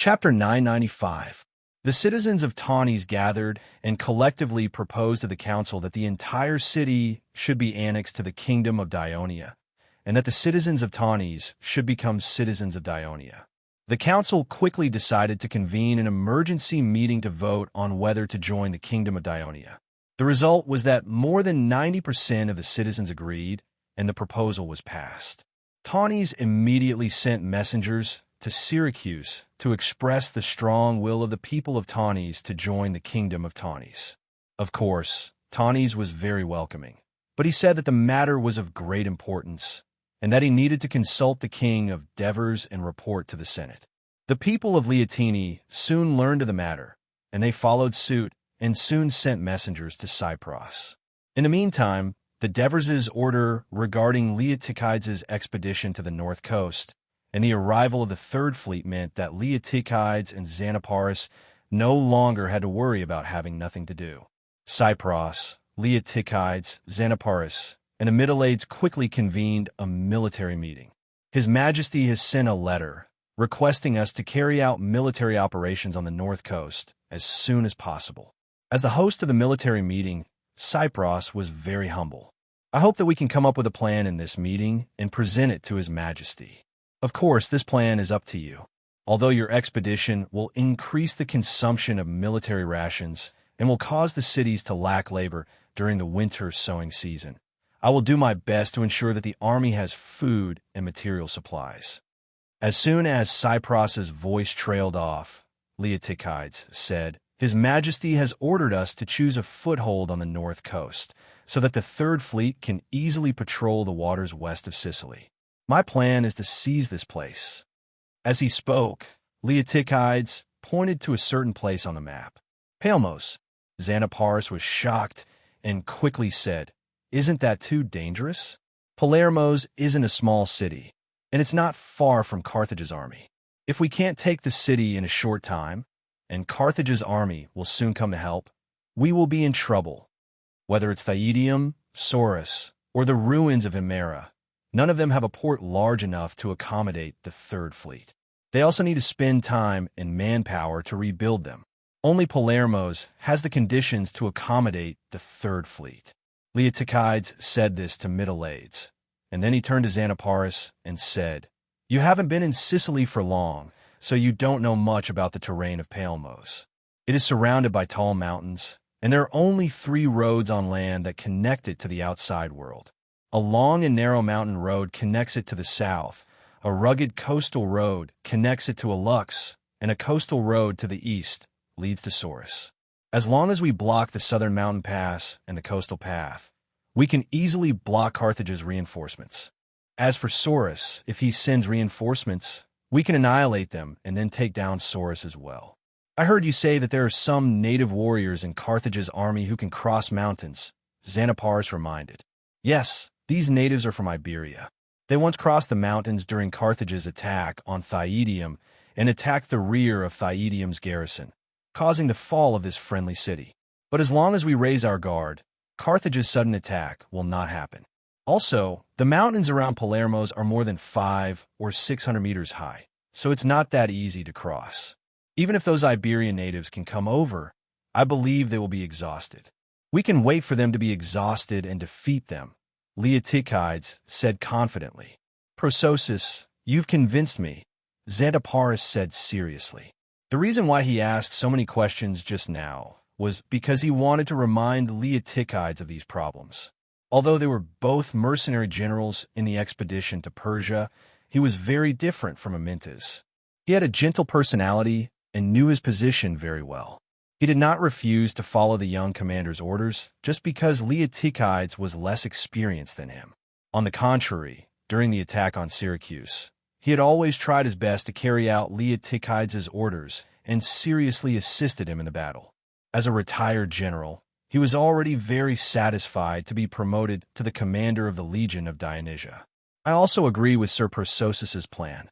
Chapter 995. The citizens of Tanis gathered and collectively proposed to the council that the entire city should be annexed to the kingdom of Dionia, and that the citizens of Tanis should become citizens of Dionia. The council quickly decided to convene an emergency meeting to vote on whether to join the kingdom of Dionia. The result was that more than 90% of the citizens agreed, and the proposal was passed. Tanis immediately sent messengers to Syracuse to express the strong will of the people of Tanis to join the kingdom of Tanis. Of course, Tanis was very welcoming, but he said that the matter was of great importance, and that he needed to consult the king of Devers and report to the Senate. The people of Leotini soon learned of the matter, and they followed suit and soon sent messengers to Cyprus. In the meantime, the Devers' order regarding Leotychides' expedition to the north coast and the arrival of the Third Fleet meant that Leotychides and Xanaparis no longer had to worry about having nothing to do. Cyprus, Leotychides, Xanaparis, and the Middleades quickly convened a military meeting. His Majesty has sent a letter requesting us to carry out military operations on the north coast as soon as possible. As the host of the military meeting, Cyprus was very humble. I hope that we can come up with a plan in this meeting and present it to His Majesty. Of course, this plan is up to you. Although your expedition will increase the consumption of military rations and will cause the cities to lack labor during the winter sowing season, I will do my best to ensure that the army has food and material supplies. As soon as Cyprus's voice trailed off, Leotychides said, His Majesty has ordered us to choose a foothold on the north coast so that the Third Fleet can easily patrol the waters west of Sicily. My plan is to seize this place. As he spoke, Leotychides pointed to a certain place on the map. Palmos. Xanaparis was shocked and quickly said, Isn't that too dangerous? Palermo's isn't a small city, and it's not far from Carthage's army. If we can't take the city in a short time, and Carthage's army will soon come to help, we will be in trouble. Whether it's Thaidium, Saurus, or the ruins of Himera, none of them have a port large enough to accommodate the Third Fleet. They also need to spend time and manpower to rebuild them. Only Palermo's has the conditions to accommodate the Third Fleet. Leotychides said this to Middleades, and then he turned to Xanaparis and said, You haven't been in Sicily for long, so you don't know much about the terrain of Palmos. It is surrounded by tall mountains, and there are only 3 roads on land that connect it to the outside world. A long and narrow mountain road connects it to the south, a rugged coastal road connects it to Alux, and a coastal road to the east leads to Saurus. As long as we block the southern mountain pass and the coastal path, we can easily block Carthage's reinforcements. As for Saurus, if he sends reinforcements, we can annihilate them and then take down Saurus as well. I heard you say that there are some native warriors in Carthage's army who can cross mountains, Xanaparis reminded. Yes, these natives are from Iberia. They once crossed the mountains during Carthage's attack on Thaidium and attacked the rear of Thaidium's garrison, causing the fall of this friendly city. But as long as we raise our guard, Carthage's sudden attack will not happen. Also, the mountains around Palermo's are more than 500 or 600 meters high, so it's not that easy to cross. Even if those Iberian natives can come over, I believe they will be exhausted. We can wait for them to be exhausted and defeat them, Leotychides said confidently. Prososus, you've convinced me, Xanaparis said seriously. The reason why he asked so many questions just now was because he wanted to remind Leotychides of these problems. Although they were both mercenary generals in the expedition to Persia, he was very different from Amyntas. He had a gentle personality and knew his position very well. He did not refuse to follow the young commander's orders just because Leotychides was less experienced than him. On the contrary, during the attack on Syracuse, he had always tried his best to carry out Leotychides' orders and seriously assisted him in the battle. As a retired general, he was already very satisfied to be promoted to the commander of the Legion of Dionysia. I also agree with Sir Persosus's plan,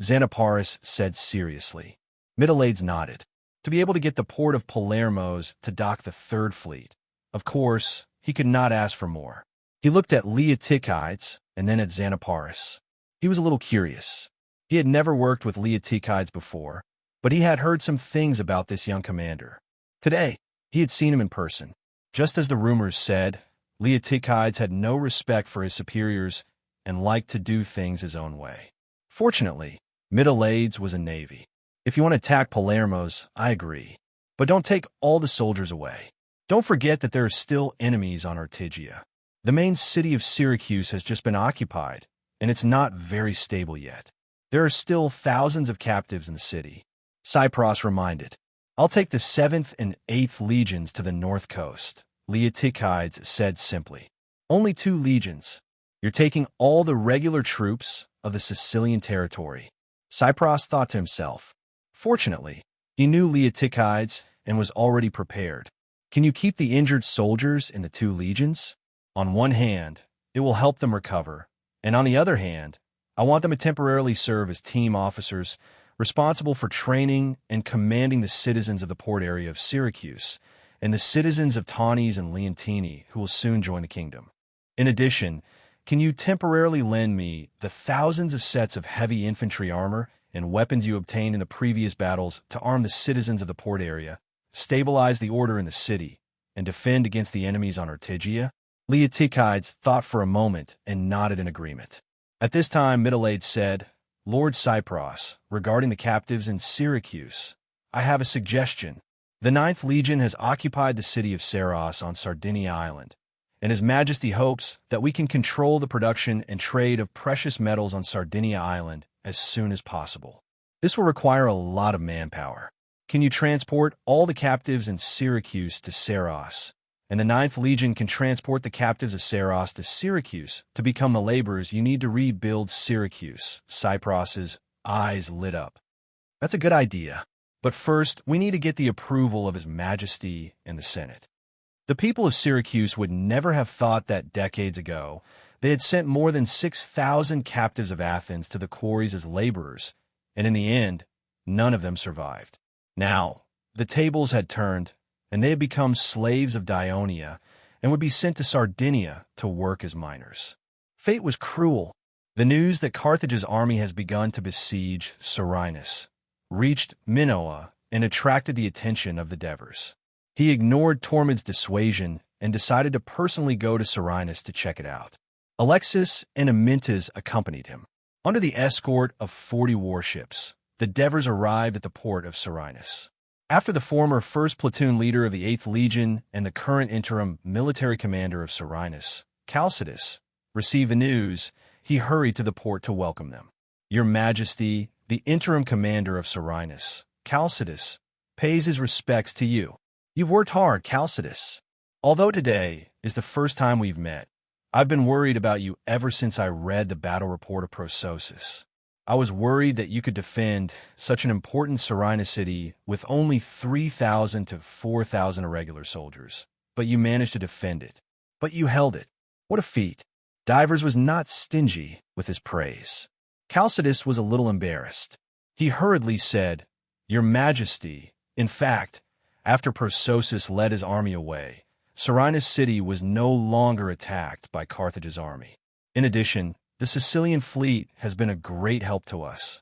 Xanaparis said seriously. Middleades nodded. To be able to get the port of Palermo's to dock the Third Fleet. Of course, he could not ask for more. He looked at Leotychides and then at Xanaparis. He was a little curious. He had never worked with Leotychides before, But he had heard some things about this young commander. Today, he had seen him in person. Just as the rumors said, Leotychides had no respect for his superiors and liked to do things his own way. Fortunately, Middle-Ades was a navy. If you want to attack Palermo's, I agree. But don't take all the soldiers away. Don't forget that there are still enemies on Ortygia. The main city of Syracuse has just been occupied, and it's not very stable yet. There are still thousands of captives in the city. Cypros reminded. I'll take the 7th and 8th legions to the north coast, Leotychides said simply. Only 2 legions. You're taking all the regular troops of the Sicilian territory. Cypros thought to himself. Fortunately, he knew Leotychides and was already prepared. Can you keep the injured soldiers in the 2 legions? On one hand, it will help them recover, and on the other hand, I want them to temporarily serve as team officers responsible for training and commanding the citizens of the port area of Syracuse and the citizens of Tanis and Leontini who will soon join the kingdom. In addition, can you temporarily lend me the thousands of sets of heavy infantry armor and weapons you obtained in the previous battles to arm the citizens of the port area, stabilize the order in the city, and defend against the enemies on Ortygia? Leotychides thought for a moment and nodded in agreement. At this time, Middle-Ades said, Lord Cypros, regarding the captives in Syracuse, I have a suggestion. The 9th Legion has occupied the city of Saros on Sardinia Island, and His Majesty hopes that we can control the production and trade of precious metals on Sardinia Island as soon as possible. This will require a lot of manpower. Can you transport all the captives in Syracuse to Saros? And the 9th Legion can transport the captives of Saros to Syracuse to become the laborers you need to rebuild Syracuse. Cypros's eyes lit up. That's a good idea. But first, we need to get the approval of His Majesty and the Senate. The people of Syracuse would never have thought that decades ago they had sent more than 6,000 captives of Athens to the quarries as laborers, and in the end, none of them survived. Now, the tables had turned, and they had become slaves of Dionia and would be sent to Sardinia to work as miners. Fate was cruel. The news that Carthage's army has begun to besiege Serenus reached Minoa and attracted the attention of the Devers. He ignored Tormod's dissuasion and decided to personally go to Serenus to check it out. Alexis and Amyntas accompanied him. Under the escort of 40 warships, the Devers arrived at the port of Serenus. After the former 1st Platoon leader of the 8th Legion and the current interim military commander of Serenus, Chalcidas, received the news, he hurried to the port to welcome them. Your Majesty, the interim commander of Serenus, Chalcidas, pays his respects to you. You've worked hard, Chalcidas. Although today is the first time we've met, I've been worried about you ever since I read the battle report of Prososus. I was worried that you could defend such an important Serenus city with only 3,000 to 4,000 irregular soldiers, but you managed to defend it. But you held it. What a feat. Divers was not stingy with his praise. Chalcidas was a little embarrassed. He hurriedly said, Your Majesty, in fact, after Prososus led his army away, Serenus city was no longer attacked by Carthage's army. In addition, the Sicilian fleet has been a great help to us.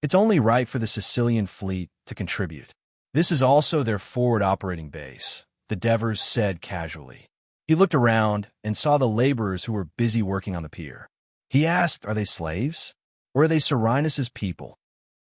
It's only right for the Sicilian fleet to contribute. This is also their forward operating base, the Devers said casually. He looked around and saw the laborers who were busy working on the pier. He asked, Are they slaves? Or are they Serenus's people?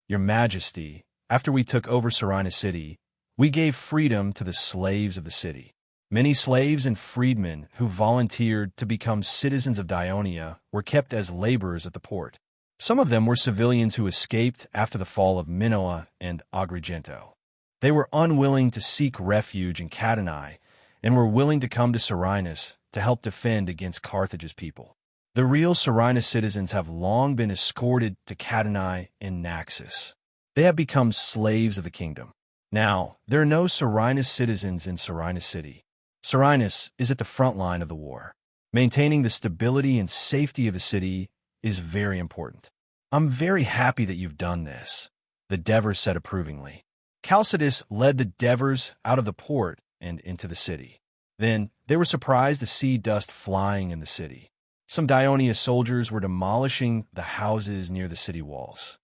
Your Majesty, after we took over Serenus city, we gave freedom to the slaves of the city. Many slaves and freedmen who volunteered to become citizens of Dionia were kept as laborers at the port. Some of them were civilians who escaped after the fall of Minoa and Agrigento. They were unwilling to seek refuge in Catanae and were willing to come to Serenus to help defend against Carthage's people. The real Serenus citizens have long been escorted to Catanae and Naxos. They have become slaves of the kingdom. Now, there are no Serenus citizens in Serenus city. Serenus is at the front line of the war. Maintaining the stability and safety of the city is very important. I'm very happy that you've done this, the Devers said approvingly. Chalcidas led the Devers out of the port and into the city. Then, they were surprised to see dust flying in the city. Some Dionia soldiers were demolishing the houses near the city walls.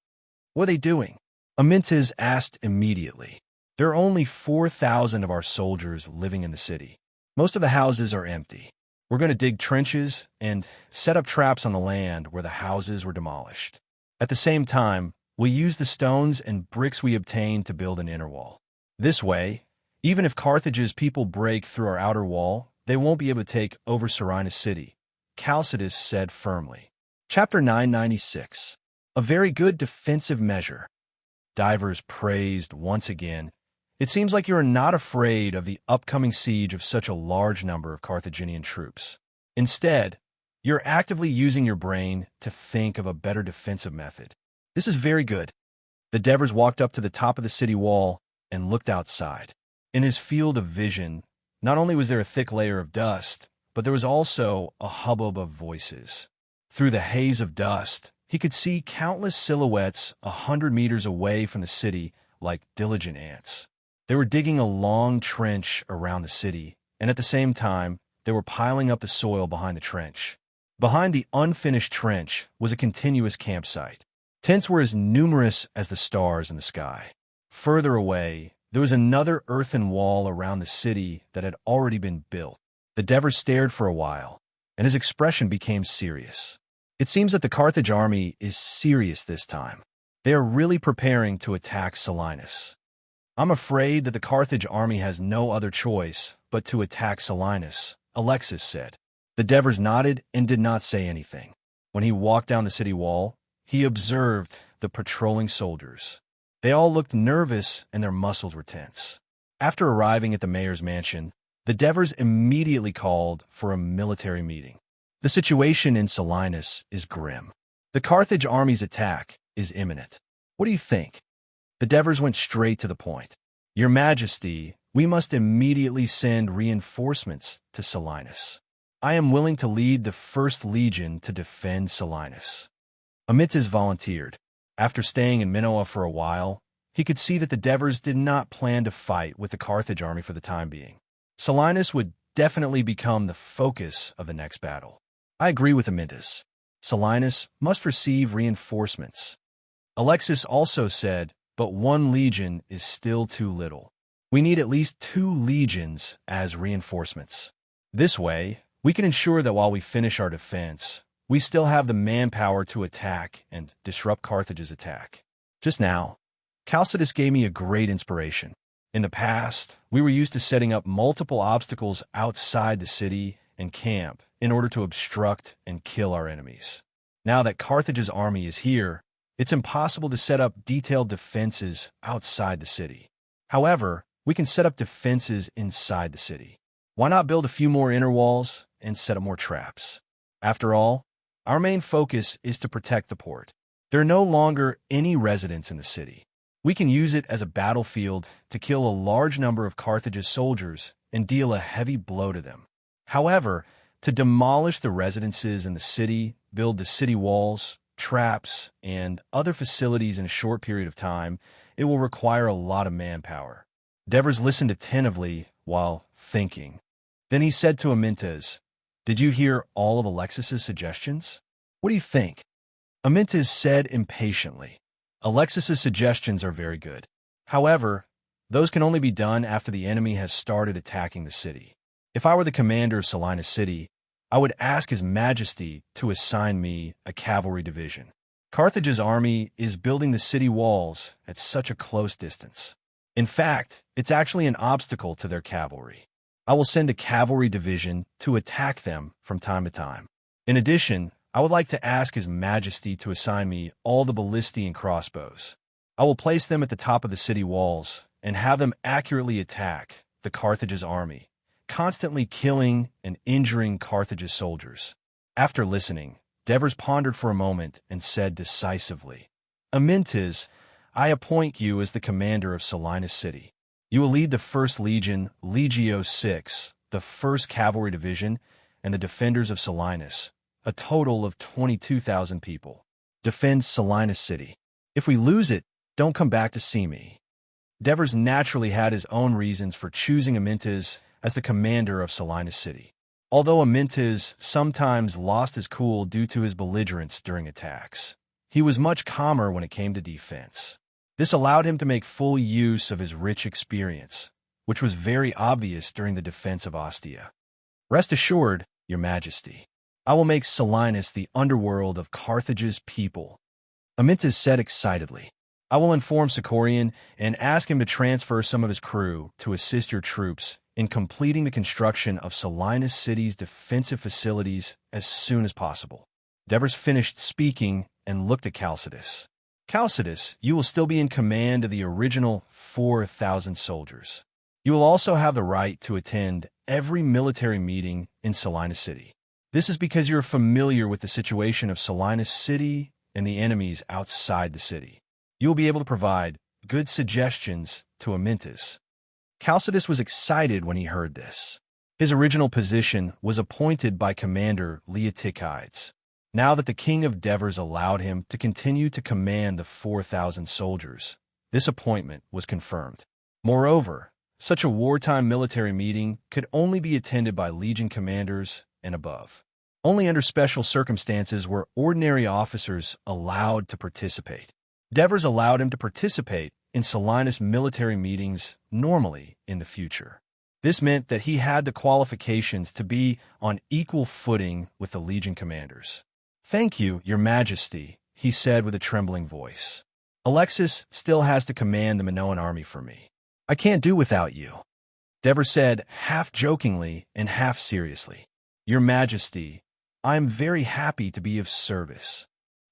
What are they doing? Amyntas asked immediately. There are only 4,000 of our soldiers living in the city. Most of the houses are empty. We're going to dig trenches and set up traps on the land where the houses were demolished. At the same time, we'll use the stones and bricks we obtained to build an inner wall. This way, even if Carthage's people break through our outer wall, they won't be able to take over Serene city, Chalcidius said firmly. Chapter 996. A very good defensive measure. Divers praised once again. It seems like you are not afraid of the upcoming siege of such a large number of Carthaginian troops. Instead, you're actively using your brain to think of a better defensive method. This is very good. The Devers walked up to the top of the city wall and looked outside. In his field of vision, not only was there a thick layer of dust, but there was also a hubbub of voices. Through the haze of dust, he could see countless silhouettes 100 meters away from the city like diligent ants. They were digging a long trench around the city, and at the same time, they were piling up the soil behind the trench. Behind the unfinished trench was a continuous campsite. Tents were as numerous as the stars in the sky. Further away, there was another earthen wall around the city that had already been built. The Devers stared for a while, and his expression became serious. It seems that the Carthage army is serious this time. They are really preparing to attack Selinus. I'm afraid that the Carthage army has no other choice but to attack Selinus, Alexis said. The Devers nodded and did not say anything. When he walked down the city wall, he observed the patrolling soldiers. They all looked nervous and their muscles were tense. After arriving at the mayor's mansion, the Devers immediately called for a military meeting. The situation in Selinus is grim. The Carthage army's attack is imminent. What do you think? The Devers went straight to the point. Your Majesty, we must immediately send reinforcements to Selinus. I am willing to lead the First Legion to defend Selinus. Amyntas volunteered. After staying in Minoa for a while, he could see that the Devers did not plan to fight with the Carthage army for the time being. Selinus would definitely become the focus of the next battle. I agree with Amyntas. Selinus must receive reinforcements. Alexis also said, but 1 legion is still too little. We need at least 2 legions as reinforcements. This way, we can ensure that while we finish our defense, we still have the manpower to attack and disrupt Carthage's attack. Just now, Chalcidius gave me a great inspiration. In the past, we were used to setting up multiple obstacles outside the city and camp in order to obstruct and kill our enemies. Now that Carthage's army is here, it's impossible to set up detailed defenses outside the city. However, we can set up defenses inside the city. Why not build a few more inner walls and set up more traps? After all, our main focus is to protect the port. There are no longer any residents in the city. We can use it as a battlefield to kill a large number of Carthage's soldiers and deal a heavy blow to them. However, to demolish the residences in the city, build the city walls, traps, and other facilities in a short period of time, it will require a lot of manpower. Devers listened attentively while thinking. Then he said to Amyntas, "Did you hear all of Alexis's suggestions? What do you think?" Amyntas said impatiently, "Alexis's suggestions are very good. However, those can only be done after the enemy has started attacking the city. If I were the commander of Selinus City, I would ask His Majesty to assign me a cavalry division. Carthage's army is building the city walls at such a close distance. In fact, it's actually an obstacle to their cavalry. I will send a cavalry division to attack them from time to time. In addition, I would like to ask His Majesty to assign me all the ballistae and crossbows. I will place them at the top of the city walls and have them accurately attack the Carthage's army, constantly killing and injuring Carthage's soldiers." After listening, Devers pondered for a moment and said decisively, "Amyntas, I appoint you as the commander of Selinus City. You will lead the 1st Legion, Legio 6, the 1st Cavalry Division, and the defenders of Selinus, a total of 22,000 people. Defend Selinus City. If we lose it, don't come back to see me." Devers naturally had his own reasons for choosing Amyntas as the commander of Selinus City. Although Amyntas sometimes lost his cool due to his belligerence during attacks, he was much calmer when it came to defense. This allowed him to make full use of his rich experience, which was very obvious during the defense of Ostia. "Rest assured, your majesty, I will make Selinus the underworld of Carthage's people," Amyntas said excitedly. "I will inform Sicorian and ask him to transfer some of his crew to assist your troops in completing the construction of Selinus City's defensive facilities as soon as possible." Devers finished speaking and looked at Chalcidas. "Chalcidas, you will still be in command of the original 4,000 soldiers. You will also have the right to attend every military meeting in Selinus City. This is because you're familiar with the situation of Selinus City and the enemies outside the city. You will be able to provide good suggestions to Amyntas." Chalcidas was excited when he heard this. His original position was appointed by Commander Leotychides. Now that the king of Devers allowed him to continue to command the 4,000 soldiers, this appointment was confirmed. Moreover, such a wartime military meeting could only be attended by legion commanders and above. Only under special circumstances were ordinary officers allowed to participate. Devers allowed him to participate in Selinus military meetings normally in the future. This meant that he had the qualifications to be on equal footing with the legion commanders. "Thank you, your majesty," he said with a trembling voice. "Alexis still has to command the Minoan army for me. I can't do without you." Devers said, half jokingly and half seriously, "Your majesty, I am very happy to be of service."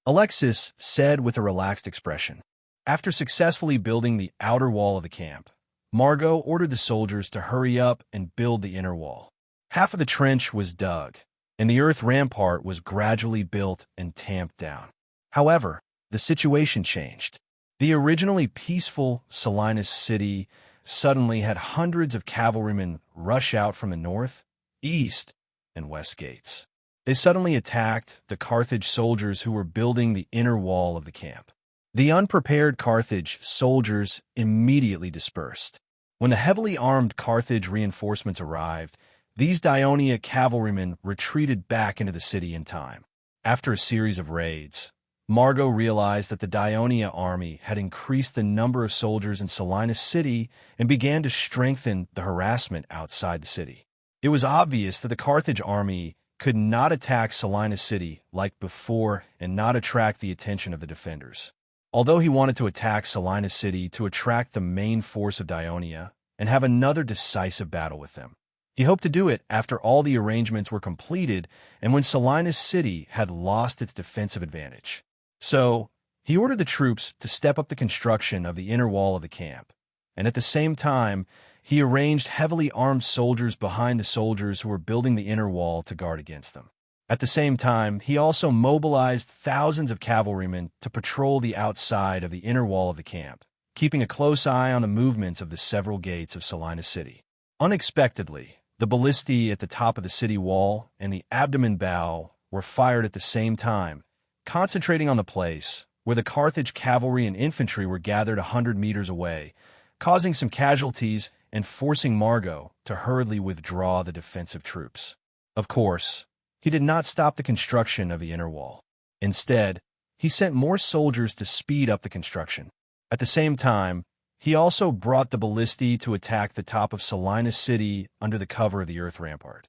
Alexis said with a relaxed expression. After successfully building the outer wall of the camp, Margot ordered the soldiers to hurry up and build the inner wall. Half of the trench was dug, and the earth rampart was gradually built and tamped down. However, the situation changed. The originally peaceful Selinus City suddenly had hundreds of cavalrymen rush out from the north, east, and west gates. They suddenly attacked the Carthage soldiers who were building the inner wall of the camp. The unprepared Carthage soldiers immediately dispersed. When the heavily armed Carthage reinforcements arrived, these Daionia cavalrymen retreated back into the city in time. After a series of raids, Margot realized that the Daionia army had increased the number of soldiers in Selinus City and began to strengthen the harassment outside the city. It was obvious that the Carthage army could not attack Selinus City like before and not attract the attention of the defenders. Although he wanted to attack Selinus City to attract the main force of Daionia and have another decisive battle with them, he hoped to do it after all the arrangements were completed and when Selinus City had lost its defensive advantage. So, he ordered the troops to step up the construction of the inner wall of the camp, and at the same time, he arranged heavily armed soldiers behind the soldiers who were building the inner wall to guard against them. At the same time, he also mobilized thousands of cavalrymen to patrol the outside of the inner wall of the camp, keeping a close eye on the movements of the several gates of Selinus City. Unexpectedly, the ballistae at the top of the city wall and the abdomen bow were fired at the same time, concentrating on the place where the Carthage cavalry and infantry were gathered 100 meters away, causing some casualties and forcing Margot to hurriedly withdraw the defensive troops. Of course, he did not stop the construction of the inner wall. Instead, he sent more soldiers to speed up the construction. At the same time, he also brought the ballistae to attack the top of Selinus City under the cover of the earth rampart.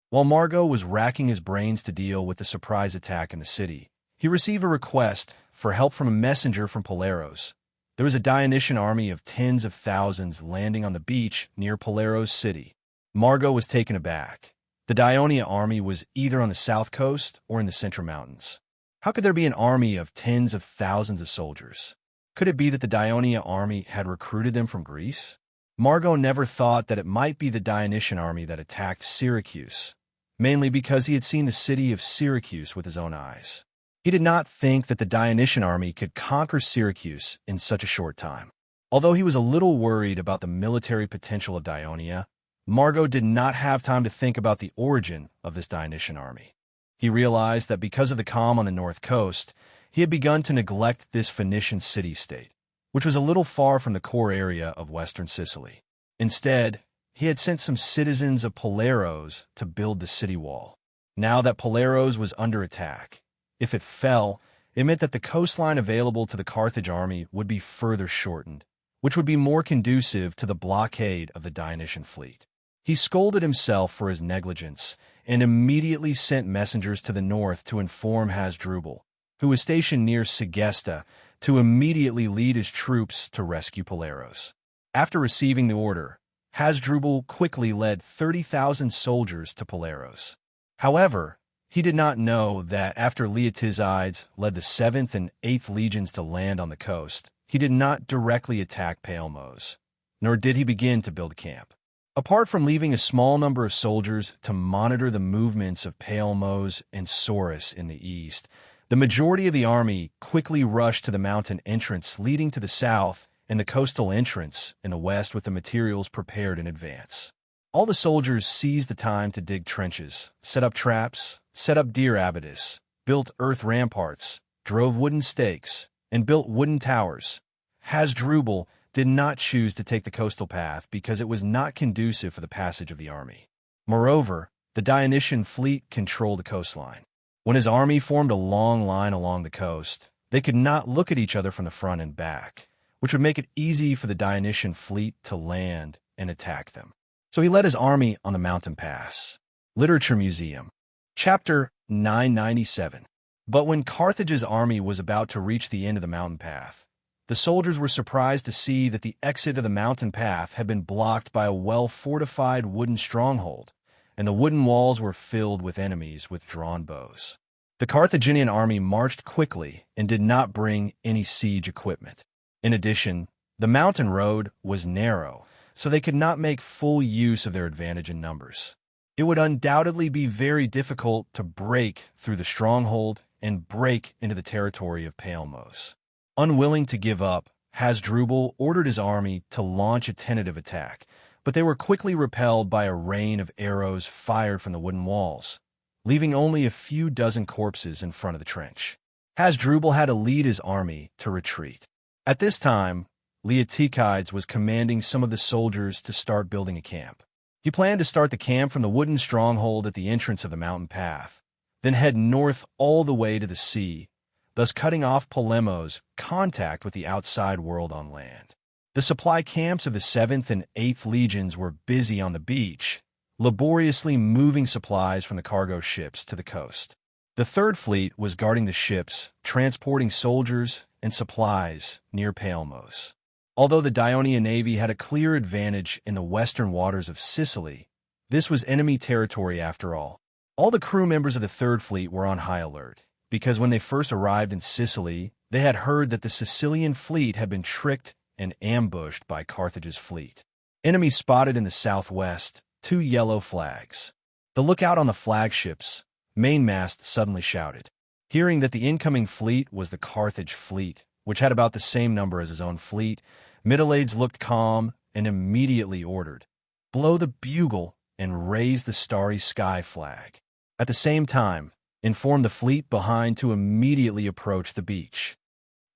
While Margot was racking his brains to deal with the surprise attack in the city, he received a request for help from a messenger from Paleros. There was a Dionysian army of tens of thousands landing on the beach near Paleros City. Margot was taken aback. The Daionia army was either on the south coast or in the Central Mountains. How could there be an army of tens of thousands of soldiers? Could it be that the Daionia army had recruited them from Greece? Margot never thought that it might be the Dionysian army that attacked Syracuse, mainly because he had seen the city of Syracuse with his own eyes. He did not think that the Dionysian army could conquer Syracuse in such a short time. Although he was a little worried about the military potential of Daionia, Margot did not have time to think about the origin of this Dionysian army. He realized that because of the calm on the north coast, he had begun to neglect this Phoenician city-state, which was a little far from the core area of western Sicily. Instead, he had sent some citizens of Paleros to build the city wall. Now that Paleros was under attack, if it fell, it meant that the coastline available to the Carthage army would be further shortened, which would be more conducive to the blockade of the Dionysian fleet. He scolded himself for his negligence and immediately sent messengers to the north to inform Hasdrubal, who was stationed near Segesta, to immediately lead his troops to rescue Paleros. After receiving the order, Hasdrubal quickly led 30,000 soldiers to Paleros. However, he did not know that after Leotyzides led the 7th and 8th legions to land on the coast, he did not directly attack Palmos, nor did he begin to build camp. Apart from leaving a small number of soldiers to monitor the movements of Palmos and Saurus in the east, the majority of the army quickly rushed to the mountain entrance leading to the south and the coastal entrance in the west with the materials prepared in advance. All the soldiers seized the time to dig trenches, set up traps, set up deer abatis, built earth ramparts, drove wooden stakes, and built wooden towers. Hasdrubal did not choose to take the coastal path because it was not conducive for the passage of the army. Moreover, the Dionysian fleet controlled the coastline. When his army formed a long line along the coast, they could not look at each other from the front and back, which would make it easy for the Dionysian fleet to land and attack them. So he led his army on the mountain pass. Literature Museum. Chapter 997. But when Carthage's army was about to reach the end of the mountain path, the soldiers were surprised to see that the exit of the mountain path had been blocked by a well-fortified wooden stronghold, and the wooden walls were filled with enemies with drawn bows. The Carthaginian army marched quickly and did not bring any siege equipment. In addition, the mountain road was narrow, so they could not make full use of their advantage in numbers. It would undoubtedly be very difficult to break through the stronghold and break into the territory of Palmos. Unwilling to give up, Hasdrubal ordered his army to launch a tentative attack, but they were quickly repelled by a rain of arrows fired from the wooden walls, leaving only a few dozen corpses in front of the trench. Hasdrubal had to lead his army to retreat. At this time, Leotyzides was commanding some of the soldiers to start building a camp. He planned to start the camp from the wooden stronghold at the entrance of the mountain path, then head north all the way to the sea, thus cutting off Palermo's contact with the outside world on land. The supply camps of the 7th and 8th legions were busy on the beach, laboriously moving supplies from the cargo ships to the coast. The 3rd Fleet was guarding the ships, transporting soldiers and supplies near Palmos. Although the Dionian navy had a clear advantage in the western waters of Sicily, this was enemy territory after all. All the crew members of the 3rd Fleet were on high alert, because when they first arrived in Sicily, they had heard that the Sicilian fleet had been tricked and ambushed by Carthage's fleet. Enemies spotted in the southwest, 2 yellow flags. The lookout on the flagships mainmast suddenly shouted. Hearing that the incoming fleet was the Carthage fleet, which had about the same number as his own fleet, Middleades looked calm and immediately ordered, "Blow the bugle and raise the starry sky flag." At the same time, informed the fleet behind to immediately approach the beach.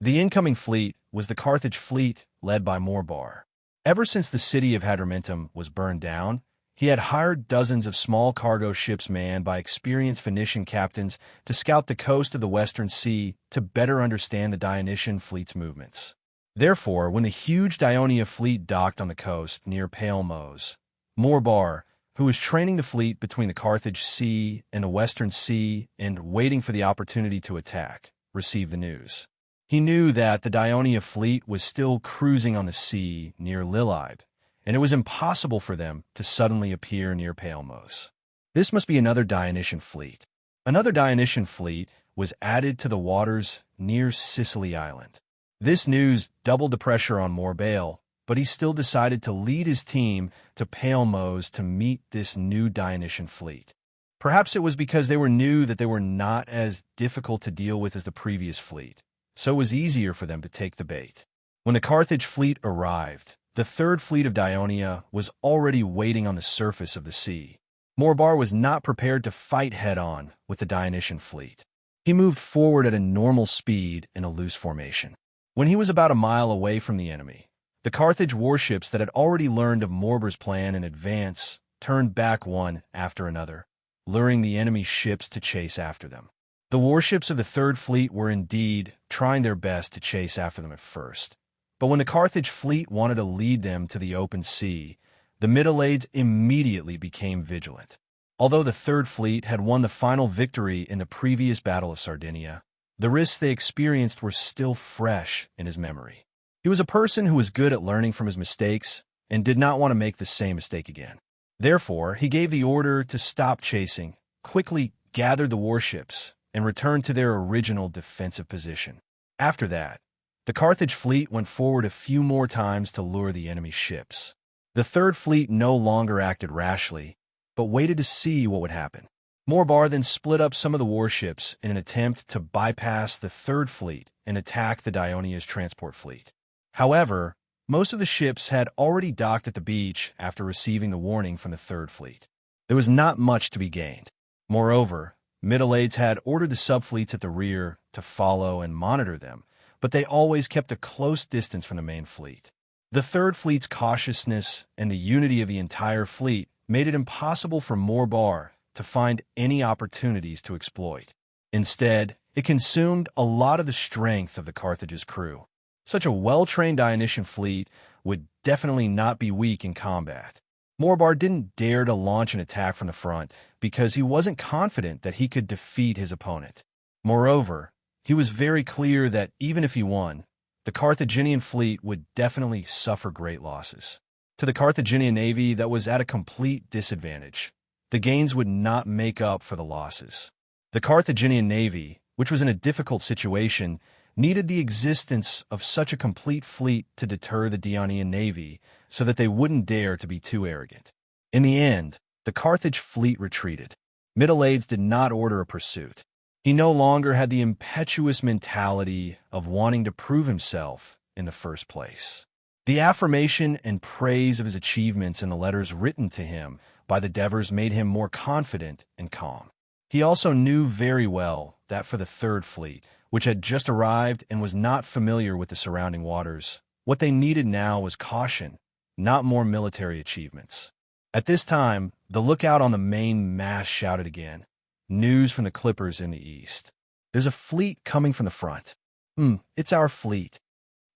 The incoming fleet was the Carthage fleet led by Morbar. Ever since the city of Hadrumetum was burned down, he had hired dozens of small cargo ships manned by experienced Phoenician captains to scout the coast of the Western Sea to better understand the Dionysian fleet's movements. Therefore, when the huge Dionia fleet docked on the coast near Palmos, Morbar, who was training the fleet between the Carthage Sea and the Western Sea and waiting for the opportunity to attack, received the news. He knew that the Dionia fleet was still cruising on the sea near Lillide, and it was impossible for them to suddenly appear near Palmos. This must be another Dionysian fleet. Another Dionysian fleet was added to the waters near Sicily Island. This news doubled the pressure on Morbale, but he still decided to lead his team to Palmos to meet this new Dionysian fleet. Perhaps it was because they knew that they were not as difficult to deal with as the previous fleet, so it was easier for them to take the bait. When the Carthage fleet arrived, the 3rd Fleet of Dionia was already waiting on the surface of the sea. Morbar was not prepared to fight head-on with the Dionysian fleet. He moved forward at a normal speed in a loose formation. When he was about a mile away from the enemy, the Carthage warships that had already learned of Morbar's plan in advance turned back one after another, luring the enemy ships to chase after them. The warships of the Third Fleet were indeed trying their best to chase after them at first. But when the Carthage fleet wanted to lead them to the open sea, the Middleades immediately became vigilant. Although the Third Fleet had won the final victory in the previous Battle of Sardinia, the risks they experienced were still fresh in his memory. He was a person who was good at learning from his mistakes and did not want to make the same mistake again. Therefore, he gave the order to stop chasing, quickly gathered the warships, and returned to their original defensive position. After that, the Carthage fleet went forward a few more times to lure the enemy's ships. The Third Fleet no longer acted rashly, but waited to see what would happen. Morbar then split up some of the warships in an attempt to bypass the Third Fleet and attack the Dionia's transport fleet. However, most of the ships had already docked at the beach after receiving the warning from the Third Fleet. There was not much to be gained. Moreover, Middleades had ordered the subfleets at the rear to follow and monitor them, but they always kept a close distance from the main fleet. The Third Fleet's cautiousness and the unity of the entire fleet made it impossible for Morbar to find any opportunities to exploit. Instead, it consumed a lot of the strength of the Carthage's crew. Such a well-trained Dionysian fleet would definitely not be weak in combat. Morbar didn't dare to launch an attack from the front because he wasn't confident that he could defeat his opponent. Moreover, he was very clear that even if he won, the Carthaginian fleet would definitely suffer great losses. To the Carthaginian navy that was at a complete disadvantage, the gains would not make up for the losses. The Carthaginian navy, which was in a difficult situation, needed the existence of such a complete fleet to deter the Dionian navy so that they wouldn't dare to be too arrogant. In the end, the Carthage fleet retreated. Middleades did not order a pursuit. He no longer had the impetuous mentality of wanting to prove himself in the first place. The affirmation and praise of his achievements in the letters written to him by the Devers made him more confident and calm. He also knew very well that for the Third Fleet, which had just arrived and was not familiar with the surrounding waters, what they needed now was caution, not more military achievements. At this time, the lookout on the main mast shouted again, "News from the clippers in the east. There's a fleet coming from the front." It's our fleet."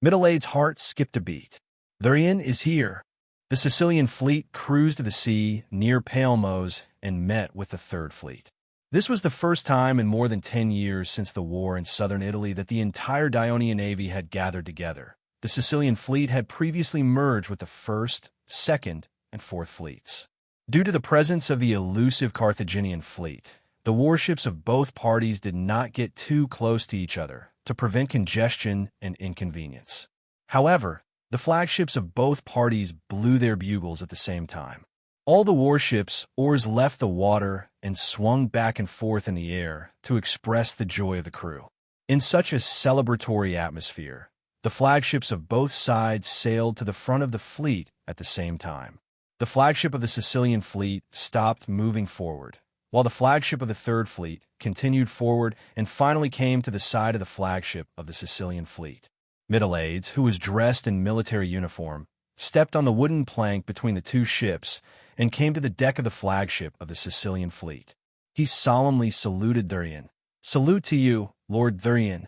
Middleades' heart skipped a beat. "Thurian is here." The Sicilian fleet cruised to the sea near Palmos and met with the Third Fleet. This was the first time in more than 10 years since the war in southern Italy that the entire Dionian navy had gathered together. The Sicilian fleet had previously merged with the First, Second, and Fourth Fleets. Due to the presence of the elusive Carthaginian fleet, the warships of both parties did not get too close to each other to prevent congestion and inconvenience. However, the flagships of both parties blew their bugles at the same time. All the warships' oars left the water and swung back and forth in the air to express the joy of the crew. In such a celebratory atmosphere, the flagships of both sides sailed to the front of the fleet at the same time. The flagship of the Sicilian fleet stopped moving forward, while the flagship of the Third Fleet continued forward and finally came to the side of the flagship of the Sicilian fleet. Middleades, who was dressed in military uniform, stepped on the wooden plank between the two ships and came to the deck of the flagship of the Sicilian fleet. He solemnly saluted Thurian. "Salute to you, Lord Thurian."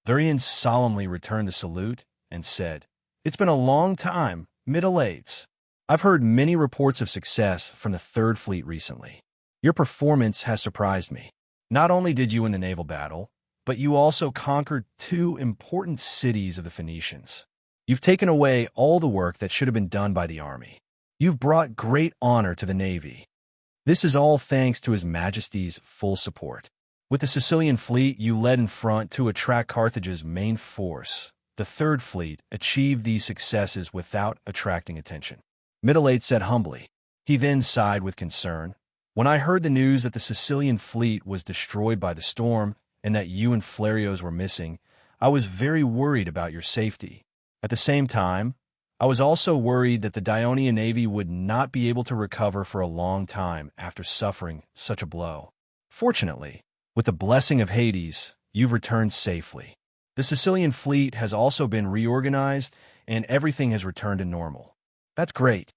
Thurian solemnly returned the salute and said, "It's been a long time, Middleades. I've heard many reports of success from the Third Fleet recently. Your performance has surprised me. Not only did you win the naval battle, but you also conquered 2 important cities of the Phoenicians. You've taken away all the work that should have been done by the army. You've brought great honor to the navy. This is all thanks to His Majesty's full support. With the Sicilian fleet, you led in front to attract Carthage's main force. The Third Fleet achieved these successes without attracting attention." Middleades said humbly. He then sighed with concern. "When I heard the news that the Sicilian fleet was destroyed by the storm and that you and Flarios were missing, I was very worried about your safety. At the same time, I was also worried that the Dionian navy would not be able to recover for a long time after suffering such a blow. Fortunately, with the blessing of Hades, you've returned safely. The Sicilian fleet has also been reorganized, and everything has returned to normal. That's great."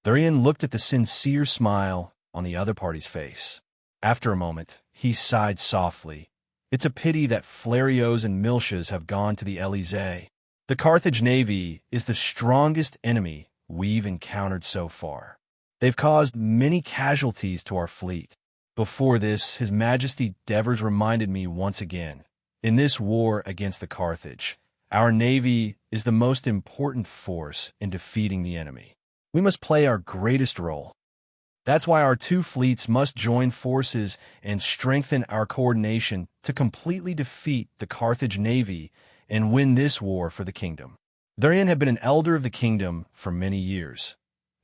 Thurian looked at the sincere smile on the other party's face. After a moment, he sighed softly It's a pity that Flarios and Miltias have gone to the Elysee. The Carthage navy is the strongest enemy we've encountered so far. They've caused many casualties to our fleet. Before this, His Majesty Devers reminded me once again, in this war against the Carthage, our navy is the most important force in defeating the enemy. We must play our greatest role. That's why our two fleets must join forces and strengthen our coordination to completely defeat the Carthage navy and win this war for the kingdom. Durian had been an elder of the kingdom for many years,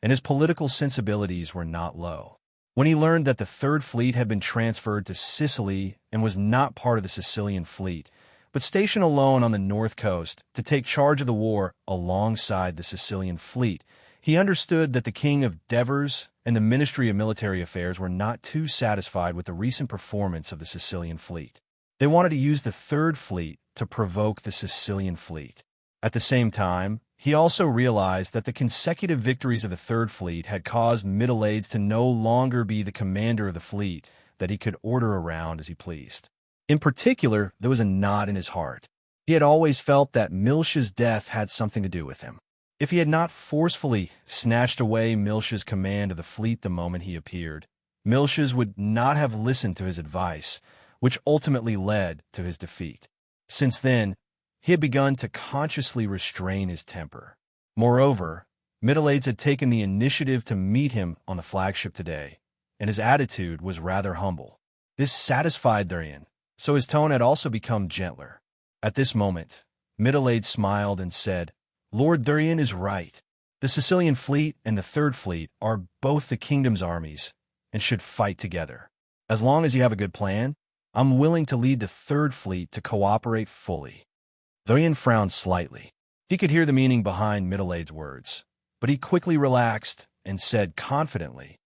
and his political sensibilities were not low. When he learned that the Third Fleet had been transferred to Sicily and was not part of the Sicilian fleet, but stationed alone on the north coast to take charge of the war alongside the Sicilian fleet, he understood that the King of Devers and the Ministry of Military Affairs were not too satisfied with the recent performance of the Sicilian fleet. They wanted to use the Third Fleet to provoke the Sicilian fleet. At the same time, he also realized that the consecutive victories of the Third Fleet had caused Middleades to no longer be the commander of the fleet that he could order around as he pleased. In particular, there was a knot in his heart. He had always felt that Miltia's death had something to do with him. If he had not forcefully snatched away Miltia's command of the fleet the moment he appeared, Miltia's would not have listened to his advice, which ultimately led to his defeat. Since then, he had begun to consciously restrain his temper. Moreover, Middleades had taken the initiative to meet him on the flagship today, and his attitude was rather humble. This satisfied Durian, so his tone had also become gentler. At this moment, Middleades smiled and said, "Lord Durian is right. The Sicilian fleet and the Third Fleet are both the kingdom's armies and should fight together. As long as you have a good plan, I'm willing to lead the Third Fleet to cooperate fully." Durian frowned slightly. He could hear the meaning behind Middleades' words, but he quickly relaxed and said confidently,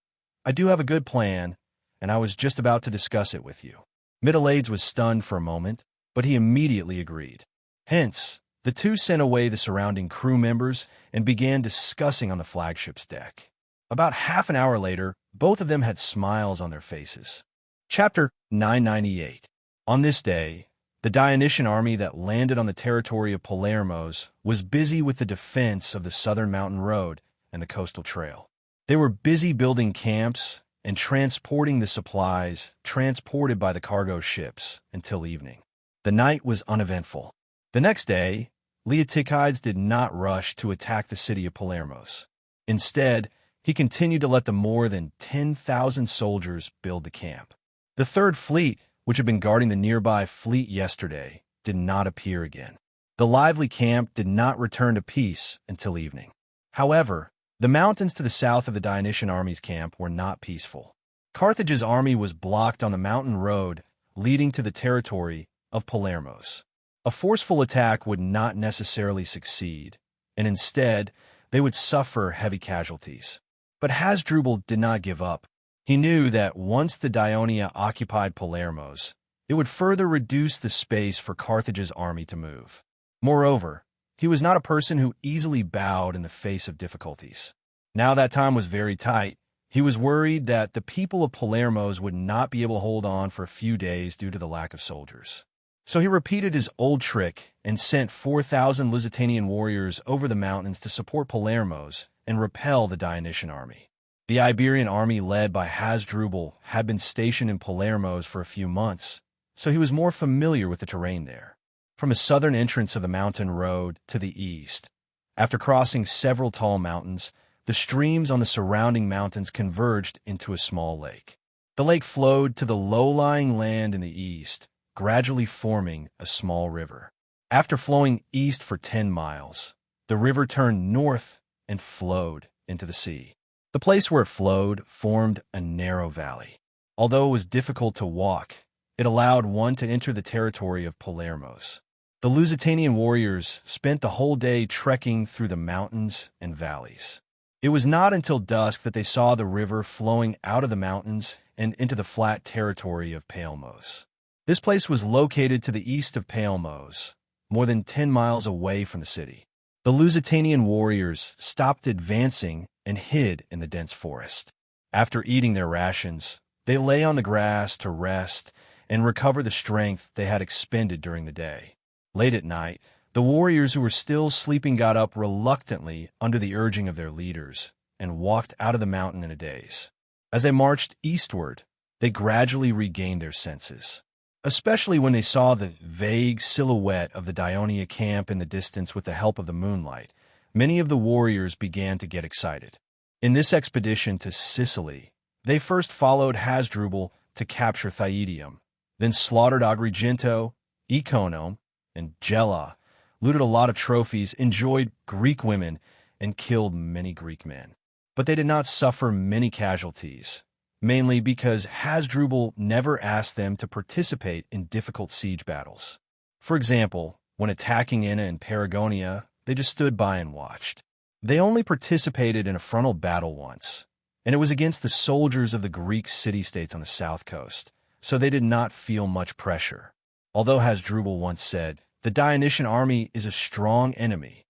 "I do have a good plan, and I was just about to discuss it with you." Middleades was stunned for a moment, but he immediately agreed. Hence, the two sent away the surrounding crew members and began discussing on the flagship's deck. About half an hour later, both of them had smiles on their faces. Chapter 998. On this day, the Dionysian army that landed on the territory of Palermos was busy with the defense of the southern mountain road and the coastal trail. They were busy building camps and transporting the supplies transported by the cargo ships until evening. The night was uneventful. The next day, Leotychides did not rush to attack the city of Palermos. Instead, he continued to let the more than 10,000 soldiers build the camp. The Third Fleet, which had been guarding the nearby fleet yesterday, did not appear again. The lively camp did not return to peace until evening. However, the mountains to the south of the Dionysian army's camp were not peaceful. Carthage's army was blocked on the mountain road leading to the territory of Palermos. A forceful attack would not necessarily succeed, and instead, they would suffer heavy casualties. But Hasdrubal did not give up. He knew that once the Dionia occupied Palermos, it would further reduce the space for Carthage's army to move. Moreover, he was not a person who easily bowed in the face of difficulties. Now that time was very tight. He was worried that the people of Palermos would not be able to hold on for a few days due to the lack of soldiers. So he repeated his old trick and sent 4,000 Lusitanian warriors over the mountains to support Palermos and repel the Dionysian army. The Iberian army led by Hasdrubal had been stationed in Palermos for a few months, so he was more familiar with the terrain there. From a southern entrance of the mountain road to the east, after crossing several tall mountains, the streams on the surrounding mountains converged into a small lake. The lake flowed to the low-lying land in the east, gradually forming a small river. After flowing east for 10 miles, the river turned north and flowed into the sea. The place where it flowed formed a narrow valley. Although it was difficult to walk, it allowed one to enter the territory of Palermos. The Lusitanian warriors spent the whole day trekking through the mountains and valleys. It was not until dusk that they saw the river flowing out of the mountains and into the flat territory of Palermos. This place was located to the east of Palermos, more than 10 miles away from the city. The Lusitanian warriors stopped advancing and hid in the dense forest. After eating their rations, they lay on the grass to rest and recover the strength they had expended during the day. Late at night, the warriors who were still sleeping got up reluctantly under the urging of their leaders and walked out of the mountain in a daze. As they marched eastward, they gradually regained their senses, especially when they saw the vague silhouette of the Dionia camp in the distance with the help of the moonlight. Many of the warriors began to get excited. In this expedition to Sicily, they first followed Hasdrubal to capture Thyedium, then slaughtered Agrigento, Iconium, and Gela, looted a lot of trophies, enjoyed Greek women, and killed many Greek men. But they did not suffer many casualties, mainly because Hasdrubal never asked them to participate in difficult siege battles. For example, when attacking Enna and Paragonia, they just stood by and watched. They only participated in a frontal battle once, and it was against the soldiers of the Greek city-states on the south coast, so they did not feel much pressure. Although Hasdrubal once said, "The Dionysian army is a strong enemy."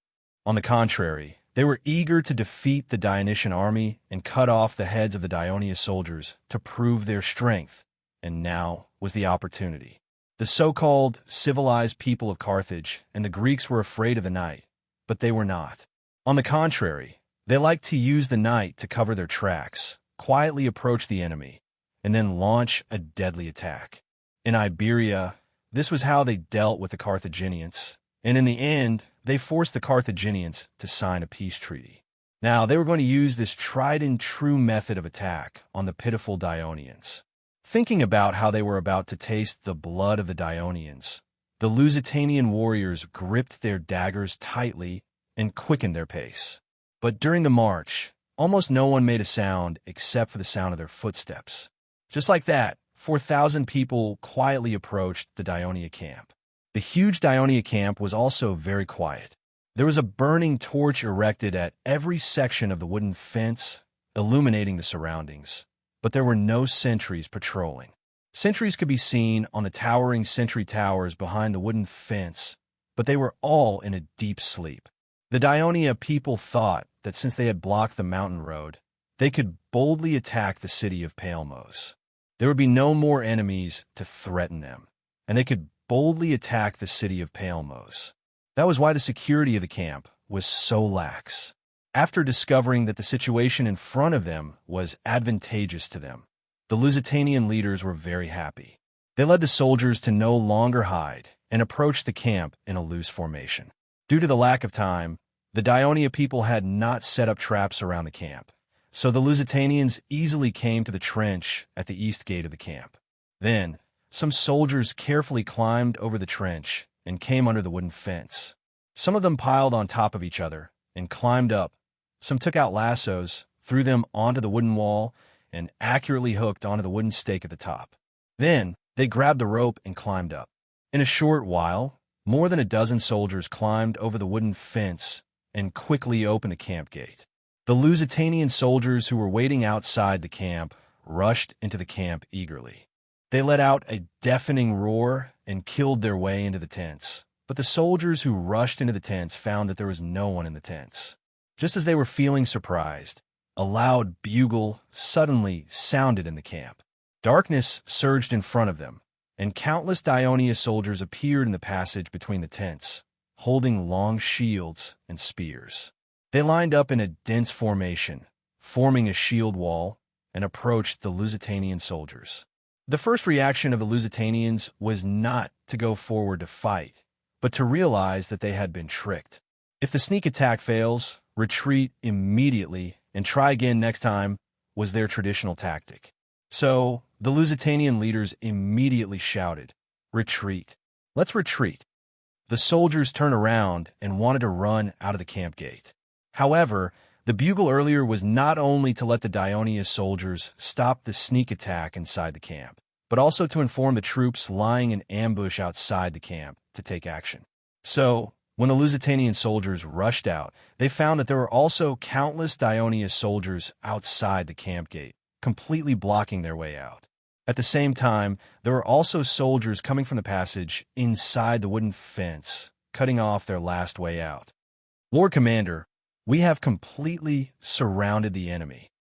On the contrary, they were eager to defeat the Dionysian army and cut off the heads of the Dionia soldiers to prove their strength, and now was the opportunity. The so-called civilized people of Carthage and the Greeks were afraid of the night, but they were not. On the contrary, they liked to use the night to cover their tracks, quietly approach the enemy, and then launch a deadly attack. In Iberia, this was how they dealt with the Carthaginians, and in the end, they forced the Carthaginians to sign a peace treaty. Now, they were going to use this tried-and-true method of attack on the pitiful Dionians. Thinking about how they were about to taste the blood of the Dionians, the Lusitanian warriors gripped their daggers tightly and quickened their pace. But during the march, almost no one made a sound except for the sound of their footsteps. Just like that, 4,000 people quietly approached the Dionia camp. The huge Dionia camp was also very quiet. There was a burning torch erected at every section of the wooden fence, illuminating the surroundings, but there were no sentries patrolling. Sentries could be seen on the towering sentry towers behind the wooden fence, but they were all in a deep sleep. The Dionia people thought that since they had blocked the mountain road, they could boldly attack the city of Palmos. There would be no more enemies to threaten them, and they could boldly attack the city of Palmos. That was why the security of the camp was so lax. After discovering that the situation in front of them was advantageous to them, the Lusitanian leaders were very happy. They led the soldiers to no longer hide and approached the camp in a loose formation. Due to the lack of time, the Dionia people had not set up traps around the camp, so the Lusitanians easily came to the trench at the east gate of the camp. Then, some soldiers carefully climbed over the trench and came under the wooden fence. Some of them piled on top of each other and climbed up. Some took out lassos, threw them onto the wooden wall, and accurately hooked onto the wooden stake at the top. Then, they grabbed the rope and climbed up. In a short while, more than a dozen soldiers climbed over the wooden fence and quickly opened the camp gate. The Lusitanian soldiers who were waiting outside the camp rushed into the camp eagerly. They let out a deafening roar and killed their way into the tents. But the soldiers who rushed into the tents found that there was no one in the tents. Just as they were feeling surprised, a loud bugle suddenly sounded in the camp. Darkness surged in front of them, and countless Dionia soldiers appeared in the passage between the tents, holding long shields and spears. They lined up in a dense formation, forming a shield wall, and approached the Lusitanian soldiers. The first reaction of the Lusitanians was not to go forward to fight, but to realize that they had been tricked. If the sneak attack fails, retreat immediately and try again next time was their traditional tactic. So, the Lusitanian leaders immediately shouted, "Retreat! Let's retreat!" The soldiers turned around and wanted to run out of the camp gate. However, the bugle earlier was not only to let the Dionia soldiers stop the sneak attack inside the camp, but also to inform the troops lying in ambush outside the camp to take action. So, when the Lusitanian soldiers rushed out, they found that there were also countless Dionia soldiers outside the camp gate, completely blocking their way out. At the same time, there were also soldiers coming from the passage inside the wooden fence, cutting off their last way out. "Lord Commander, we have completely surrounded the enemy."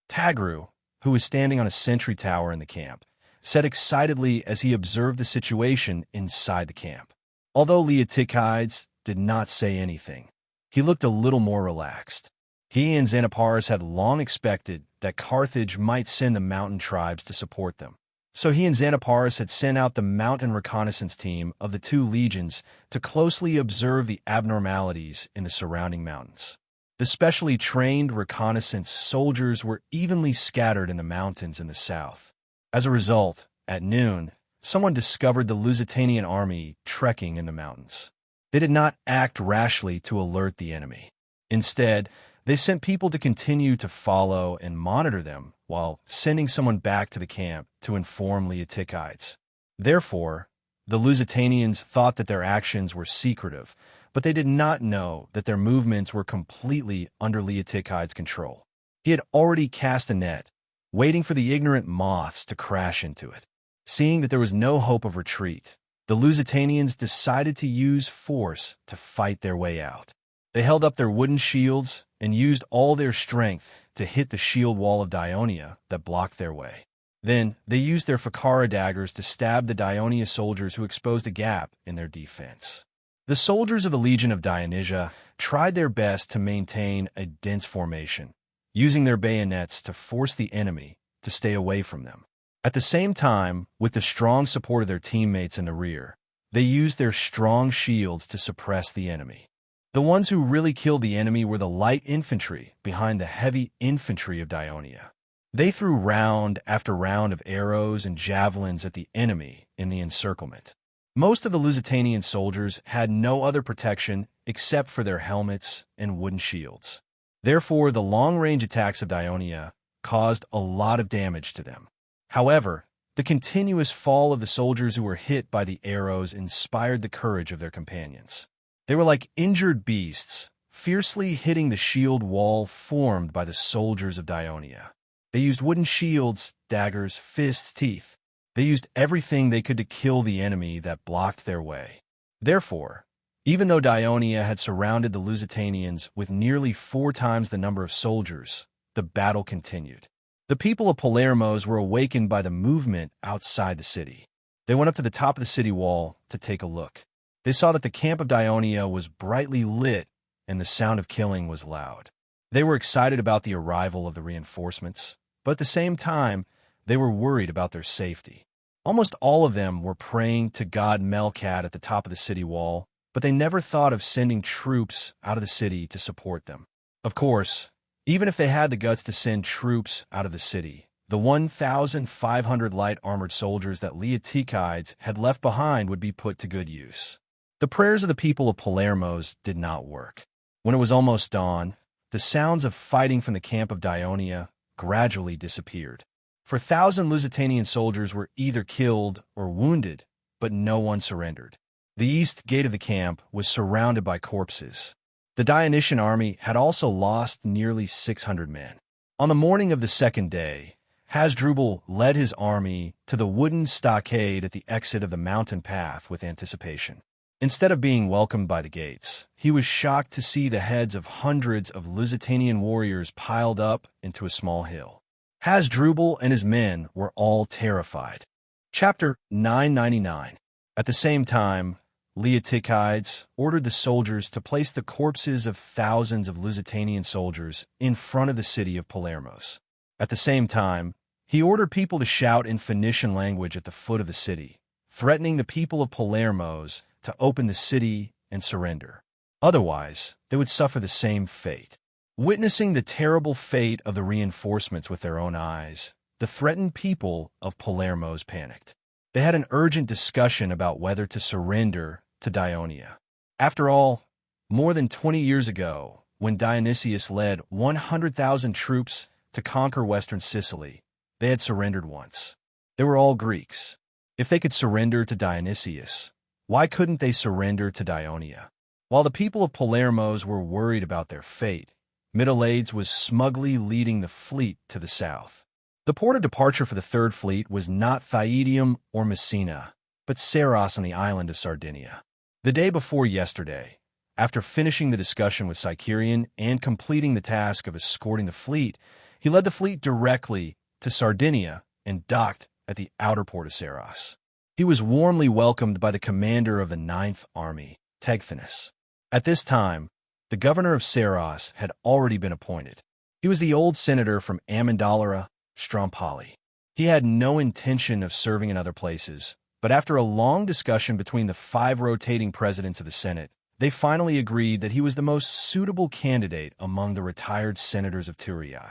Tagru, who was standing on a sentry tower in the camp, said excitedly as he observed the situation inside the camp. Although Leotychides did not say anything, he looked a little more relaxed. He and Xanaparis had long expected that Carthage might send the mountain tribes to support them. So he and Xanaparis had sent out the mountain reconnaissance team of the two legions to closely observe the abnormalities in the surrounding mountains. The specially trained reconnaissance soldiers were evenly scattered in the mountains in the south. As a result, at noon, someone discovered the Lusitanian army trekking in the mountains. They did not act rashly to alert the enemy. Instead, they sent people to continue to follow and monitor them while sending someone back to the camp to inform Leotychides. Therefore, the Lusitanians thought that their actions were secretive, but they did not know that their movements were completely under Leotychides' control. He had already cast a net, waiting for the ignorant moths to crash into it. Seeing that there was no hope of retreat, the Lusitanians decided to use force to fight their way out. They held up their wooden shields and used all their strength to hit the shield wall of Dionia that blocked their way. Then they used their Ficara daggers to stab the Dionia soldiers who exposed a gap in their defense. The soldiers of the Legion of Dionysia tried their best to maintain a dense formation, using their bayonets to force the enemy to stay away from them. At the same time, with the strong support of their teammates in the rear, they used their strong shields to suppress the enemy. The ones who really killed the enemy were the light infantry behind the heavy infantry of Dionia. They threw round after round of arrows and javelins at the enemy in the encirclement. Most of the Lusitanian soldiers had no other protection except for their helmets and wooden shields. Therefore, the long-range attacks of Dionia caused a lot of damage to them. However, the continuous fall of the soldiers who were hit by the arrows inspired the courage of their companions. They were like injured beasts, fiercely hitting the shield wall formed by the soldiers of Dionia. They used wooden shields, daggers, fists, teeth. They used everything they could to kill the enemy that blocked their way. Therefore, even though Dionia had surrounded the Lusitanians with nearly 4 times the number of soldiers, the battle continued. The people of Palermos were awakened by the movement outside the city. They went up to the top of the city wall to take a look. They saw that the camp of Dionia was brightly lit and the sound of killing was loud. They were excited about the arrival of the reinforcements, but at the same time, they were worried about their safety. Almost all of them were praying to god Melcat at the top of the city wall, but they never thought of sending troops out of the city to support them. Of course, even if they had the guts to send troops out of the city, the 1,500 light armored soldiers that Leotychides had left behind would be put to good use. The prayers of the people of Palermos did not work. When it was almost dawn, the sounds of fighting from the camp of Dionia gradually disappeared. For 1,000 Lusitanian soldiers were either killed or wounded, but no one surrendered. The east gate of the camp was surrounded by corpses. The Dionysian army had also lost nearly 600 men. On the morning of the second day, Hasdrubal led his army to the wooden stockade at the exit of the mountain path with anticipation. Instead of being welcomed by the gates, he was shocked to see the heads of hundreds of Lusitanian warriors piled up into a small hill. Hasdrubal and his men were all terrified. Chapter 999. At the same time, Leotychides ordered the soldiers to place the corpses of thousands of Lusitanian soldiers in front of the city of Palermos. At the same time, he ordered people to shout in Phoenician language at the foot of the city, threatening the people of Palermos to open the city and surrender. Otherwise, they would suffer the same fate. Witnessing the terrible fate of the reinforcements with their own eyes, the threatened people of Palermos panicked. They had an urgent discussion about whether to surrender to Dionia. After all, more than 20 years ago, when Dionysius led 100,000 troops to conquer western Sicily, they had surrendered once. They were all Greeks. If they could surrender to Dionysius, why couldn't they surrender to Dionia? While the people of Palermos were worried about their fate, Middleades was smugly leading the fleet to the south. The port of departure for the Third Fleet was not Thyedium or Messina, but Saros on the island of Sardinia. The day before yesterday, after finishing the discussion with Sicerian and completing the task of escorting the fleet, he led the fleet directly to Sardinia and docked at the outer port of Saros. He was warmly welcomed by the commander of the Ninth Army, Tegthinus. At this time, the governor of Saros had already been appointed. He was the old senator from Amendolara, Strompoli. He had no intention of serving in other places, but after a long discussion between the 5 rotating presidents of the Senate, they finally agreed that he was the most suitable candidate among the retired senators of Turii.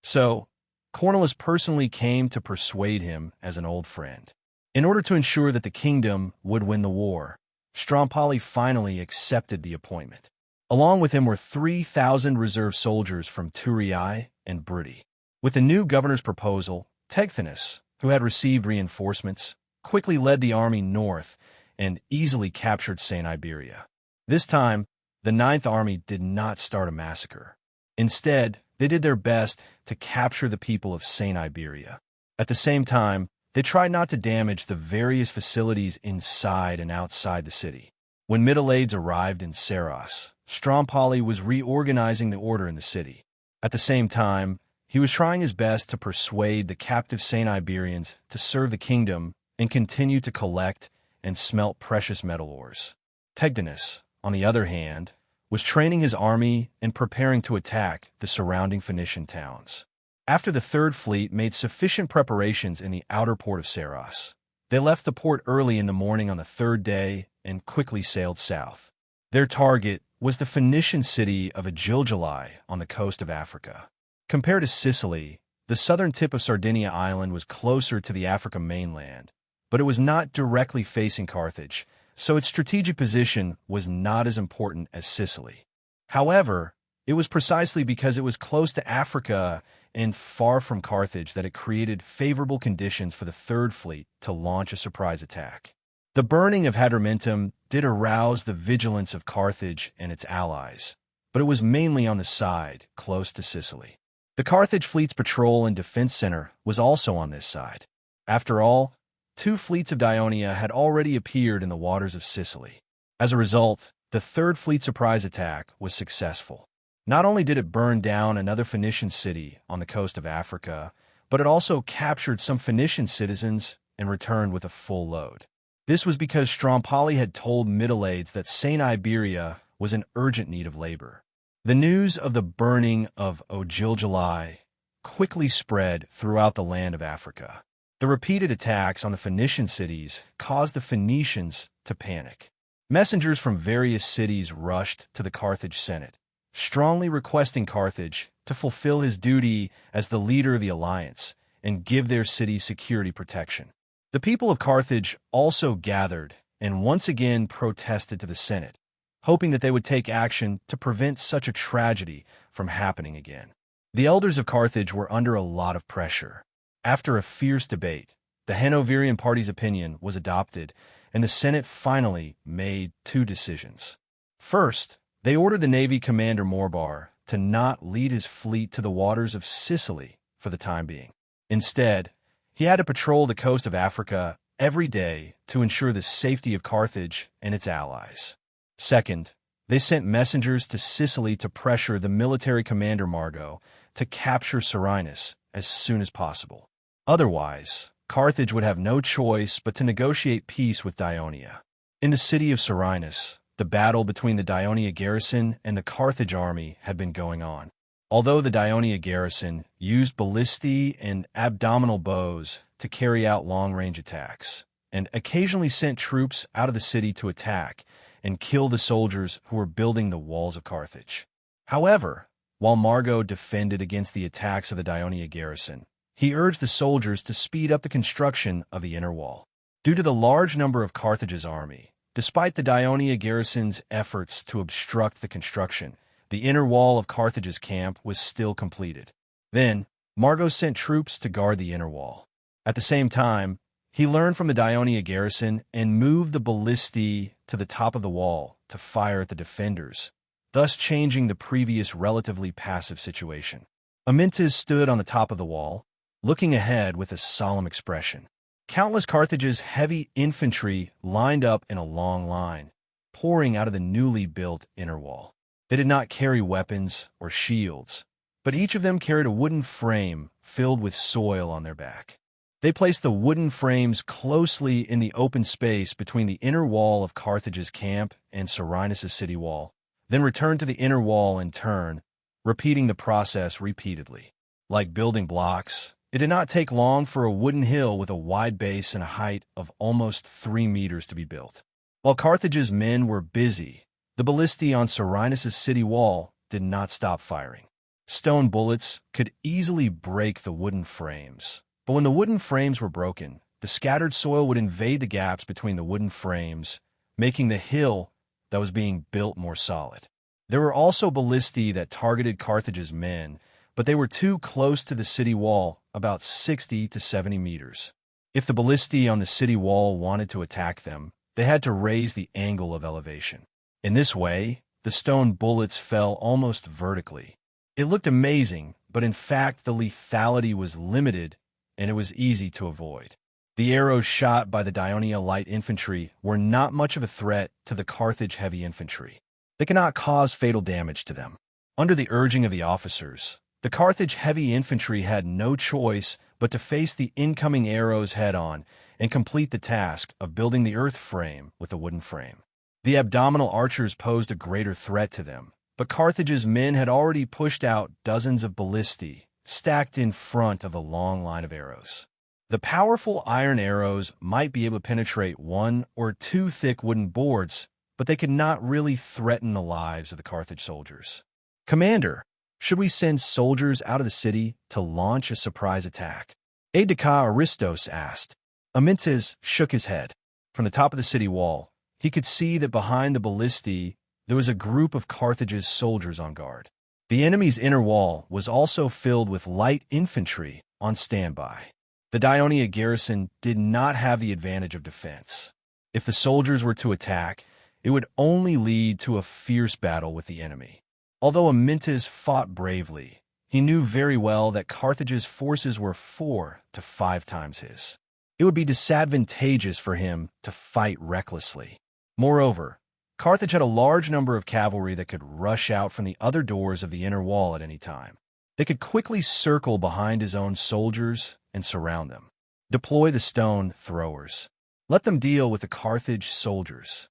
So, Cornelis personally came to persuade him as an old friend. In order to ensure that the kingdom would win the war, Strompoli finally accepted the appointment. Along with him were 3,000 reserve soldiers from Turii and Brudi. With the new governor's proposal, Tegthinus, who had received reinforcements, quickly led the army north and easily captured St. Iberia. This time, the Ninth Army did not start a massacre. Instead, they did their best to capture the people of St. Iberia. At the same time, they tried not to damage the various facilities inside and outside the city. When Middle-Aides arrived in Saros, Strompoli was reorganizing the order in the city. At the same time, he was trying his best to persuade the captive St. Iberians to serve the kingdom and continue to collect and smelt precious metal ores. Tegthinus, on the other hand, was training his army and preparing to attack the surrounding Phoenician towns. After the Third Fleet made sufficient preparations in the outer port of Saros, they left the port early in the morning on the third day and quickly sailed south. Their target was the Phoenician city of Agilgili on the coast of Africa. Compared to Sicily, the southern tip of Sardinia Island was closer to the African mainland, but it was not directly facing Carthage, so its strategic position was not as important as Sicily. However, it was precisely because it was close to Africa and far from Carthage that it created favorable conditions for the Third Fleet to launch a surprise attack. The burning of Hadrumetum did arouse the vigilance of Carthage and its allies, but it was mainly on the side close to Sicily. The Carthage fleet's patrol and defense center was also on this side. After all, 2 fleets of Dionia had already appeared in the waters of Sicily. As a result, the Third Fleet surprise attack was successful. Not only did it burn down another Phoenician city on the coast of Africa, but it also captured some Phoenician citizens and returned with a full load. This was because Strompoli had told Middle-Aides that St. Iberia was in urgent need of labor. The news of the burning of Ogilgili quickly spread throughout the land of Africa. The repeated attacks on the Phoenician cities caused the Phoenicians to panic. Messengers from various cities rushed to the Carthage Senate, strongly requesting Carthage to fulfill his duty as the leader of the alliance and give their city security protection. The people of Carthage also gathered and once again protested to the Senate, hoping that they would take action to prevent such a tragedy from happening again. The elders of Carthage were under a lot of pressure. After a fierce debate, the Hanoverian party's opinion was adopted, and the Senate finally made 2 decisions. First, they ordered the Navy commander Morbar to not lead his fleet to the waters of Sicily for the time being. Instead, he had to patrol the coast of Africa every day to ensure the safety of Carthage and its allies. Second, they sent messengers to Sicily to pressure the military commander Margo to capture Serenus as soon as possible. Otherwise, Carthage would have no choice but to negotiate peace with Dionia. In the city of Serenus, the battle between the Dionia garrison and the Carthage army had been going on. Although the Dionia garrison used ballistae and abdominal bows to carry out long-range attacks, and occasionally sent troops out of the city to attack and kill the soldiers who were building the walls of Carthage. However, while Margo defended against the attacks of the Dionia garrison, he urged the soldiers to speed up the construction of the inner wall. Due to the large number of Carthage's army, despite the Dionia garrison's efforts to obstruct the construction, the inner wall of Carthage's camp was still completed. Then, Margo sent troops to guard the inner wall. At the same time, he learned from the Dionia garrison and moved the ballistae to the top of the wall to fire at the defenders, thus changing the previous relatively passive situation. Amyntas stood on the top of the wall, looking ahead with a solemn expression. Countless Carthage's heavy infantry lined up in a long line, pouring out of the newly built inner wall. They did not carry weapons or shields, but each of them carried a wooden frame filled with soil on their back. They placed the wooden frames closely in the open space between the inner wall of Carthage's camp and Serenus' city wall, then returned to the inner wall in turn, repeating the process repeatedly. Like building blocks, it did not take long for a wooden hill with a wide base and a height of almost 3 meters to be built. While Carthage's men were busy, the ballistae on Serenus' city wall did not stop firing. Stone bullets could easily break the wooden frames, but when the wooden frames were broken, the scattered soil would invade the gaps between the wooden frames, making the hill that was being built more solid. There were also ballistae that targeted Carthage's men, but they were too close to the city wall, about 60 to 70 meters. If the ballistae on the city wall wanted to attack them, they had to raise the angle of elevation. In this way, the stone bullets fell almost vertically. It looked amazing, but in fact the lethality was limited and it was easy to avoid. The arrows shot by the Daionia light infantry were not much of a threat to the Carthage heavy infantry. They could not cause fatal damage to them. Under the urging of the officers, the Carthage heavy infantry had no choice but to face the incoming arrows head-on and complete the task of building the earth frame with a wooden frame. The abdominal archers posed a greater threat to them, but Carthage's men had already pushed out dozens of ballistae, stacked in front of a long line of arrows. The powerful iron arrows might be able to penetrate 1 or 2 thick wooden boards, but they could not really threaten the lives of the Carthage soldiers. "Commander, should we send soldiers out of the city to launch a surprise attack?" Aide-de-camp Aristos asked. Amyntas shook his head. From the top of the city wall, he could see that behind the ballistae there was a group of Carthage's soldiers on guard. The enemy's inner wall was also filled with light infantry on standby. The Daionia garrison did not have the advantage of defense. If the soldiers were to attack, it would only lead to a fierce battle with the enemy. Although Amyntas fought bravely, he knew very well that Carthage's forces were 4 to 5 times his. It would be disadvantageous for him to fight recklessly. Moreover, Carthage had a large number of cavalry that could rush out from the other doors of the inner wall at any time. They could quickly circle behind his own soldiers and surround them. Deploy the stone throwers. Let them deal with the Carthage soldiers.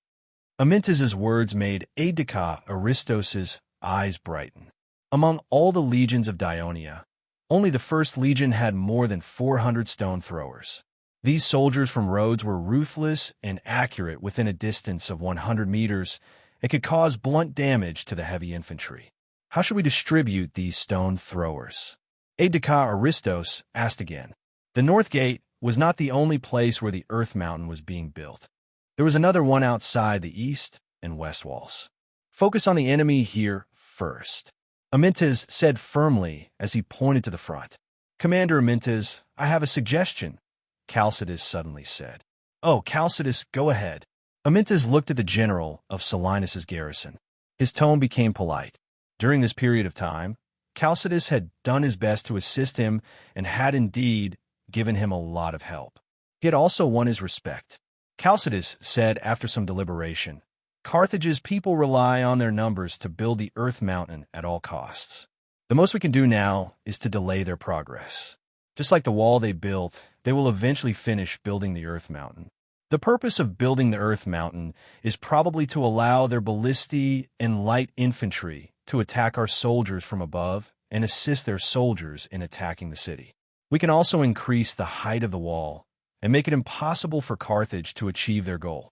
Amyntas's words made aide-de-camp Aristos's eyes brighten. Among all the legions of Daionia, only the first legion had more than 400 stone throwers. These soldiers from Rhodes were ruthless and accurate within a distance of 100 meters and could cause blunt damage to the heavy infantry. How should we distribute these stone throwers? Aide-de-camp Aristos asked again. The North Gate was not the only place where the Earth Mountain was being built. There was another one outside the east and west walls. Focus on the enemy here first, Amyntas said firmly as he pointed to the front. Commander Amyntas, I have a suggestion, Chalcidas suddenly said. Oh, Chalcidas, go ahead. Amyntas looked at the general of Selinus' garrison. His tone became polite. During this period of time, Chalcidas had done his best to assist him and had indeed given him a lot of help. He had also won his respect. Chalcidas said after some deliberation, Carthage's people rely on their numbers to build the Earth Mountain at all costs. The most we can do now is to delay their progress. Just like the wall they built, they will eventually finish building the Earth Mountain. The purpose of building the Earth Mountain is probably to allow their ballistae and light infantry to attack our soldiers from above and assist their soldiers in attacking the city. We can also increase the height of the wall and make it impossible for Carthage to achieve their goal.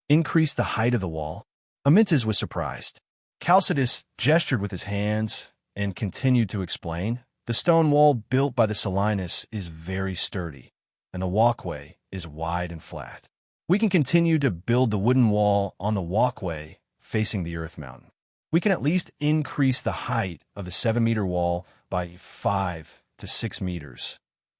Increase the height of the wall? Amyntas was surprised. Chalcidas gestured with his hands and continued to explain. The stone wall built by the Selinus is very sturdy, and the walkway is wide and flat. We can continue to build the wooden wall on the walkway facing the Earth Mountain. We can at least increase the height of the 7-meter wall by 5 to 6 meters.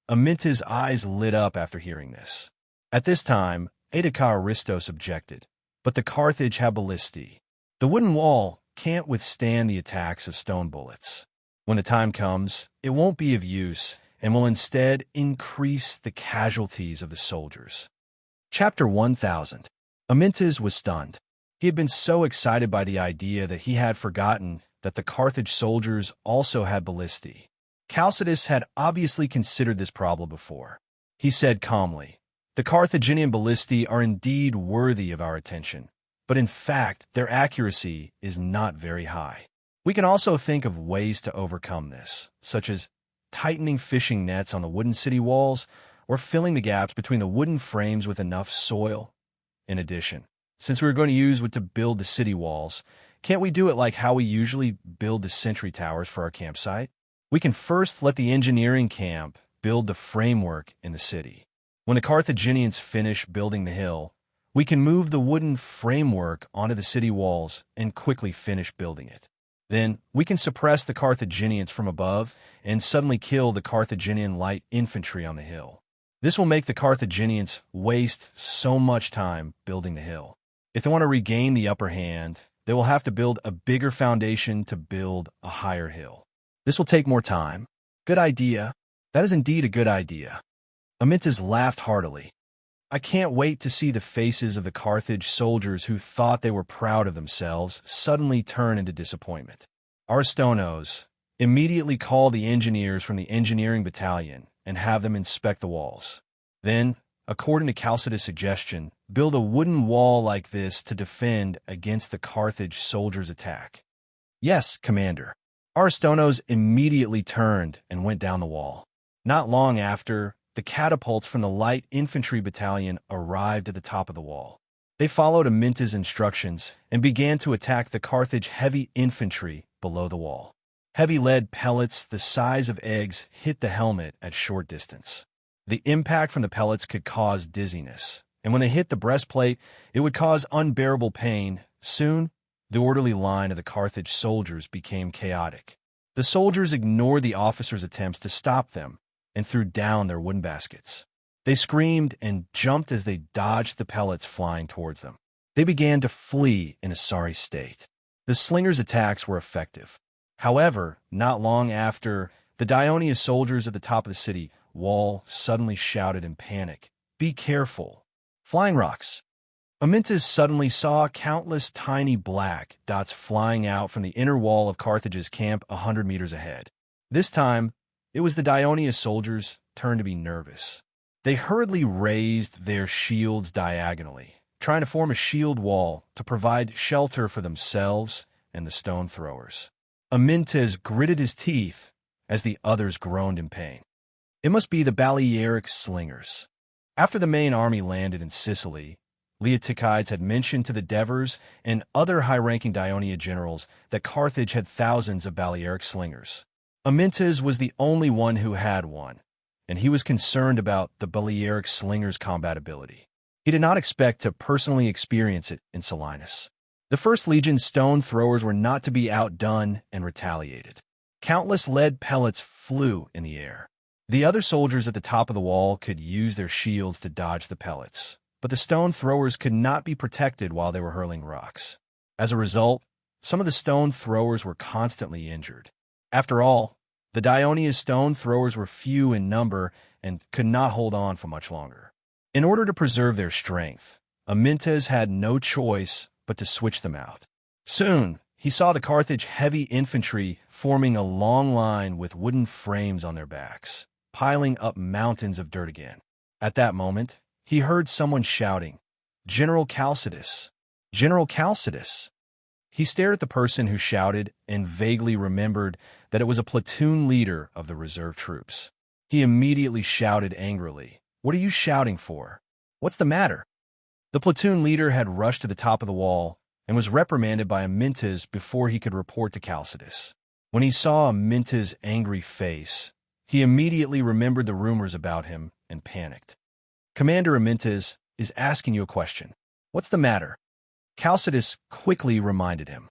Amyntas' eyes lit up after hearing this. At this time, aide-de-camp Aristos objected, but the Carthage have ballistae. The wooden wall can't withstand the attacks of stone bullets. When the time comes, it won't be of use and will instead increase the casualties of the soldiers. Chapter 1000. Amyntas was stunned. He had been so excited by the idea that he had forgotten that the Carthage soldiers also had ballistae. Chalcidas had obviously considered this problem before. he said calmly. "The Carthaginian ballistae are indeed worthy of our attention, but in fact, their accuracy is not very high. We can also think of ways to overcome this, such as tightening fishing nets on the wooden city walls or filling the gaps between the wooden frames with enough soil. In addition, since we were going to use wood to build the city walls, can't we do it like how we usually build the sentry towers for our campsite? We can first let the engineering camp build the framework in the city. When the Carthaginians finish building the hill, we can move the wooden framework onto the city walls and quickly finish building it. Then we can suppress the Carthaginians from above and suddenly kill the Carthaginian light infantry on the hill. This will make the Carthaginians waste so much time building the hill. If they want to regain the upper hand, they will have to build a bigger foundation to build a higher hill. This will take more time. Good idea. That is indeed a good idea." Amyntas laughed heartily. "I can't wait to see the faces of the Carthage soldiers who thought they were proud of themselves suddenly turn into disappointment. Aristonos, immediately call the engineers from the engineering battalion and have them inspect the walls. Then, according to Chalcidas' suggestion, build a wooden wall like this to defend against the Carthage soldiers' attack." "Yes, Commander." Aristonos immediately turned and went down the wall. Not long after, the catapults from the light infantry battalion arrived at the top of the wall. They followed Amyntas' instructions and began to attack the Carthage heavy infantry below the wall. Heavy lead pellets the size of eggs hit the helmet at short distance. The impact from the pellets could cause dizziness, and when they hit the breastplate, it would cause unbearable pain. Soon, the orderly line of the Carthage soldiers became chaotic. The soldiers ignored the officers' attempts to stop them and threw down their wooden baskets. They screamed and jumped as they dodged the pellets flying towards them. They began to flee in a sorry state. The slingers' attacks were effective. However, not long after, the Dionia soldiers at the top of the city wall suddenly shouted in panic, "Be careful! Flying rocks!" Amyntas suddenly saw countless tiny black dots flying out from the inner wall of Carthage's camp 100 meters ahead. This time, it was the Dionia soldiers' turn to be nervous. They hurriedly raised their shields diagonally, trying to form a shield wall to provide shelter for themselves and the stone throwers. Amyntas gritted his teeth as the others groaned in pain. It must be the Balearic slingers. After the main army landed in Sicily, Leotychides had mentioned to the Devers and other high-ranking Dionia generals that Carthage had thousands of Balearic slingers. Amyntas was the only one who had one, and he was concerned about the Balearic slingers' combat ability. He did not expect to personally experience it in Selinus. The First Legion's stone throwers were not to be outdone and retaliated. Countless lead pellets flew in the air. The other soldiers at the top of the wall could use their shields to dodge the pellets, but the stone throwers could not be protected while they were hurling rocks. As a result, some of the stone throwers were constantly injured. After all, the Dionia's stone throwers were few in number and could not hold on for much longer. In order to preserve their strength, Amyntas had no choice but to switch them out. Soon, he saw the Carthage heavy infantry forming a long line with wooden frames on their backs, piling up mountains of dirt again. At that moment, he heard someone shouting, "General Chalcidas! General Chalcidas!" He stared at the person who shouted and vaguely remembered that it was a platoon leader of the reserve troops. He immediately shouted angrily, "What are you shouting for? What's the matter?" The platoon leader had rushed to the top of the wall and was reprimanded by Amyntas before he could report to Chalcidas. When he saw Amyntas' angry face, he immediately remembered the rumors about him and panicked. "Commander Amyntas is asking you a question. What's the matter?" Chalcidas quickly reminded him.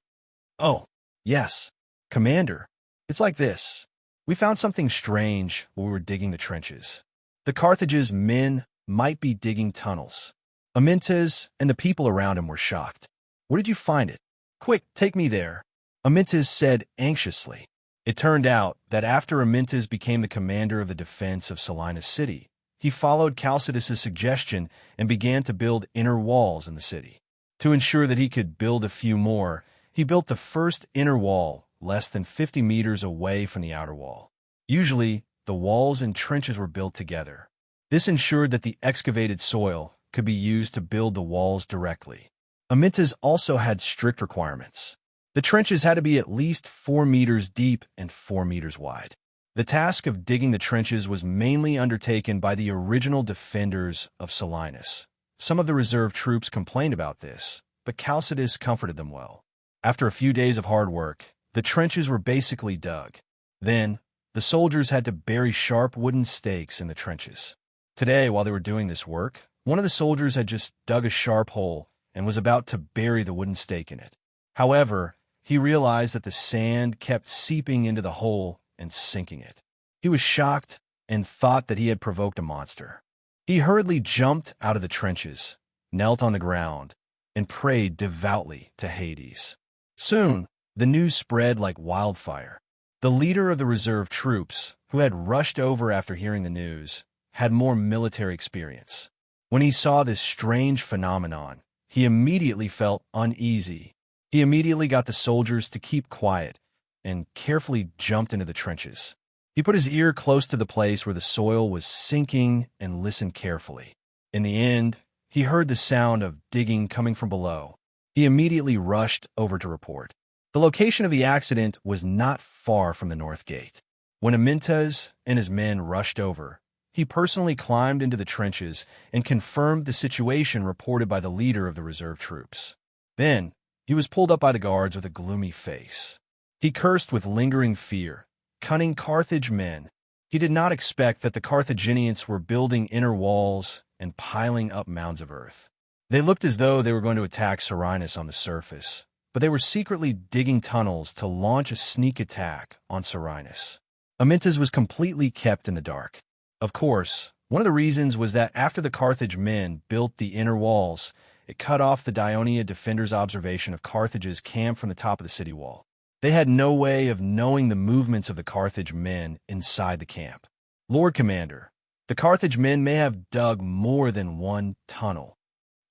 "Oh, yes, Commander. It's like this. We found something strange while we were digging the trenches. The Carthage's men might be digging tunnels." Amyntas and the people around him were shocked. "Where did you find it? Quick, take me there," Amyntas said anxiously. It turned out that after Amyntas became the commander of the defense of Selinus city, he followed Chalcidas' suggestion and began to build inner walls in the city. To ensure that he could build a few more, he built the first inner wall less than 50 meters away from the outer wall. Usually, the walls and trenches were built together, This ensured that the excavated soil could be used to build the walls directly. Amyntas also had strict requirements. The trenches had to be at least 4 meters deep and 4 meters wide. The task of digging the trenches was mainly undertaken by the original defenders of Selinus. Some of the reserve troops complained about this, but Chalcidius comforted them well. After a few days of hard work, the trenches were basically dug. Then, the soldiers had to bury sharp wooden stakes in the trenches. Today, while they were doing this work, one of the soldiers had just dug a sharp hole and was about to bury the wooden stake in it. However, he realized that the sand kept seeping into the hole and sinking it. He was shocked and thought that he had provoked a monster. He hurriedly jumped out of the trenches, knelt on the ground, and prayed devoutly to Hades. Soon, the news spread like wildfire. The leader of the reserve troops, who had rushed over after hearing the news, had more military experience. When he saw this strange phenomenon, he immediately felt uneasy. He immediately got the soldiers to keep quiet and carefully jumped into the trenches. He put his ear close to the place where the soil was sinking and listened carefully. In the end, he heard the sound of digging coming from below. He immediately rushed over to report. The location of the accident was not far from the north gate. When Amyntas and his men rushed over, he personally climbed into the trenches and confirmed the situation reported by the leader of the reserve troops. Then, he was pulled up by the guards with a gloomy face. He cursed with lingering fear. Cunning Carthage men. He did not expect that the Carthaginians were building inner walls and piling up mounds of earth. They looked as though they were going to attack Serenus on the surface, but they were secretly digging tunnels to launch a sneak attack on Serenus. Amyntas was completely kept in the dark. Of course, one of the reasons was that after the Carthage men built the inner walls, it cut off the Daionia defenders' observation of Carthage's camp from the top of the city wall. They had no way of knowing the movements of the Carthage men inside the camp. Lord Commander, the Carthage men may have dug more than one tunnel.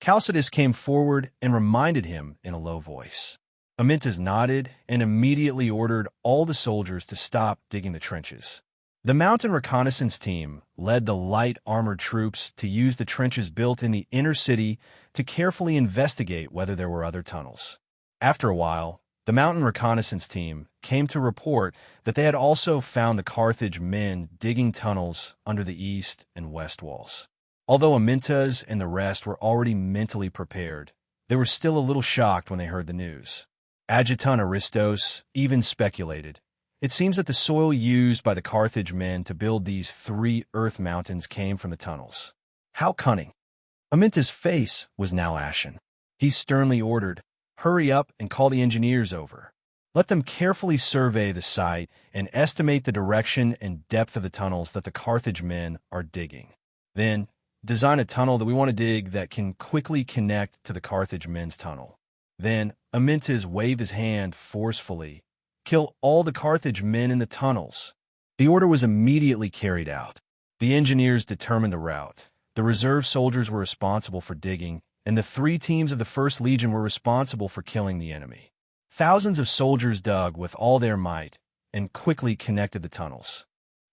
Chalcidius came forward and reminded him in a low voice. Amyntas nodded and immediately ordered all the soldiers to stop digging the trenches. The mountain reconnaissance team led the light armored troops to use the trenches built in the inner city to carefully investigate whether there were other tunnels. After a while, the mountain reconnaissance team came to report that they had also found the Carthage men digging tunnels under the east and west walls. Although Amyntas and the rest were already mentally prepared, they were still a little shocked when they heard the news. Adjutant Aristos even speculated, it seems that the soil used by the Carthage men to build these 3 earth mountains came from the tunnels. How cunning! Amyntas' face was now ashen. He sternly ordered, hurry up and call the engineers over. Let them carefully survey the site and estimate the direction and depth of the tunnels that the Carthage men are digging. Then, design a tunnel that we want to dig that can quickly connect to the Carthage men's tunnel. Then, Amyntas waved his hand forcefully. Kill all the Carthage men in the tunnels. The order was immediately carried out. The engineers determined the route. The reserve soldiers were responsible for digging, and the 3 teams of the First Legion were responsible for killing the enemy. Thousands of soldiers dug with all their might and quickly connected the tunnels.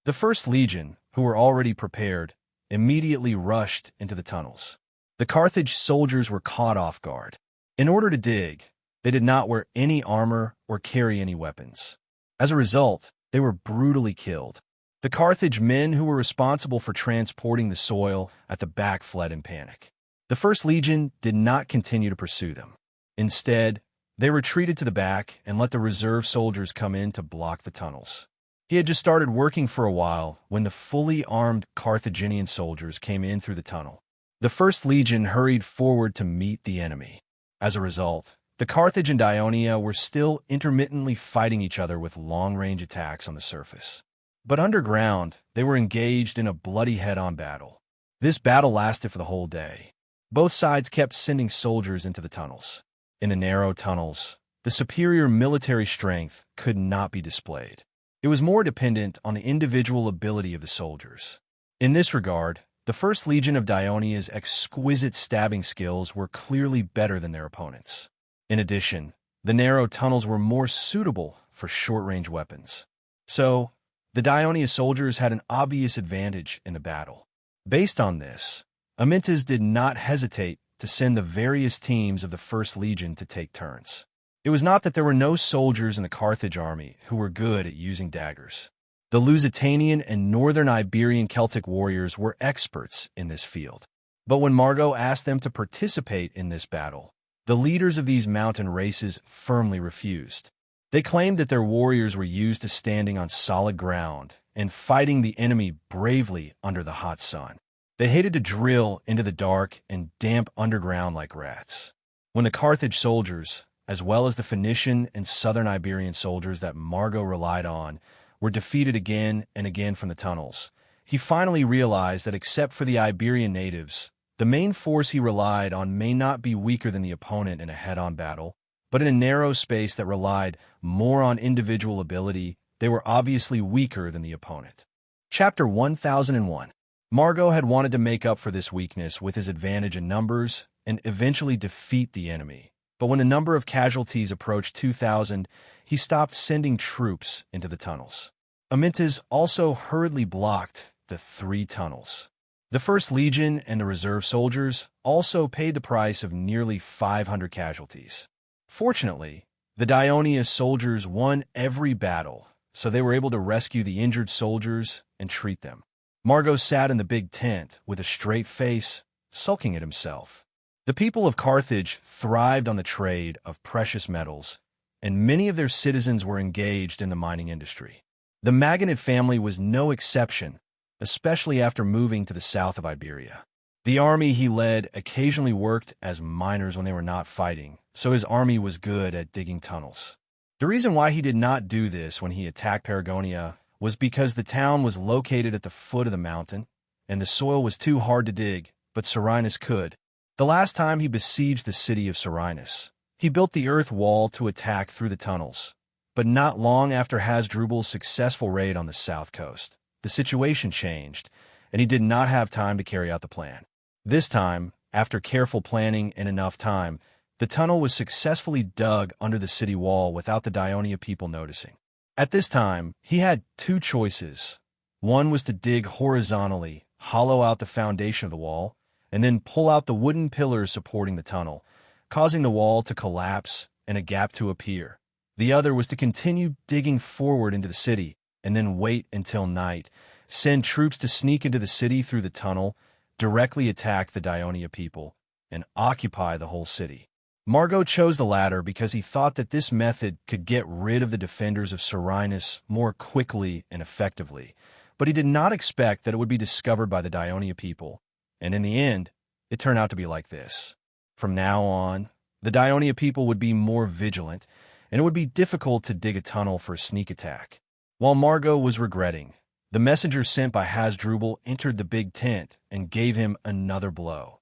The First Legion, who were already prepared, immediately rushed into the tunnels. The Carthage soldiers were caught off guard. In order to dig, they did not wear any armor or carry any weapons. As a result, they were brutally killed. The Carthage men who were responsible for transporting the soil at the back fled in panic. The First Legion did not continue to pursue them. Instead, they retreated to the back and let the reserve soldiers come in to block the tunnels. He had just started working for a while when the fully armed Carthaginian soldiers came in through the tunnel. The First Legion hurried forward to meet the enemy. As a result, the Carthage and Daionia were still intermittently fighting each other with long-range attacks on the surface. But underground, they were engaged in a bloody head-on battle. This battle lasted for the whole day. Both sides kept sending soldiers into the tunnels. In the narrow tunnels, the superior military strength could not be displayed. It was more dependent on the individual ability of the soldiers. In this regard, the First Legion of Daonia's exquisite stabbing skills were clearly better than their opponents. In addition, the narrow tunnels were more suitable for short-range weapons. So, the Daionia soldiers had an obvious advantage in the battle. Based on this, Amyntas did not hesitate to send the various teams of the First Legion to take turns. It was not that there were no soldiers in the Carthage army who were good at using daggers. The Lusitanian and Northern Iberian Celtic warriors were experts in this field. But when Margot asked them to participate in this battle, the leaders of these mountain races firmly refused. They claimed that their warriors were used to standing on solid ground and fighting the enemy bravely under the hot sun. They hated to drill into the dark and damp underground like rats. When the Carthage soldiers, as well as the Phoenician and southern Iberian soldiers that Margot relied on, were defeated again and again from the tunnels, he finally realized that except for the Iberian natives, the main force he relied on may not be weaker than the opponent in a head-on battle, but in a narrow space that relied more on individual ability, they were obviously weaker than the opponent. Chapter 1001. Margot had wanted to make up for this weakness with his advantage in numbers and eventually defeat the enemy. But when the number of casualties approached 2,000, he stopped sending troops into the tunnels. Amyntas also hurriedly blocked the 3 tunnels. The First Legion and the reserve soldiers also paid the price of nearly 500 casualties. Fortunately, the Daionia soldiers won every battle, so they were able to rescue the injured soldiers and treat them. Margot sat in the big tent with a straight face, sulking at himself. The people of Carthage thrived on the trade of precious metals, and many of their citizens were engaged in the mining industry. The Maginid family was no exception, especially after moving to the south of Iberia. The army he led occasionally worked as miners when they were not fighting, so his army was good at digging tunnels. The reason why he did not do this when he attacked Paragonia was because the town was located at the foot of the mountain, and the soil was too hard to dig, but Serenus could. The last time he besieged the city of Serenus, he built the earth wall to attack through the tunnels, but not long after Hasdrubal's successful raid on the south coast, the situation changed, and he did not have time to carry out the plan. This time, after careful planning and enough time, the tunnel was successfully dug under the city wall without the Daionia people noticing. At this time, he had 2 choices. One was to dig horizontally, hollow out the foundation of the wall, and then pull out the wooden pillars supporting the tunnel, causing the wall to collapse and a gap to appear. The other was to continue digging forward into the city, and then wait until night, send troops to sneak into the city through the tunnel, directly attack the Daionia people, and occupy the whole city. Margot chose the latter because he thought that this method could get rid of the defenders of Serenus more quickly and effectively, but he did not expect that it would be discovered by the Daionia people, and in the end, it turned out to be like this. From now on, the Daionia people would be more vigilant, and it would be difficult to dig a tunnel for a sneak attack. While Margot was regretting, the messenger sent by Hasdrubal entered the big tent and gave him another blow.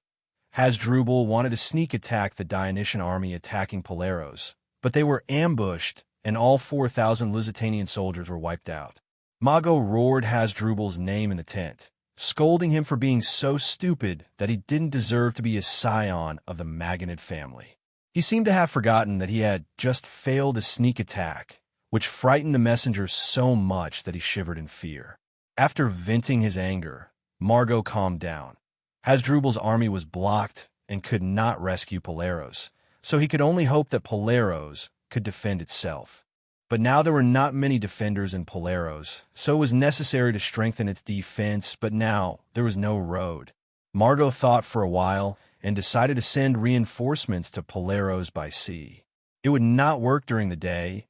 Hasdrubal wanted to sneak attack the Dionysian army attacking Paleros, but they were ambushed and all 4,000 Lusitanian soldiers were wiped out. Margot roared Hasdrubal's name in the tent, scolding him for being so stupid that he didn't deserve to be a scion of the Maginid family. He seemed to have forgotten that he had just failed a sneak attack, which frightened the messenger so much that he shivered in fear. After venting his anger, Margot calmed down. Hasdrubal's army was blocked and could not rescue Paleros, so he could only hope that Paleros could defend itself. But now there were not many defenders in Paleros, so it was necessary to strengthen its defense, but now there was no road. Margot thought for a while and decided to send reinforcements to Paleros by sea. It would not work during the day,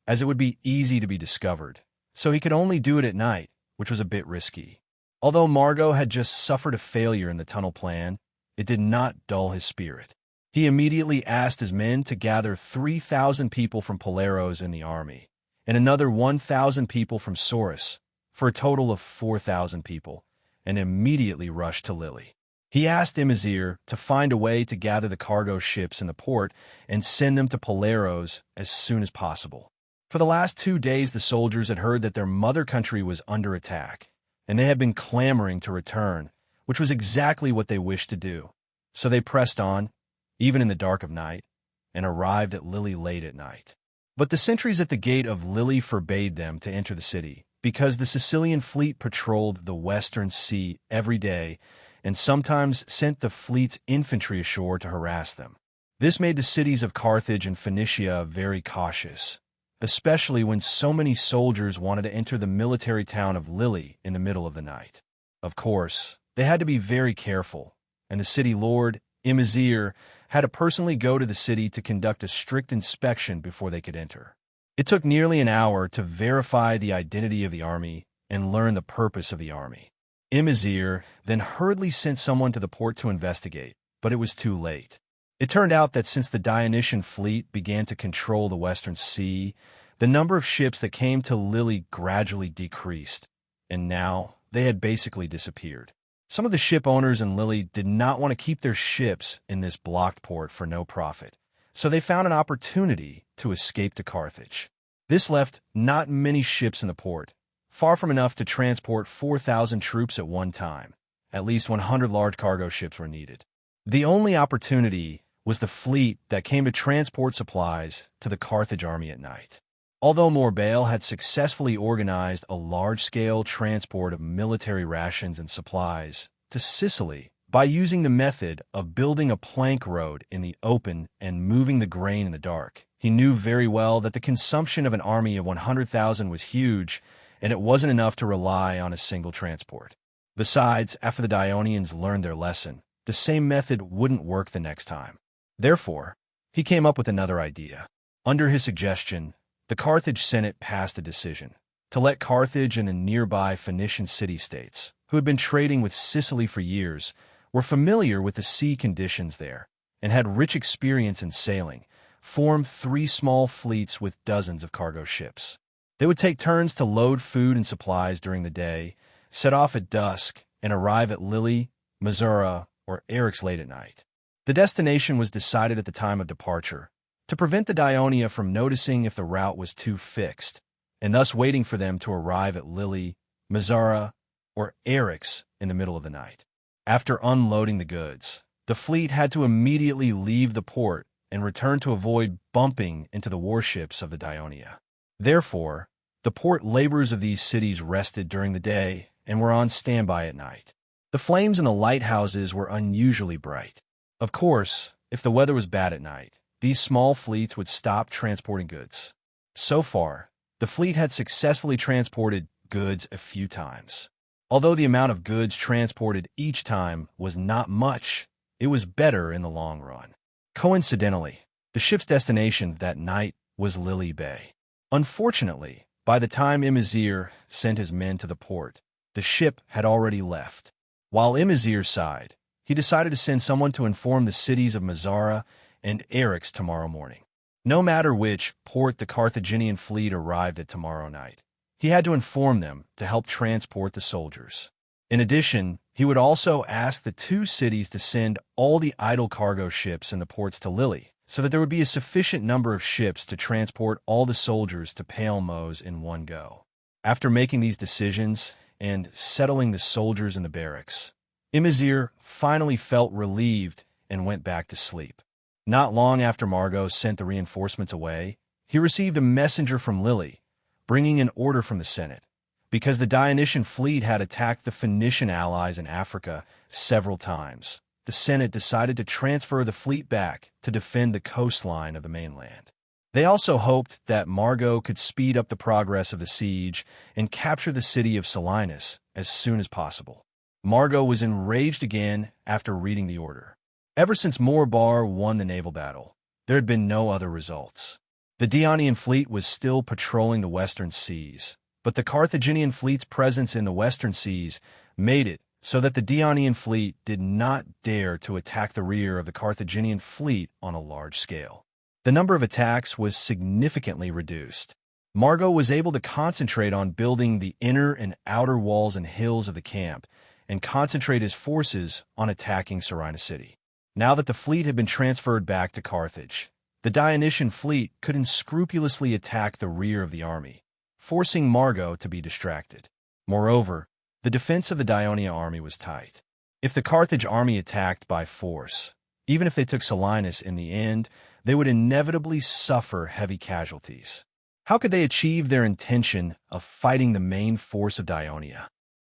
as it would be easy to be discovered, so he could only do it at night, which was a bit risky. Although Margot had just suffered a failure in the tunnel plan, it did not dull his spirit. He immediately asked his men to gather 3,000 people from Paleros in the army, and another 1,000 people from Saurus, for a total of 4,000 people, and immediately rushed to Lily. He asked Imazir to find a way to gather the cargo ships in the port and send them to Paleros as soon as possible. For the last 2 days, the soldiers had heard that their mother country was under attack, and they had been clamoring to return, which was exactly what they wished to do. So they pressed on, even in the dark of night, and arrived at Lily late at night. But the sentries at the gate of Lily forbade them to enter the city, because the Sicilian fleet patrolled the Western Sea every day and sometimes sent the fleet's infantry ashore to harass them. This made the cities of Carthage and Phoenicia very cautious, especially when so many soldiers wanted to enter the military town of Lille in the middle of the night. Of course, they had to be very careful, and the city lord, Imazir, had to personally go to the city to conduct a strict inspection before they could enter. It took nearly an hour to verify the identity of the army and learn the purpose of the army. Imazir then hurriedly sent someone to the port to investigate, but it was too late. It turned out that since the Dionysian fleet began to control the Western Sea, the number of ships that came to Lille gradually decreased, and now they had basically disappeared. Some of the ship owners in Lille did not want to keep their ships in this blocked port for no profit, so they found an opportunity to escape to Carthage. This left not many ships in the port, far from enough to transport 4,000 troops at one time. At least 100 large cargo ships were needed. The only opportunity was the fleet that came to transport supplies to the Carthage army at night. Although Morbail had successfully organized a large-scale transport of military rations and supplies to Sicily by using the method of building a plank road in the open and moving the grain in the dark, he knew very well that the consumption of an army of 100,000 was huge, and it wasn't enough to rely on a single transport. Besides, after the Dionians learned their lesson, the same method wouldn't work the next time. Therefore, he came up with another idea. Under his suggestion, the Carthage Senate passed a decision to let Carthage and the nearby Phoenician city-states, who had been trading with Sicily for years, were familiar with the sea conditions there and had rich experience in sailing, form 3 small fleets with dozens of cargo ships. They would take turns to load food and supplies during the day, set off at dusk, and arrive at Lille, Missouri, or Eryx late at night. The destination was decided at the time of departure, to prevent the Dionia from noticing if the route was too fixed, and thus waiting for them to arrive at Lille, Missouri, or Eryx in the middle of the night. After unloading the goods, the fleet had to immediately leave the port and return to avoid bumping into the warships of the Dionia. Therefore, the port laborers of these cities rested during the day and were on standby at night. The flames in the lighthouses were unusually bright. Of course, if the weather was bad at night, these small fleets would stop transporting goods. So far, the fleet had successfully transported goods a few times. Although the amount of goods transported each time was not much, it was better in the long run. Coincidentally, the ship's destination that night was Lille Bay. Unfortunately, by the time Imazir sent his men to the port, the ship had already left. While Imazir sighed, he decided to send someone to inform the cities of Mazara and Eryx tomorrow morning. No matter which port the Carthaginian fleet arrived at tomorrow night, he had to inform them to help transport the soldiers. In addition, he would also ask the 2 cities to send all the idle cargo ships in the ports to Lille, so that there would be a sufficient number of ships to transport all the soldiers to Palmos in one go. After making these decisions and settling the soldiers in the barracks, Imazir finally felt relieved and went back to sleep. Not long after Margot sent the reinforcements away, he received a messenger from Lille, bringing an order from the Senate. Because the Dionysian fleet had attacked the Phoenician allies in Africa several times, the Senate decided to transfer the fleet back to defend the coastline of the mainland. They also hoped that Margot could speed up the progress of the siege and capture the city of Selinus as soon as possible. Margot was enraged again after reading the order. Ever since Morbar won the naval battle, there had been no other results. The Dionian fleet was still patrolling the western seas, but the Carthaginian fleet's presence in the western seas made it so that the Dionian fleet did not dare to attack the rear of the Carthaginian fleet on a large scale. The number of attacks was significantly reduced. Margot was able to concentrate on building the inner and outer walls and hills of the camp and concentrate his forces on attacking Serene City. Now that the fleet had been transferred back to Carthage, the Dionysian fleet could unscrupulously attack the rear of the army, forcing Margot to be distracted. Moreover, the defense of the Dionia army was tight. If the Carthage army attacked by force, even if they took Selinus in the end, they would inevitably suffer heavy casualties. How could they achieve their intention of fighting the main force of Dionia?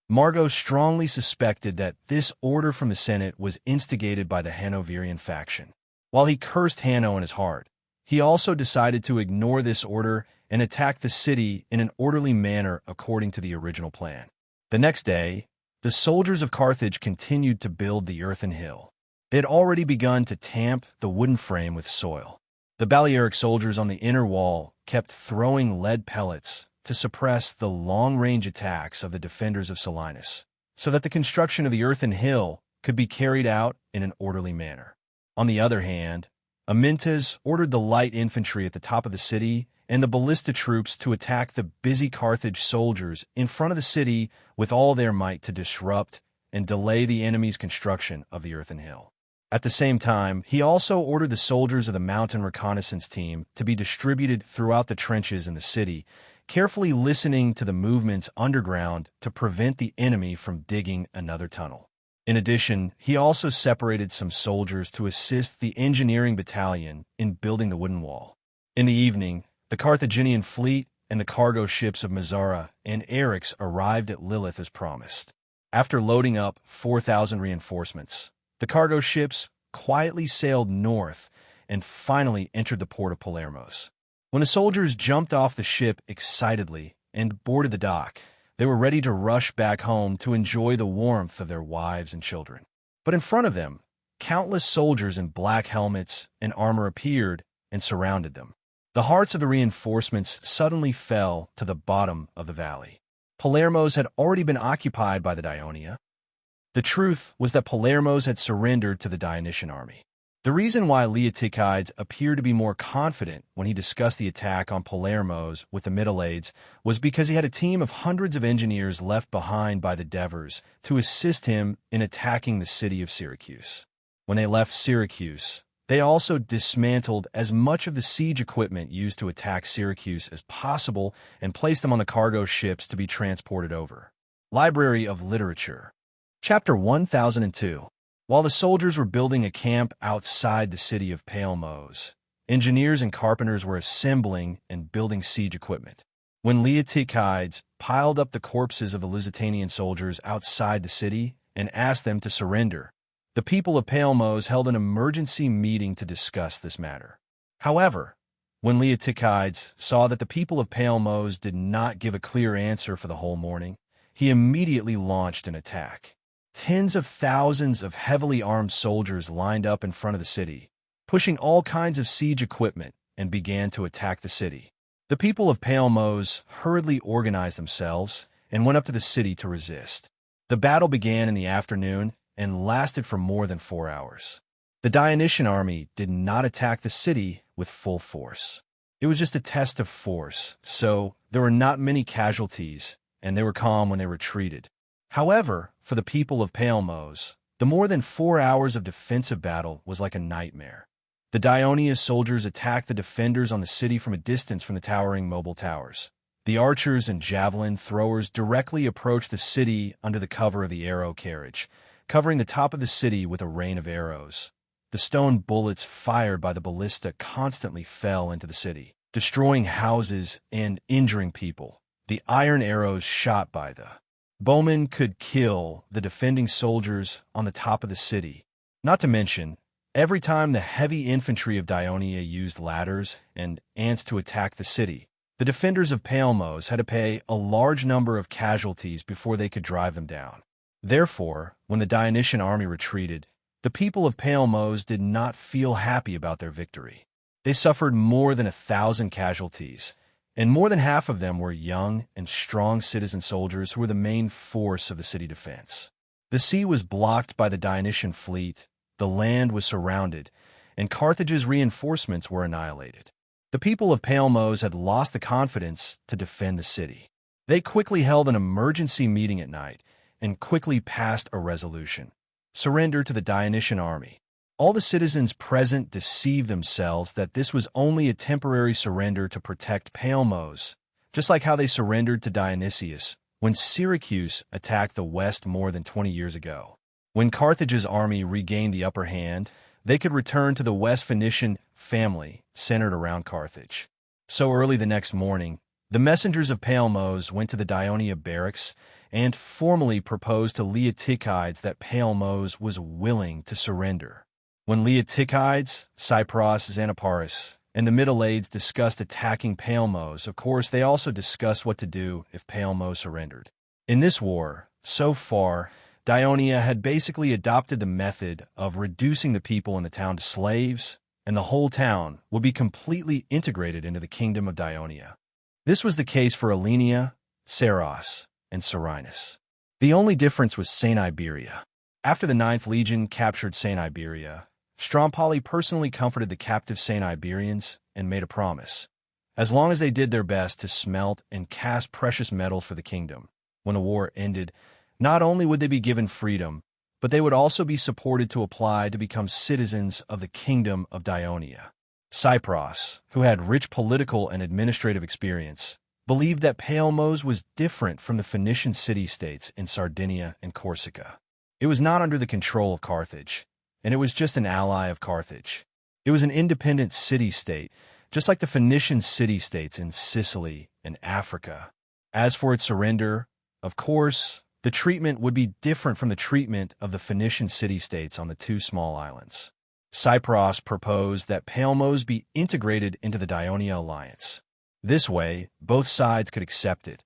Margot strongly suspected that this order from the Senate was instigated by the Hanoverian faction. While he cursed Hanno in his heart, he also decided to ignore this order and attack the city in an orderly manner according to the original plan. The next day, the soldiers of Carthage continued to build the earthen hill. They had already begun to tamp the wooden frame with soil. The Balearic soldiers on the inner wall kept throwing lead pellets to suppress the long-range attacks of the defenders of Selinus, so that the construction of the earthen hill could be carried out in an orderly manner. On the other hand, Amyntas ordered the light infantry at the top of the city and the ballista troops to attack the busy Carthage soldiers in front of the city with all their might to disrupt and delay the enemy's construction of the earthen hill. At the same time, he also ordered the soldiers of the mountain reconnaissance team to be distributed throughout the trenches in the city, carefully listening to the movements underground to prevent the enemy from digging another tunnel. In addition, he also separated some soldiers to assist the engineering battalion in building the wooden wall. In the evening, the Carthaginian fleet and the cargo ships of Mazara and Eryx arrived at Lilith as promised. After loading up 4,000 reinforcements, the cargo ships quietly sailed north and finally entered the port of Palermos. When the soldiers jumped off the ship excitedly and boarded the dock, they were ready to rush back home to enjoy the warmth of their wives and children. But in front of them, countless soldiers in black helmets and armor appeared and surrounded them. The hearts of the reinforcements suddenly fell to the bottom of the valley. Palermos had already been occupied by the Dionia. The truth was that Palermos had surrendered to the Dionysian army. The reason why Leotychides appeared to be more confident when he discussed the attack on Palermos with the Mytilades was because he had a team of hundreds of engineers left behind by the Devers to assist him in attacking the city of Syracuse. When they left Syracuse, they also dismantled as much of the siege equipment used to attack Syracuse as possible and placed them on the cargo ships to be transported over. Library of Literature. Chapter 1002. While the soldiers were building a camp outside the city of Palermos, engineers and carpenters were assembling and building siege equipment. When Leotychides piled up the corpses of the Lusitanian soldiers outside the city and asked them to surrender, the people of Palermos held an emergency meeting to discuss this matter. However, when Leotychides saw that the people of Palermos did not give a clear answer for the whole morning, he immediately launched an attack. Tens of thousands of heavily armed soldiers lined up in front of the city, pushing all kinds of siege equipment, and began to attack the city. The people of Palermos hurriedly organized themselves and went up to the city to resist. The battle began in the afternoon and lasted for more than 4 hours. The Dionysian army did not attack the city with full force. It was just a test of force, so there were not many casualties, and they were calm when they retreated. However, for the people of Palermos, the more than 4 hours of defensive battle was like a nightmare. The Dionia soldiers attacked the defenders on the city from a distance from the towering mobile towers. The archers and javelin throwers directly approached the city under the cover of the arrow carriage, covering the top of the city with a rain of arrows. The stone bullets fired by the ballista constantly fell into the city, destroying houses and injuring people. The iron arrows shot by the bowmen could kill the defending soldiers on the top of the city. Not to mention, every time the heavy infantry of Dionia used ladders and ants to attack the city, the defenders of Palermos had to pay a large number of casualties before they could drive them down. Therefore, when the Dionysian army retreated, the people of Palermos did not feel happy about their victory. They suffered more than 1,000 casualties, and more than half of them were young and strong citizen soldiers who were the main force of the city defense. The sea was blocked by the Dionysian fleet, the land was surrounded, and Carthage's reinforcements were annihilated. The people of Palermos had lost the confidence to defend the city. They quickly held an emergency meeting at night and quickly passed a resolution: surrender to the Dionysian army. All the citizens present deceived themselves that this was only a temporary surrender to protect Palermos, just like how they surrendered to Dionysius when Syracuse attacked the west more than 20 years ago. When Carthage's army regained the upper hand, they could return to the West Phoenician family centered around Carthage. So early the next morning, the messengers of Palmos went to the Dionia barracks and formally proposed to Leotychides that Palmos was willing to surrender. When Leotychides, Cypros, Xanaparis, and the Middleades discussed attacking Palmos, of course, they also discussed what to do if Palmos surrendered. In this war, so far, Dionia had basically adopted the method of reducing the people in the town to slaves, and the whole town would be completely integrated into the kingdom of Dionia. This was the case for Alenia, Saros, and Serenus. The only difference was St. Iberia. After the 9th Legion captured St. Iberia, Strompoli personally comforted the captive St. Iberians and made a promise. As long as they did their best to smelt and cast precious metals for the kingdom, when the war ended, not only would they be given freedom, but they would also be supported to apply to become citizens of the kingdom of Dionia. Cypros, who had rich political and administrative experience, believed that Palmos was different from the Phoenician city-states in Sardinia and Corsica. It was not under the control of Carthage, and it was just an ally of Carthage. It was an independent city-state, just like the Phoenician city-states in Sicily and Africa. As for its surrender, of course, the treatment would be different from the treatment of the Phoenician city-states on the two small islands. Cypros proposed that Palmos be integrated into the Dionia alliance. This way, both sides could accept it,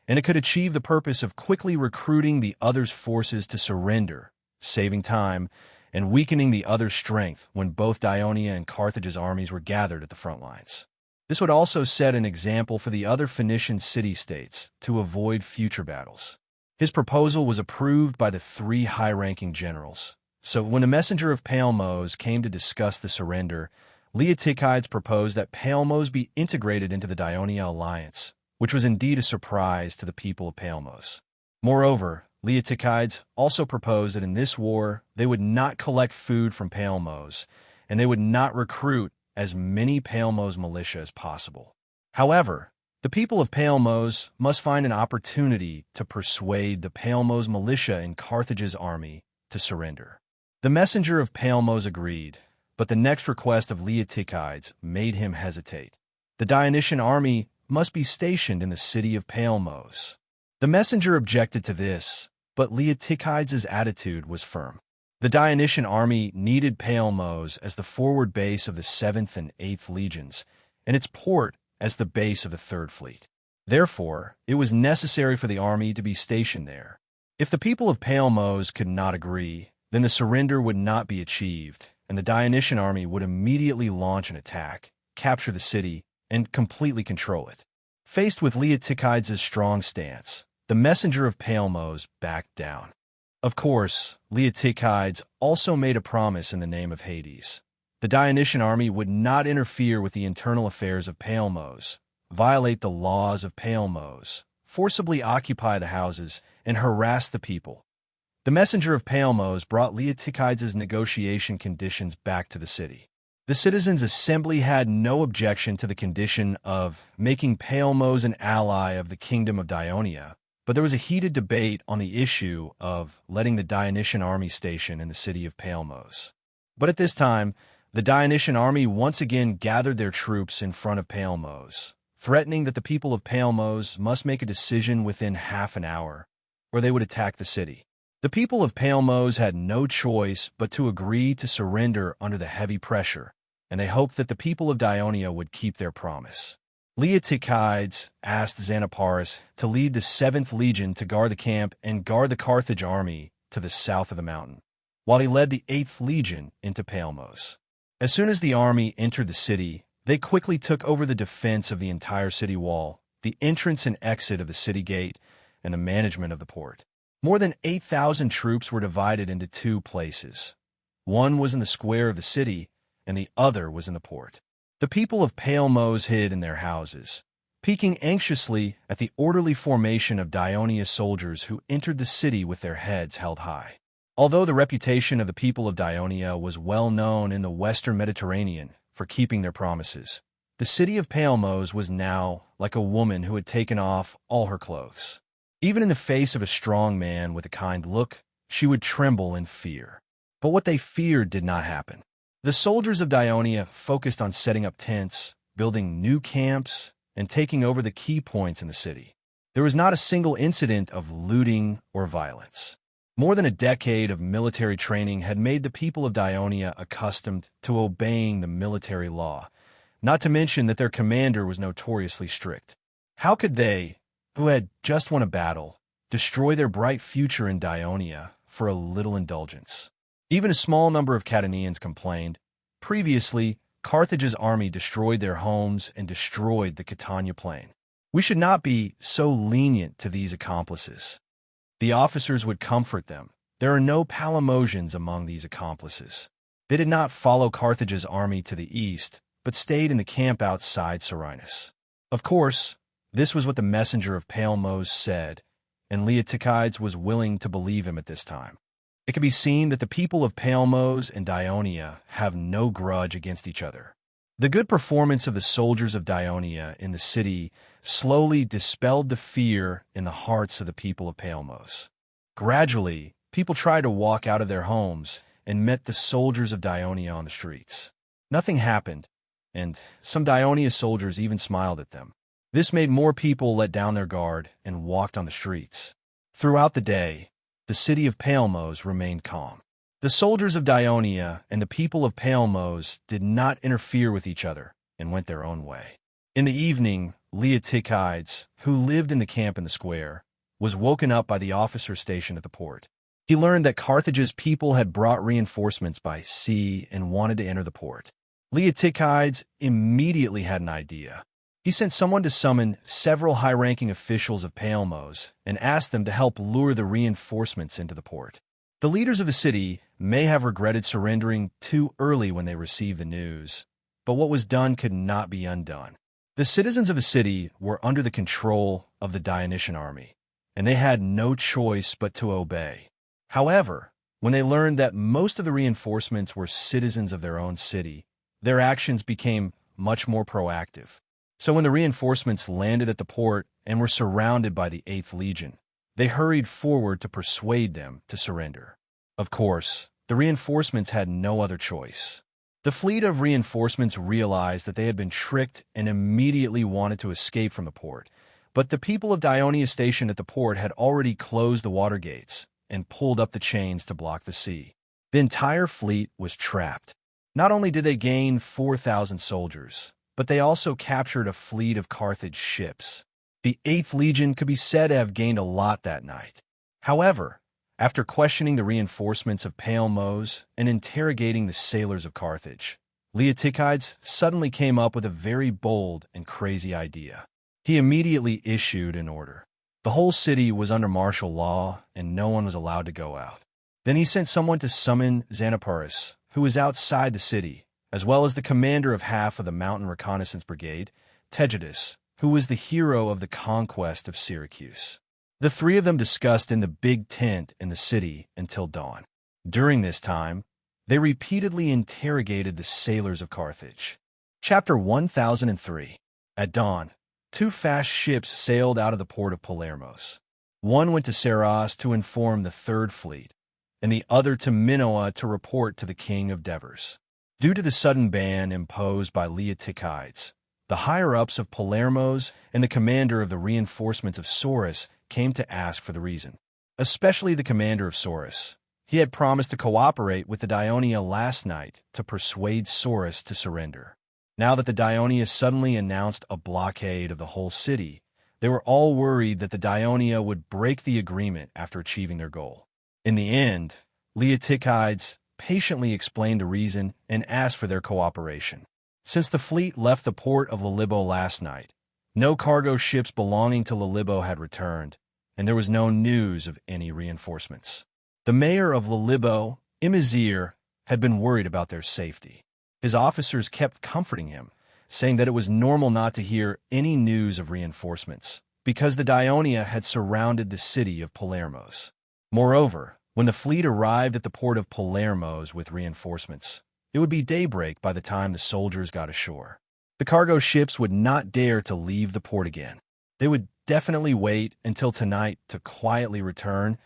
and it could achieve the purpose of quickly recruiting the other's forces to surrender, saving time, and weakening the other's strength when both Dionia and Carthage's armies were gathered at the front lines. This would also set an example for the other Phoenician city-states to avoid future battles. His proposal was approved by the 3 high-ranking generals. So when the messenger of Palmos came to discuss the surrender, Leotychides proposed that Palmos be integrated into the Dionia alliance, which was indeed a surprise to the people of Palmos. Moreover, Leotychides also proposed that in this war they would not collect food from Palmos, and they would not recruit as many Palmos militia as possible. However, the people of Palmos must find an opportunity to persuade the Palmos militia in Carthage's army to surrender. The messenger of Palmos agreed, but the next request of Leotychides made him hesitate. The Dionysian army must be stationed in the city of Palmos. The messenger objected to this, but Leotychides' attitude was firm. The Dionysian army needed Palmos as the forward base of the 7th and 8th legions, and its port as the base of the 3rd Fleet. Therefore, it was necessary for the army to be stationed there. If the people of Palmos could not agree, then the surrender would not be achieved, and the Dionysian army would immediately launch an attack, capture the city, and completely control it. Faced with Leotychides' strong stance, the messenger of Palmos backed down. Of course, Leotychides also made a promise in the name of Hades. The Dionysian army would not interfere with the internal affairs of Palmos, violate the laws of Palmos, forcibly occupy the houses, and harass the people. The messenger of Palmos brought Leotychides' negotiation conditions back to the city. The citizens' assembly had no objection to the condition of making Palmos an ally of the kingdom of Dionia, but there was a heated debate on the issue of letting the Dionysian army station in the city of Palmos. But at this time, the Dionysian army once again gathered their troops in front of Palmos, threatening that the people of Palmos must make a decision within half an hour, or they would attack the city. The people of Palmos had no choice but to agree to surrender under the heavy pressure, and they hoped that the people of Dionia would keep their promise. Leotychides asked Xanaparis to lead the 7th Legion to guard the camp and guard the Carthage army to the south of the mountain, while he led the 8th Legion into Palmos. As soon as the army entered the city, they quickly took over the defense of the entire city wall, the entrance and exit of the city gate, and the management of the port. More than 8,000 troops were divided into 2 places. One was in the square of the city, and the other was in the port. The people of Palmos hid in their houses, peeking anxiously at the orderly formation of Dionia soldiers who entered the city with their heads held high. Although the reputation of the people of Dionia was well known in the western Mediterranean for keeping their promises, the city of Palmos was now like a woman who had taken off all her clothes. Even in the face of a strong man with a kind look, she would tremble in fear. But what they feared did not happen. The soldiers of Dionia focused on setting up tents, building new camps, and taking over the key points in the city. There was not a single incident of looting or violence. More than a decade of military training had made the people of Dionia accustomed to obeying the military law, not to mention that their commander was notoriously strict. How could they, who had just won a battle, destroy their bright future in Dionia for a little indulgence? Even a small number of Catanians complained. Previously, Carthage's army destroyed their homes and destroyed the Catania plain. We should not be so lenient to these accomplices. The officers would comfort them. There are no Palamosians among these accomplices. They did not follow Carthage's army to the east, but stayed in the camp outside Serenus. Of course, this was what the messenger of Palmos said, and Leotychides was willing to believe him at this time. It can be seen that the people of Palmos and Dionia have no grudge against each other. The good performance of the soldiers of Dionia in the city slowly dispelled the fear in the hearts of the people of Palmos. Gradually, people tried to walk out of their homes and met the soldiers of Dionia on the streets. Nothing happened, and some Dionia soldiers even smiled at them. This made more people let down their guard and walked on the streets. Throughout the day, the city of Palmos remained calm. The soldiers of Dionia and the people of Palmos did not interfere with each other and went their own way. In the evening, Leotychides, who lived in the camp in the square, was woken up by the officer stationed at the port. He learned that Carthage's people had brought reinforcements by sea and wanted to enter the port. Leotychides immediately had an idea. He sent someone to summon several high-ranking officials of Palmos and asked them to help lure the reinforcements into the port. The leaders of the city may have regretted surrendering too early when they received the news, but what was done could not be undone. The citizens of the city were under the control of the Dionysian army, and they had no choice but to obey. However, when they learned that most of the reinforcements were citizens of their own city, their actions became much more proactive. So when the reinforcements landed at the port and were surrounded by the 8th Legion, they hurried forward to persuade them to surrender. Of course, the reinforcements had no other choice. The fleet of reinforcements realized that they had been tricked and immediately wanted to escape from the port, but the people of Dionia stationed at the port had already closed the water gates and pulled up the chains to block the sea. The entire fleet was trapped. Not only did they gain 4,000 soldiers, but they also captured a fleet of Carthage ships. The 8th Legion could be said to have gained a lot that night. However, after questioning the reinforcements of Palmos and interrogating the sailors of Carthage, Leotychides suddenly came up with a very bold and crazy idea. He immediately issued an order. The whole city was under martial law, and no one was allowed to go out. Then he sent someone to summon Xanapurus, who was outside the city, as well as the commander of half of the Mountain Reconnaissance Brigade, Tegetus, who was the hero of the conquest of Syracuse. The three of them discussed in the big tent in the city until dawn. During this time, they repeatedly interrogated the sailors of Carthage. Chapter 1003. At dawn, 2 fast ships sailed out of the port of Palermos. One went to Saros to inform the 3rd Fleet, and the other to Minoa to report to the king of Devers. Due to the sudden ban imposed by Leotychides, the higher-ups of Palermos and the commander of the reinforcements of Saurus came to ask for the reason. Especially the commander of Saurus. He had promised to cooperate with the Dionia last night to persuade Saurus to surrender. Now that the Dionia suddenly announced a blockade of the whole city, they were all worried that the Dionia would break the agreement after achieving their goal. In the end, Leotychides patiently explained the reason and asked for their cooperation. Since the fleet left the port of Lilibo last night, no cargo ships belonging to Lilibo had returned, and there was no news of any reinforcements. The mayor of Lilibo, Imazir, had been worried about their safety. His officers kept comforting him, saying that it was normal not to hear any news of reinforcements, because the Dionia had surrounded the city of Palermos. Moreover, when the fleet arrived at the port of Palermos with reinforcements, it would be daybreak by the time the soldiers got ashore. The cargo ships would not dare to leave the port again. They would definitely wait until tonight to quietly return.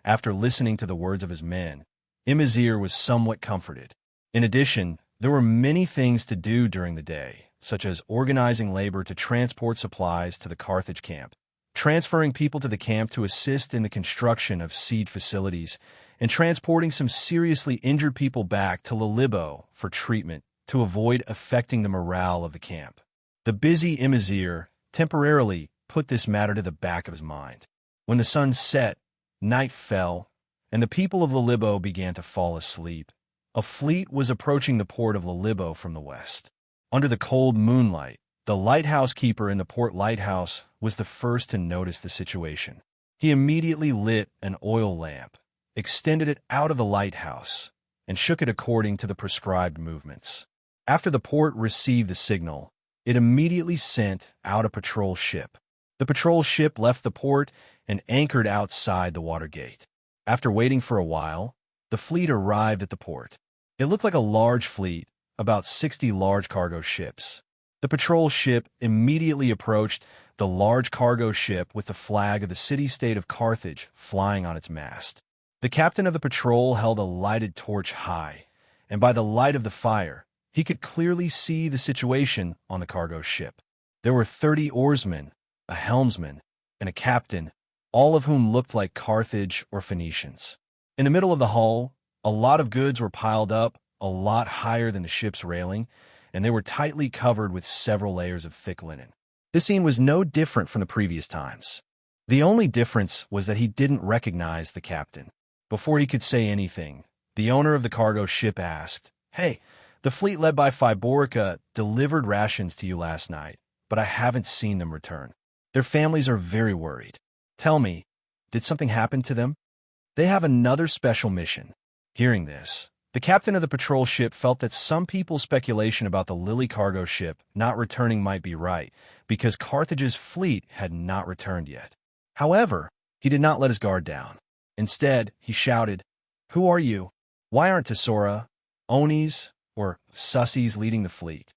After listening to the words of his men, Imazir was somewhat comforted. In addition, there were many things to do during the day, such as organizing labor to transport supplies to the Carthage camp, transferring people to the camp to assist in the construction of siege facilities, and transporting some seriously injured people back to Lilibo for treatment to avoid affecting the morale of the camp. The busy Imazir temporarily put this matter to the back of his mind. When the sun set, night fell, and the people of Lilibo began to fall asleep. A fleet was approaching the port of Lilibo from the west. Under the cold moonlight, the lighthouse keeper in the port lighthouse was the first to notice the situation. He immediately lit an oil lamp, extended it out of the lighthouse, and shook it according to the prescribed movements. After the port received the signal, it immediately sent out a patrol ship. The patrol ship left the port and anchored outside the water gate. After waiting for a while, the fleet arrived at the port. It looked like a large fleet, about 60 large cargo ships. The patrol ship immediately approached the large cargo ship with the flag of the city-state of Carthage flying on its mast. The captain of the patrol held a lighted torch high, and by the light of the fire, he could clearly see the situation on the cargo ship. There were 30 oarsmen, a helmsman, and a captain, all of whom looked like Carthage or Phoenicians. In the middle of the hull, a lot of goods were piled up, a lot higher than the ship's railing, and they were tightly covered with several layers of thick linen. This scene was no different from the previous times. The only difference was that he didn't recognize the captain. Before he could say anything, the owner of the cargo ship asked, "Hey, the fleet led by Fiborica delivered rations to you last night, but I haven't seen them return. Their families are very worried. Tell me, did something happen to them? They have another special mission." Hearing this, the captain of the patrol ship felt that some people's speculation about the Lily cargo ship not returning might be right, because Carthage's fleet had not returned yet. However, he did not let his guard down. Instead, he shouted, "Who are you? Why aren't Tesora, Onis, or Sussies leading the fleet?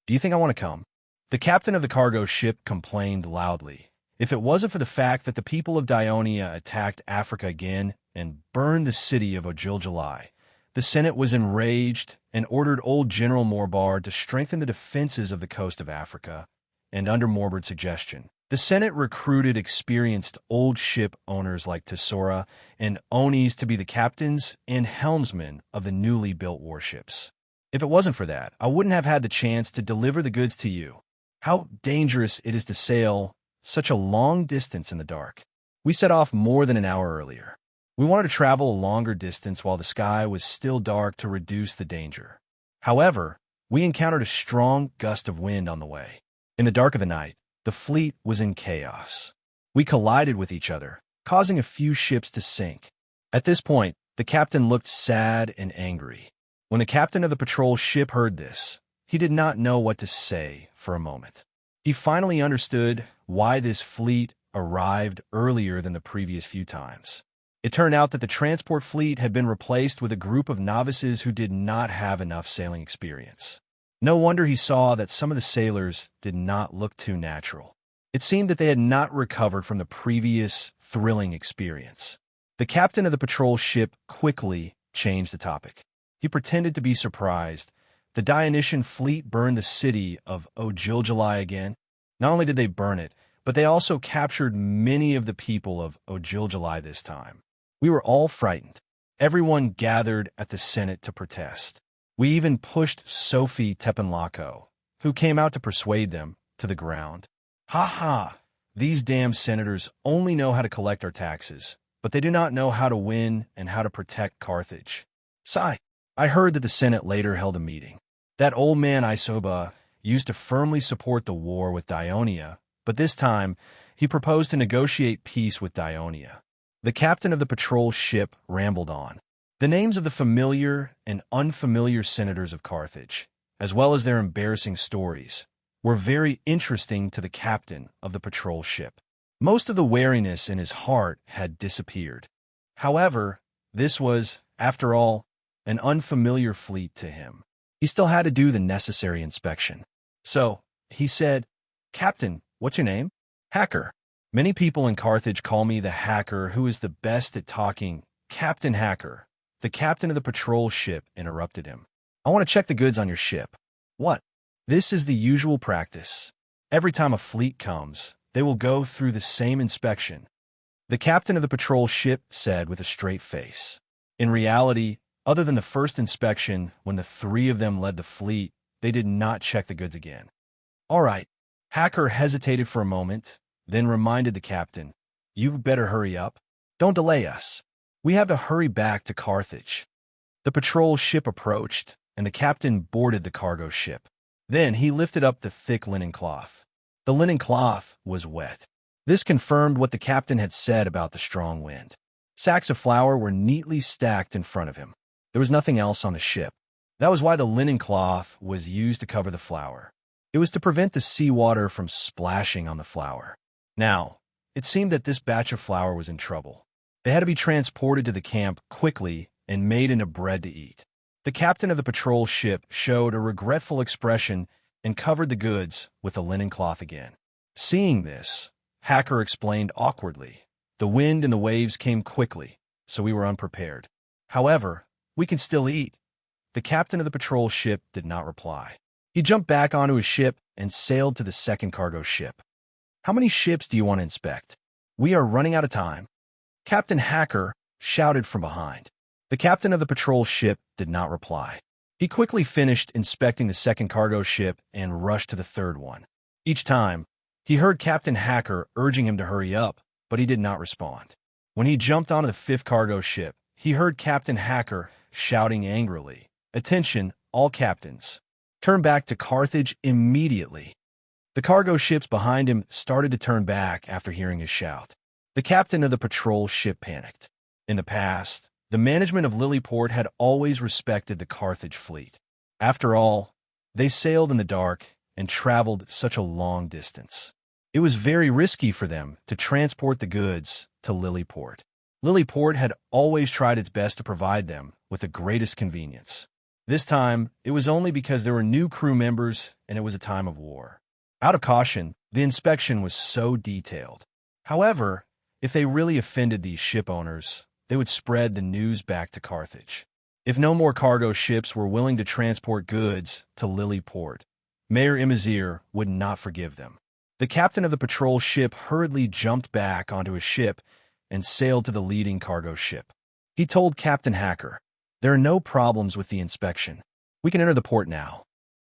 Do you think I want to come?" The captain of the cargo ship complained loudly. If it wasn't for the fact that the people of Dionia attacked Africa again and burned the city of Ojiljalai, the Senate was enraged and ordered old General Morbard to strengthen the defenses of the coast of Africa, and under Morbard's suggestion, the Senate recruited experienced old ship owners like Tesora and Onis to be the captains and helmsmen of the newly built warships. If it wasn't for that, I wouldn't have had the chance to deliver the goods to you. How dangerous it is to sail such a long distance in the dark. We set off more than an hour earlier. We wanted to travel a longer distance while the sky was still dark to reduce the danger. However, we encountered a strong gust of wind on the way. In the dark of the night, the fleet was in chaos. We collided with each other, causing a few ships to sink. At this point, the captain looked sad and angry. When the captain of the patrol ship heard this, he did not know what to say for a moment. He finally understood why this fleet arrived earlier than the previous few times. It turned out that the transport fleet had been replaced with a group of novices who did not have enough sailing experience. No wonder he saw that some of the sailors did not look too natural. It seemed that they had not recovered from the previous thrilling experience. The captain of the patrol ship quickly changed the topic. He pretended to be surprised. The Dionysian fleet burned the city of Ojiljalai again. Not only did they burn it, but they also captured many of the people of Ojiljalai this time. We were all frightened. Everyone gathered at the Senate to protest. We even pushed Sophie Tepenlako, who came out to persuade them, to the ground. "Ha ha! These damn senators only know how to collect our taxes, but they do not know how to win and how to protect Carthage." Sigh. I heard that the Senate later held a meeting. That old man Isoba used to firmly support the war with Dionia, but this time he proposed to negotiate peace with Dionia. The captain of the patrol ship rambled on. The names of the familiar and unfamiliar senators of Carthage, as well as their embarrassing stories, were very interesting to the captain of the patrol ship. Most of the wariness in his heart had disappeared. However, this was, after all, an unfamiliar fleet to him. He still had to do the necessary inspection. So, he said, "Captain, what's your name?" "Hacker. Many people in Carthage call me the hacker who is the best at talking." "Captain Hacker." The captain of the patrol ship interrupted him. "I want to check the goods on your ship." "What?" This is the usual practice. Every time a fleet comes, they will go through the same inspection, the captain of the patrol ship said with a straight face. In reality, other than the first inspection, when the three of them led the fleet, they did not check the goods again. All right. Hacker hesitated for a moment, then reminded the captain, "You better hurry up. Don't delay us. We have to hurry back to Carthage." The patrol ship approached, and the captain boarded the cargo ship. Then he lifted up the thick linen cloth. The linen cloth was wet. This confirmed what the captain had said about the strong wind. Sacks of flour were neatly stacked in front of him. There was nothing else on the ship. That was why the linen cloth was used to cover the flour. It was to prevent the seawater from splashing on the flour. Now, it seemed that this batch of flour was in trouble. They had to be transported to the camp quickly and made into bread to eat. The captain of the patrol ship showed a regretful expression and covered the goods with the linen cloth again. Seeing this, Hacker explained awkwardly, "The wind and the waves came quickly, so we were unprepared. However, we can still eat." The captain of the patrol ship did not reply. He jumped back onto his ship and sailed to the second cargo ship. "How many ships do you want to inspect? We are running out of time." Captain Hacker shouted from behind. The captain of the patrol ship did not reply. He quickly finished inspecting the second cargo ship and rushed to the third one. Each time, he heard Captain Hacker urging him to hurry up, but he did not respond. When he jumped onto the fifth cargo ship, he heard Captain Hacker shouting angrily, "Attention, all captains. Turn back to Carthage immediately." The cargo ships behind him started to turn back after hearing his shout. The captain of the patrol ship panicked. In the past, the management of Lilyport had always respected the Carthage fleet. After all, they sailed in the dark and traveled such a long distance. It was very risky for them to transport the goods to Lilyport. Lilyport had always tried its best to provide them with the greatest convenience. This time, it was only because there were new crew members and it was a time of war. Out of caution, the inspection was so detailed. However, if they really offended these ship owners, they would spread the news back to Carthage. If no more cargo ships were willing to transport goods to Lilyport, Mayor Imazir would not forgive them. The captain of the patrol ship hurriedly jumped back onto his ship and sailed to the leading cargo ship. He told Captain Hacker, "There are no problems with the inspection. We can enter the port now."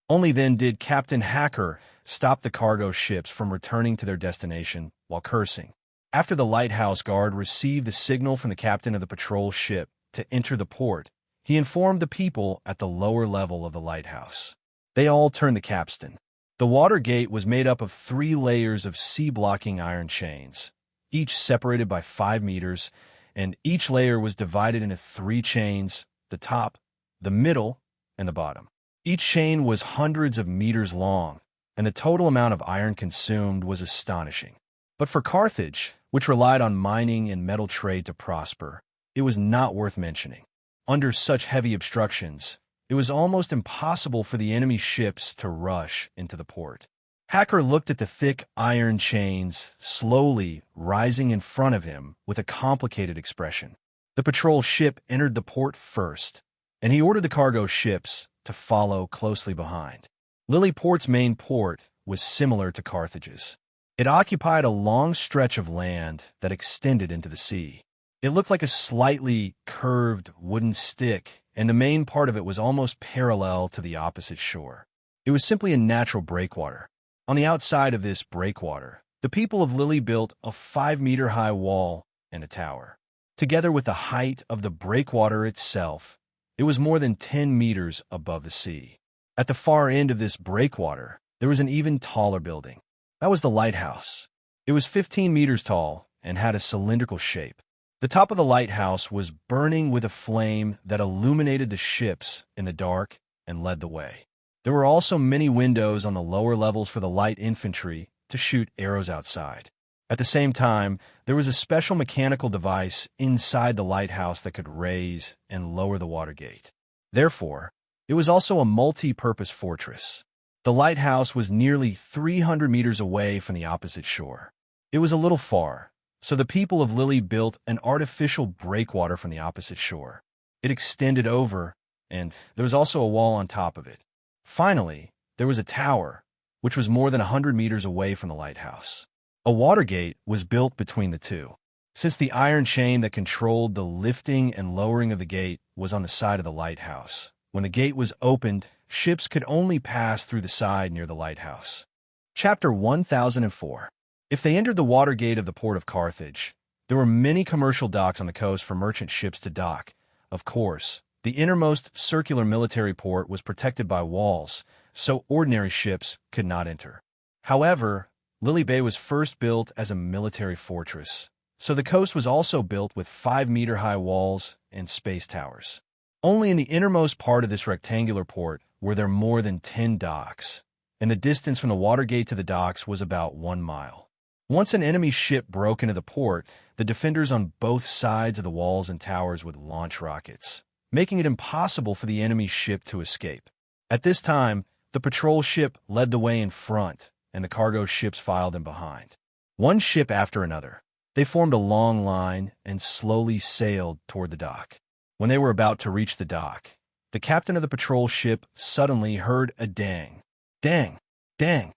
Only then did Captain Hacker stop the cargo ships from returning to their destination while cursing. After the lighthouse guard received the signal from the captain of the patrol ship to enter the port, he informed the people at the lower level of the lighthouse. They all turned the capstan. The water gate was made up of 3 layers of sea-blocking iron chains, each separated by 5 meters, and each layer was divided into 3 chains, the top, the middle, and the bottom. Each chain was hundreds of meters long, and the total amount of iron consumed was astonishing. But for Carthage, which relied on mining and metal trade to prosper, it was not worth mentioning. Under such heavy obstructions, it was almost impossible for the enemy ships to rush into the port. Hacker looked at the thick iron chains slowly rising in front of him with a complicated expression. The patrol ship entered the port first, and he ordered the cargo ships to follow closely behind. Lilyport's main port was similar to Carthage's. It occupied a long stretch of land that extended into the sea. It looked like a slightly curved wooden stick, and the main part of it was almost parallel to the opposite shore. It was simply a natural breakwater. On the outside of this breakwater, the people of Lily built a 5-meter-high wall and a tower. Together with the height of the breakwater itself, it was more than 10 meters above the sea. At the far end of this breakwater, there was an even taller building. That was the lighthouse. It was 15 meters tall and had a cylindrical shape. The top of the lighthouse was burning with a flame that illuminated the ships in the dark and led the way. There were also many windows on the lower levels for the light infantry to shoot arrows outside. At the same time, there was a special mechanical device inside the lighthouse that could raise and lower the water gate. Therefore, it was also a multi-purpose fortress. The lighthouse was nearly 300 meters away from the opposite shore. It was a little far, so the people of Lily built an artificial breakwater from the opposite shore. It extended over, and there was also a wall on top of it. Finally, there was a tower, which was more than 100 meters away from the lighthouse. A water gate was built between the two. Since the iron chain that controlled the lifting and lowering of the gate was on the side of the lighthouse, when the gate was opened, ships could only pass through the side near the lighthouse. Chapter 1004. If they entered the water gate of the port of Carthage, there were many commercial docks on the coast for merchant ships to dock. Of course, the innermost circular military port was protected by walls, so ordinary ships could not enter. However, Lily Bay was first built as a military fortress, so the coast was also built with 5-meter-high walls and space towers. Only in the innermost part of this rectangular port were there more than 10 docks, and the distance from the water gate to the docks was about 1 mile. Once an enemy ship broke into the port, the defenders on both sides of the walls and towers would launch rockets, making it impossible for the enemy ship to escape. At this time, the patrol ship led the way in front, and the cargo ships filed in behind. One ship after another, they formed a long line and slowly sailed toward the dock. When they were about to reach the dock, the captain of the patrol ship suddenly heard a dang. Dang! Dang!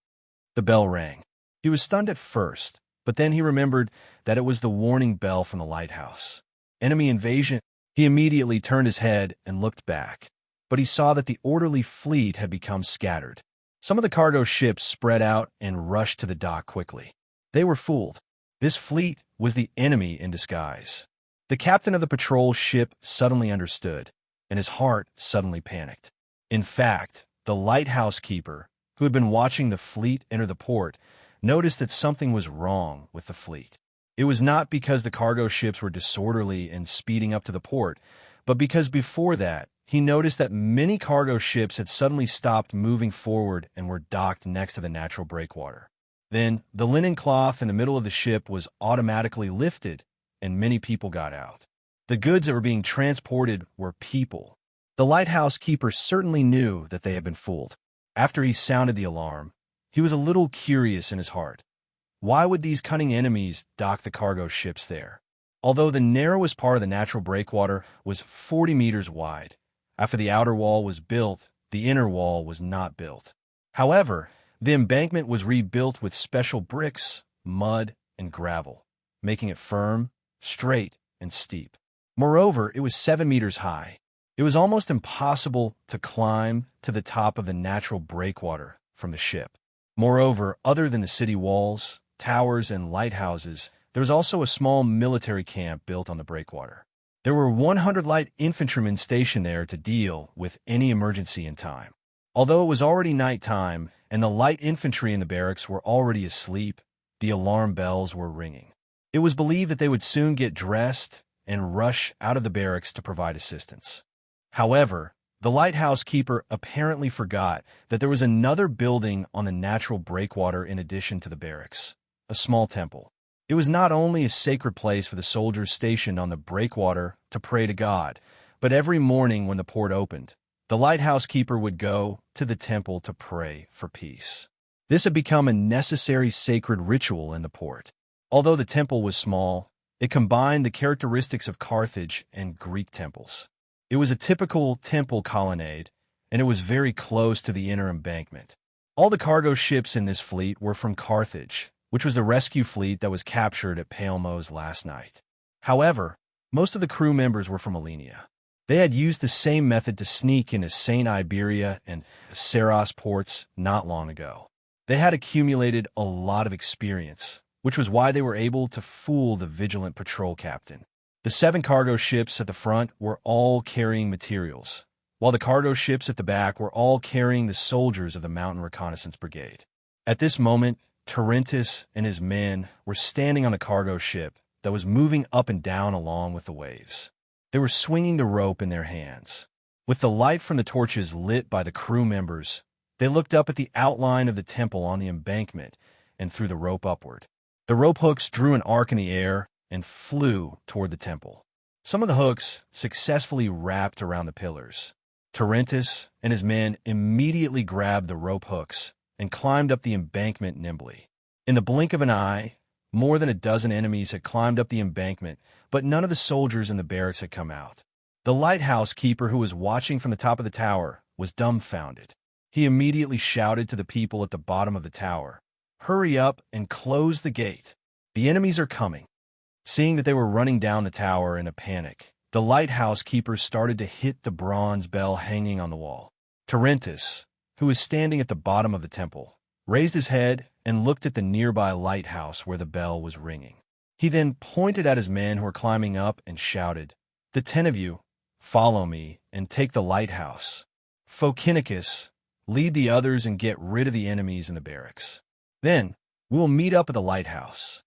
The bell rang. He was stunned at first, but then he remembered that it was the warning bell from the lighthouse. Enemy invasion! He immediately turned his head and looked back, but he saw that the orderly fleet had become scattered. Some of the cargo ships spread out and rushed to the dock quickly. They were fooled. This fleet was the enemy in disguise. The captain of the patrol ship suddenly understood, and his heart suddenly panicked. In fact, the lighthouse keeper, who had been watching the fleet enter the port, noticed that something was wrong with the fleet. It was not because the cargo ships were disorderly and speeding up to the port, but because before that, he noticed that many cargo ships had suddenly stopped moving forward and were docked next to the natural breakwater. Then, the linen cloth in the middle of the ship was automatically lifted, and many people got out. The goods that were being transported were people. The lighthouse keeper certainly knew that they had been fooled. After he sounded the alarm, he was a little curious in his heart. Why would these cunning enemies dock the cargo ships there? Although the narrowest part of the natural breakwater was 40 meters wide, after the outer wall was built, the inner wall was not built. However, the embankment was rebuilt with special bricks, mud, and gravel, making it firm, straight, and steep. Moreover, it was 7 meters high. It was almost impossible to climb to the top of the natural breakwater from the ship. Moreover, other than the city walls, towers, and lighthouses, there was also a small military camp built on the breakwater. There were 100 light infantrymen stationed there to deal with any emergency in time. Although it was already nighttime and the light infantry in the barracks were already asleep, the alarm bells were ringing. It was believed that they would soon get dressed and rush out of the barracks to provide assistance. However, the lighthouse keeper apparently forgot that there was another building on the natural breakwater in addition to the barracks, a small temple. It was not only a sacred place for the soldiers stationed on the breakwater to pray to God, but every morning when the port opened, the lighthouse keeper would go to the temple to pray for peace. This had become a necessary sacred ritual in the port. Although the temple was small, it combined the characteristics of Carthage and Greek temples. It was a typical temple colonnade, and it was very close to the inner embankment. All the cargo ships in this fleet were from Carthage, which was the rescue fleet that was captured at Palmos last night. However, most of the crew members were from Alenia. They had used the same method to sneak into St. Iberia and Saros ports not long ago. They had accumulated a lot of experience, which was why they were able to fool the vigilant patrol captain. The 7 cargo ships at the front were all carrying materials, while the cargo ships at the back were all carrying the soldiers of the Mountain Reconnaissance Brigade. At this moment, Tarentus and his men were standing on the cargo ship that was moving up and down along with the waves. They were swinging the rope in their hands. With the light from the torches lit by the crew members, they looked up at the outline of the temple on the embankment and threw the rope upward. The rope hooks drew an arc in the air and flew toward the temple. Some of the hooks successfully wrapped around the pillars. Tarentus and his men immediately grabbed the rope hooks and climbed up the embankment nimbly. In the blink of an eye, more than a dozen enemies had climbed up the embankment, but none of the soldiers in the barracks had come out. The lighthouse keeper, who was watching from the top of the tower, was dumbfounded. He immediately shouted to the people at the bottom of the tower, "Hurry up and close the gate. The enemies are coming." Seeing that they were running down the tower in a panic, the lighthouse keepers started to hit the bronze bell hanging on the wall. Terentius, who was standing at the bottom of the temple, raised his head and looked at the nearby lighthouse where the bell was ringing. He then pointed at his men who were climbing up and shouted, "The 10 of you, follow me and take the lighthouse. Phokinicus, lead the others and get rid of the enemies in the barracks. Then we will meet up at the lighthouse."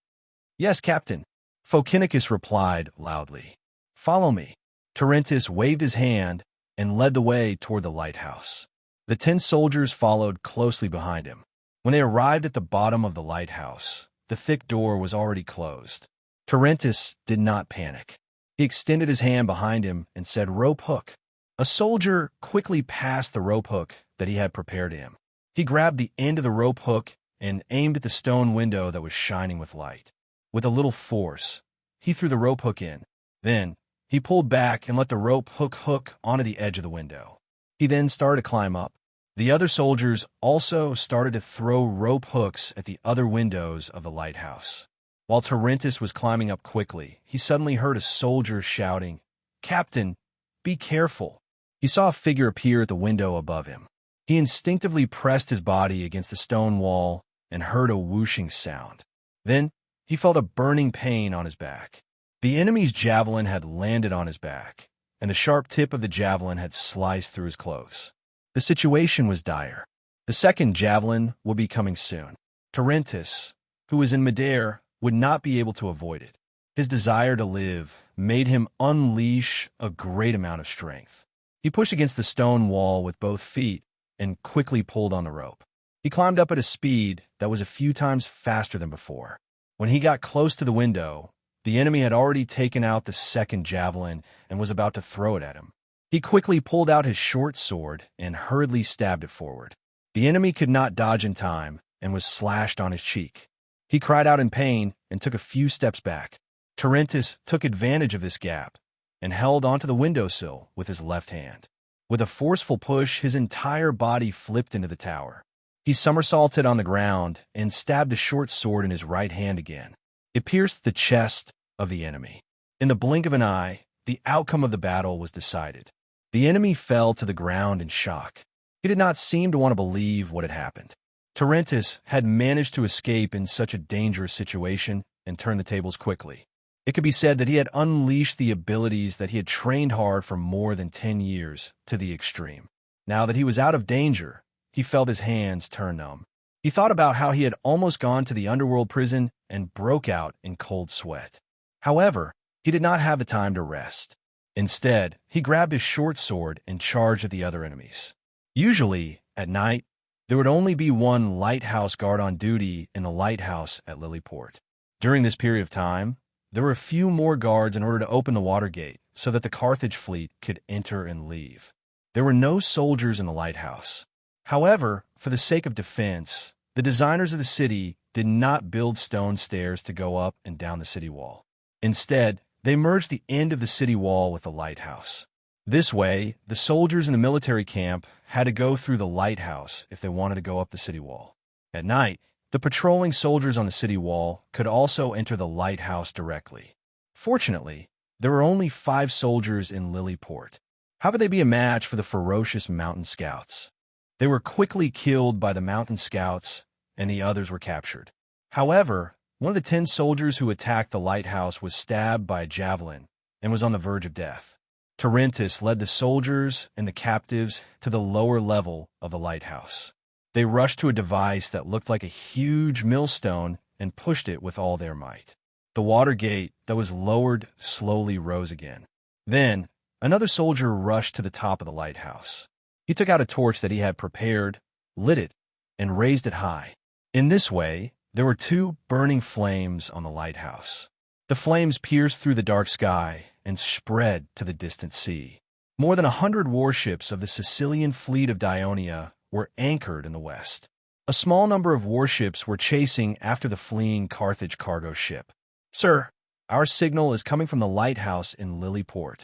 "Yes, Captain," Phokinicus replied loudly. "Follow me." Terentius waved his hand and led the way toward the lighthouse. The 10 soldiers followed closely behind him. When they arrived at the bottom of the lighthouse, the thick door was already closed. Terentius did not panic. He extended his hand behind him and said, "Rope hook." A soldier quickly passed the rope hook that he had prepared him. He grabbed the end of the rope hook and aimed at the stone window that was shining with light. With a little force, he threw the rope hook in. Then, he pulled back and let the rope hook onto the edge of the window. He then started to climb up. The other soldiers also started to throw rope hooks at the other windows of the lighthouse. While Terentius was climbing up quickly, he suddenly heard a soldier shouting, "Captain, be careful." He saw a figure appear at the window above him. He instinctively pressed his body against the stone wall and heard a whooshing sound. Then, he felt a burning pain on his back. The enemy's javelin had landed on his back, and the sharp tip of the javelin had sliced through his clothes. The situation was dire. The second javelin would be coming soon. Terentius, who was in midair, would not be able to avoid it. His desire to live made him unleash a great amount of strength. He pushed against the stone wall with both feet and quickly pulled on the rope. He climbed up at a speed that was a few times faster than before. When he got close to the window, the enemy had already taken out the second javelin and was about to throw it at him. He quickly pulled out his short sword and hurriedly stabbed it forward. The enemy could not dodge in time and was slashed on his cheek. He cried out in pain and took a few steps back. Terentius took advantage of this gap and held onto the windowsill with his left hand. With a forceful push, his entire body flipped into the tower. He somersaulted on the ground and stabbed the short sword in his right hand again. It pierced the chest of the enemy. In the blink of an eye, the outcome of the battle was decided. The enemy fell to the ground in shock. He did not seem to want to believe what had happened. Terentius had managed to escape in such a dangerous situation and turn the tables quickly. It could be said that he had unleashed the abilities that he had trained hard for more than 10 years to the extreme. Now that he was out of danger, he felt his hands turn numb. He thought about how he had almost gone to the underworld prison and broke out in cold sweat. However, he did not have the time to rest. Instead, he grabbed his short sword and charged at the other enemies. Usually, at night, there would only be one lighthouse guard on duty in the lighthouse at Lilyport. During this period of time, there were a few more guards in order to open the water gate so that the Carthage fleet could enter and leave. There were no soldiers in the lighthouse. However, for the sake of defense, the designers of the city did not build stone stairs to go up and down the city wall. Instead, they merged the end of the city wall with the lighthouse. This way, the soldiers in the military camp had to go through the lighthouse if they wanted to go up the city wall. At night, the patrolling soldiers on the city wall could also enter the lighthouse directly. Fortunately, there were only 5 soldiers in Lilyport. How could they be a match for the ferocious mountain scouts? They were quickly killed by the mountain scouts, and the others were captured. However, one of the 10 soldiers who attacked the lighthouse was stabbed by a javelin and was on the verge of death. Terentius led the soldiers and the captives to the lower level of the lighthouse. They rushed to a device that looked like a huge millstone and pushed it with all their might. The water gate that was lowered slowly rose again. Then, another soldier rushed to the top of the lighthouse. He took out a torch that he had prepared, lit it, and raised it high. In this way, there were 2 burning flames on the lighthouse. The flames pierced through the dark sky and spread to the distant sea. More than 100 warships of the Sicilian fleet of Dionia were anchored in the west. A small number of warships were chasing after the fleeing Carthage cargo ship. "Sir, our signal is coming from the lighthouse in Lilyport."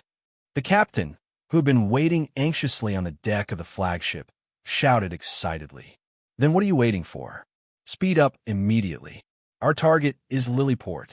The captain, who had been waiting anxiously on the deck of the flagship, shouted excitedly. Then what are you waiting for? Speed up immediately. Our target is Lilyport.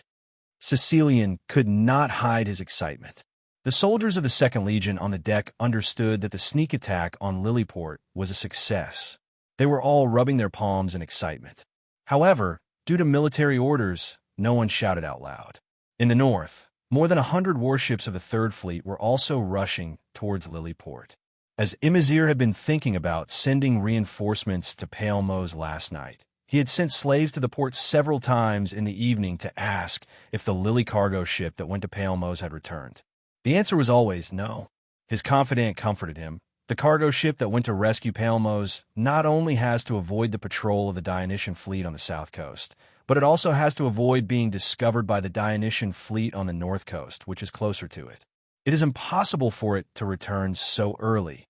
Sicilian could not hide his excitement. The soldiers of the Second Legion on the deck understood that the sneak attack on Lilyport was a success. They were all rubbing their palms in excitement. However, due to military orders, no one shouted out loud. In the north, more than 100 warships of the Third Fleet were also rushing towards Lilyport. As Imazir had been thinking about sending reinforcements to Palmos last night, he had sent slaves to the port several times in the evening to ask if the Lily cargo ship that went to Palmos had returned. The answer was always no. His confidant comforted him. The cargo ship that went to rescue Palmos not only has to avoid the patrol of the Dionysian fleet on the south coast, but it also has to avoid being discovered by the Dionysian fleet on the north coast, which is closer to it. It is impossible for it to return so early.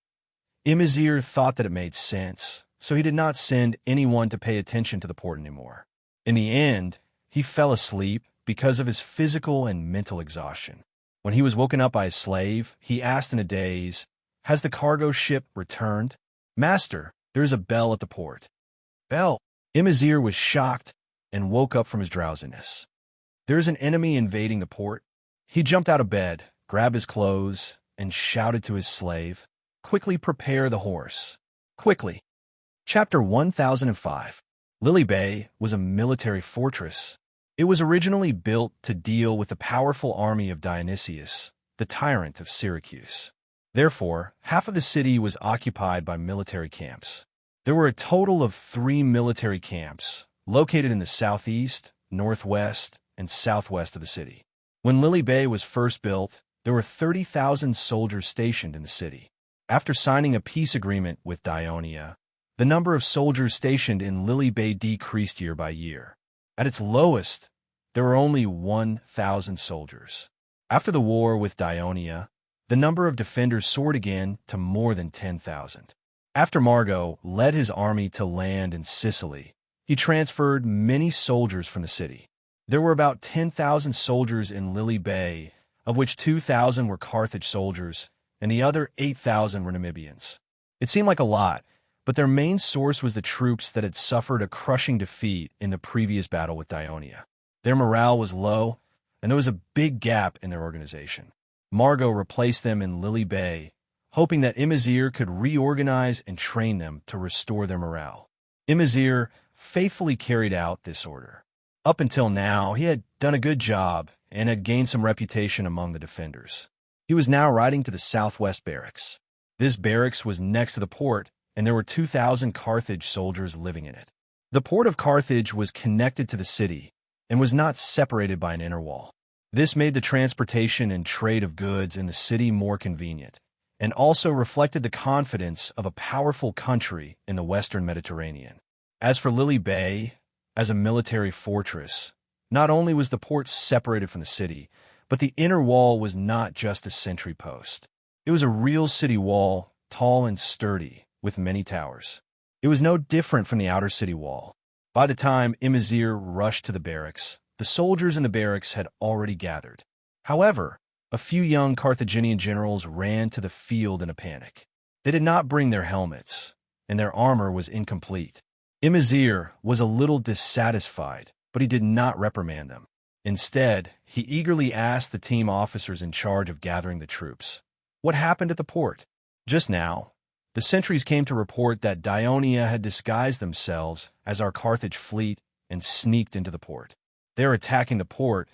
Imazir thought that it made sense, so he did not send anyone to pay attention to the port anymore. In the end, he fell asleep because of his physical and mental exhaustion. When he was woken up by a slave, he asked in a daze, "Has the cargo ship returned?" "Master, there is a bell at the port." "Bell?" Imazir was shocked and woke up from his drowsiness. "There is an enemy invading the port." He jumped out of bed, grabbed his clothes, and shouted to his slave, "Quickly prepare the horse. Quickly." Chapter 1005. Lily Bay was a military fortress. It was originally built to deal with the powerful army of Dionysius, the tyrant of Syracuse. Therefore, half of the city was occupied by military camps. There were a total of 3 military camps, located in the southeast, northwest, and southwest of the city. When Lily Bay was first built, there were 30,000 soldiers stationed in the city. After signing a peace agreement with Dionia, the number of soldiers stationed in Lily Bay decreased year by year. At its lowest, there were only 1,000 soldiers. After the war with Dionia, the number of defenders soared again to more than 10,000. After Margo led his army to land in Sicily, he transferred many soldiers from the city. There were about 10,000 soldiers in Lily Bay, of which 2,000 were Carthage soldiers, and the other 8,000 were Namibians. It seemed like a lot, but their main source was the troops that had suffered a crushing defeat in the previous battle with Dionia. Their morale was low, and there was a big gap in their organization. Margo replaced them in Lily Bay, hoping that Imazir could reorganize and train them to restore their morale. Imazir faithfully carried out this order. Up until now, he had done a good job and had gained some reputation among the defenders. He was now riding to the southwest barracks. This barracks was next to the port, and there were 2,000 Carthage soldiers living in it. The port of Carthage was connected to the city and was not separated by an inner wall. This made the transportation and trade of goods in the city more convenient, and also reflected the confidence of a powerful country in the western Mediterranean. As for Lily Bay, as a military fortress, not only was the port separated from the city, but the inner wall was not just a sentry post. It was a real city wall, tall and sturdy, with many towers. It was no different from the outer city wall. By the time Imazir rushed to the barracks, the soldiers in the barracks had already gathered. However, a few young Carthaginian generals ran to the field in a panic. They did not bring their helmets, and their armor was incomplete. Imazir was a little dissatisfied, but he did not reprimand them. Instead, he eagerly asked the team officers in charge of gathering the troops, "What happened at the port?" "Just now, the sentries came to report that Dionia had disguised themselves as our Carthage fleet and sneaked into the port. They are attacking the port,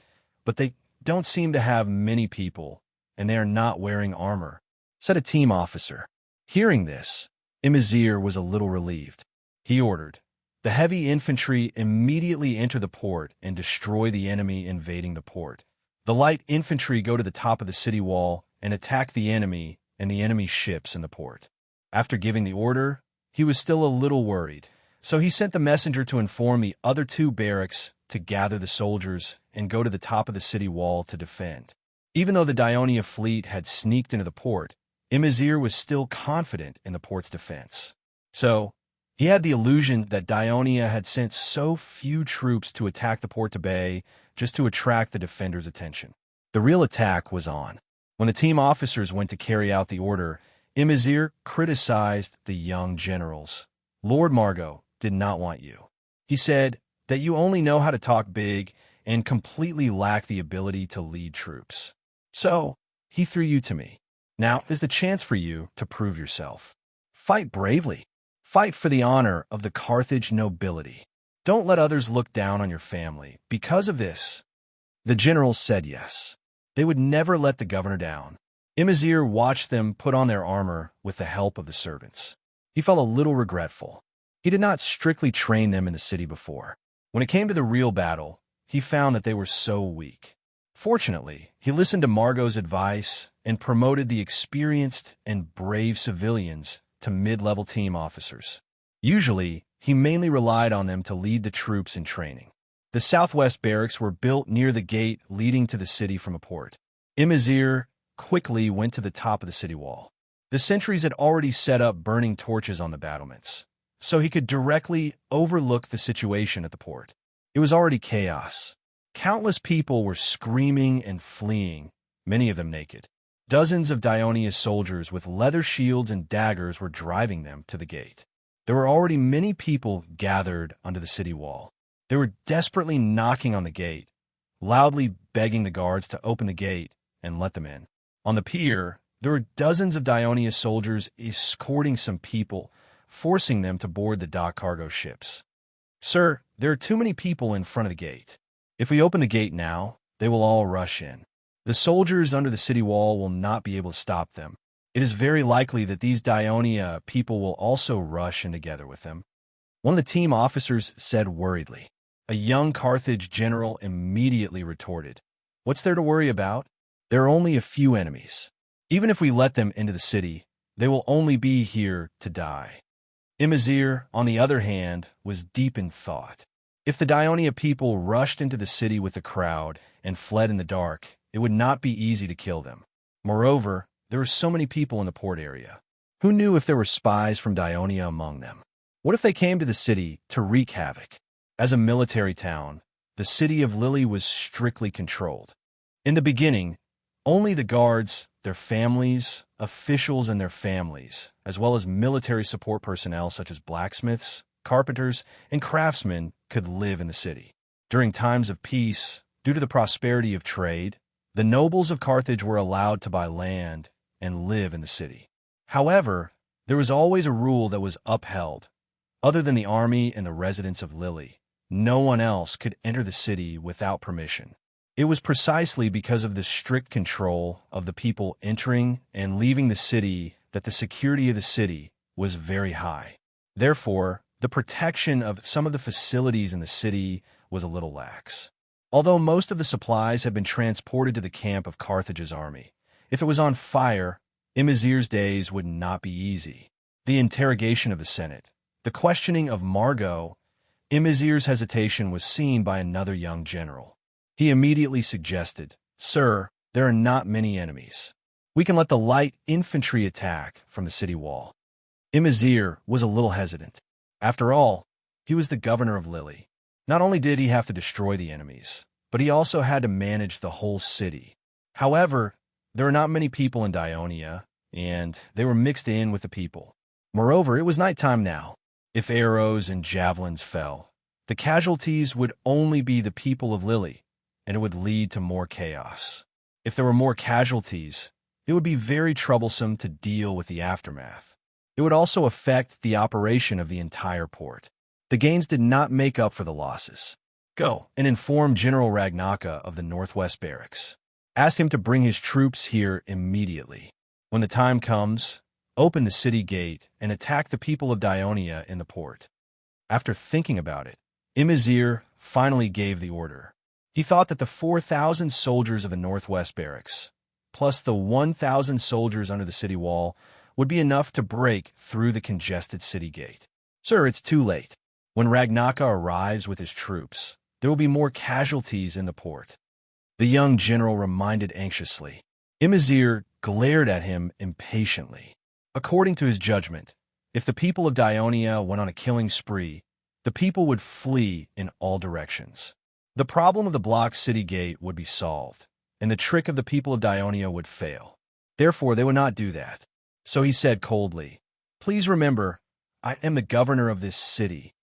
but they don't seem to have many people, and they are not wearing armor," said a team officer. Hearing this, Imazir was a little relieved. He ordered, "The heavy infantry immediately enter the port and destroy the enemy invading the port. The light infantry go to the top of the city wall and attack the enemy and the enemy ships in the port." After giving the order, he was still a little worried, so he sent the messenger to inform the other 2 barracks to gather the soldiers and go to the top of the city wall to defend. Even though the Dionia fleet had sneaked into the port, Imazir was still confident in the port's defense. So, he had the illusion that Dionia had sent so few troops to attack the Porta Bay just to attract the defenders' attention. The real attack was on. When the team officers went to carry out the order, Imazir criticized the young generals. Lord Margot did not want you. He said that you only know how to talk big and completely lack the ability to lead troops. So, he threw you to me. Now is the chance for you to prove yourself. Fight bravely. Fight for the honor of the Carthage nobility. Don't let others look down on your family. Because of this, the generals said yes. They would never let the governor down. Imazir watched them put on their armor with the help of the servants. He felt a little regretful. He did not strictly train them in the city before. When it came to the real battle, he found that they were so weak. Fortunately, he listened to Margot's advice and promoted the experienced and brave civilians to mid-level team officers. Usually, he mainly relied on them to lead the troops in training. The southwest barracks were built near the gate leading to the city from a port. Imazir quickly went to the top of the city wall. The sentries had already set up burning torches on the battlements, so he could directly overlook the situation at the port. It was already chaos. Countless people were screaming and fleeing, many of them naked. Dozens of Dionia's soldiers with leather shields and daggers were driving them to the gate. There were already many people gathered under the city wall. They were desperately knocking on the gate, loudly begging the guards to open the gate and let them in. On the pier, there were dozens of Dionia's soldiers escorting some people, forcing them to board the dock cargo ships. Sir, there are too many people in front of the gate. If we open the gate now, they will all rush in. The soldiers under the city wall will not be able to stop them. It is very likely that these Dionia people will also rush in together with them. One of the team officers said worriedly. A young Carthage general immediately retorted, "What's there to worry about? There are only a few enemies. Even if we let them into the city, they will only be here to die." Imazir, on the other hand, was deep in thought. If the Dionia people rushed into the city with the crowd and fled in the dark, it would not be easy to kill them. Moreover, there were so many people in the port area. Who knew if there were spies from Dionia among them? What if they came to the city to wreak havoc? As a military town, the city of Lily was strictly controlled. In the beginning, only the guards, their families, officials and their families, as well as military support personnel such as blacksmiths, carpenters, and craftsmen could live in the city. During times of peace, due to the prosperity of trade, the nobles of Carthage were allowed to buy land and live in the city. However, there was always a rule that was upheld. Other than the army and the residents of Lily, no one else could enter the city without permission. It was precisely because of the strict control of the people entering and leaving the city that the security of the city was very high. Therefore, the protection of some of the facilities in the city was a little lax. Although most of the supplies had been transported to the camp of Carthage's army, if it was on fire, Imazir's days would not be easy. The interrogation of the Senate, the questioning of Margot, Imazir's hesitation was seen by another young general. He immediately suggested, "Sir, there are not many enemies. We can let the light infantry attack from the city wall." Imazir was a little hesitant. After all, he was the governor of Lily. Not only did he have to destroy the enemies, but he also had to manage the whole city. However, there were not many people in Dionia, and they were mixed in with the people. Moreover, it was nighttime now. If arrows and javelins fell, the casualties would only be the people of Lily, and it would lead to more chaos. If there were more casualties, it would be very troublesome to deal with the aftermath. It would also affect the operation of the entire port. The gains did not make up for the losses. Go and inform General Ragnaka of the Northwest Barracks. Ask him to bring his troops here immediately. When the time comes, open the city gate and attack the people of Dionia in the port. After thinking about it, Imazir finally gave the order. He thought that the 4,000 soldiers of the Northwest Barracks, plus the 1,000 soldiers under the city wall, would be enough to break through the congested city gate. "Sir, it's too late. When Ragnaka arrives with his troops, there will be more casualties in the port," the young general reminded anxiously. Imazir glared at him impatiently. According to his judgment, if the people of Dionia went on a killing spree, the people would flee in all directions. The problem of the blocked city gate would be solved, and the trick of the people of Dionia would fail. Therefore, they would not do that. So he said coldly, "Please remember, I am the governor of this city."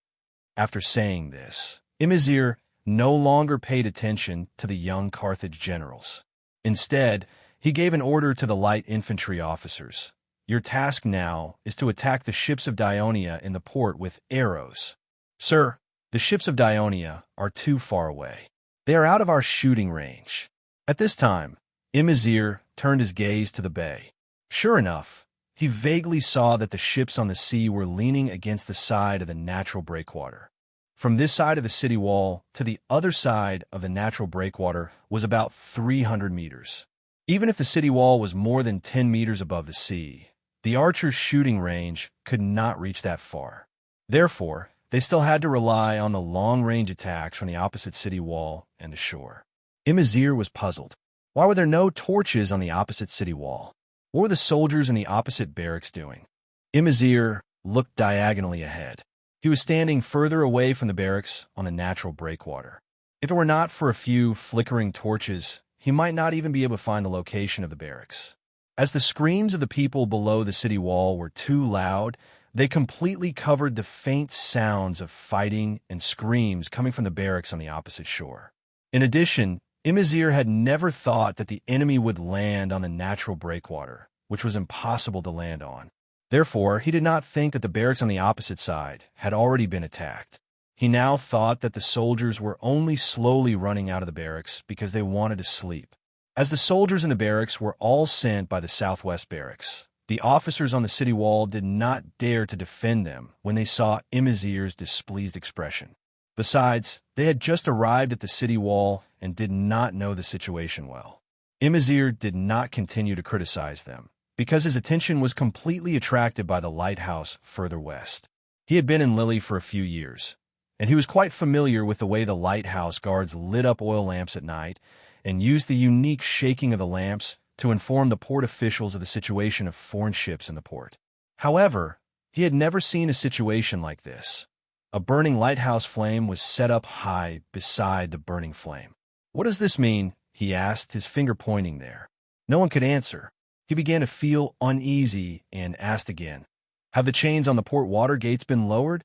After saying this, Imazir no longer paid attention to the young Carthage generals. Instead, he gave an order to the light infantry officers. "Your task now is to attack the ships of Dionia in the port with arrows." "Sir, the ships of Dionia are too far away. They are out of our shooting range." At this time, Imazir turned his gaze to the bay. Sure enough, he vaguely saw that the ships on the sea were leaning against the side of the natural breakwater. From this side of the city wall to the other side of the natural breakwater was about 300 meters. Even if the city wall was more than 10 meters above the sea, the archers' shooting range could not reach that far. Therefore, they still had to rely on the long-range attacks from the opposite city wall and the shore. Imazir was puzzled. Why were there no torches on the opposite city wall? What were the soldiers in the opposite barracks doing? Imazir looked diagonally ahead. He was standing further away from the barracks on the natural breakwater. If it were not for a few flickering torches, he might not even be able to find the location of the barracks. As the screams of the people below the city wall were too loud, they completely covered the faint sounds of fighting and screams coming from the barracks on the opposite shore. In addition, Imazir had never thought that the enemy would land on the natural breakwater, which was impossible to land on. Therefore, he did not think that the barracks on the opposite side had already been attacked. He now thought that the soldiers were only slowly running out of the barracks because they wanted to sleep. As the soldiers in the barracks were all sent by the southwest barracks, the officers on the city wall did not dare to defend them when they saw Imazir's displeased expression. Besides, they had just arrived at the city wall and did not know the situation well. Imazir did not continue to criticize them, because his attention was completely attracted by the lighthouse further west. He had been in Lily for a few years, and he was quite familiar with the way the lighthouse guards lit up oil lamps at night and used the unique shaking of the lamps to inform the port officials of the situation of foreign ships in the port. However, he had never seen a situation like this. A burning lighthouse flame was set up high beside the burning flame. "What does this mean?" he asked, his finger pointing there. No one could answer. He began to feel uneasy and asked again, "Have the chains on the port water gates been lowered?"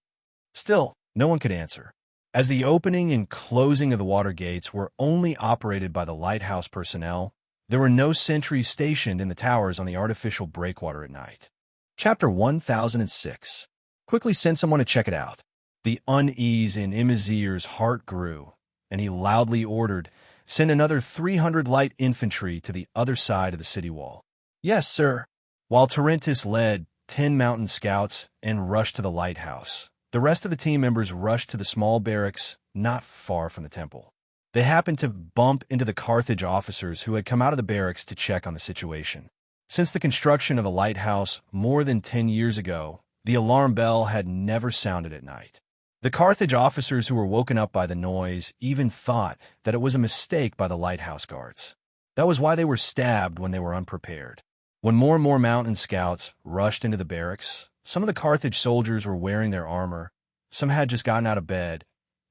Still, no one could answer. As the opening and closing of the water gates were only operated by the lighthouse personnel, there were no sentries stationed in the towers on the artificial breakwater at night. Chapter 1006. Quickly send someone to check it out. The unease in Imazir's heart grew, and he loudly ordered, "Send another 300 light infantry to the other side of the city wall." "Yes, sir." While Tarentis led 10 mountain scouts and rushed to the lighthouse, the rest of the team members rushed to the small barracks not far from the temple. They happened to bump into the Carthage officers who had come out of the barracks to check on the situation. Since the construction of the lighthouse more than 10 years ago, the alarm bell had never sounded at night. The Carthage officers who were woken up by the noise even thought that it was a mistake by the lighthouse guards. That was why they were stabbed when they were unprepared. When more and more mountain scouts rushed into the barracks, some of the Carthage soldiers were wearing their armor, some had just gotten out of bed,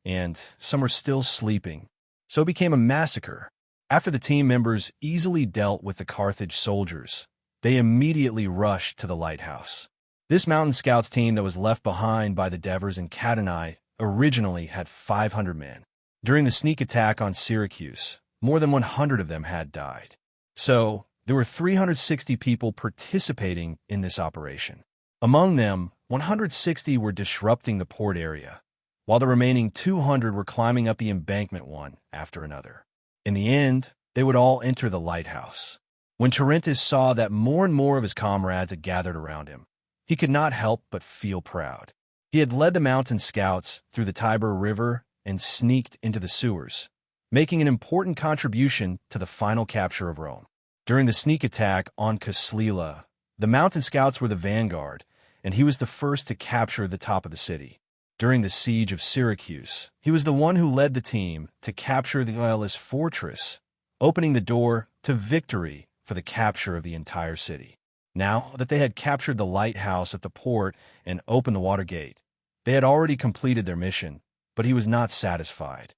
and some were still sleeping. So it became a massacre. After the team members easily dealt with the Carthage soldiers, they immediately rushed to the lighthouse. This mountain scouts team that was left behind by the Devers and Catanai originally had 500 men. During the sneak attack on Syracuse, more than 100 of them had died. So, there were 360 people participating in this operation. Among them, 160 were disrupting the port area, while the remaining 200 were climbing up the embankment one after another. In the end, they would all enter the lighthouse. When Tarentis saw that more and more of his comrades had gathered around him, he could not help but feel proud. He had led the mountain scouts through the Tiber River and sneaked into the sewers, making an important contribution to the final capture of Rome. During the sneak attack on Caslila, the mountain scouts were the vanguard, and he was the first to capture the top of the city. During the siege of Syracuse, he was the one who led the team to capture the Loyalist fortress, opening the door to victory for the capture of the entire city. Now that they had captured the lighthouse at the port and opened the water gate, they had already completed their mission, but he was not satisfied.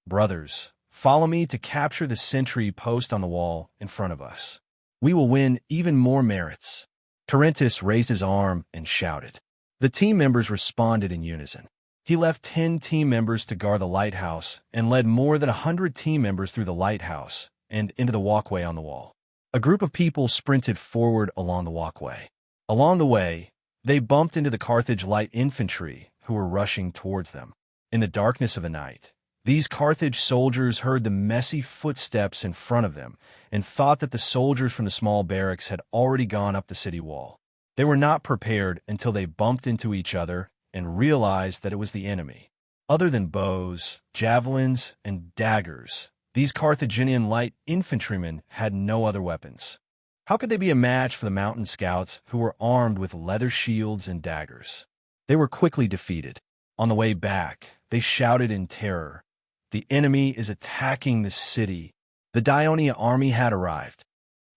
"Brothers, follow me to capture the sentry post on the wall in front of us. We will win even more merits." Tarentus raised his arm and shouted. The team members responded in unison. He left 10 team members to guard the lighthouse and led more than 100 team members through the lighthouse and into the walkway on the wall. A group of people sprinted forward along the walkway. Along the way, they bumped into the Carthage light infantry who were rushing towards them. In the darkness of the night, these Carthage soldiers heard the messy footsteps in front of them and thought that the soldiers from the small barracks had already gone up the city wall. They were not prepared until they bumped into each other and realized that it was the enemy. Other than bows, javelins, and daggers, these Carthaginian light infantrymen had no other weapons. How could they be a match for the mountain scouts who were armed with leather shields and daggers? They were quickly defeated. On the way back, they shouted in terror, "The enemy is attacking the city." The Daionia army had arrived.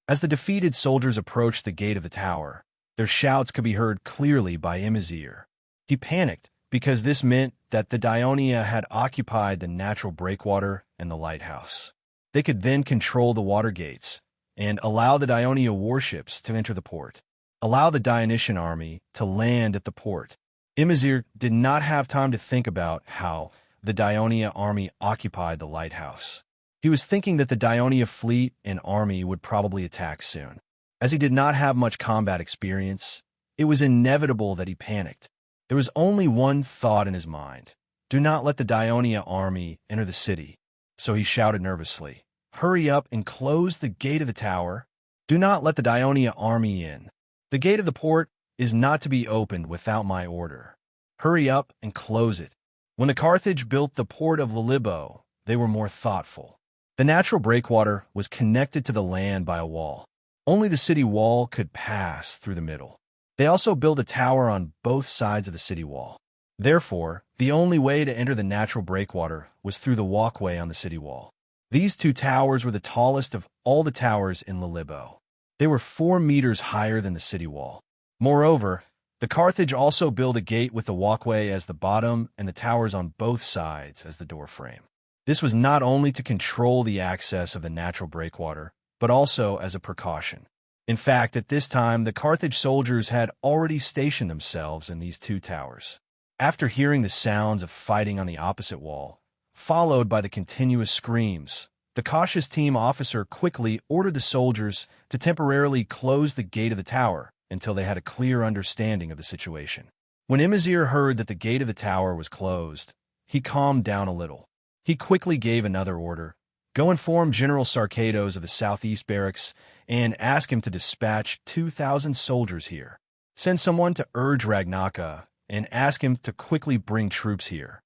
As the defeated soldiers approached the gate of the tower, their shouts could be heard clearly by Emazir. He panicked because this meant that the Daionia had occupied the natural breakwater and the lighthouse. They could then control the water gates and allow the Daionia warships to enter the port, allow the Dionysian army to land at the port. Emazir did not have time to think about how the Daionia army occupied the lighthouse. He was thinking that the Daionia fleet and army would probably attack soon. As he did not have much combat experience, it was inevitable that he panicked. There was only one thought in his mind: do not let the Daionia army enter the city. So he shouted nervously, "Hurry up and close the gate of the tower. Do not let the Daionia army in. The gate of the port is not to be opened without my order. Hurry up and close it." When the Carthage built the port of Lilibo, they were more thoughtful. The natural breakwater was connected to the land by a wall. Only the city wall could pass through the middle. They also built a tower on both sides of the city wall. Therefore, the only way to enter the natural breakwater was through the walkway on the city wall. These two towers were the tallest of all the towers in Lilibo. They were 4 meters higher than the city wall. Moreover, the Carthage also built a gate with the walkway as the bottom and the towers on both sides as the door frame. This was not only to control the access of the natural breakwater, but also as a precaution. In fact, at this time, the Carthage soldiers had already stationed themselves in these 2 towers. After hearing the sounds of fighting on the opposite wall, followed by the continuous screams, the cautious team officer quickly ordered the soldiers to temporarily close the gate of the tower until they had a clear understanding of the situation. When Emazir heard that the gate of the tower was closed, he calmed down a little. He quickly gave another order: "Go inform General Sarkados of the Southeast Barracks and ask him to dispatch 2,000 soldiers here. Send someone to urge Ragnaka and ask him to quickly bring troops here."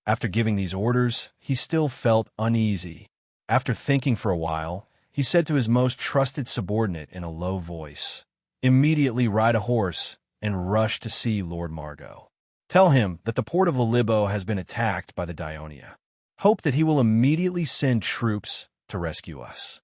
After giving these orders, he still felt uneasy. After thinking for a while, he said to his most trusted subordinate in a low voice, "Immediately ride a horse and rush to see Lord Margot. Tell him that the port of Lilibo has been attacked by the Daionia. Hope that he will immediately send troops to rescue us."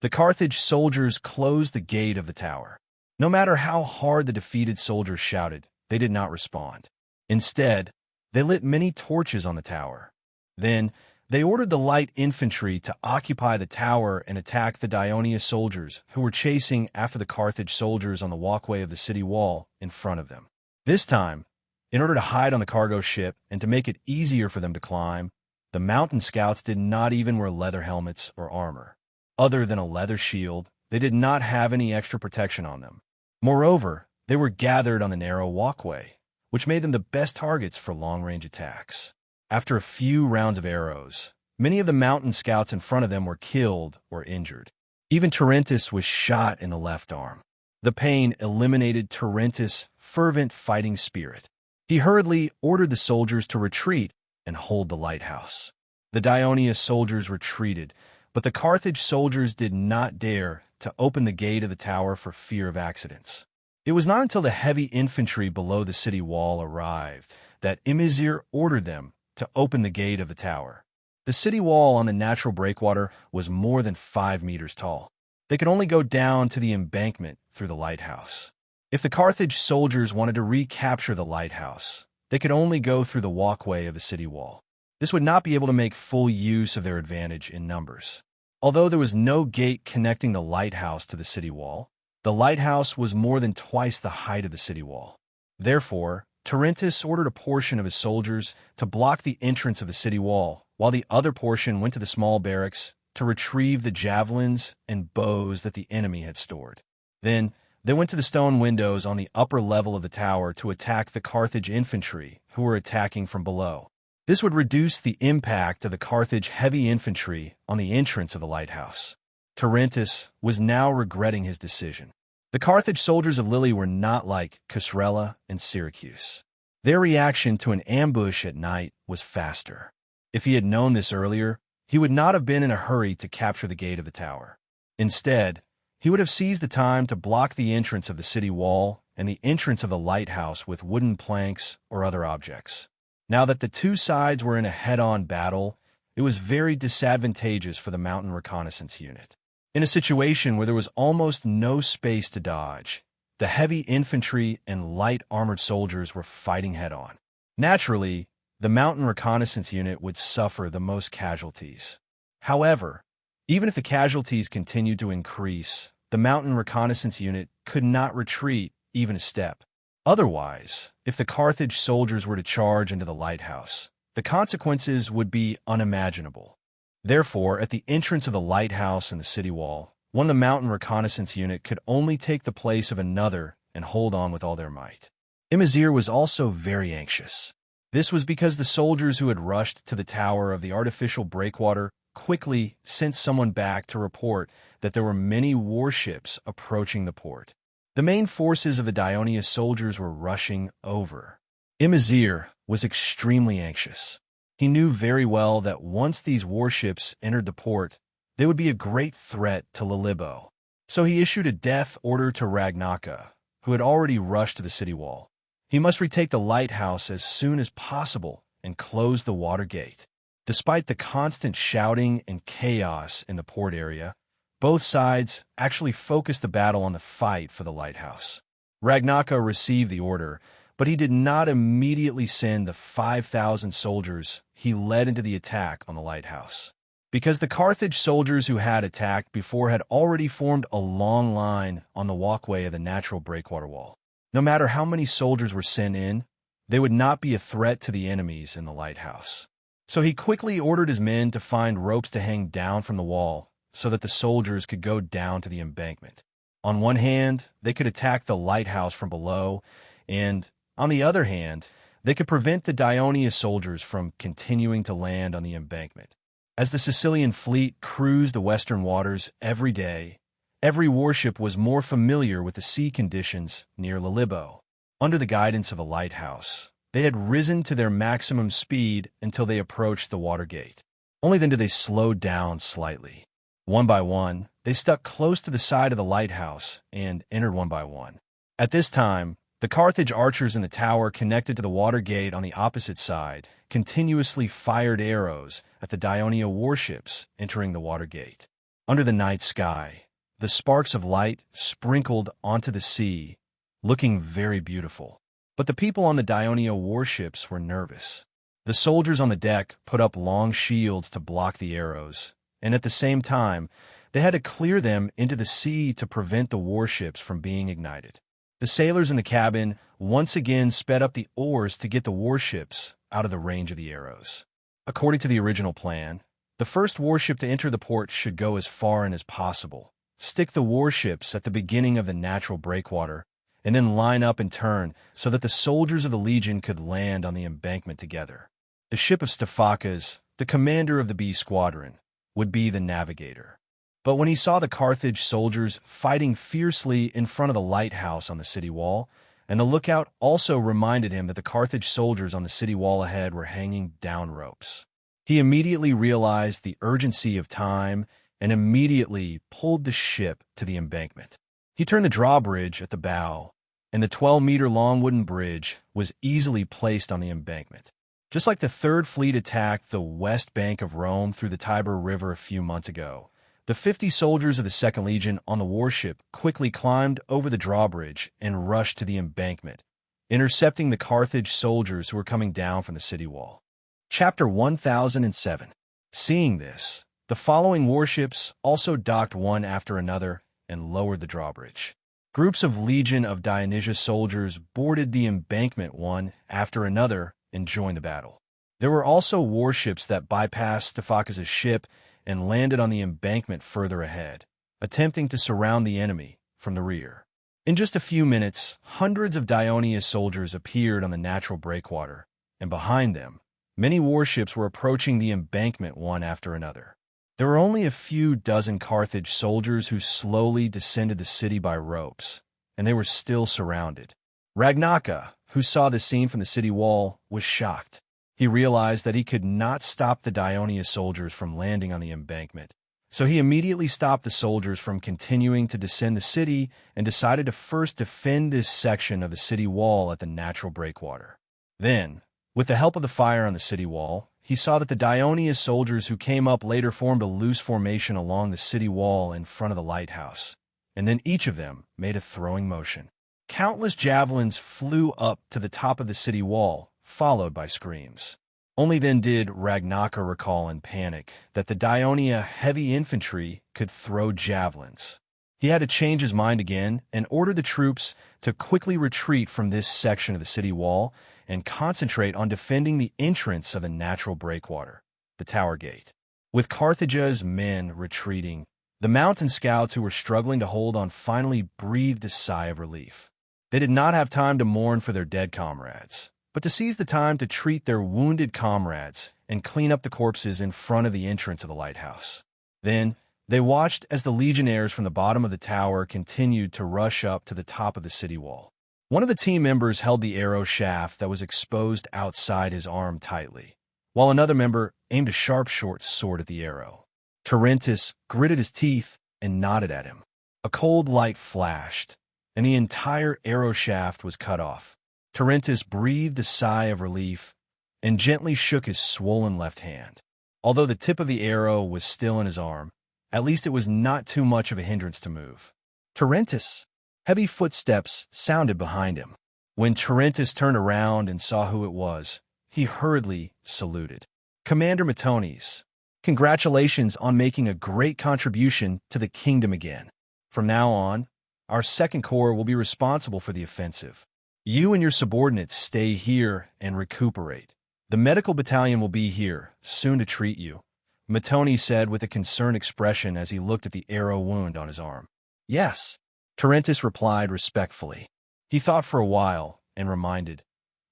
The Carthage soldiers closed the gate of the tower. No matter how hard the defeated soldiers shouted, they did not respond. Instead, they lit many torches on the tower. Then, they ordered the light infantry to occupy the tower and attack the Daionia soldiers who were chasing after the Carthage soldiers on the walkway of the city wall in front of them. This time, in order to hide on the cargo ship and to make it easier for them to climb, the mountain scouts did not even wear leather helmets or armor. Other than a leather shield, they did not have any extra protection on them. Moreover, they were gathered on the narrow walkway, which made them the best targets for long-range attacks. After a few rounds of arrows, many of the mountain scouts in front of them were killed or injured. Even Tarentus was shot in the left arm. The pain eliminated Tarentus' fervent fighting spirit. He hurriedly ordered the soldiers to retreat and hold the lighthouse. The Daionia soldiers retreated, but the Carthage soldiers did not dare to open the gate of the tower for fear of accidents. It was not until the heavy infantry below the city wall arrived that Emazir ordered them to open the gate of the tower. The city wall on the natural breakwater was more than 5 meters tall. They could only go down to the embankment through the lighthouse. If the Carthage soldiers wanted to recapture the lighthouse, they could only go through the walkway of the city wall. This would not be able to make full use of their advantage in numbers. Although there was no gate connecting the lighthouse to the city wall, The lighthouse was more than twice the height of the city wall. Therefore, Tarentus ordered a portion of his soldiers to block the entrance of the city wall, while the other portion went to the small barracks to retrieve the javelins and bows that the enemy had stored. Then, they went to the stone windows on the upper level of the tower to attack the Carthage infantry, who were attacking from below. This would reduce the impact of the Carthage heavy infantry on the entrance of the lighthouse. Tarentus was now regretting his decision. The Carthage soldiers of Lily were not like Casrella and Syracuse. Their reaction to an ambush at night was faster. If he had known this earlier, he would not have been in a hurry to capture the gate of the tower. Instead, he would have seized the time to block the entrance of the city wall and the entrance of the lighthouse with wooden planks or other objects. Now that the two sides were in a head-on battle, it was very disadvantageous for the mountain reconnaissance unit. In a situation where there was almost no space to dodge, the heavy infantry and light armored soldiers were fighting head-on. Naturally, the mountain reconnaissance unit would suffer the most casualties. However, even if the casualties continued to increase, the mountain reconnaissance unit could not retreat even a step. Otherwise, if the Carthage soldiers were to charge into the lighthouse, the consequences would be unimaginable. Therefore, at the entrance of the lighthouse and the city wall, one of the mountain reconnaissance unit could only take the place of another and hold on with all their might. Imazir was also very anxious. This was because the soldiers who had rushed to the tower of the artificial breakwater quickly sent someone back to report that there were many warships approaching the port. The main forces of the Dionia soldiers were rushing over. Imazir was extremely anxious. He knew very well that once these warships entered the port, they would be a great threat to Lilibo. So he issued a death order to Ragnaka, who had already rushed to the city wall. He must retake the lighthouse as soon as possible and close the water gate. Despite the constant shouting and chaos in the port area, both sides actually focused the battle on the fight for the lighthouse. Ragnaka received the order, but he did not immediately send the 5,000 soldiers he led into the attack on the lighthouse. Because the Carthage soldiers who had attacked before had already formed a long line on the walkway of the natural breakwater wall. No matter how many soldiers were sent in, they would not be a threat to the enemies in the lighthouse. So he quickly ordered his men to find ropes to hang down from the wall so that the soldiers could go down to the embankment. On one hand, they could attack the lighthouse from below, and on the other hand, they could prevent the Dionia soldiers from continuing to land on the embankment. As the Sicilian fleet cruised the western waters every day, every warship was more familiar with the sea conditions near Lilibo. Under the guidance of a lighthouse, they had risen to their maximum speed until they approached the water gate. Only then did they slow down slightly. One by one, they stuck close to the side of the lighthouse and entered one by one. At this time, the Carthage archers in the tower connected to the water gate on the opposite side continuously fired arrows at the Dionia warships entering the water gate. Under the night sky, the sparks of light sprinkled onto the sea, looking very beautiful. But the people on the Dionia warships were nervous. The soldiers on the deck put up long shields to block the arrows, and at the same time, they had to clear them into the sea to prevent the warships from being ignited. The sailors in the cabin once again sped up the oars to get the warships out of the range of the arrows. According to the original plan, the first warship to enter the port should go as far in as possible, stick the warships at the beginning of the natural breakwater, and then line up and turn so that the soldiers of the Legion could land on the embankment together. The ship of Stephacas, the commander of the B squadron, would be the navigator. But when he saw the Carthage soldiers fighting fiercely in front of the lighthouse on the city wall, and the lookout also reminded him that the Carthage soldiers on the city wall ahead were hanging down ropes, he immediately realized the urgency of time and immediately pulled the ship to the embankment. He turned the drawbridge at the bow, and the 12-meter-long wooden bridge was easily placed on the embankment. Just like the Third Fleet attacked the west bank of Rome through the Tiber River a few months ago, the 50 soldiers of the Second Legion on the warship quickly climbed over the drawbridge and rushed to the embankment, intercepting the Carthage soldiers who were coming down from the city wall. Chapter 1007. Seeing this, the following warships also docked one after another and lowered the drawbridge. Groups of Legion of Dionysia soldiers boarded the embankment one after another and joined the battle. There were also warships that bypassed Stephakis' ship and landed on the embankment further ahead, attempting to surround the enemy from the rear. In just a few minutes, hundreds of Dionia soldiers appeared on the natural breakwater, and behind them, many warships were approaching the embankment one after another. There were only a few dozen Carthage soldiers who slowly descended the city by ropes, and they were still surrounded. Ragnaka, who saw the scene from the city wall, was shocked. He realized that he could not stop the Dionia soldiers from landing on the embankment, so he immediately stopped the soldiers from continuing to descend the city and decided to first defend this section of the city wall at the natural breakwater. Then, with the help of the fire on the city wall, he saw that the Dionia soldiers who came up later formed a loose formation along the city wall in front of the lighthouse, and then each of them made a throwing motion. Countless javelins flew up to the top of the city wall, followed by screams. Only then did Ragnaka recall in panic that the Dionia heavy infantry could throw javelins. He had to change his mind again and ordered the troops to quickly retreat from this section of the city wall and concentrate on defending the entrance of the natural breakwater, the Tower Gate. With Carthage's men retreating, the mountain scouts who were struggling to hold on finally breathed a sigh of relief. They did not have time to mourn for their dead comrades, but to seize the time to treat their wounded comrades and clean up the corpses in front of the entrance of the lighthouse. Then, they watched as the legionnaires from the bottom of the tower continued to rush up to the top of the city wall. One of the team members held the arrow shaft that was exposed outside his arm tightly, while another member aimed a sharp short sword at the arrow. Tarentus gritted his teeth and nodded at him. A cold light flashed, and the entire arrow shaft was cut off. Tarentus breathed a sigh of relief and gently shook his swollen left hand. Although the tip of the arrow was still in his arm, at least it was not too much of a hindrance to move. Tarentus! Heavy footsteps sounded behind him. When Tarentus turned around and saw who it was, he hurriedly saluted. Commander Matones, congratulations on making a great contribution to the kingdom again. From now on, our Second Corps will be responsible for the offensive. You and your subordinates stay here and recuperate. The medical battalion will be here, soon to treat you, Matones said with a concerned expression as he looked at the arrow wound on his arm. Yes, Tarentus replied respectfully. He thought for a while and reminded,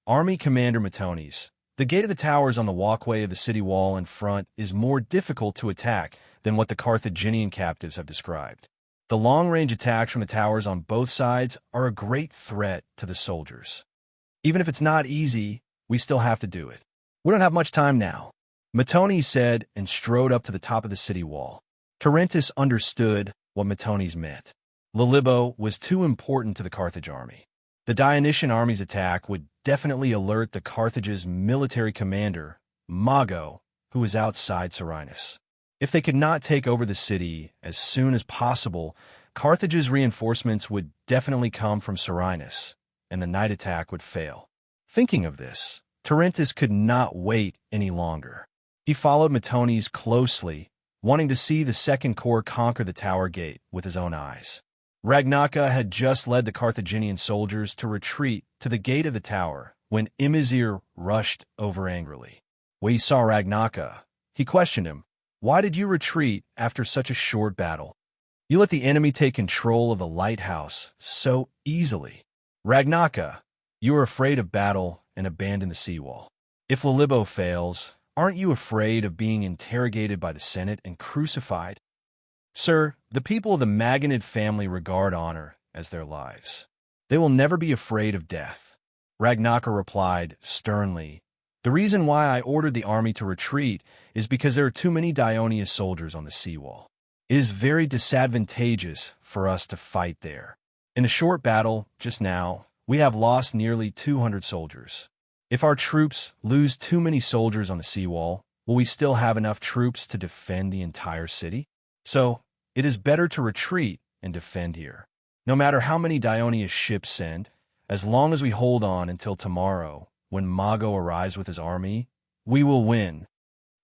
Army Commander Matones, the gate of the towers on the walkway of the city wall in front is more difficult to attack than what the Carthaginian captives have described. The long-range attacks from the towers on both sides are a great threat to the soldiers. Even if it's not easy, we still have to do it. We don't have much time now, Matones said and strode up to the top of the city wall. Tarentus understood what Matones meant. Lilibo was too important to the Carthage army. The Dionysian army's attack would definitely alert the Carthage's military commander, Mago, who was outside Serenus. If they could not take over the city as soon as possible, Carthage's reinforcements would definitely come from Serenus, and the night attack would fail. Thinking of this, Tarentus could not wait any longer. He followed Matones closely, wanting to see the Second Corps conquer the Tower Gate with his own eyes. Ragnaka had just led the Carthaginian soldiers to retreat to the gate of the tower when Imazir rushed over angrily. When he saw Ragnaka, he questioned him, Why did you retreat after such a short battle? You let the enemy take control of the lighthouse so easily. Ragnaka, you are afraid of battle and abandon the seawall. If Lilibo fails, aren't you afraid of being interrogated by the Senate and crucified? Sir, the people of the Magonid family regard honor as their lives. They will never be afraid of death. Ragnaka replied sternly, The reason why I ordered the army to retreat is because there are too many Dionia soldiers on the seawall. It is very disadvantageous for us to fight there. In a short battle, just now, we have lost nearly 200 soldiers. If our troops lose too many soldiers on the seawall, will we still have enough troops to defend the entire city? So, it is better to retreat and defend here. No matter how many Dionia ships send, as long as we hold on until tomorrow, when Mago arrives with his army, we will win.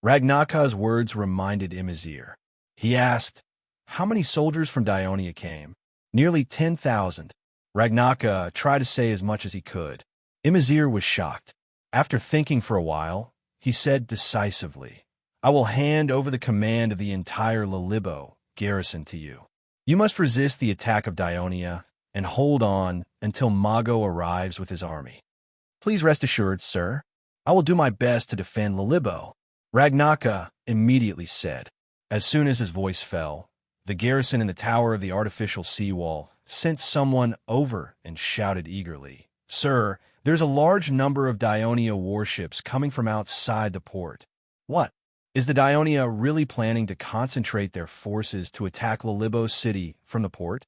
Ragnaka's words reminded Imazir. He asked, How many soldiers from Dionia came? Nearly 10,000. Ragnaka tried to say as much as he could. Imazir was shocked. After thinking for a while, he said decisively, I will hand over the command of the entire Lilibo garrison to you. You must resist the attack of Dionia and hold on until Mago arrives with his army. Please rest assured, sir, I will do my best to defend Lilibo, Ragnaka immediately said. As soon as his voice fell, the garrison in the tower of the artificial seawall sent someone over and shouted eagerly, Sir, there's a large number of Dionia warships coming from outside the port. What? Is the Dionia really planning to concentrate their forces to attack Lilibo city from the port?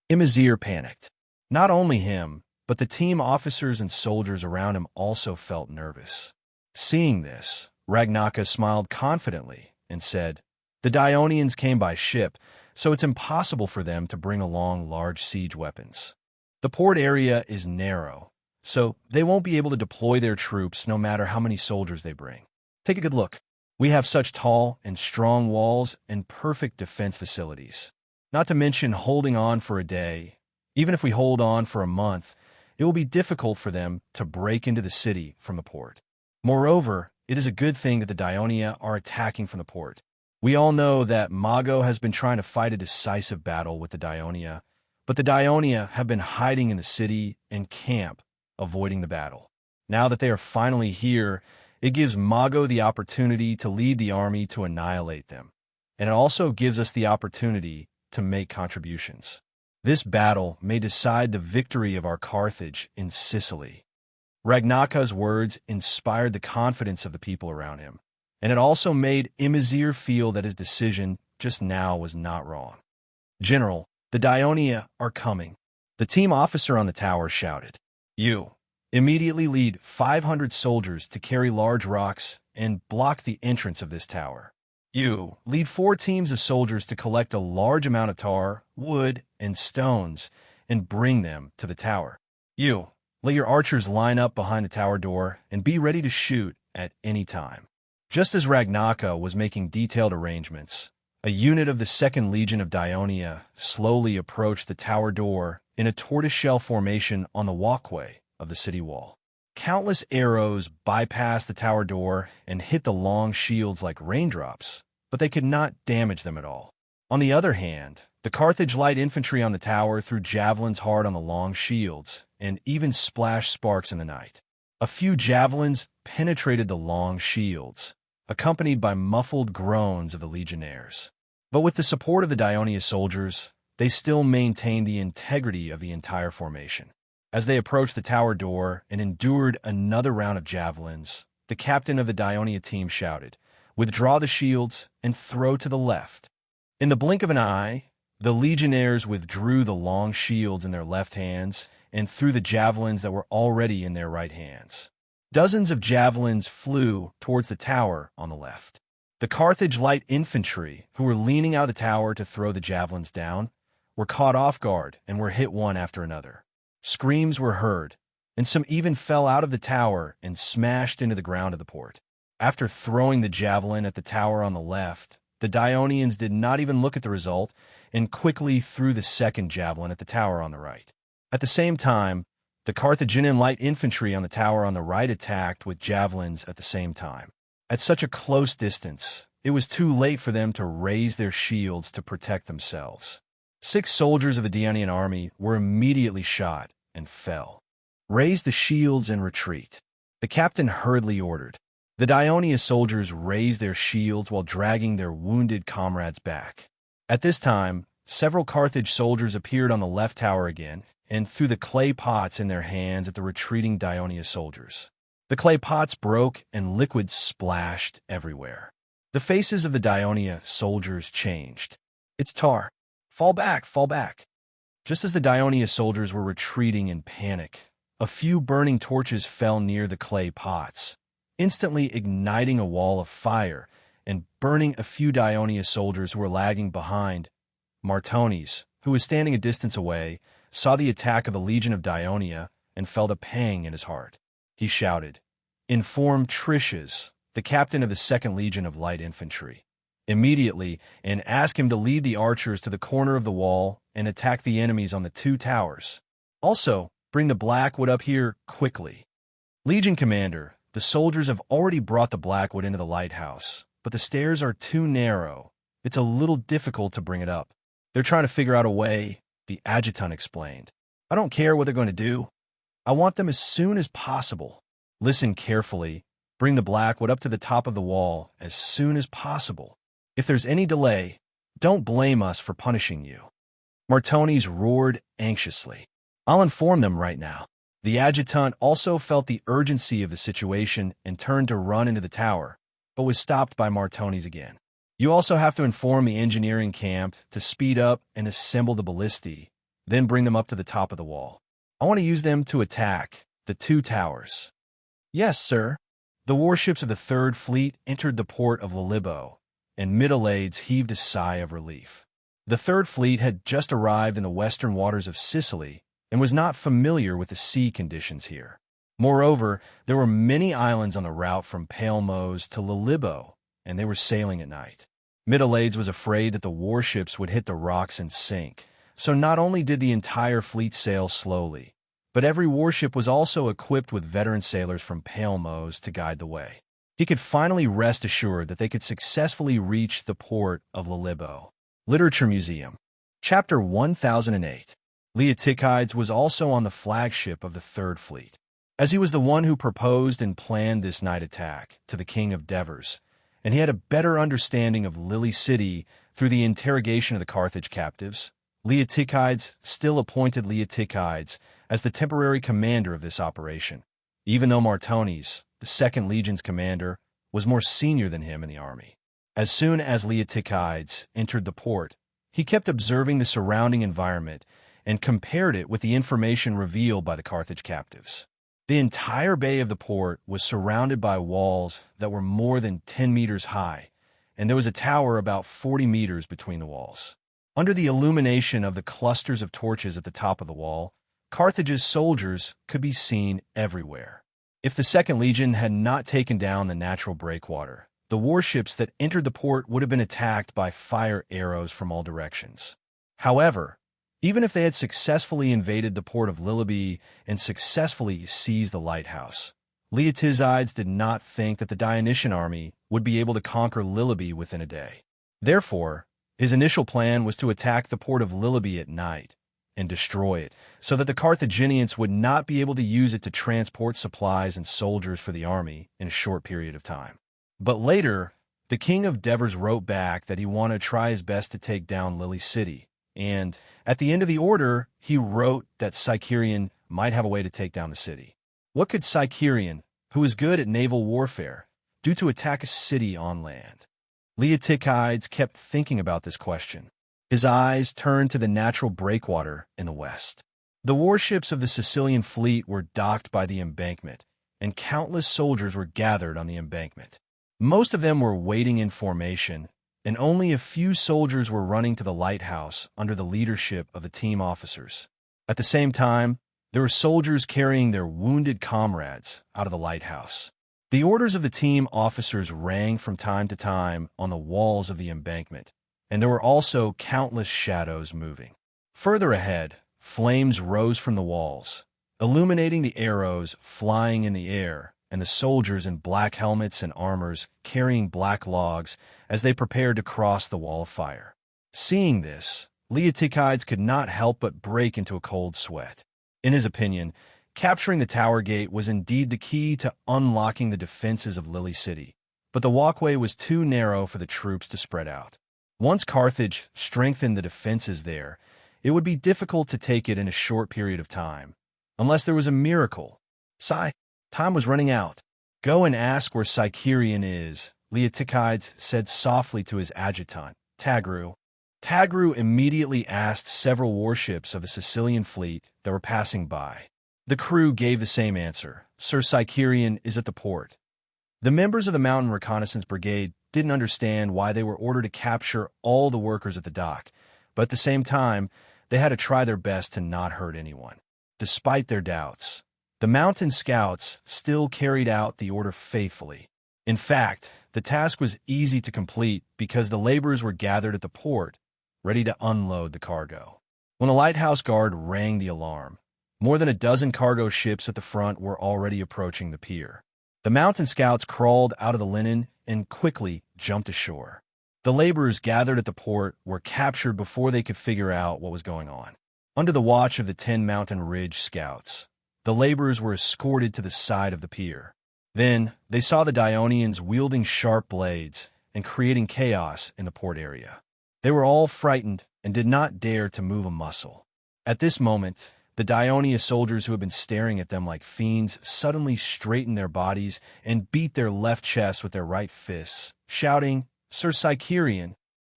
Imazir panicked. Not only him, but the team officers and soldiers around him also felt nervous. Seeing this, Ragnaka smiled confidently and said, The Dionians came by ship, so it's impossible for them to bring along large siege weapons. The port area is narrow, so they won't be able to deploy their troops no matter how many soldiers they bring. Take a good look. We have such tall and strong walls and perfect defense facilities. Not to mention holding on for a day. Even if we hold on for a month, it will be difficult for them to break into the city from the port. Moreover, it is a good thing that the Dionia are attacking from the port. We all know that Mago has been trying to fight a decisive battle with the Dionia, but the Dionia have been hiding in the city and camp, avoiding the battle. Now that they are finally here, it gives Mago the opportunity to lead the army to annihilate them, and it also gives us the opportunity to make contributions. This battle may decide the victory of our Carthage in Sicily. Ragnaka's words inspired the confidence of the people around him, and it also made Imazir feel that his decision just now was not wrong. General, the Dionia are coming. The team officer on the tower shouted. You immediately lead 500 soldiers to carry large rocks and block the entrance of this tower. You lead 4 teams of soldiers to collect a large amount of tar, wood, and stones and bring them to the tower. You let your archers line up behind the tower door and be ready to shoot at any time. Just as Ragnaka was making detailed arrangements, a unit of the 2nd Legion of Dionia slowly approached the tower door in a tortoiseshell formation on the walkway of the city wall. Countless arrows bypassed the tower door and hit the long shields like raindrops, but they could not damage them at all. On the other hand, the Carthage light infantry on the tower threw javelins hard on the long shields and even splashed sparks in the night. A few javelins penetrated the long shields, accompanied by muffled groans of the legionnaires. But with the support of the Dionia soldiers, they still maintained the integrity of the entire formation. As they approached the tower door and endured another round of javelins, the captain of the Dionia team shouted, Withdraw the shields and throw to the left. In the blink of an eye, the legionnaires withdrew the long shields in their left hands and threw the javelins that were already in their right hands. Dozens of javelins flew towards the tower on the left. The Carthage light infantry, who were leaning out of the tower to throw the javelins down, were caught off guard and were hit one after another. Screams were heard, and some even fell out of the tower and smashed into the ground of the port. After throwing the javelin at the tower on the left, the Dionians did not even look at the result and quickly threw the 2nd javelin at the tower on the right. At the same time, the Carthaginian light infantry on the tower on the right attacked with javelins at the same time. At such a close distance, it was too late for them to raise their shields to protect themselves. 6 soldiers of the Dionian army were immediately shot and fell. Raise the shields and retreat, the captain hurriedly ordered. The Dionia soldiers raised their shields while dragging their wounded comrades back. At this time, several Carthage soldiers appeared on the left tower again and threw the clay pots in their hands at the retreating Dionia soldiers. The clay pots broke and liquid splashed everywhere. The faces of the Dionia soldiers changed. It's tar. Fall back, fall back. Just as the Dionia soldiers were retreating in panic, a few burning torches fell near the clay pots, instantly igniting a wall of fire and burning a few Dionia soldiers who were lagging behind. Martones, who was standing a distance away, saw the attack of the Legion of Dionia and felt a pang in his heart. He shouted, Inform Tricias, the captain of the 2nd Legion of Light Infantry. immediately and ask him to lead the archers to the corner of the wall and attack the enemies on the 2 towers. Also, bring the Blackwood up here quickly. Legion Commander, the soldiers have already brought the Blackwood into the lighthouse, but the stairs are too narrow. It's a little difficult to bring it up. They're trying to figure out a way, the adjutant explained. I don't care what they're going to do. I want them as soon as possible. Listen carefully. Bring the Blackwood up to the top of the wall as soon as possible. If there's any delay, don't blame us for punishing you. Martones roared anxiously. I'll inform them right now. The adjutant also felt the urgency of the situation and turned to run into the tower, but was stopped by Martones again. You also have to inform the engineering camp to speed up and assemble the ballistae, then bring them up to the top of the wall. I want to use them to attack the 2 towers. Yes, sir. The warships of the 3rd Fleet entered the port of Lilibo, and Middle-Aids heaved a sigh of relief. The 3rd Fleet had just arrived in the western waters of Sicily and was not familiar with the sea conditions here. Moreover, there were many islands on the route from Palmos to Lilibo, and they were sailing at night. Middle-Aids was afraid that the warships would hit the rocks and sink, so not only did the entire fleet sail slowly, but every warship was also equipped with veteran sailors from Palmos to guide the way. He could finally rest assured that they could successfully reach the port of Lilibo. Literature Museum. Chapter 1008. Leotychides was also on the flagship of the 3rd Fleet. As he was the one who proposed and planned this night attack to the King of Devers, and he had a better understanding of Lily City through the interrogation of the Carthage captives, Leotychides still appointed Leotychides as the temporary commander of this operation, even though Martones, the 2nd Legion's commander, was more senior than him in the army. As soon as Leotychides entered the port, he kept observing the surrounding environment and compared it with the information revealed by the Carthage captives. The entire bay of the port was surrounded by walls that were more than 10 meters high, and there was a tower about 40 meters between the walls. Under the illumination of the clusters of torches at the top of the wall, Carthage's soldiers could be seen everywhere. If the 2nd Legion had not taken down the natural breakwater, the warships that entered the port would have been attacked by fire arrows from all directions. However, even if they had successfully invaded the port of Lilibe and successfully seized the lighthouse, Leotychides did not think that the Dionysian army would be able to conquer Lilibe within a day. Therefore, his initial plan was to attack the port of Lilibe at night and destroy it, so that the Carthaginians would not be able to use it to transport supplies and soldiers for the army in a short period of time. But later, the King of Devers wrote back that he wanted to try his best to take down Lily City, and at the end of the order, he wrote that Sicerian might have a way to take down the city. What could Sicerian, who was good at naval warfare, do to attack a city on land? Leotychides kept thinking about this question. His eyes turned to the natural breakwater in the west. The warships of the Sicilian fleet were docked by the embankment, and countless soldiers were gathered on the embankment. Most of them were waiting in formation, and only a few soldiers were running to the lighthouse under the leadership of the team officers. At the same time, there were soldiers carrying their wounded comrades out of the lighthouse. The orders of the team officers rang from time to time on the walls of the embankment, and there were also countless shadows moving. Further ahead, flames rose from the walls, illuminating the arrows flying in the air and the soldiers in black helmets and armors carrying black logs as they prepared to cross the wall of fire. Seeing this, Leotychides could not help but break into a cold sweat. In his opinion, capturing the tower gate was indeed the key to unlocking the defenses of Lily City, but the walkway was too narrow for the troops to spread out. Once Carthage strengthened the defenses there, it would be difficult to take it in a short period of time, unless there was a miracle. Time was running out. Go and ask where Sicerian is, Leotychides said softly to his adjutant, Tagru. Tagru immediately asked several warships of the Sicilian fleet that were passing by. The crew gave the same answer. Sir Sicerian is at the port. The members of the Mountain Reconnaissance Brigade didn't understand why they were ordered to capture all the workers at the dock, but at the same time, they had to try their best to not hurt anyone. Despite their doubts, the mountain scouts still carried out the order faithfully. In fact, the task was easy to complete because the laborers were gathered at the port, ready to unload the cargo. When the lighthouse guard rang the alarm, more than a dozen cargo ships at the front were already approaching the pier. The mountain scouts crawled out of the linen and quickly jumped ashore. The laborers gathered at the port were captured before they could figure out what was going on. Under the watch of the 10 Mountain Ridge scouts, the laborers were escorted to the side of the pier. Then, they saw the Dionians wielding sharp blades and creating chaos in the port area. They were all frightened and did not dare to move a muscle. At this moment, the Dionia soldiers who had been staring at them like fiends suddenly straightened their bodies and beat their left chest with their right fists, shouting, "Sir Cycerian,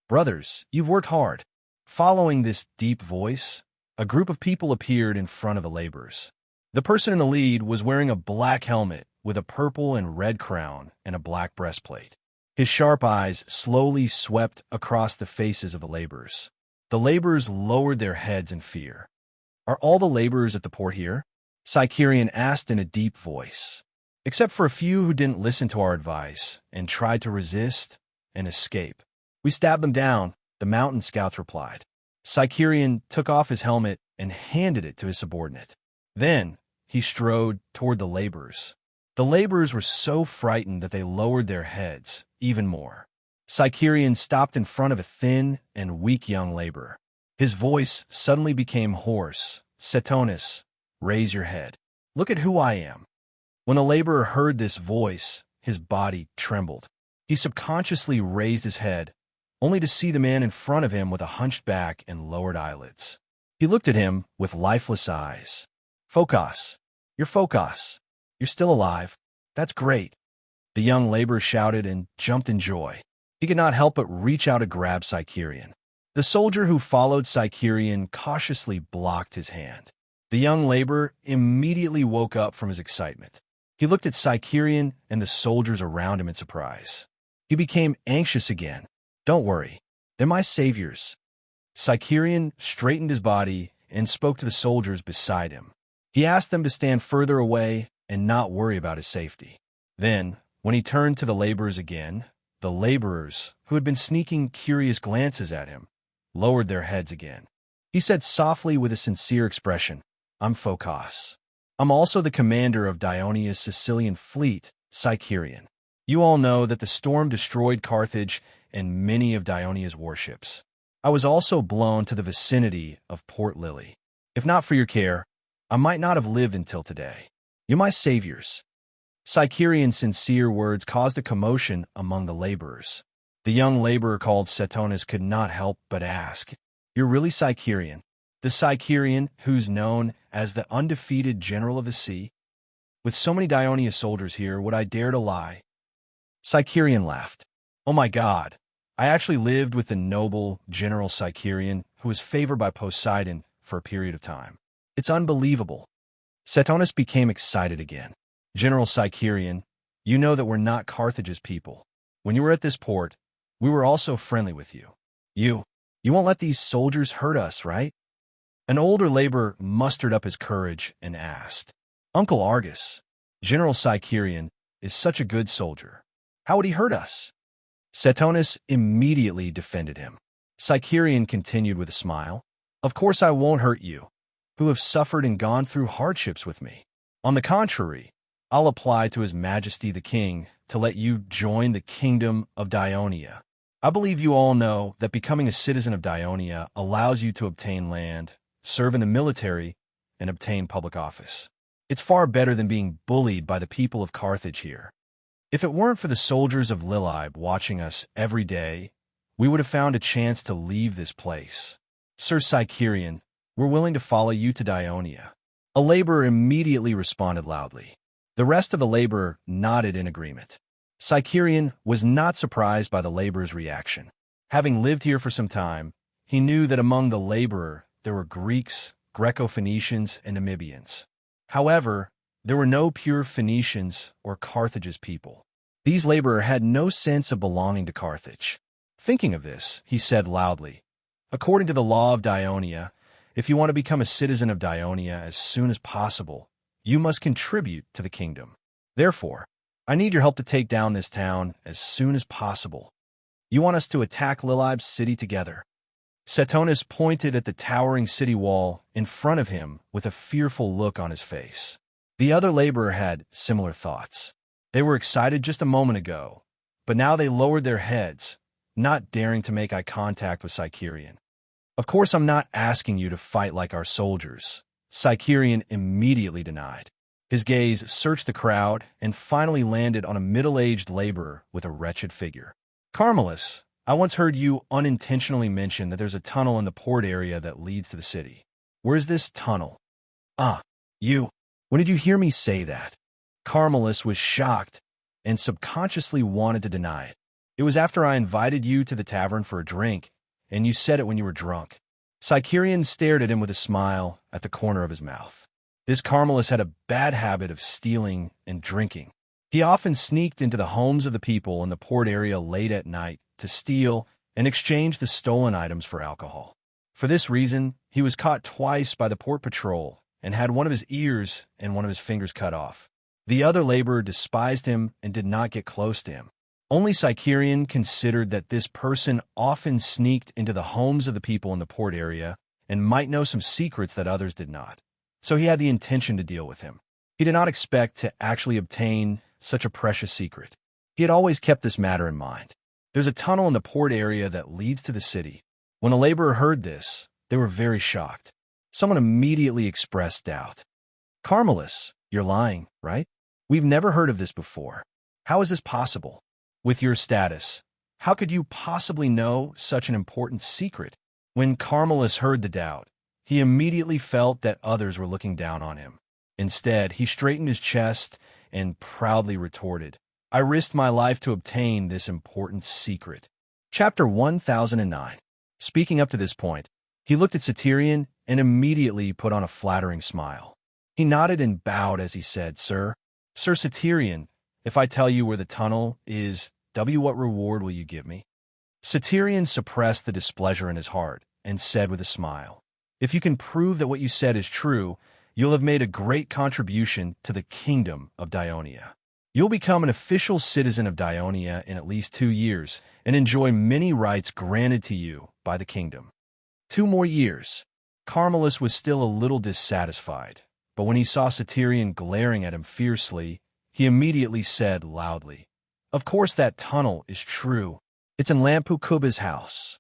brothers, you've worked hard." Following this deep voice, a group of people appeared in front of the laborers. The person in the lead was wearing a black helmet with a purple and red crown and a black breastplate. His sharp eyes slowly swept across the faces of the laborers. The laborers lowered their heads in fear. "Are all the laborers at the port here?" Cycerian asked in a deep voice. "Except for a few who didn't listen to our advice and tried to resist and escape. We stabbed them down," the mountain scouts replied. Cycerian took off his helmet and handed it to his subordinate. Then he strode toward the laborers. The laborers were so frightened that they lowered their heads even more. Cycerian stopped in front of a thin and weak young laborer. His voice suddenly became hoarse. "Setonis, raise your head. Look at who I am." When the laborer heard this voice, his body trembled. He subconsciously raised his head, only to see the man in front of him with a hunched back and lowered eyelids. He looked at him with lifeless eyes. "Phocas, you're Phocas. You're still alive. That's great." The young laborer shouted and jumped in joy. He could not help but reach out to grab Cycerian. The soldier who followed Cycerian cautiously blocked his hand. The young laborer immediately woke up from his excitement. He looked at Cycerian and the soldiers around him in surprise. He became anxious again. "Don't worry. They're my saviors." Cycerian straightened his body and spoke to the soldiers beside him. He asked them to stand further away and not worry about his safety. Then, when he turned to the laborers again, the laborers, who had been sneaking curious glances at him, lowered their heads again. He said softly with a sincere expression, "I'm Phocas. I'm also the commander of Dionia's Sicilian fleet, Cycerian. You all know that the storm destroyed Carthage and many of Dionia's warships. I was also blown to the vicinity of Port Lily. If not for your care, I might not have lived until today. You're my saviors." Cycerian's sincere words caused a commotion among the laborers. The young laborer called Setonis could not help but ask, "You're really Cycerian? The Cycerian who's known as the undefeated general of the sea? With so many Dionia soldiers here, would I dare to lie?" Cycerian laughed. "Oh my God, I actually lived with the noble General Cycerian who was favored by Poseidon for a period of time. It's unbelievable." Setonis became excited again. "General Cycerian, you know that we're not Carthage's people. When you were at this port, we were also friendly with you. You won't let these soldiers hurt us, right?" An older laborer mustered up his courage and asked, "Uncle Argus, General Cycerian is such a good soldier. How would he hurt us?" Setonis immediately defended him. Cycerian continued with a smile, "Of course I won't hurt you, who have suffered and gone through hardships with me. On the contrary, I'll apply to His Majesty the King to let you join the kingdom of Dionia. I believe you all know that becoming a citizen of Dionia allows you to obtain land, serve in the military, and obtain public office. It's far better than being bullied by the people of Carthage here. If it weren't for the soldiers of Lilibe watching us every day, we would have found a chance to leave this place. Sir Cycerian, we're willing to follow you to Dionia." A laborer immediately responded loudly. The rest of the laborer nodded in agreement. Cycerian was not surprised by the laborer's reaction. Having lived here for some time, he knew that among the laborer there were Greeks, Greco-Phoenicians, and Namibians. However, there were no pure Phoenicians or Carthage's people. These laborers had no sense of belonging to Carthage. Thinking of this, he said loudly, "According to the law of Dionia, if you want to become a citizen of Dionia as soon as possible, you must contribute to the kingdom. Therefore, I need your help to take down this town as soon as possible. You want us to attack Lilib's city together." Setonis pointed at the towering city wall in front of him with a fearful look on his face. The other laborer had similar thoughts. They were excited just a moment ago, but now they lowered their heads, not daring to make eye contact with Sicerian. "Of course I'm not asking you to fight like our soldiers," Sicerian immediately denied. His gaze searched the crowd and finally landed on a middle-aged laborer with a wretched figure. "Carmelus, I once heard you unintentionally mention that there's a tunnel in the port area that leads to the city. Where's this tunnel?" "Ah, you. When did you hear me say that?" Carmelus was shocked and subconsciously wanted to deny it. "It was after I invited you to the tavern for a drink, and you said it when you were drunk." Sicerian stared at him with a smile at the corner of his mouth. This Carmelus had a bad habit of stealing and drinking. He often sneaked into the homes of the people in the port area late at night to steal and exchange the stolen items for alcohol. For this reason, he was caught twice by the port patrol and had one of his ears and one of his fingers cut off. The other laborer despised him and did not get close to him. Only Sicerian considered that this person often sneaked into the homes of the people in the port area and might know some secrets that others did not. So he had the intention to deal with him. He did not expect to actually obtain such a precious secret. He had always kept this matter in mind. There's a tunnel in the port area that leads to the city. When the laborer heard this, they were very shocked. Someone immediately expressed doubt. "Carmelus, you're lying, right? We've never heard of this before. How is this possible? With your status, how could you possibly know such an important secret?" When Carmelus heard the doubt, he immediately felt that others were looking down on him. Instead, he straightened his chest and proudly retorted, "I risked my life to obtain this important secret." Chapter 1009. Speaking up to this point, he looked at Satyrian and immediately put on a flattering smile. He nodded and bowed as he said, Sir Satyrian, if I tell you where the tunnel is, what reward will you give me?" Satyrian suppressed the displeasure in his heart and said with a smile, "If you can prove that what you said is true, you'll have made a great contribution to the kingdom of Dionia. You'll become an official citizen of Dionia in at least 2 years and enjoy many rights granted to you by the kingdom." 2 more years. Carmelus was still a little dissatisfied, but when he saw Satyrian glaring at him fiercely, he immediately said loudly, "Of course that tunnel is true. It's in Lampukuba's house."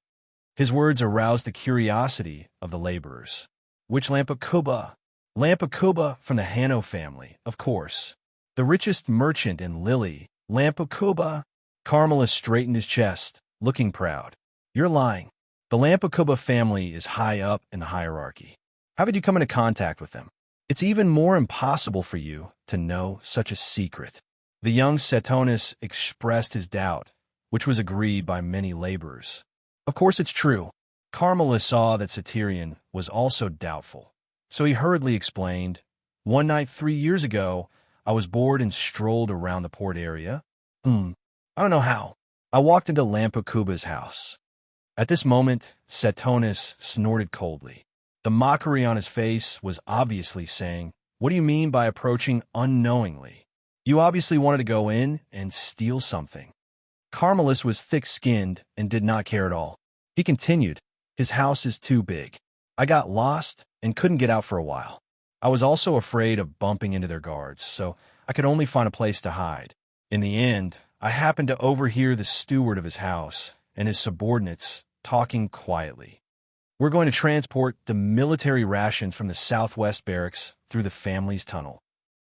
His words aroused the curiosity of the laborers. "Which Lampukuba?" "Lampukuba from the Hanno family, of course. The richest merchant in Lily, Lampukuba." Carmelus straightened his chest, looking proud. "You're lying. The Lampukuba family is high up in the hierarchy. How did you come into contact with them? It's even more impossible for you to know such a secret." The young Setonis expressed his doubt, which was agreed by many laborers. "Of course it's true." Carmelus saw that Satyrian was also doubtful, so he hurriedly explained, "One night 3 years ago, I was bored and strolled around the port area. I don't know how. I walked into Lampukuba's house." At this moment, Setonis snorted coldly. The mockery on his face was obviously saying, "What do you mean by approaching unknowingly? You obviously wanted to go in and steal something." Carmelus was thick-skinned and did not care at all. He continued, "His house is too big. I got lost and couldn't get out for a while. I was also afraid of bumping into their guards, so I could only find a place to hide. In the end, I happened to overhear the steward of his house and his subordinates talking quietly. We're going to transport the military rations from the southwest barracks through the family's tunnel.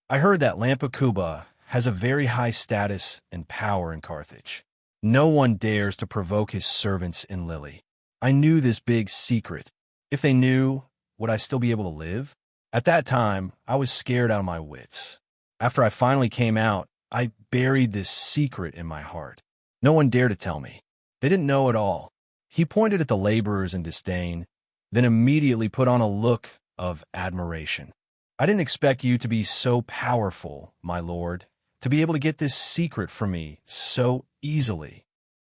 I heard that Lampukuba has a very high status and power in Carthage. No one dares to provoke his servants in Lily. I knew this big secret. If they knew, would I still be able to live? At that time, I was scared out of my wits. After I finally came out, I buried this secret in my heart. No one dared to tell me. They didn't know at all." He pointed at the laborers in disdain, then immediately put on a look of admiration. "I didn't expect you to be so powerful, my lord, to be able to get this secret from me so easily."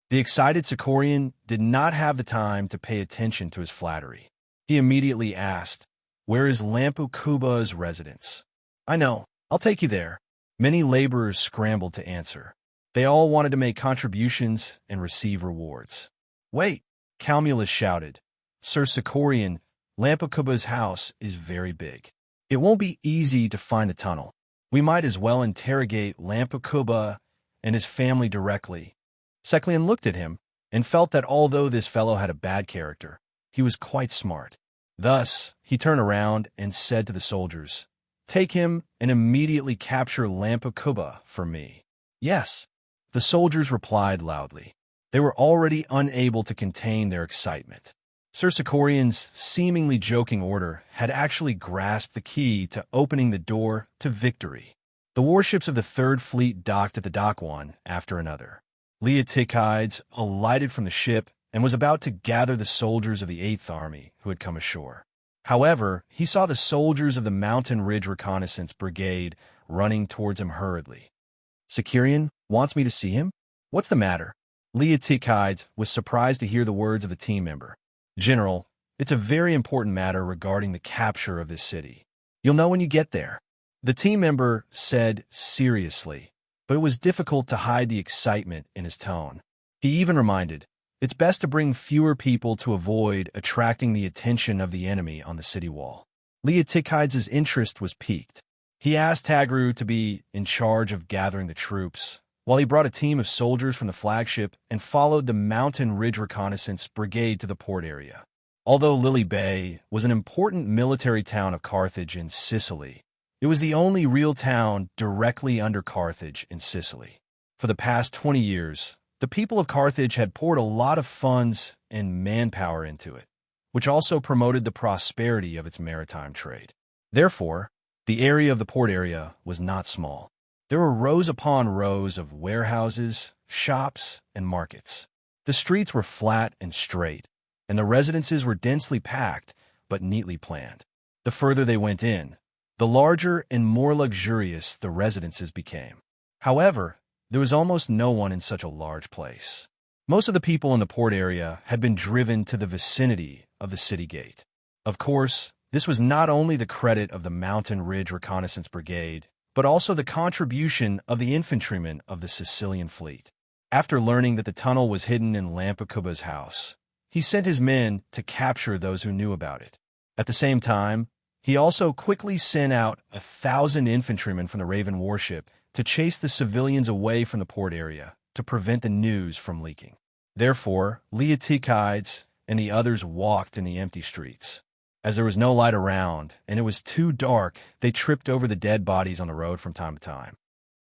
The excited Sicorian did not have the time to pay attention to his flattery. He immediately asked, "Where is Lampukuba's residence?" "I know. I'll take you there. Many laborers scrambled to answer. They all wanted to make contributions and receive rewards. "Wait," Calmulus shouted. "Sir Sicorian, Lampacuba's house is very big. It won't be easy to find the tunnel. We might as well interrogate Lampacuba and his family directly." Seclian looked at him and felt that although this fellow had a bad character, he was quite smart. Thus, he turned around and said to the soldiers, "Take him and immediately capture Lampacuba for me." "Yes," the soldiers replied loudly. They were already unable to contain their excitement. Sir Sicorian's seemingly joking order had actually grasped the key to opening the door to victory. The warships of the Third Fleet docked at the dock one after another. Leotychides alighted from the ship and was about to gather the soldiers of the Eighth Army who had come ashore. However, he saw the soldiers of the Mountain Ridge Reconnaissance Brigade running towards him hurriedly. "Sicorian wants me to see him? What's the matter?" Leotychides was surprised to hear the words of a team member. "General, it's a very important matter regarding the capture of this city. You'll know when you get there," the team member said seriously, but it was difficult to hide the excitement in his tone. He even reminded, "It's best to bring fewer people to avoid attracting the attention of the enemy on the city wall." Leotychides' interest was piqued. He asked Tagru to be in charge of gathering the troops, while he brought a team of soldiers from the flagship and followed the Mountain Ridge Reconnaissance Brigade to the port area. Although Lily Bay was an important military town of Carthage in Sicily, it was the only real town directly under Carthage in Sicily. For the past 20 years, the people of Carthage had poured a lot of funds and manpower into it, which also promoted the prosperity of its maritime trade. Therefore, the area of the port area was not small. There were rows upon rows of warehouses, shops, and markets. The streets were flat and straight, and the residences were densely packed but neatly planned. The further they went in, the larger and more luxurious the residences became. However, there was almost no one in such a large place. Most of the people in the port area had been driven to the vicinity of the city gate. Of course, this was not only the credit of the Mountain Ridge Reconnaissance Brigade, but also the contribution of the infantrymen of the Sicilian fleet. After learning that the tunnel was hidden in Lampacuba's house, he sent his men to capture those who knew about it. At the same time, he also quickly sent out 1,000 infantrymen from the Raven warship to chase the civilians away from the port area to prevent the news from leaking. Therefore, Leotychides and the others walked in the empty streets. As there was no light around and it was too dark, they tripped over the dead bodies on the road from time to time.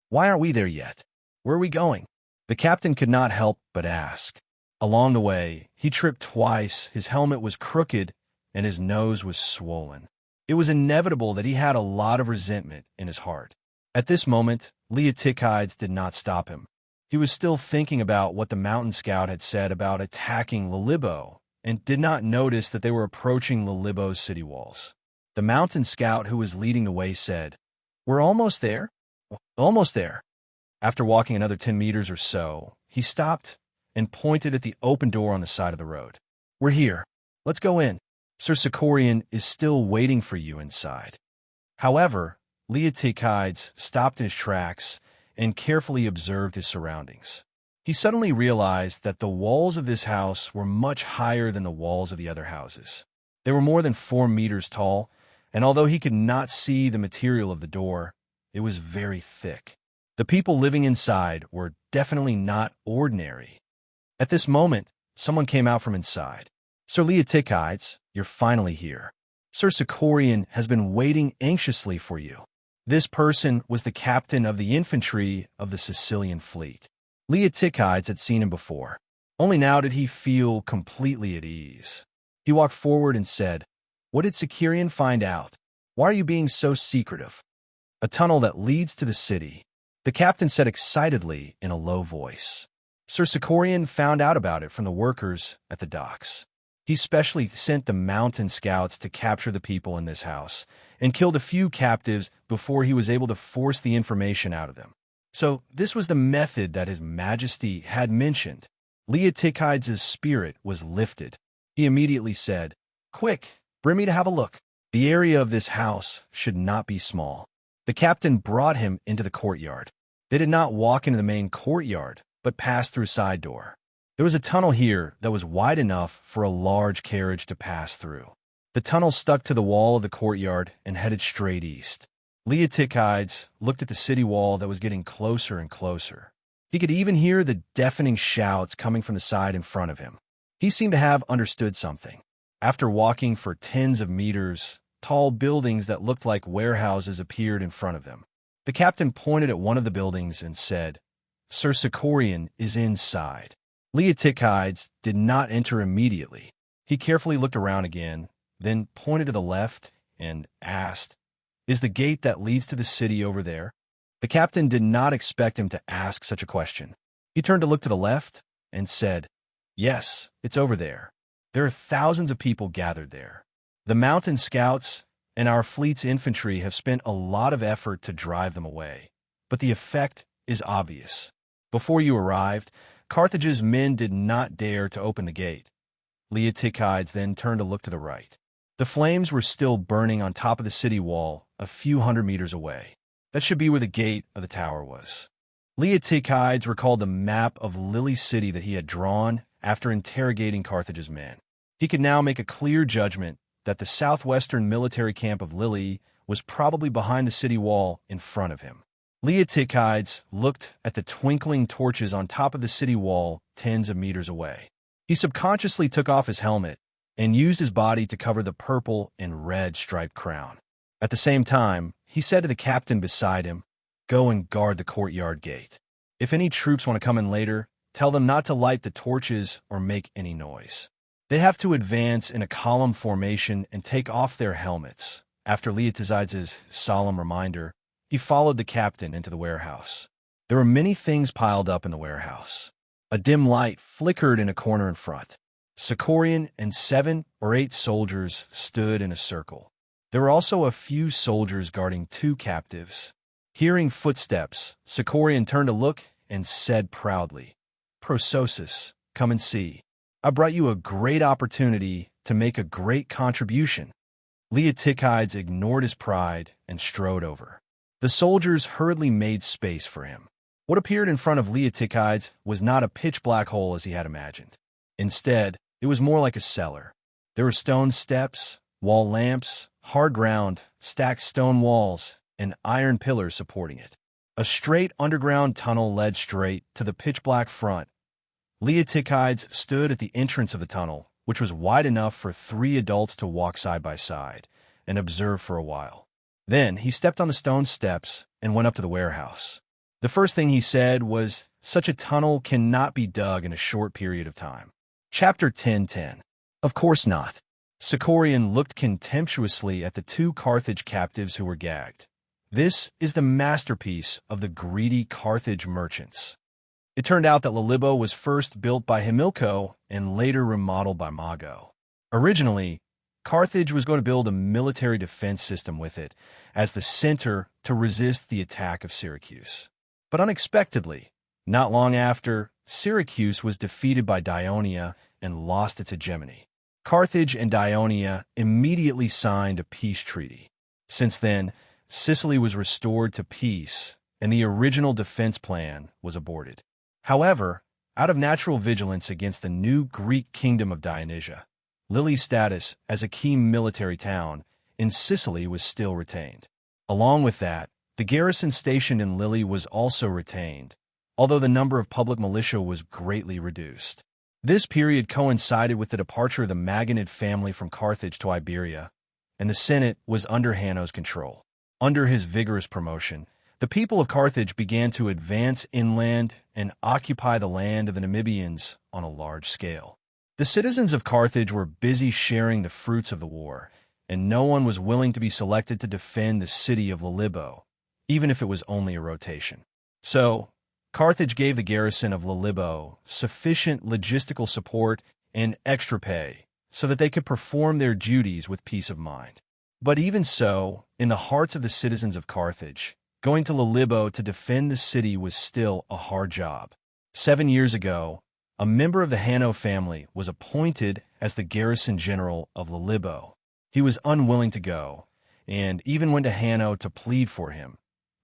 "Why aren't we there yet? Where are we going?" the captain could not help but ask. Along the way, he tripped twice, his helmet was crooked, and his nose was swollen. It was inevitable that he had a lot of resentment in his heart. At this moment, Leotychides did not stop him. He was still thinking about what the mountain scout had said about attacking Lilibo, and did not notice that they were approaching Lilibo's city walls. The mountain scout who was leading the way said, "We're almost there. Almost there." After walking another 10 meters or so, he stopped and pointed at the open door on the side of the road. "We're here. Let's go in. Sir Sicorian is still waiting for you inside." However, Leotychides stopped in his tracks and carefully observed his surroundings. He suddenly realized that the walls of this house were much higher than the walls of the other houses. They were more than 4 meters tall, and although he could not see the material of the door, it was very thick. The people living inside were definitely not ordinary. At this moment, someone came out from inside. "Sir Leotychides, you're finally here. Sir Sicorian has been waiting anxiously for you." This person was the captain of the infantry of the Sicilian fleet. Leotychides had seen him before. Only now did he feel completely at ease. He walked forward and said, "What did Sicorian find out? Why are you being so secretive?" "A tunnel that leads to the city," the captain said excitedly in a low voice. "Sir Sicorian found out about it from the workers at the docks. He specially sent the mountain scouts to capture the people in this house and killed a few captives before he was able to force the information out of them. So this was the method that His Majesty had mentioned." Leotychides' spirit was lifted. He immediately said, "Quick, bring me to have a look. The area of this house should not be small." The captain brought him into the courtyard. They did not walk into the main courtyard, but passed through a side door. There was a tunnel here that was wide enough for a large carriage to pass through. The tunnel stuck to the wall of the courtyard and headed straight east. Leotychides looked at the city wall that was getting closer and closer. He could even hear the deafening shouts coming from the side in front of him. He seemed to have understood something. After walking for tens of meters, tall buildings that looked like warehouses appeared in front of them. The captain pointed at one of the buildings and said, "Sir Sicorian is inside." Leotychides did not enter immediately. He carefully looked around again, then pointed to the left and asked, "Is the gate that leads to the city over there?" The captain did not expect him to ask such a question. He turned to look to the left and said, "Yes, it's over there. There are thousands of people gathered there. The mountain scouts and our fleet's infantry have spent a lot of effort to drive them away, but the effect is obvious. Before you arrived, Carthage's men did not dare to open the gate." Leotychides then turned to look to the right. The flames were still burning on top of the city wall a few hundred meters away. That should be where the gate of the tower was. Leotychides recalled the map of Lily City that he had drawn after interrogating Carthage's men. He could now make a clear judgment that the southwestern military camp of Lily was probably behind the city wall in front of him. Leotychides looked at the twinkling torches on top of the city wall tens of meters away. He subconsciously took off his helmet and used his body to cover the purple and red striped crown. At the same time, he said to the captain beside him, "Go and guard the courtyard gate. If any troops want to come in later, tell them not to light the torches or make any noise. They have to advance in a column formation and take off their helmets." After Leotychides' solemn reminder, he followed the captain into the warehouse. There were many things piled up in the warehouse. A dim light flickered in a corner in front. Sicorian and 7 or 8 soldiers stood in a circle. There were also a few soldiers guarding 2 captives. Hearing footsteps, Sicorian turned to look and said proudly, "Prososus, come and see. I brought you a great opportunity to make a great contribution." Leotychides ignored his pride and strode over. The soldiers hurriedly made space for him. What appeared in front of Leotychides was not a pitch-black hole as he had imagined. Instead, it was more like a cellar. There were stone steps, wall lamps, hard ground, stacked stone walls, and iron pillars supporting it. A straight underground tunnel led straight to the pitch-black front. Leotychides stood at the entrance of the tunnel, which was wide enough for 3 adults to walk side by side, and observe for a while. Then he stepped on the stone steps and went up to the warehouse. The first thing he said was, "Such a tunnel cannot be dug in a short period of time." Chapter 10:10. Of course not. Sicorian looked contemptuously at the 2 Carthage captives who were gagged. This is the masterpiece of the greedy Carthage merchants. It turned out that Lilibo was first built by Himilco and later remodeled by Mago. Originally, Carthage was going to build a military defense system with it as the center to resist the attack of Syracuse. But unexpectedly, not long after, Syracuse was defeated by Dionia and lost its hegemony. Carthage and Dionia immediately signed a peace treaty. Since then, Sicily was restored to peace, and the original defense plan was aborted. However, out of natural vigilance against the new Greek kingdom of Dionysia, Lily's status as a key military town in Sicily was still retained. Along with that, the garrison stationed in Lily was also retained, although the number of public militia was greatly reduced. This period coincided with the departure of the Maganid family from Carthage to Iberia, and the Senate was under Hanno's control. Under his vigorous promotion, the people of Carthage began to advance inland and occupy the land of the Namibians on a large scale. The citizens of Carthage were busy sharing the fruits of the war, and no one was willing to be selected to defend the city of Lilibo, even if it was only a rotation. So, Carthage gave the garrison of Lilibo sufficient logistical support and extra pay so that they could perform their duties with peace of mind. But even so, in the hearts of the citizens of Carthage, going to Lilibo to defend the city was still a hard job. 7 years ago, a member of the Hanno family was appointed as the garrison general of Lilibo. He was unwilling to go, and even went to Hanno to plead for him.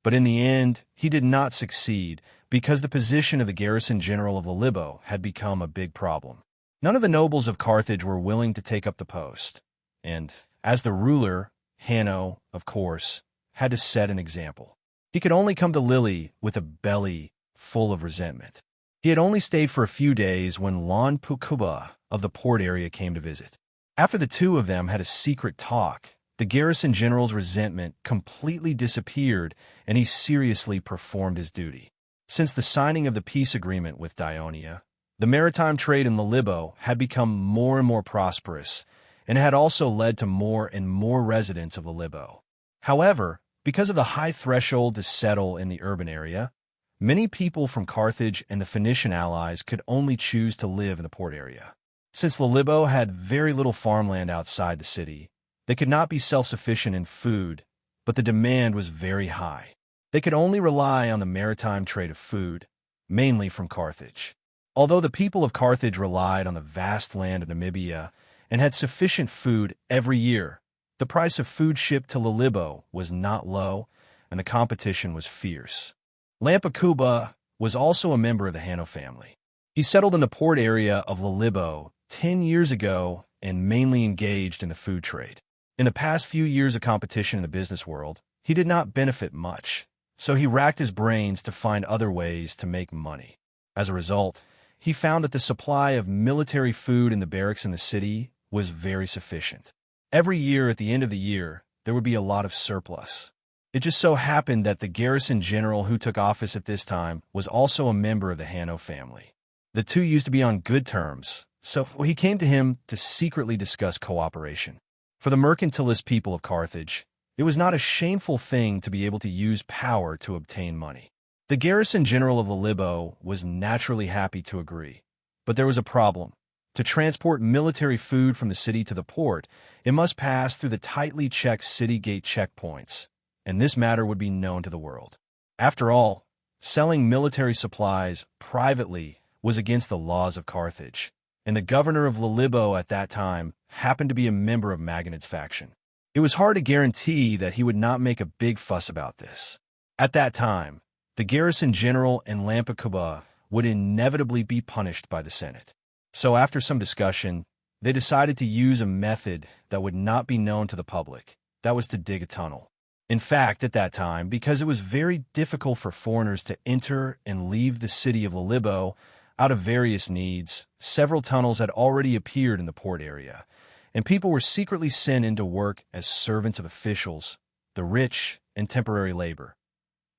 But in the end, he did not succeed because the position of the garrison general of Libo had become a big problem. None of the nobles of Carthage were willing to take up the post, and as the ruler, Hanno, of course, had to set an example. He could only come to Lily with a belly full of resentment. He had only stayed for a few days when Lon Pukuba of the port area came to visit. After the two of them had a secret talk, the garrison general's resentment completely disappeared and he seriously performed his duty. Since the signing of the peace agreement with Dionia, the maritime trade in Libo had become more and more prosperous and had also led to more and more residents of Libo. However, because of the high threshold to settle in the urban area, many people from Carthage and the Phoenician allies could only choose to live in the port area. Since Libo had very little farmland outside the city, they could not be self-sufficient in food, but the demand was very high. They could only rely on the maritime trade of food, mainly from Carthage. Although the people of Carthage relied on the vast land of Namibia and had sufficient food every year, the price of food shipped to Libo was not low, and the competition was fierce. Lampakuba was also a member of the Hanno family. He settled in the port area of Libo 10 years ago and mainly engaged in the food trade. In the past few years of competition in the business world, he did not benefit much, so he racked his brains to find other ways to make money. As a result, he found that the supply of military food in the barracks in the city was very sufficient. Every year at the end of the year, there would be a lot of surplus. It just so happened that the garrison general who took office at this time was also a member of the Hanno family. The two used to be on good terms, so he came to him to secretly discuss cooperation. For the mercantilist people of Carthage, it was not a shameful thing to be able to use power to obtain money. The garrison general of Libo was naturally happy to agree, but there was a problem. To transport military food from the city to the port, it must pass through the tightly checked city gate checkpoints, and this matter would be known to the world. After all, selling military supplies privately was against the laws of Carthage, and the governor of Libo at that time happened to be a member of Maganid's faction. It was hard to guarantee that he would not make a big fuss about this. At that time, the garrison general and Lampakuba would inevitably be punished by the Senate. So after some discussion, they decided to use a method that would not be known to the public. That was to dig a tunnel. In fact, at that time, because it was very difficult for foreigners to enter and leave the city of Libo out of various needs, several tunnels had already appeared in the port area, and people were secretly sent in to work as servants of officials, the rich, and temporary labor.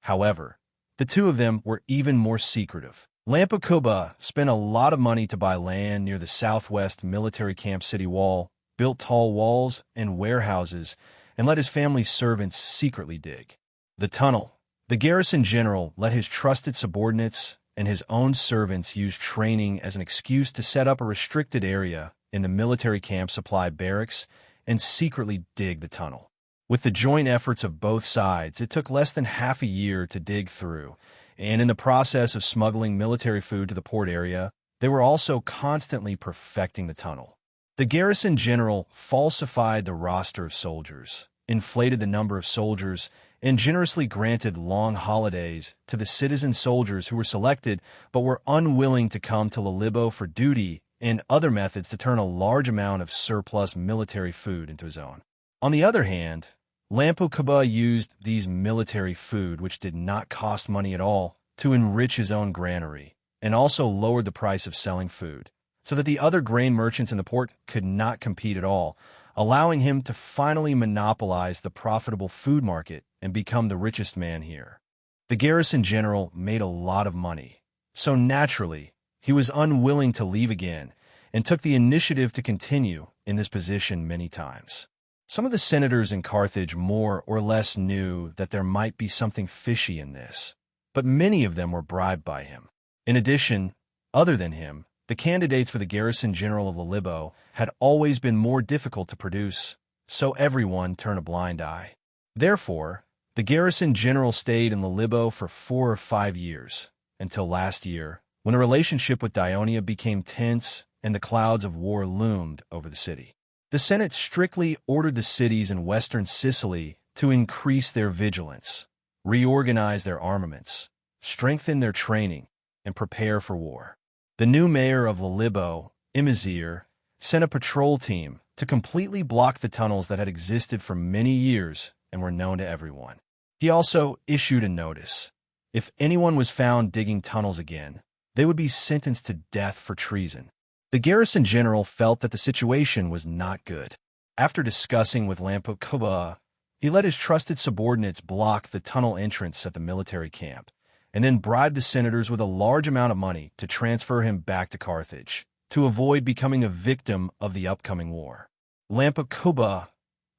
However, the two of them were even more secretive. Lampakuba spent a lot of money to buy land near the southwest military camp city wall, built tall walls and warehouses, and let his family's servants secretly dig the tunnel. The garrison general let his trusted subordinates and his own servants use training as an excuse to set up a restricted area in the military camp supply barracks and secretly dig the tunnel. With the joint efforts of both sides, it took less than half a year to dig through, and in the process of smuggling military food to the port area, they were also constantly perfecting the tunnel. The garrison general falsified the roster of soldiers, inflated the number of soldiers, and generously granted long holidays to the citizen soldiers who were selected but were unwilling to come to Libo for duty, and other methods to turn a large amount of surplus military food into his own. On the other hand, Lampakuba used these military food, which did not cost money at all, to enrich his own granary, and also lowered the price of selling food, so that the other grain merchants in the port could not compete at all, allowing him to finally monopolize the profitable food market and become the richest man here. The garrison general made a lot of money, so naturally, he was unwilling to leave again and took the initiative to continue in this position many times. Some of the senators in Carthage more or less knew that there might be something fishy in this, but many of them were bribed by him. In addition, other than him, the candidates for the garrison general of Libo had always been more difficult to produce, so everyone turned a blind eye. Therefore, the garrison general stayed in Libo for 4 or 5 years, until last year, when the relationship with Dionia became tense and the clouds of war loomed over the city. The Senate strictly ordered the cities in western Sicily to increase their vigilance, reorganize their armaments, strengthen their training, and prepare for war. The new mayor of Lilibo, Imazir, sent a patrol team to completely block the tunnels that had existed for many years and were known to everyone. He also issued a notice. If anyone was found digging tunnels again, they would be sentenced to death for treason. The garrison general felt that the situation was not good. After discussing with Lampokuba, he let his trusted subordinates block the tunnel entrance at the military camp, and then bribed the senators with a large amount of money to transfer him back to Carthage, to avoid becoming a victim of the upcoming war. Lampokuba,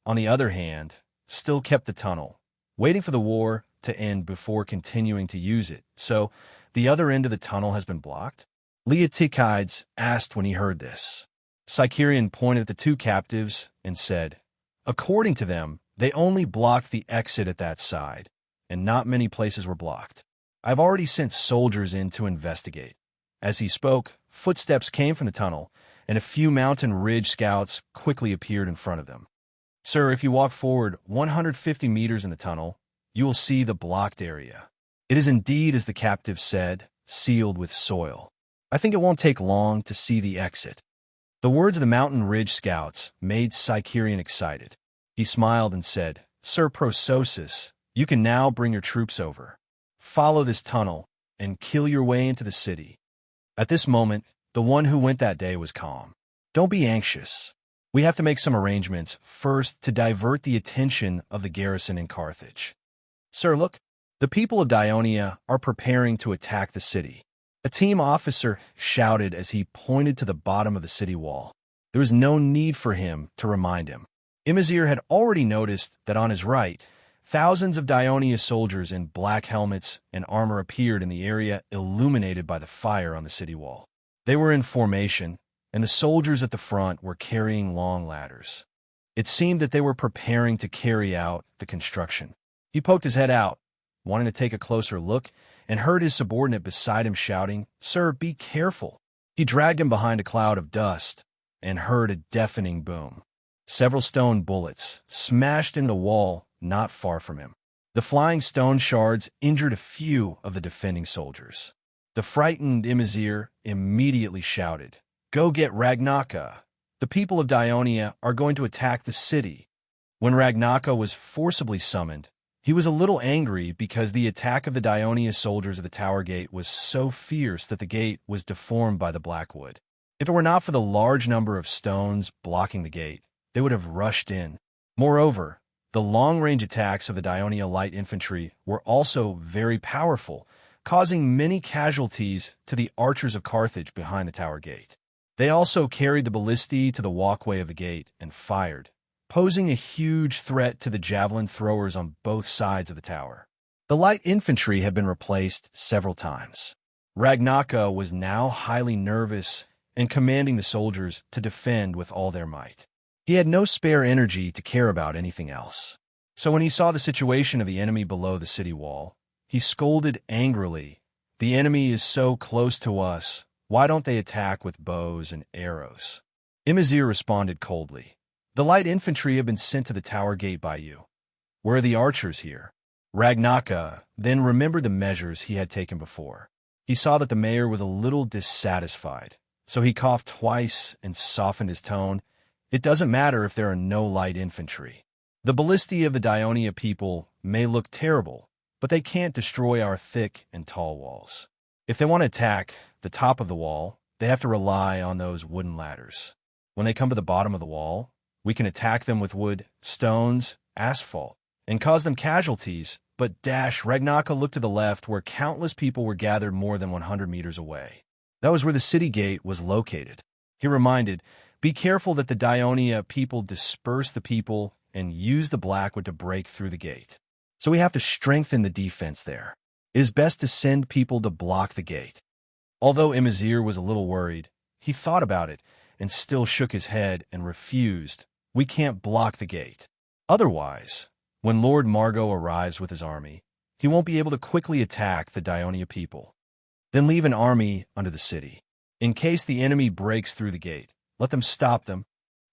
on the other hand, still kept the tunnel, waiting for the war to end before continuing to use it. So, the other end of the tunnel has been blocked? Leotychides asked when he heard this. Sicerian pointed at the two captives and said, according to them, they only blocked the exit at that side, and not many places were blocked. I've already sent soldiers in to investigate. As he spoke, footsteps came from the tunnel, and a few mountain ridge scouts quickly appeared in front of them. Sir, if you walk forward 150 meters in the tunnel, you will see the blocked area. It is indeed, as the captive said, sealed with soil. I think it won't take long to see the exit. The words of the mountain ridge scouts made Sicerian excited. He smiled and said, Sir Prososus, you can now bring your troops over. Follow this tunnel and kill your way into the city. At this moment, the one who went that day was calm. Don't be anxious. We have to make some arrangements first to divert the attention of the garrison in Carthage. Sir, look, the people of Dionia are preparing to attack the city. A team officer shouted as he pointed to the bottom of the city wall. There was no need for him to remind him. Imazir had already noticed that on his right, thousands of Dionia soldiers in black helmets and armor appeared in the area illuminated by the fire on the city wall. They were in formation, and the soldiers at the front were carrying long ladders. It seemed that they were preparing to carry out the construction. He poked his head out, wanting to take a closer look, and heard his subordinate beside him shouting, Sir, be careful. He dragged him behind a cloud of dust and heard a deafening boom. Several stone bullets smashed into the wall not far from him. The flying stone shards injured a few of the defending soldiers. The frightened Imazir immediately shouted, Go get Ragnaka. The people of Dionia are going to attack the city. When Ragnaka was forcibly summoned, he was a little angry because the attack of the Dionia soldiers at the tower gate was so fierce that the gate was deformed by the blackwood. If it were not for the large number of stones blocking the gate, they would have rushed in. Moreover, the long-range attacks of the Dionia light infantry were also very powerful, causing many casualties to the archers of Carthage behind the tower gate. They also carried the ballistae to the walkway of the gate and fired, posing a huge threat to the javelin throwers on both sides of the tower. The light infantry had been replaced several times. Ragnaka was now highly nervous and commanding the soldiers to defend with all their might. He had no spare energy to care about anything else. So when he saw the situation of the enemy below the city wall, he scolded angrily, The enemy is so close to us, why don't they attack with bows and arrows? Imazir responded coldly, The light infantry have been sent to the tower gate by you. Where are the archers here? Ragnaka then remembered the measures he had taken before. He saw that the mayor was a little dissatisfied, so he coughed twice and softened his tone. It doesn't matter if there are no light infantry. The ballistae of the Dionia people may look terrible, but they can't destroy our thick and tall walls. If they want to attack the top of the wall, they have to rely on those wooden ladders. When they come to the bottom of the wall, we can attack them with wood, stones, asphalt, and cause them casualties, but Ragnaka looked to the left where countless people were gathered more than 100 meters away. That was where the city gate was located. He reminded, Be careful that the Dionia people disperse the people and use the blackwood to break through the gate. So we have to strengthen the defense there. It is best to send people to block the gate. Although Imazir was a little worried, he thought about it and still shook his head and refused. We can't block the gate. Otherwise, when Lord Margot arrives with his army, he won't be able to quickly attack the Dionia people. Then leave an army under the city. In case the enemy breaks through the gate, let them stop them.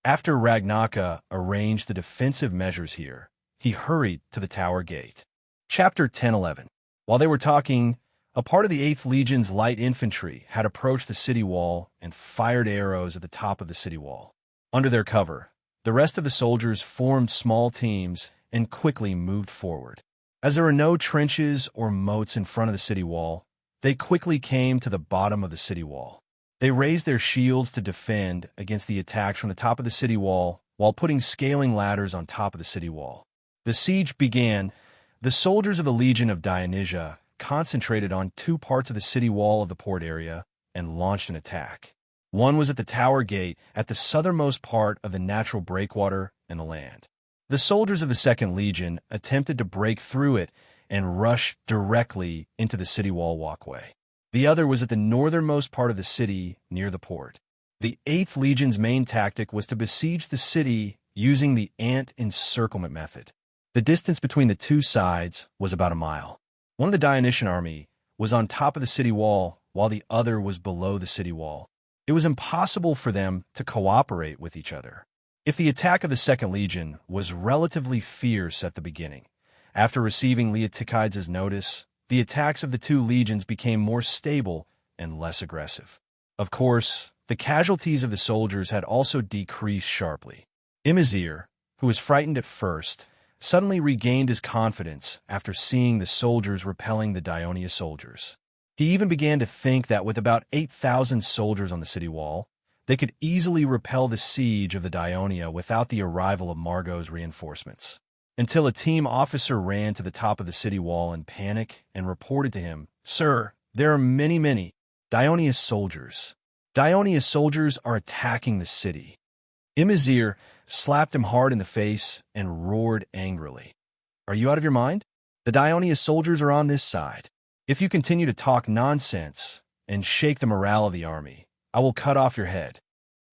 After Ragnaka arranged the defensive measures here, he hurried to the tower gate. Chapter 10:11. While they were talking, a part of the 8th Legion's light infantry had approached the city wall and fired arrows at the top of the city wall. Under their cover, the rest of the soldiers formed small teams and quickly moved forward. As there were no trenches or moats in front of the city wall, they quickly came to the bottom of the city wall. They raised their shields to defend against the attacks from the top of the city wall while putting scaling ladders on top of the city wall. The siege began. The soldiers of the Legion of Dionysia concentrated on 2 parts of the city wall of the port area and launched an attack. One was at the tower gate at the southernmost part of the natural breakwater and the land. The soldiers of the 2nd Legion attempted to break through it and rush directly into the city wall walkway. The other was at the northernmost part of the city near the port. The 8th Legion's main tactic was to besiege the city using the ant encirclement method. The distance between the two sides was about a mile. One of the Dionysian army was on top of the city wall while the other was below the city wall. It was impossible for them to cooperate with each other. If the attack of the 2nd Legion was relatively fierce at the beginning, after receiving Leotychides' notice, the attacks of the 2 legions became more stable and less aggressive. Of course, the casualties of the soldiers had also decreased sharply. Imazir, who was frightened at first, suddenly regained his confidence after seeing the soldiers repelling the Dionia soldiers. He even began to think that with about 8,000 soldiers on the city wall, they could easily repel the siege of the Dionia without the arrival of Margot's reinforcements. Until a team officer ran to the top of the city wall in panic and reported to him, "Sir, there are many Dionia's soldiers. Dionia's soldiers are attacking the city." Imazir slapped him hard in the face and roared angrily. "Are you out of your mind? The Dionia soldiers are on this side. If you continue to talk nonsense and shake the morale of the army, I will cut off your head."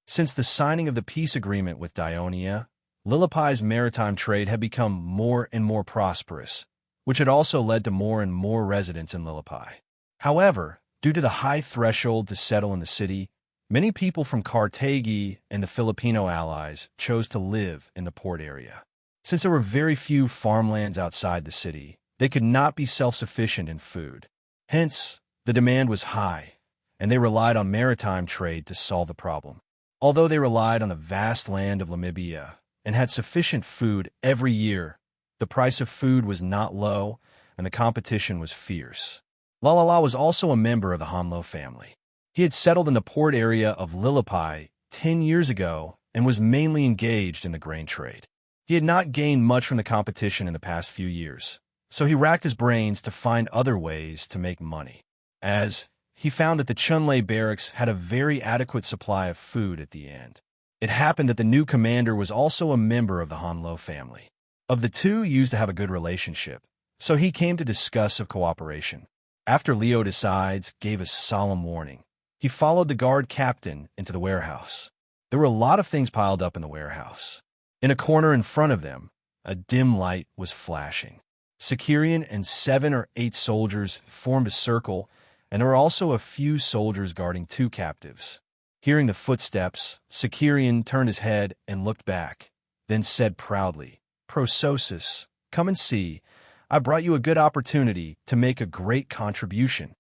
Since the signing of the peace agreement with Dionia, Lillipai's maritime trade had become more and more prosperous, which had also led to more and more residents in Lillipai. However, due to the high threshold to settle in the city, many people from Carthage and the Filipino allies chose to live in the port area. Since there were very few farmlands outside the city, they could not be self-sufficient in food. Hence, the demand was high, and they relied on maritime trade to solve the problem. Although they relied on the vast land of Lamibia and had sufficient food every year, the price of food was not low, and the competition was fierce. Lalala was also a member of the Hanlo family. He had settled in the port area of Lillipai 10 years ago and was mainly engaged in the grain trade. He had not gained much from the competition in the past few years, so he racked his brains to find other ways to make money. As he found that the Chunlei barracks had a very adequate supply of food at the end. It happened that the new commander was also a member of the Hanlo family. Of the two used to have a good relationship, so he came to discuss of cooperation. After Leotychides gave a solemn warning, he followed the guard captain into the warehouse. There were a lot of things piled up in the warehouse. In a corner in front of them, a dim light was flashing. Sikirian and 7 or 8 soldiers formed a circle, and there were also a few soldiers guarding 2 captives. Hearing the footsteps, Sikirian turned his head and looked back, then said proudly, "Prososus, come and see. I brought you a good opportunity to make a great contribution."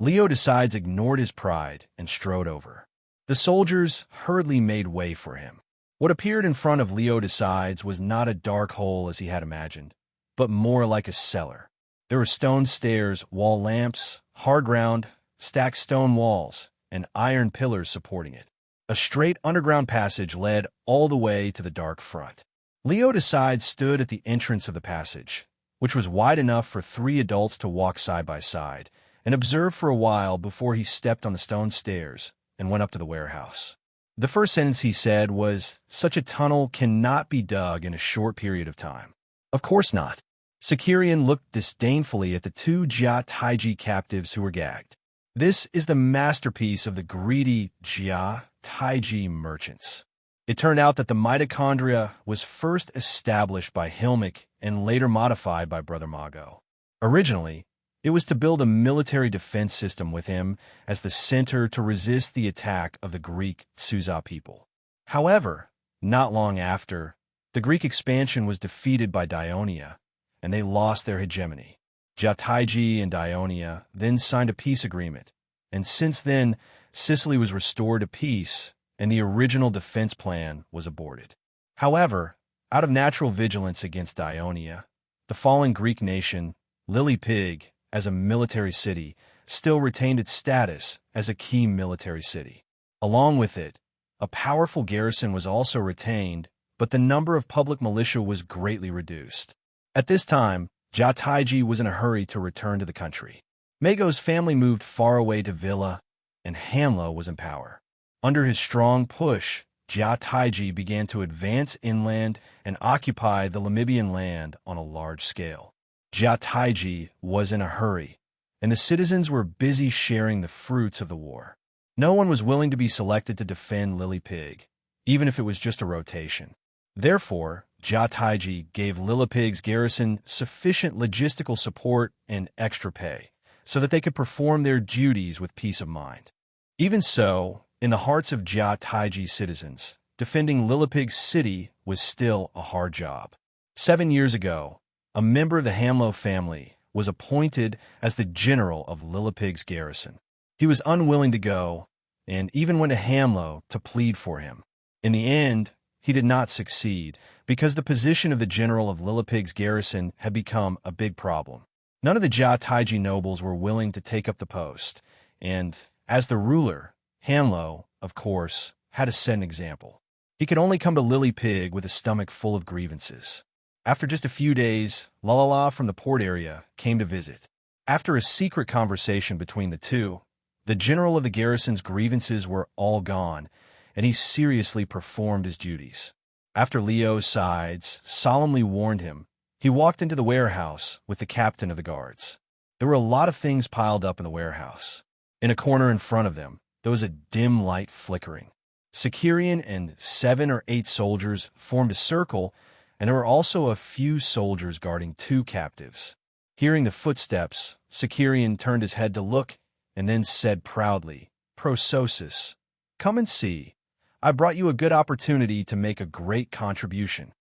Leotychides ignored his pride and strode over. The soldiers hurriedly made way for him. What appeared in front of Leotychides was not a dark hole as he had imagined, but more like a cellar. There were stone stairs, wall lamps, hard ground, stacked stone walls, and iron pillars supporting it. A straight underground passage led all the way to the dark front. Leotychides stood at the entrance of the passage, which was wide enough for 3 adults to walk side by side, and observed for a while before he stepped on the stone stairs and went up to the warehouse. The first sentence he said was, "Such a tunnel cannot be dug in a short period of time." Of course not. Sikirian looked disdainfully at the 2 Jia Taiji captives who were gagged. This is the masterpiece of the greedy Jia Taiji merchants. It turned out that the mitochondria was first established by Hilmic and later modified by Brother Mago. Originally, it was to build a military defense system with him as the center to resist the attack of the Greek Suza people. However, not long after, the Greek expansion was defeated by Ionia, and they lost their hegemony. Jataiji and Ionia then signed a peace agreement, and since then, Sicily was restored to peace, and the original defense plan was aborted. However, out of natural vigilance against Ionia, the fallen Greek nation, Lily Pig, as a military city, still retained its status as a key military city. Along with it, a powerful garrison was also retained, but the number of public militia was greatly reduced. At this time, Jataiji was in a hurry to return to the country. Mago's family moved far away to Villa, and Hanlo was in power. Under his strong push, Jataiji began to advance inland and occupy the Limebian land on a large scale. Jataiji was in a hurry, and the citizens were busy sharing the fruits of the war. No one was willing to be selected to defend Lily Pig, even if it was just a rotation. Therefore, Jataiji gave Lillipig's garrison sufficient logistical support and extra pay, so that they could perform their duties with peace of mind. Even so, in the hearts of Jataiji's citizens, defending Lillipig's city was still a hard job. 7 years ago, a member of the Hanlo family was appointed as the general of Lillipig's garrison. He was unwilling to go, and even went to Hanlo to plead for him. In the end, he did not succeed, because the position of the general of Lillipig's garrison had become a big problem. None of the Jataiji nobles were willing to take up the post, and, as the ruler, Hanlo, of course, had to set an example. He could only come to Lily Pig with a stomach full of grievances. After just a few days, Lalala from the port area came to visit. After a secret conversation between the two, the general of the garrison's grievances were all gone, and he seriously performed his duties. After Leo's sides solemnly warned him, he walked into the warehouse with the captain of the guards. There were a lot of things piled up in the warehouse. In a corner in front of them, there was a dim light flickering. Sakirian and 7 or 8 soldiers formed a circle, and there were also a few soldiers guarding 2 captives. Hearing the footsteps, Sakirian turned his head to look, and then said proudly, "Prososis, come and see. I brought you a good opportunity to make a great contribution."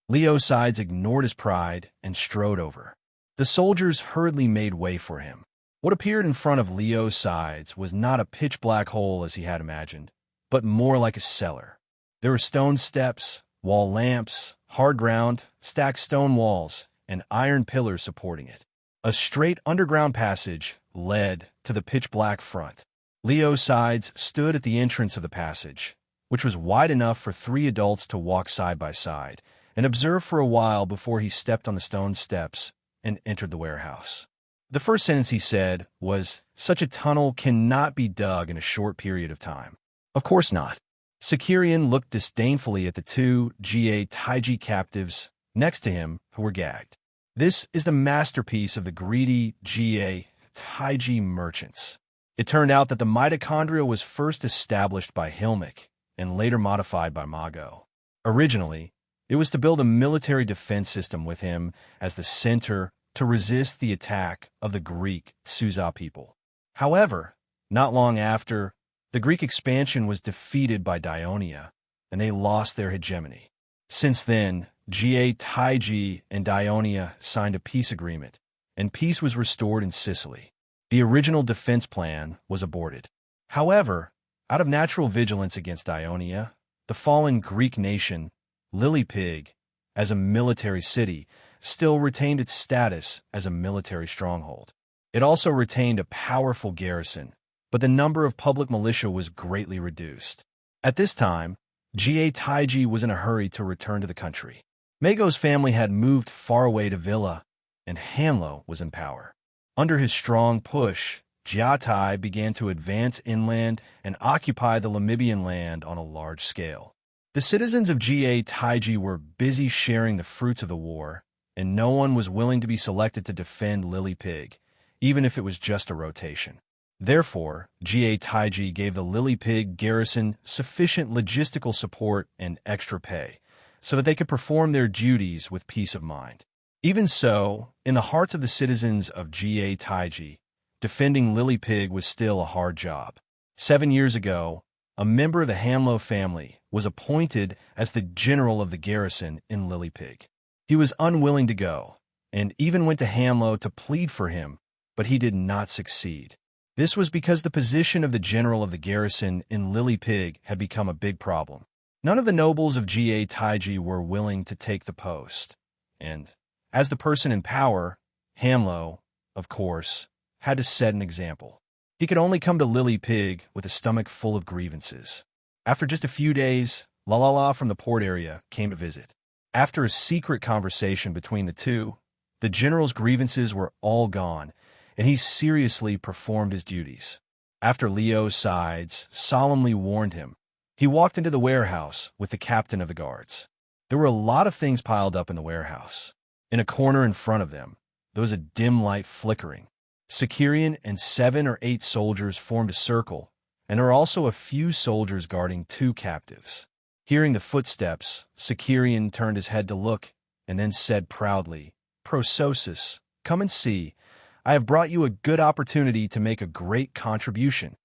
Leo Sides ignored his pride and strode over. The soldiers hurriedly made way for him. What appeared in front of Leo Sides was not a pitch-black hole as he had imagined, but more like a cellar. There were stone steps, wall lamps, hard ground, stacked stone walls, and iron pillars supporting it. A straight underground passage led to the pitch-black front. Leo Sides stood at the entrance of the passage, which was wide enough for 3 adults to walk side by side, and observed for a while before he stepped on the stone steps and entered the warehouse. The first sentence he said was, "Such a tunnel cannot be dug in a short period of time." Of course not. Sakirian looked disdainfully at the 2 Jataiji captives next to him who were gagged. This is the masterpiece of the greedy Jataiji merchants. It turned out that the mitochondria was first established by Hilmic and later modified by Mago. Originally, it was to build a military defense system with him as the center to resist the attack of the Greek Susa people. However, not long after, the Greek expansion was defeated by Ionia, and they lost their hegemony. Since then, Jataiji and Ionia signed a peace agreement, and peace was restored in Sicily. The original defense plan was aborted. However, out of natural vigilance against Ionia, the fallen Greek nation, Lily Pig, as a military city, still retained its status as a military stronghold. It also retained a powerful garrison, but the number of public militia was greatly reduced. At this time, Jataiji was in a hurry to return to the country. Mago's family had moved far away to Villa, and Hanlo was in power. Under his strong push, Jatai began to advance inland and occupy the Limebian land on a large scale. The citizens of Jataiji were busy sharing the fruits of the war, and no one was willing to be selected to defend Lily Pig, even if it was just a rotation. Therefore, Jataiji gave the Lily Pig garrison sufficient logistical support and extra pay, so that they could perform their duties with peace of mind. Even so, in the hearts of the citizens of Jataiji, defending Lily Pig was still a hard job. 7 years ago, a member of the Hamlo family, was appointed as the general of the garrison in Lilypig. He was unwilling to go, and even went to Hamlo to plead for him, but he did not succeed. This was because the position of the general of the garrison in Lilypig had become a big problem. None of the nobles of Ga Taiji were willing to take the post, and, as the person in power, Hamlo, of course, had to set an example. He could only come to Lilypig with a stomach full of grievances. After just a few days, La from the port area came to visit. After a secret conversation between the two, the general's grievances were all gone, and he seriously performed his duties. After Leo Sides solemnly warned him, he walked into the warehouse with the captain of the guards. There were a lot of things piled up in the warehouse. In a corner in front of them, there was a dim light flickering. Securian and 7 or 8 soldiers formed a circle, and there were also a few soldiers guarding 2 captives. Hearing the footsteps, Securian turned his head to look, and then said proudly, "Prososus, come and see. I have brought you a good opportunity to make a great contribution."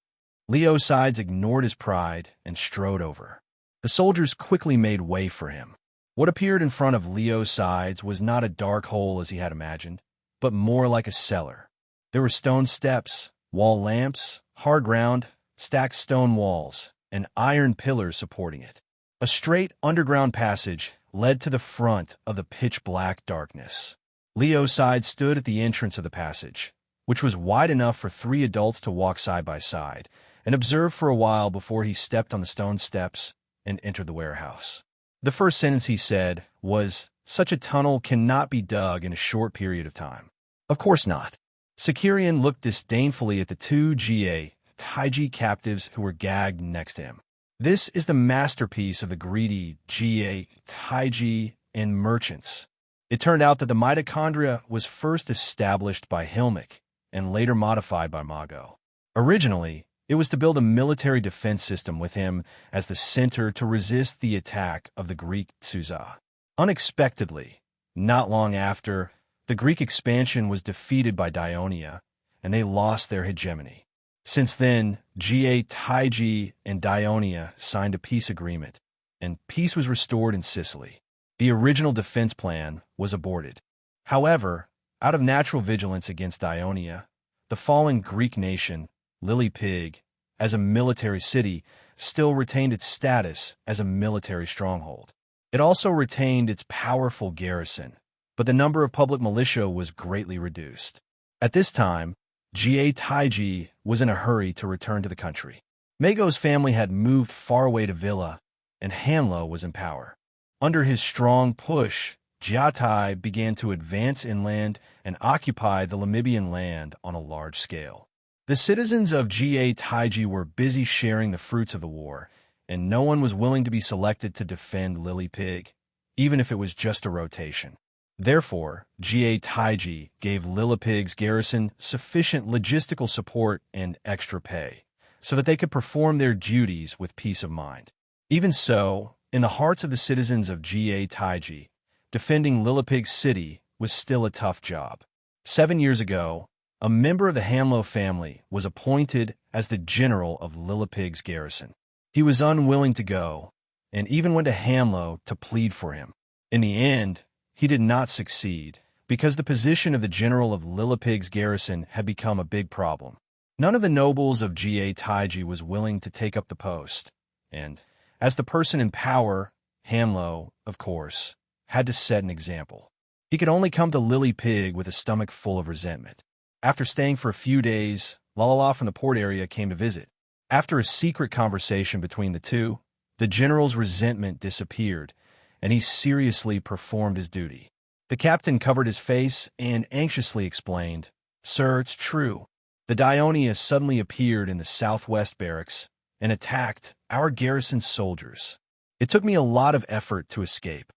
Leo Sides ignored his pride and strode over. The soldiers quickly made way for him. What appeared in front of Leo Sides was not a dark hole as he had imagined, but more like a cellar. There were stone steps, wall lamps, hard ground, stacked stone walls, and iron pillars supporting it. A straight underground passage led to the front of the pitch-black darkness. Leo Sides stood at the entrance of the passage, which was wide enough for 3 adults to walk side by side, and observed for a while before he stepped on the stone steps and entered the warehouse. The first sentence he said was, "Such a tunnel cannot be dug in a short period of time." Of course not. Securian looked disdainfully at the 2 Ga Taiji captives who were gagged next to him. This is the masterpiece of the greedy Ga Taiji and merchants. It turned out that the mitochondria was first established by Hilmic and later modified by Mago. Originally, it was to build a military defense system with him as the center to resist the attack of the Greek Tsuza. Unexpectedly, not long after, the Greek expansion was defeated by Daionia, and they lost their hegemony. Since then, Ga Taiji and Daionia signed a peace agreement, and peace was restored in Sicily. The original defense plan was aborted. However, out of natural vigilance against Daionia, the fallen Greek nation, Lilypig, as a military city, still retained its status as a military stronghold. It also retained its powerful garrison, but the number of public militia was greatly reduced. At this time, Ga Taiji was in a hurry to return to the country. Mago's family had moved far away to Villa, and Hamlo was in power. Under his strong push, Jiatai began to advance inland and occupy the Lamibian land on a large scale. The citizens of Ga Taiji were busy sharing the fruits of the war, and no one was willing to be selected to defend Lilypig, even if it was just a rotation. Therefore, Ga Taiji gave Lilypig's garrison sufficient logistical support and extra pay, so that they could perform their duties with peace of mind. Even so, in the hearts of the citizens of Ga Taiji, defending Lilypig city was still a tough job. 7 years ago, a member of the Hamlo family was appointed as the general of Lilypig's garrison. He was unwilling to go, and even went to Hamlo to plead for him. In the end, he did not succeed, because the position of the general of Lilypig's garrison had become a big problem. None of the nobles of Ga Taiji was willing to take up the post, and, as the person in power, Hamlo, of course, had to set an example. He could only come to Lilypig with a stomach full of resentment. After staying for a few days, La from the port area came to visit. After a secret conversation between the two, the general's resentment disappeared, and he seriously performed his duty. The captain covered his face and anxiously explained, "Sir, it's true. The Daionia suddenly appeared in the southwest barracks and attacked our garrison soldiers. It took me a lot of effort to escape."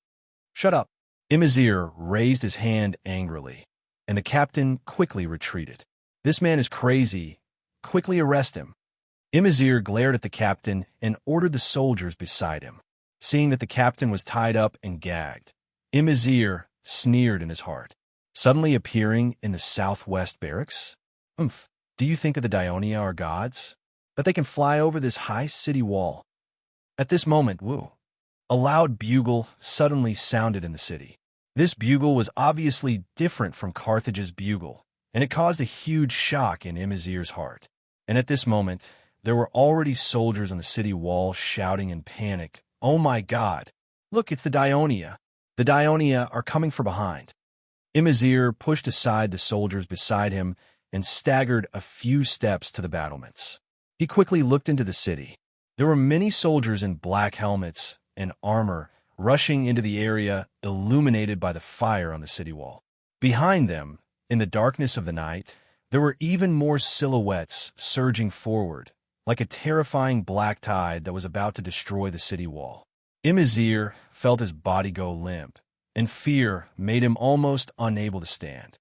"Shut up." Imazir raised his hand angrily, and the captain quickly retreated. "This man is crazy. Quickly arrest him." Imazir glared at the captain and ordered the soldiers beside him. Seeing that the captain was tied up and gagged, Imazir sneered in his heart. "Suddenly appearing in the southwest barracks? Do you think that the Daionia are gods? that they can fly over this high city wall. At this moment, a loud bugle suddenly sounded in the city. This bugle was obviously different from Carthage's bugle, and it caused a huge shock in Imazir's heart. And at this moment, there were already soldiers on the city wall shouting in panic, "Oh my God! Look, it's the Dionia! The Dionia are coming from behind." Imazir pushed aside the soldiers beside him and staggered a few steps to the battlements. He quickly looked into the city. There were many soldiers in black helmets and armor rushing into the area illuminated by the fire on the city wall. Behind them, in the darkness of the night, there were even more silhouettes surging forward, like a terrifying black tide that was about to destroy the city wall. Imazir felt his body go limp, and fear made him almost unable to stand.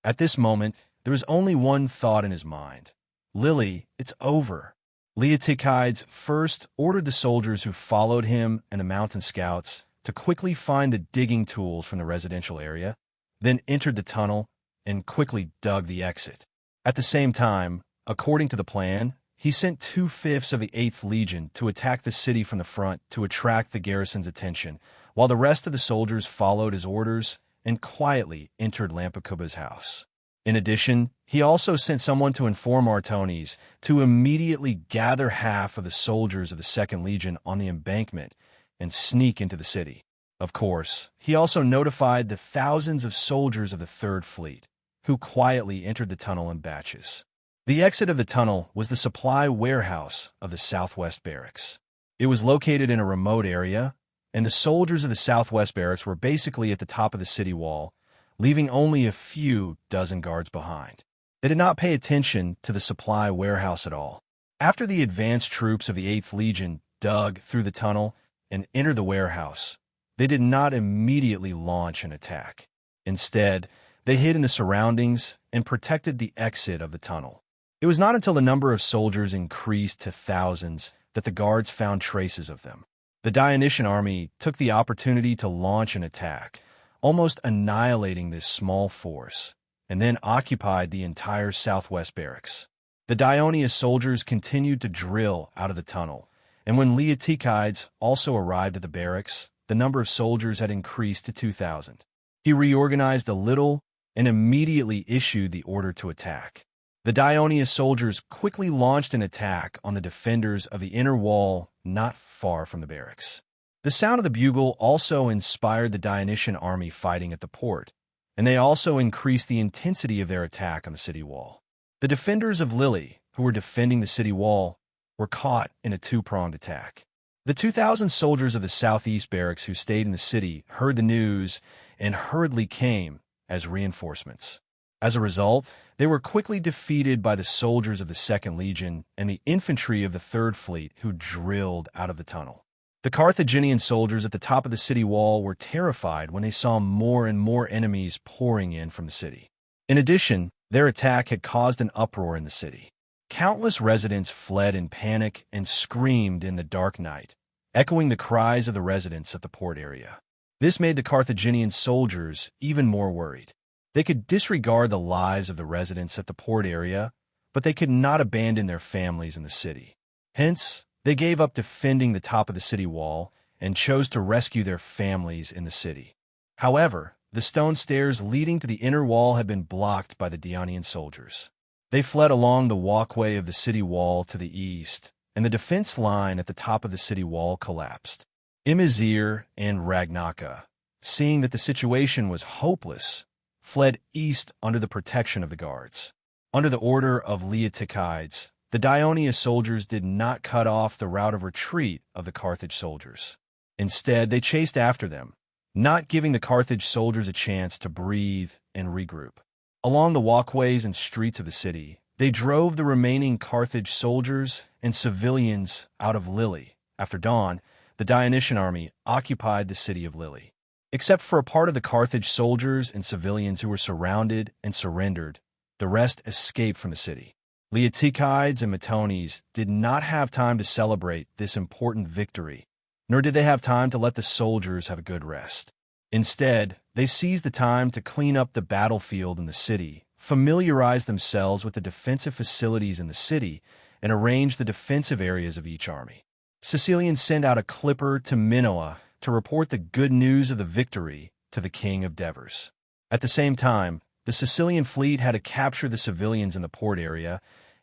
At this moment, there was only one thought in his mind. Lily, it's over. Leotychides first ordered the soldiers who followed him and the mountain scouts to quickly find the digging tools from the residential area, then entered the tunnel and quickly dug the exit. At the same time, according to the plan, he sent 2/5 of the 8th Legion to attack the city from the front to attract the garrison's attention, while the rest of the soldiers followed his orders and quietly entered Lampacuba's house. In addition, he also sent someone to inform Artones to immediately gather half of the soldiers of the 2nd Legion on the embankment and sneak into the city. Of course, he also notified the thousands of soldiers of the 3rd Fleet, who quietly entered the tunnel in batches. The exit of the tunnel was the supply warehouse of the Southwest Barracks. It was located in a remote area, and the soldiers of the Southwest Barracks were basically at the top of the city wall, leaving only a few dozen guards behind. They did not pay attention to the supply warehouse at all. After the advanced troops of the 8th Legion dug through the tunnel and entered the warehouse, they did not immediately launch an attack. Instead, they hid in the surroundings and protected the exit of the tunnel. It was not until the number of soldiers increased to thousands that the guards found traces of them. The Dionysian army took the opportunity to launch an attack, almost annihilating this small force, and then occupied the entire Southwest Barracks. The Dionia soldiers continued to drill out of the tunnel, and when Leotychides also arrived at the barracks, the number of soldiers had increased to 2,000. He reorganized a little and immediately issued the order to attack. The Dionia soldiers quickly launched an attack on the defenders of the inner wall not far from the barracks. The sound of the bugle also inspired the Dionysian army fighting at the port, and they also increased the intensity of their attack on the city wall. The defenders of Lily, who were defending the city wall, were caught in a two-pronged attack. The 2,000 soldiers of the Southeast Barracks who stayed in the city heard the news and hurriedly came as reinforcements. As a result, they were quickly defeated by the soldiers of the 2nd Legion and the infantry of the 3rd Fleet who drilled out of the tunnel. The Carthaginian soldiers at the top of the city wall were terrified when they saw more and more enemies pouring in from the city. In addition, their attack had caused an uproar in the city. Countless residents fled in panic and screamed in the dark night, echoing the cries of the residents at the port area. This made the Carthaginian soldiers even more worried. They could disregard the lives of the residents at the port area, but they could not abandon their families in the city. Hence, they gave up defending the top of the city wall and chose to rescue their families in the city. However, the stone stairs leading to the inner wall had been blocked by the Dionysian soldiers. They fled along the walkway of the city wall to the east, and the defense line at the top of the city wall collapsed. Imazir and Ragnaka, seeing that the situation was hopeless, fled east under the protection of the guards. Under the order of Leotychides, the Dionia soldiers did not cut off the route of retreat of the Carthage soldiers. Instead, they chased after them, not giving the Carthage soldiers a chance to breathe and regroup. Along the walkways and streets of the city, they drove the remaining Carthage soldiers and civilians out of Lily. After dawn, the Dionysian army occupied the city of Lily. Except for a part of the Carthage soldiers and civilians who were surrounded and surrendered, the rest escaped from the city. Leotychides and Matones did not have time to celebrate this important victory, nor did they have time to let the soldiers have a good rest. Instead, they seized the time to clean up the battlefield in the city, familiarize themselves with the defensive facilities in the city, and arrange the defensive areas of each army. Sicilians sent out a clipper to Minoa to report the good news of the victory to the king of Devers. At the same time, the Sicilian fleet had to capture the civilians in the port area,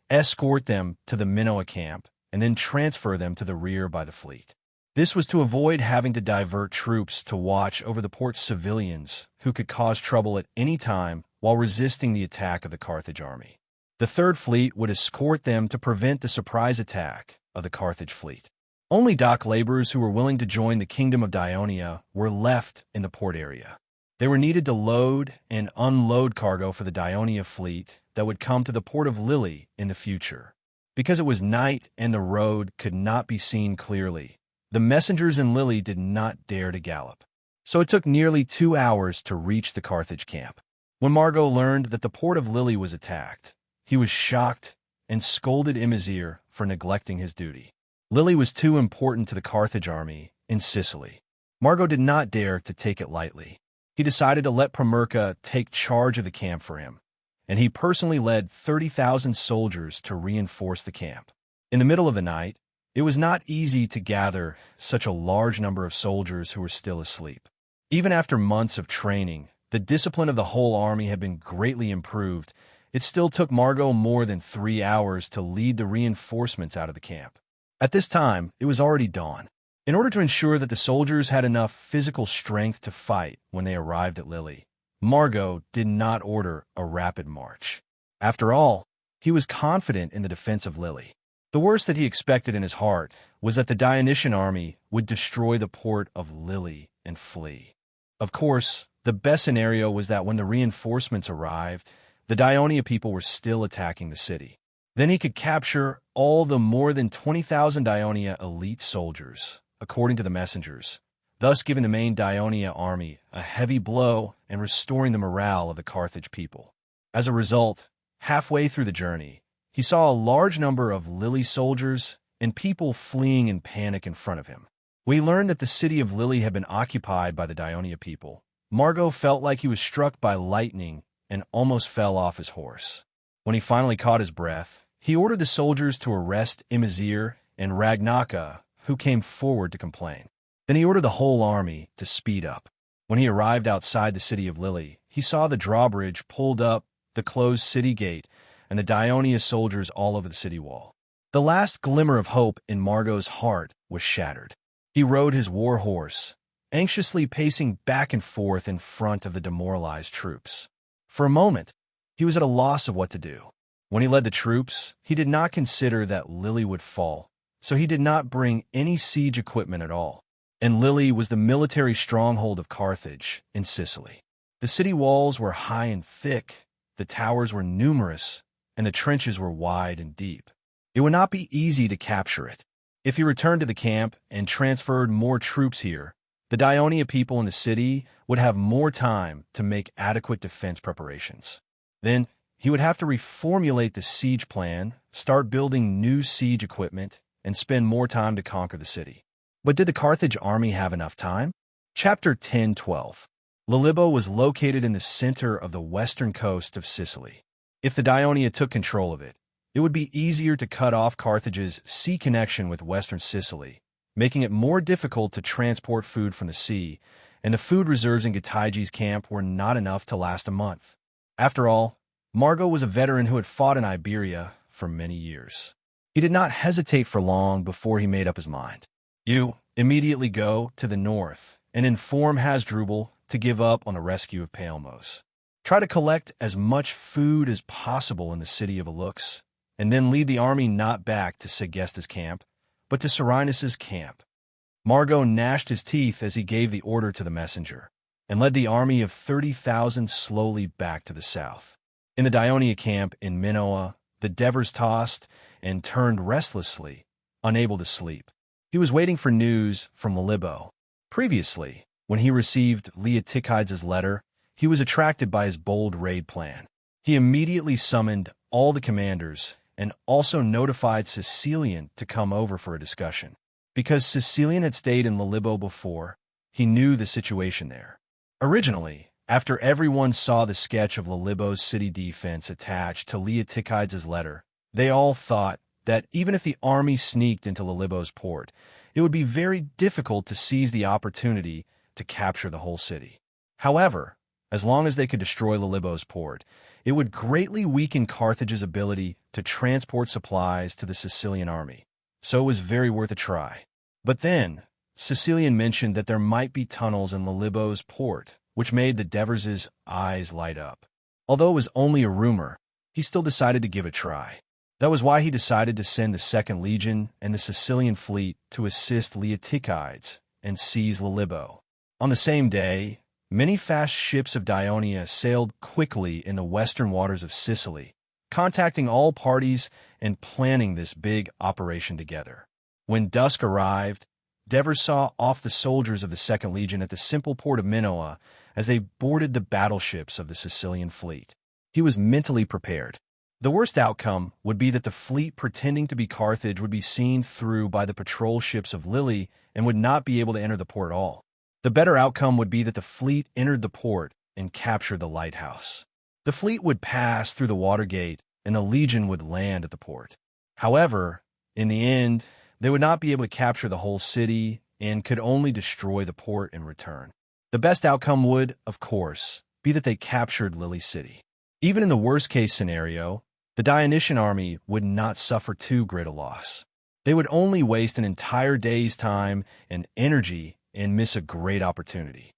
escort them to the Minoa camp, and then transfer them to the rear by the fleet. This was to avoid having to divert troops to watch over the port's civilians who could cause trouble at any time while resisting the attack of the Carthage army. The Third Fleet would escort them to prevent the surprise attack of the Carthage fleet. Only dock laborers who were willing to join the Kingdom of Dionia were left in the port area. They were needed to load and unload cargo for the Dionia fleet that would come to the port of Lily in the future. Because it was night and the road could not be seen clearly, the messengers in Lily did not dare to gallop. So it took nearly 2 hours to reach the Carthage camp. When Margot learned that the port of Lily was attacked, he was shocked and scolded Imazir for neglecting his duty. Lily was too important to the Carthage army in Sicily. Margot did not dare to take it lightly. He decided to let Pramerca take charge of the camp for him, and he personally led 30,000 soldiers to reinforce the camp. In the middle of the night, it was not easy to gather such a large number of soldiers who were still asleep. Even after months of training, the discipline of the whole army had been greatly improved. It still took Margot more than 3 hours to lead the reinforcements out of the camp. At this time, it was already dawn. In order to ensure that the soldiers had enough physical strength to fight when they arrived at Lily, Margot did not order a rapid march. After all, he was confident in the defense of Lily. The worst that he expected in his heart was that the Dionysian army would destroy the port of Lily and flee. Of course, the best scenario was that when the reinforcements arrived, the Dionia people were still attacking the city. Then he could capture all the more than 20,000 Dionia elite soldiers, according to the messengers, thus giving the main Dionia army a heavy blow and restoring the morale of the Carthage people. As a result, halfway through the journey, he saw a large number of Lily soldiers and people fleeing in panic in front of him. When he learned that the city of Lily had been occupied by the Dionia people, Margot felt like he was struck by lightning and almost fell off his horse. When he finally caught his breath, he ordered the soldiers to arrest Imazir and Ragnaka, who came forward to complain. Then he ordered the whole army to speed up. When he arrived outside the city of Lily, he saw the drawbridge pulled up, the closed city gate, and the Dionia soldiers all over the city wall. The last glimmer of hope in Margot's heart was shattered. He rode his war horse, anxiously pacing back and forth in front of the demoralized troops. For a moment, he was at a loss of what to do. When he led the troops, he did not consider that Lily would fall, so he did not bring any siege equipment at all. And Lily was the military stronghold of Carthage in Sicily. The city walls were high and thick, the towers were numerous, and the trenches were wide and deep. It would not be easy to capture it. If he returned to the camp and transferred more troops here, the Dionia people in the city would have more time to make adequate defense preparations. Then, he would have to reformulate the siege plan, start building new siege equipment, and spend more time to conquer the city. But did the Carthage army have enough time? Chapter 10:12. Lilibo was located in the center of the western coast of Sicily. If the Dionia took control of it, it would be easier to cut off Carthage's sea connection with western Sicily, making it more difficult to transport food from the sea, and the food reserves in Gatagi's camp were not enough to last a month. After all, Margot was a veteran who had fought in Iberia for many years. He did not hesitate for long before he made up his mind. You immediately go to the north and inform Hasdrubal to give up on the rescue of Palmos. Try to collect as much food as possible in the city of Alux, and then lead the army not back to Segesta's camp, but to Serenus's camp. Margot gnashed his teeth as he gave the order to the messenger, and led the army of 30,000 slowly back to the south. In the Dionia camp in Minoa, the Devers tossed and turned restlessly, unable to sleep. He was waiting for news from Lilibo. Previously, when he received Leotychides' letter, he was attracted by his bold raid plan. He immediately summoned all the commanders and also notified Sicilian to come over for a discussion. Because Sicilian had stayed in Lilibo before, he knew the situation there. Originally, after everyone saw the sketch of Lilibo's city defense attached to Leotychides' letter, they all thought that even if the army sneaked into Lilibo's port, it would be very difficult to seize the opportunity to capture the whole city. However, as long as they could destroy Lilibo's port, it would greatly weaken Carthage's ability to transport supplies to the Sicilian army, so it was very worth a try. But then, Sicilian mentioned that there might be tunnels in Lilibo's port, which made the Devers' eyes light up. Although it was only a rumor, he still decided to give it a try. That was why he decided to send the 2nd Legion and the Sicilian fleet to assist Leotychides and seize Lilibo. On the same day, many fast ships of Dionia sailed quickly in the western waters of Sicily, contacting all parties and planning this big operation together. When dusk arrived, Devers saw off the soldiers of the 2nd Legion at the simple port of Minoa as they boarded the battleships of the Sicilian fleet. He was mentally prepared. The worst outcome would be that the fleet pretending to be Carthage would be seen through by the patrol ships of Lily and would not be able to enter the port at all. The better outcome would be that the fleet entered the port and captured the lighthouse. The fleet would pass through the water gate and a legion would land at the port. However, in the end, they would not be able to capture the whole city and could only destroy the port in return. The best outcome would, of course, be that they captured Lily City. Even in the worst-case scenario, the Dionysian army would not suffer too great a loss. They would only waste an entire day's time and energy and miss a great opportunity.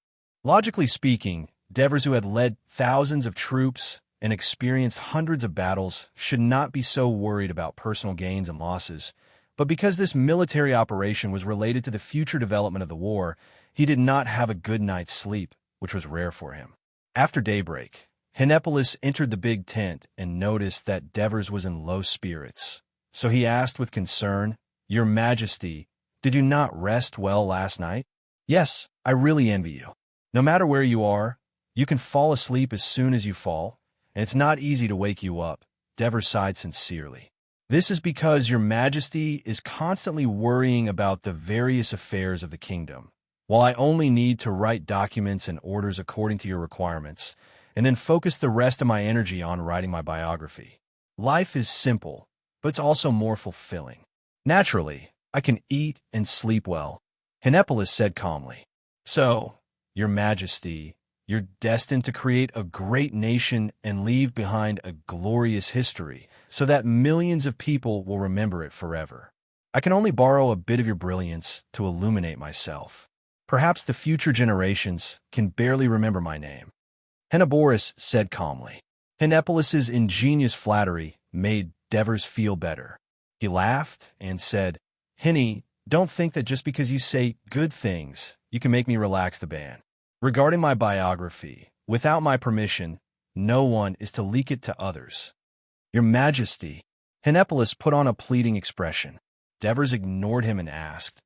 Logically speaking, Devers, who had led thousands of troops and experienced hundreds of battles, should not be so worried about personal gains and losses, but because this military operation was related to the future development of the war, he did not have a good night's sleep, which was rare for him. After daybreak, Henipolis entered the big tent and noticed that Devers was in low spirits. So he asked with concern, "Your Majesty, did you not rest well last night?" "Yes, I really envy you. No matter where you are, you can fall asleep as soon as you fall, and it's not easy to wake you up," Devers sighed sincerely. "This is because your Majesty is constantly worrying about the various affairs of the kingdom, while I only need to write documents and orders according to your requirements, and then focus the rest of my energy on writing my biography. Life is simple, but it's also more fulfilling. Naturally, I can eat and sleep well," Henipolis said calmly. "So, your Majesty, you're destined to create a great nation and leave behind a glorious history, so that millions of people will remember it forever. I can only borrow a bit of your brilliance to illuminate myself. Perhaps the future generations can barely remember my name," Heniboris said calmly. Henipolis's ingenious flattery made Devers feel better. He laughed and said, "Henny, don't think that just because you say good things, you can make me relax the ban. Regarding my biography, without my permission, no one is to leak it to others." "Your Majesty," Henipolis put on a pleading expression. Devers ignored him and asked,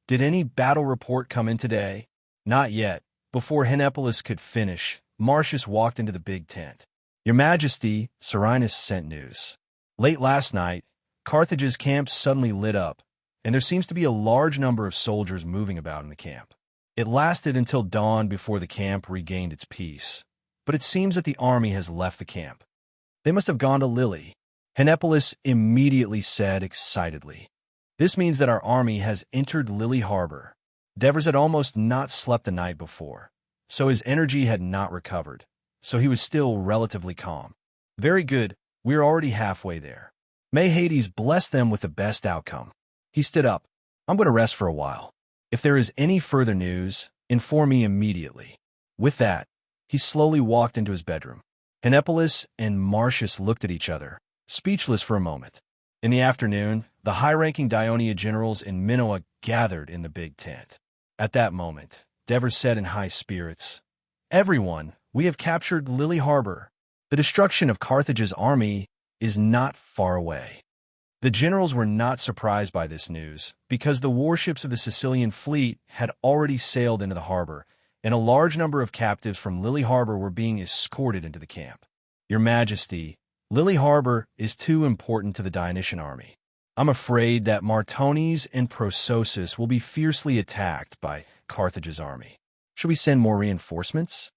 "Did any battle report come in today?" "Not yet." Before Henipolis could finish, Marcius walked into the big tent. "Your Majesty," Serenus sent news. "Late last night, Carthage's camp suddenly lit up, and there seems to be a large number of soldiers moving about in the camp. It lasted until dawn before the camp regained its peace, but it seems that the army has left the camp. They must have gone to Lily," Henipolis immediately said excitedly. "This means that our army has entered Lily Harbor." Devers had almost not slept the night before, so his energy had not recovered, so he was still relatively calm. "Very good, we're already halfway there. May Hades bless them with the best outcome." He stood up. "I'm going to rest for a while. If there is any further news, inform me immediately." With that, he slowly walked into his bedroom. Henipolis and Marcius looked at each other, speechless for a moment. In the afternoon, the high-ranking Dionia generals in Minoa gathered in the big tent. At that moment, Devers said in high spirits, "Everyone, we have captured Lily Harbor. The destruction of Carthage's army is not far away." The generals were not surprised by this news, because the warships of the Sicilian fleet had already sailed into the harbor, and a large number of captives from Lily Harbor were being escorted into the camp. "Your Majesty, Lily Harbor is too important to the Dionysian army. I'm afraid that Martones and Prososus will be fiercely attacked by Carthage's army. Should we send more reinforcements?"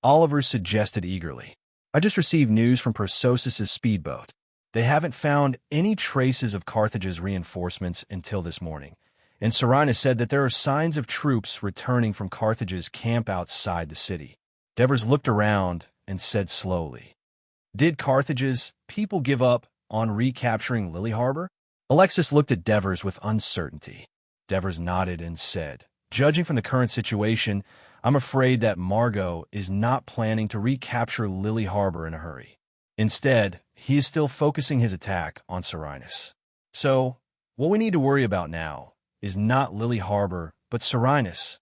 Oliver suggested eagerly. "I just received news from Prososus's speedboat. They haven't found any traces of Carthage's reinforcements until this morning, and Serene said that there are signs of troops returning from Carthage's camp outside the city. Devers looked around and said slowly, "Did Carthage's people give up on recapturing Lily Harbor?" Alexis looked at Devers with uncertainty. Devers nodded and said, "Judging from the current situation, I'm afraid that Margot is not planning to recapture Lily Harbor in a hurry. Instead, he is still focusing his attack on Serenus. So, what we need to worry about now is not Lily Harbor, but Serenus.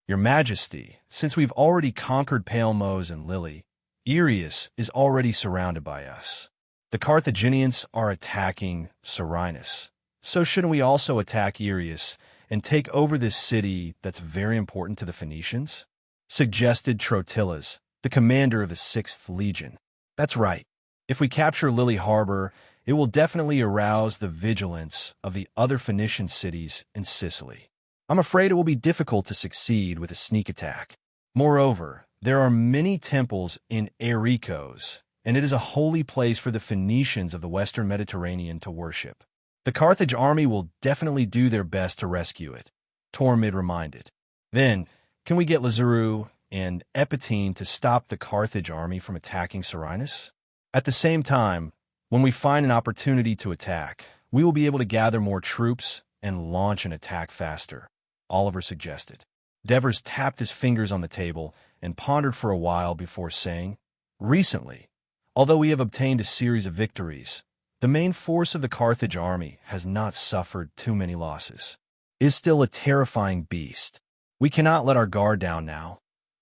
Your Majesty, since we've already conquered Palmos and Lily, Irius is already surrounded by us. The Carthaginians are attacking Serenus. So shouldn't we also attack Irius and take over this city that's very important to the Phoenicians?" suggested Trotilus, the commander of the 6th Legion. "That's right. If we capture Lily Harbor, it will definitely arouse the vigilance of the other Phoenician cities in Sicily. I'm afraid it will be difficult to succeed with a sneak attack. Moreover, there are many temples in Erikos, and it is a holy place for the Phoenicians of the Western Mediterranean to worship. The Carthage army will definitely do their best to rescue it," Tormid reminded. "Then, can we get Lazaru and Epitine to stop the Carthage army from attacking Serenus? At the same time, when we find an opportunity to attack, we will be able to gather more troops and launch an attack faster," Oliver suggested. Devers tapped his fingers on the table and pondered for a while before saying, "Recently, although we have obtained a series of victories, the main force of the Carthage army has not suffered too many losses. It is still a terrifying beast. We cannot let our guard down now,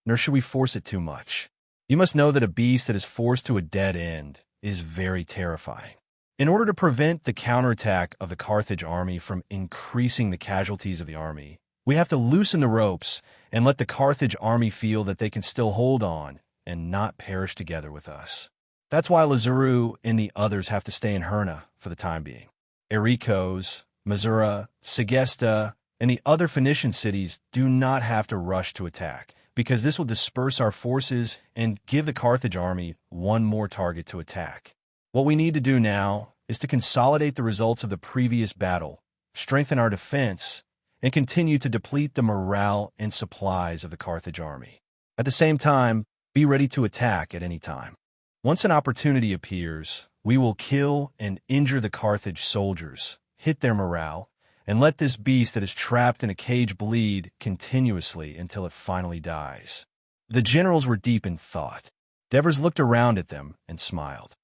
nor should we force it too much. You must know that a beast that is forced to a dead end is very terrifying. In order to prevent the counterattack of the Carthage army from increasing the casualties of the army, we have to loosen the ropes and let the Carthage army feel that they can still hold on and not perish together with us. That's why Lazaru and the others have to stay in Herna for the time being. Erikos, Misura, Segesta, and the other Phoenician cities do not have to rush to attack, because this will disperse our forces and give the Carthage army one more target to attack. What we need to do now is to consolidate the results of the previous battle, strengthen our defense, and continue to deplete the morale and supplies of the Carthage army. At the same time, be ready to attack at any time. Once an opportunity appears, we will kill and injure the Carthage soldiers, hit their morale, and let this beast that is trapped in a cage bleed continuously until it finally dies." The generals were deep in thought. Devers looked around at them and smiled.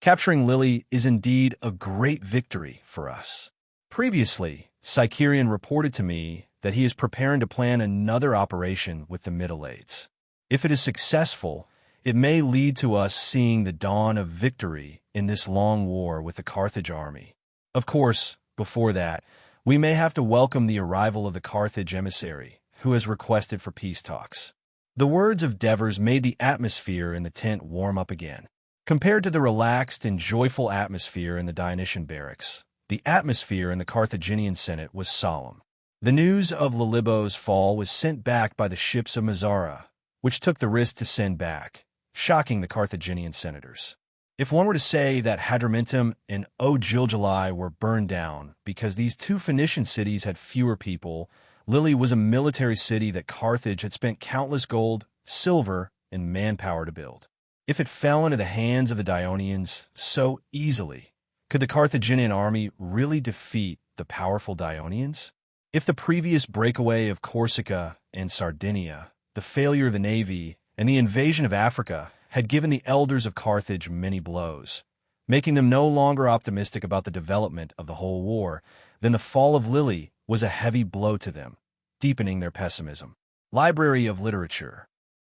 "Capturing Lily is indeed a great victory for us. Previously, Sicerian reported to me that he is preparing to plan another operation with the Middleades. If it is successful, it may lead to us seeing the dawn of victory in this long war with the Carthage army. Of course, before that, we may have to welcome the arrival of the Carthage emissary, who has requested for peace talks." The words of Devers made the atmosphere in the tent warm up again. Compared to the relaxed and joyful atmosphere in the Dionysian barracks, the atmosphere in the Carthaginian Senate was solemn. The news of Lilibo's fall was sent back by the ships of Mazara, which took the risk to send back, shocking the Carthaginian senators. If one were to say that Hadrumetum and Ogilgalai were burned down because these two Phoenician cities had fewer people, Lily was a military city that Carthage had spent countless gold, silver, and manpower to build. If it fell into the hands of the Dionians so easily, could the Carthaginian army really defeat the powerful Dionians? If the previous breakaway of Corsica and Sardinia, the failure of the navy, and the invasion of Africa had given the elders of Carthage many blows, making them no longer optimistic about the development of the whole war, then the fall of Lily was a heavy blow to them, deepening their pessimism. Library of Literature.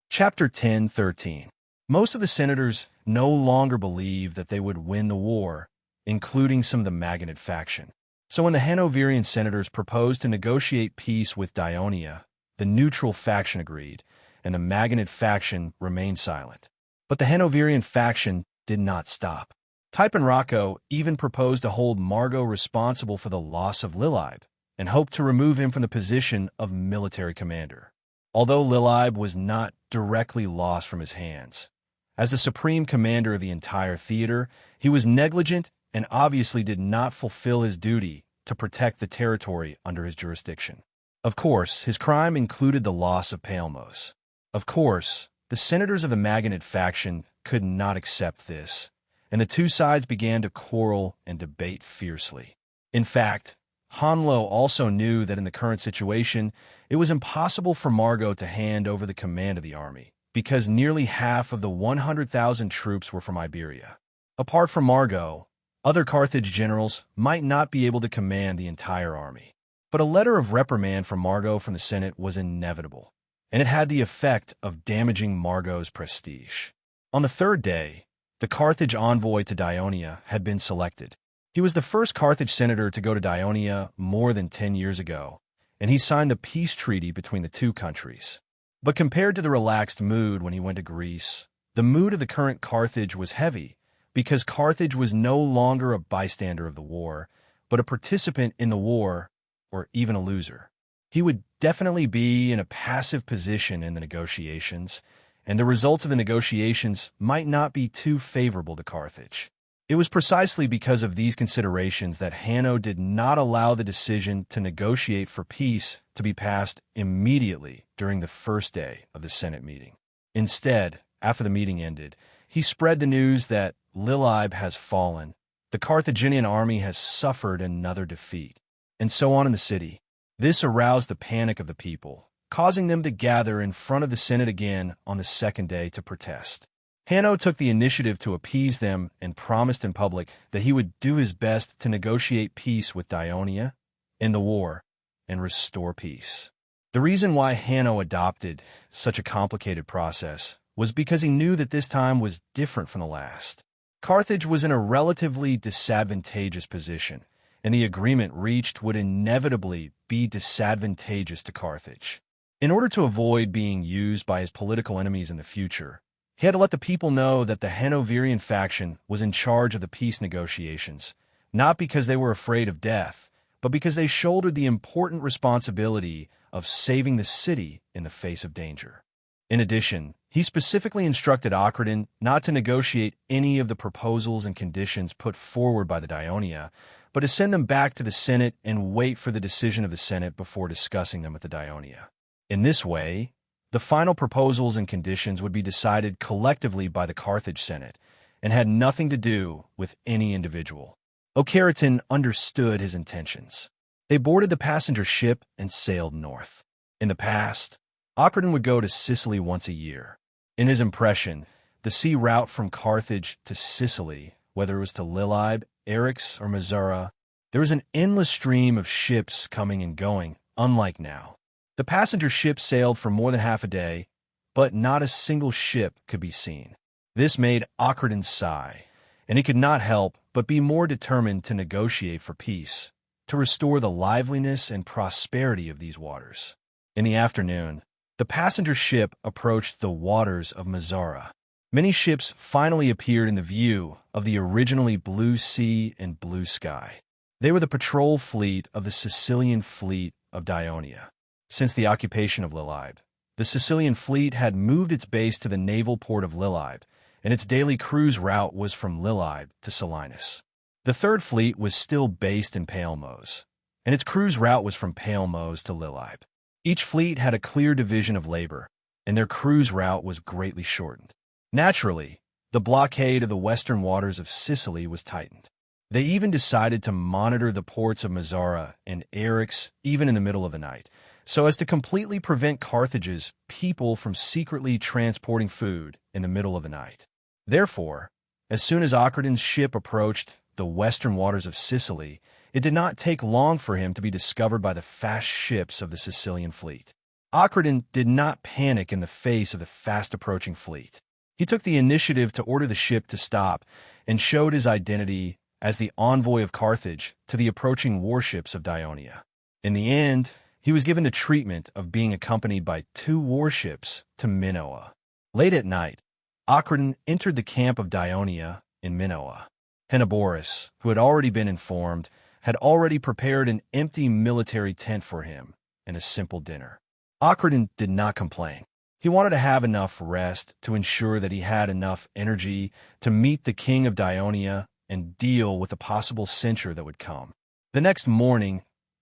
Chapter 10:13. Most of the senators no longer believed that they would win the war, including some of the Magonid faction. So when the Hanoverian senators proposed to negotiate peace with Dionia, the neutral faction agreed, and the Magonid faction remained silent. But the Hanoverian faction did not stop. Type and Rocco even proposed to hold Margot responsible for the loss of Lilibe, and hoped to remove him from the position of military commander. Although Lilibe was not directly lost from his hands, as the supreme commander of the entire theater, he was negligent and obviously did not fulfill his duty to protect the territory under his jurisdiction. Of course, his crime included the loss of Palmos. Of course, the senators of the Magonid faction could not accept this, and the two sides began to quarrel and debate fiercely. In fact, Hanlo also knew that in the current situation, it was impossible for Margot to hand over the command of the army, because nearly half of the 100,000 troops were from Iberia. Apart from Margot, other Carthage generals might not be able to command the entire army. But a letter of reprimand from Margot from the Senate was inevitable, and it had the effect of damaging Margot's prestige. On the third day, the Carthage envoy to Dionia had been selected. He was the first Carthage senator to go to Dionia more than 10 years ago, and he signed the peace treaty between the two countries. But compared to the relaxed mood when he went to Greece, the mood of the current Carthage was heavy, because Carthage was no longer a bystander of the war, but a participant in the war, or even a loser. He would definitely be in a passive position in the negotiations, and the results of the negotiations might not be too favorable to Carthage. It was precisely because of these considerations that Hanno did not allow the decision to negotiate for peace to be passed immediately during the first day of the Senate meeting. Instead, after the meeting ended, he spread the news that Lilybe has fallen, the Carthaginian army has suffered another defeat, and so on in the city. This aroused the panic of the people, causing them to gather in front of the Senate again on the second day to protest. Hanno took the initiative to appease them and promised in public that he would do his best to negotiate peace with Dionia, end the war, and restore peace. The reason why Hanno adopted such a complicated process was because he knew that this time was different from the last. Carthage was in a relatively disadvantageous position, and the agreement reached would inevitably be disadvantageous to Carthage. In order to avoid being used by his political enemies in the future, he had to let the people know that the Hanoverian faction was in charge of the peace negotiations, not because they were afraid of death, but because they shouldered the important responsibility of saving the city in the face of danger. In addition, he specifically instructed Akradin not to negotiate any of the proposals and conditions put forward by the Dionia, but to send them back to the Senate and wait for the decision of the Senate before discussing them with the Dionia. In this way, the final proposals and conditions would be decided collectively by the Carthage Senate and had nothing to do with any individual. Okeratin understood his intentions. They boarded the passenger ship and sailed north. In the past, Akradin would go to Sicily once a year. In his impression, the sea route from Carthage to Sicily, whether it was to Lilybe, Eryx, or Mazara, there was an endless stream of ships coming and going, unlike now. The passenger ship sailed for more than half a day, but not a single ship could be seen. This made Akradin sigh, and he could not help but be more determined to negotiate for peace, to restore the liveliness and prosperity of these waters. In the afternoon, the passenger ship approached the waters of Mazara. Many ships finally appeared in the view of the originally blue sea and blue sky. They were the patrol fleet of the Sicilian fleet of Dionia. Since the occupation of Lilybe, the Sicilian fleet had moved its base to the naval port of Lilybe, and its daily cruise route was from Lilybe to Selinus. The third fleet was still based in Palmos, and its cruise route was from Palmos to Lilybe. Each fleet had a clear division of labor, and their cruise route was greatly shortened. Naturally, the blockade of the western waters of Sicily was tightened. They even decided to monitor the ports of Mazara and Eryx even in the middle of the night, so as to completely prevent Carthage's people from secretly transporting food in the middle of the night. Therefore, as soon as Akradin's ship approached the western waters of Sicily, it did not take long for him to be discovered by the fast ships of the Sicilian fleet. Akradin did not panic in the face of the fast-approaching fleet. He took the initiative to order the ship to stop and showed his identity as the envoy of Carthage to the approaching warships of Dionia. In the end, he was given the treatment of being accompanied by 2 warships to Minoa. Late at night, Akradin entered the camp of Dionia in Minoa. Henoboris, who had already been informed, had already prepared an empty military tent for him and a simple dinner. Akradin did not complain. He wanted to have enough rest to ensure that he had enough energy to meet the king of Dionia and deal with the possible censure that would come. The next morning,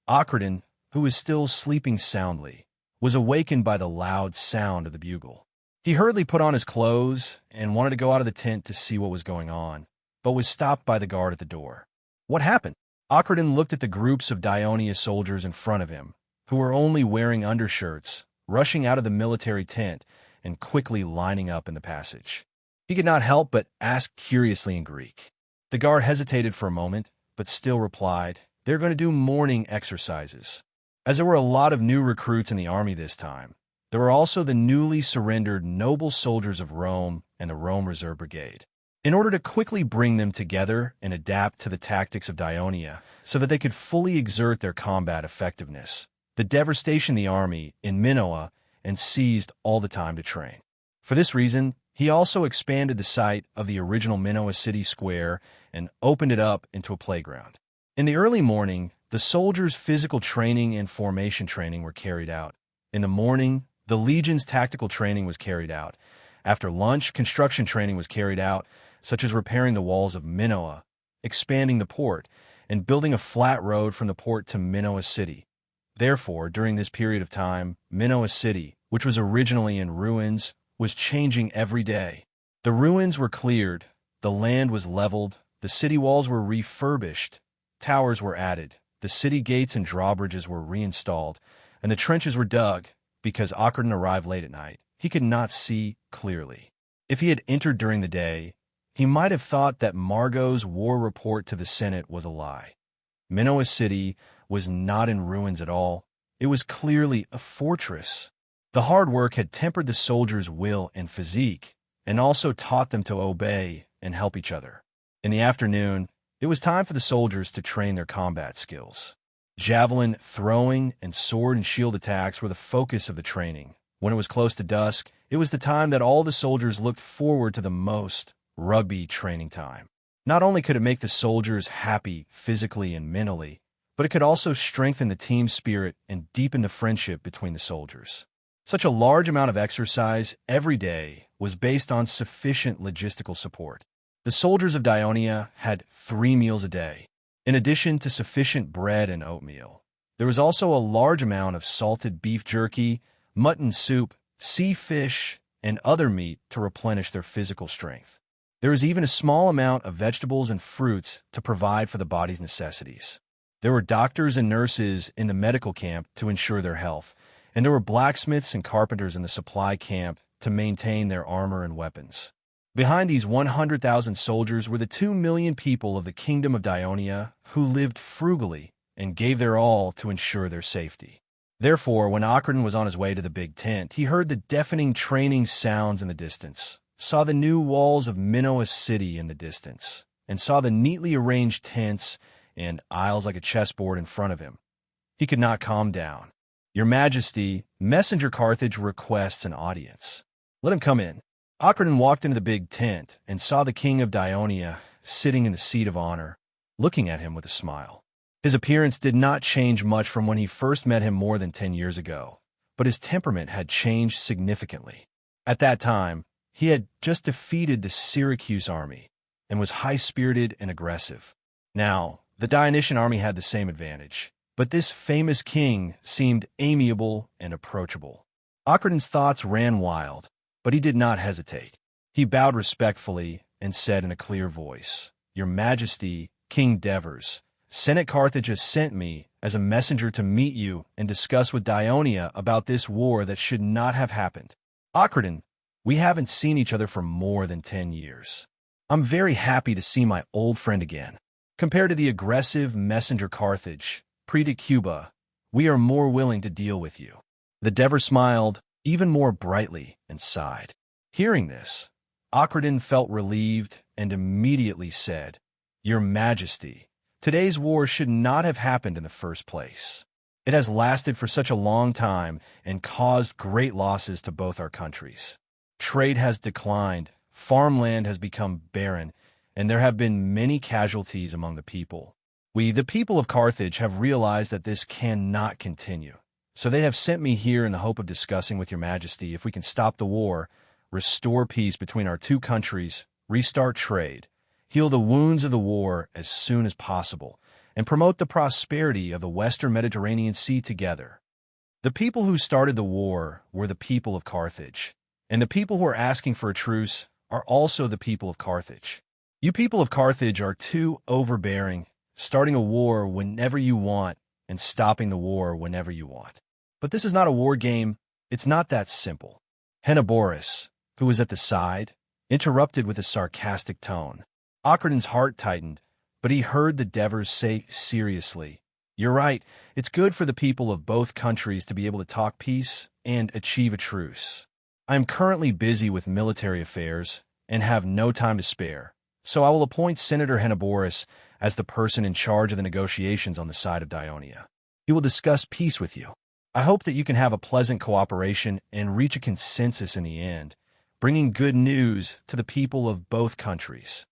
Akhenaten, who was still sleeping soundly, was awakened by the loud sound of the bugle. He hurriedly put on his clothes and wanted to go out of the tent to see what was going on, but was stopped by the guard at the door. What happened? Akhenaten looked at the groups of Dionia soldiers in front of him, who were only wearing undershirts, rushing out of the military tent and quickly lining up in the passage. He could not help but ask curiously in Greek. The guard hesitated for a moment, but still replied, "They're going to do morning exercises." As there were a lot of new recruits in the army this time, there were also the newly surrendered noble soldiers of Rome and the Rome Reserve Brigade. In order to quickly bring them together and adapt to the tactics of Dionia so that they could fully exert their combat effectiveness, the Dever stationed the army in Minoa and seized all the time to train. For this reason, he also expanded the site of the original Minoa city square and opened it up into a playground. In the early morning, the soldiers' physical training and formation training were carried out. In the morning, the Legion's tactical training was carried out. After lunch, construction training was carried out, such as repairing the walls of Minoa, expanding the port, and building a flat road from the port to Minoa city. Therefore, during this period of time, Minoa city, which was originally in ruins, was changing every day. The ruins were cleared, the land was leveled, the city walls were refurbished, towers were added, the city gates and drawbridges were reinstalled, and the trenches were dug. Because Akhenaten arrived late at night, he could not see clearly. If he had entered during the day, he might have thought that Margot's war report to the Senate was a lie. Minoa city was not in ruins at all. It was clearly a fortress. The hard work had tempered the soldiers' will and physique, and also taught them to obey and help each other. In the afternoon, it was time for the soldiers to train their combat skills. Javelin throwing and sword and shield attacks were the focus of the training. When it was close to dusk, it was the time that all the soldiers looked forward to the most: rugby training time. Not only could it make the soldiers happy physically and mentally, but it could also strengthen the team spirit and deepen the friendship between the soldiers. Such a large amount of exercise every day was based on sufficient logistical support. The soldiers of Dionia had 3 meals a day. In addition to sufficient bread and oatmeal, there was also a large amount of salted beef jerky, mutton soup, sea fish, and other meat to replenish their physical strength. There was even a small amount of vegetables and fruits to provide for the body's necessities. There were doctors and nurses in the medical camp to ensure their health, and there were blacksmiths and carpenters in the supply camp to maintain their armor and weapons. Behind these 100,000 soldiers were the 2 million people of the Kingdom of Dionia who lived frugally and gave their all to ensure their safety. Therefore, when Akhenaten was on his way to the big tent, he heard the deafening training sounds in the distance, saw the new walls of Minoa city in the distance, and saw the neatly arranged tents and aisles like a chessboard in front of him. He could not calm down. "Your Majesty, Messenger Carthage requests an audience." "Let him come in." Akhenaten walked into the big tent and saw the king of Dionia sitting in the seat of honor, looking at him with a smile. His appearance did not change much from when he first met him more than 10 years ago, but his temperament had changed significantly. At that time, he had just defeated the Syracuse army and was high-spirited and aggressive. Now, the Dionysian army had the same advantage, but this famous king seemed amiable and approachable. Akhenaten's thoughts ran wild, but he did not hesitate. He bowed respectfully and said in a clear voice, "Your Majesty, King Devers, Senate Carthage has sent me as a messenger to meet you and discuss with Dionia about this war that should not have happened. Akhenaten, we haven't seen each other for more than 10 years. I'm very happy to see my old friend again. Compared to the aggressive messenger Carthage, Preta Cuba, we are more willing to deal with you." The Dever smiled even more brightly and sighed. Hearing this, Akhenaten felt relieved and immediately said, "Your Majesty, today's war should not have happened in the first place. It has lasted for such a long time and caused great losses to both our countries. Trade has declined, farmland has become barren, and there have been many casualties among the people. We, the people of Carthage, have realized that this cannot continue. So they have sent me here in the hope of discussing with your Majesty if we can stop the war, restore peace between our two countries, restart trade, heal the wounds of the war as soon as possible, and promote the prosperity of the Western Mediterranean Sea together. The people who started the war were the people of Carthage, and the people who are asking for a truce are also the people of Carthage. You people of Carthage are too overbearing, starting a war whenever you want and stopping the war whenever you want. But this is not a war game. It's not that simple. Henoboris, who was at the side, interrupted with a sarcastic tone. Acherton's heart tightened, but he heard the Devers say seriously, "You're right. It's good for the people of both countries to be able to talk peace and achieve a truce. I am currently busy with military affairs and have no time to spare, so I will appoint Senator Henoboris as the person in charge of the negotiations on the side of Dionia. He will discuss peace with you. I hope that you can have a pleasant cooperation and reach a consensus in the end, bringing good news to the people of both countries."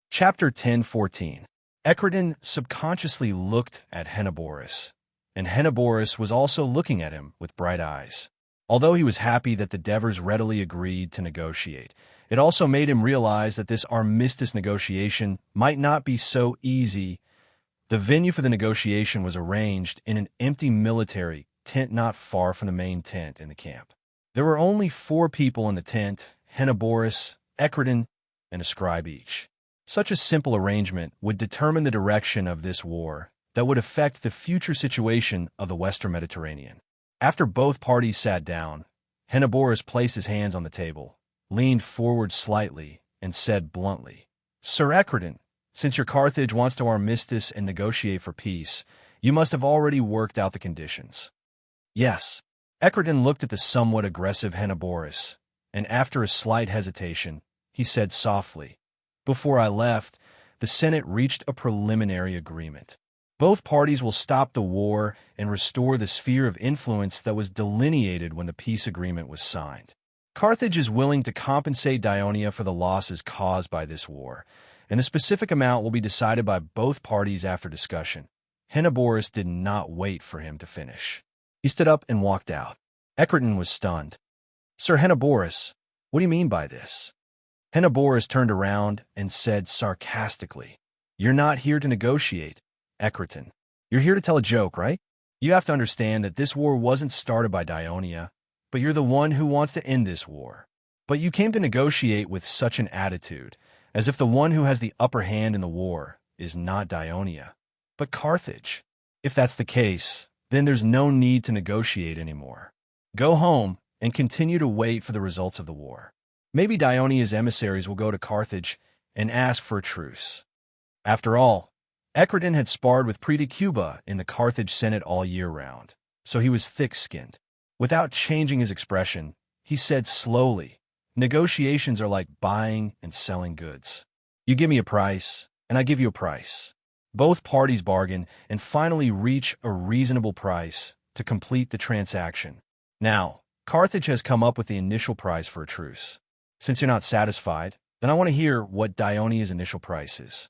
Chapter 10:14. Acherton subconsciously looked at Henoboris, and Henoboris was also looking at him with bright eyes. Although he was happy that the Devers readily agreed to negotiate, it also made him realize that this armistice negotiation might not be so easy. The venue for the negotiation was arranged in an empty military tent not far from the main tent in the camp. There were only 4 people in the tent, Henoboris, Acherton, and a scribe each. Such a simple arrangement would determine the direction of this war that would affect the future situation of the Western Mediterranean. After both parties sat down, Henoboris placed his hands on the table, leaned forward slightly, and said bluntly, "Sir Acherton, since your Carthage wants to armistice and negotiate for peace, you must have already worked out the conditions." "Yes." Acherton looked at the somewhat aggressive Henoboris, and after a slight hesitation, he said softly, "Before I left, the Senate reached a preliminary agreement. Both parties will stop the war and restore the sphere of influence that was delineated when the peace agreement was signed. Carthage is willing to compensate Dionia for the losses caused by this war, and the specific amount will be decided by both parties after discussion." Henoboris did not wait for him to finish. He stood up and walked out. Acherton was stunned. "Sir Henoboris, what do you mean by this?" Henoboris turned around and said sarcastically, "You're not here to negotiate, Acherton. You're here to tell a joke, right? You have to understand that this war wasn't started by Dionia, but you're the one who wants to end this war. But you came to negotiate with such an attitude, as if the one who has the upper hand in the war is not Dionia, but Carthage. If that's the case, then there's no need to negotiate anymore. Go home and continue to wait for the results of the war. Maybe Dionia's emissaries will go to Carthage and ask for a truce." After all, Acherton had sparred with Cuba in the Carthage Senate all year round, so he was thick-skinned. Without changing his expression, he said slowly, "Negotiations are like buying and selling goods. You give me a price, and I give you a price. Both parties bargain and finally reach a reasonable price to complete the transaction. Now, Carthage has come up with the initial price for a truce. Since you're not satisfied, then I want to hear what Dionia's initial price is."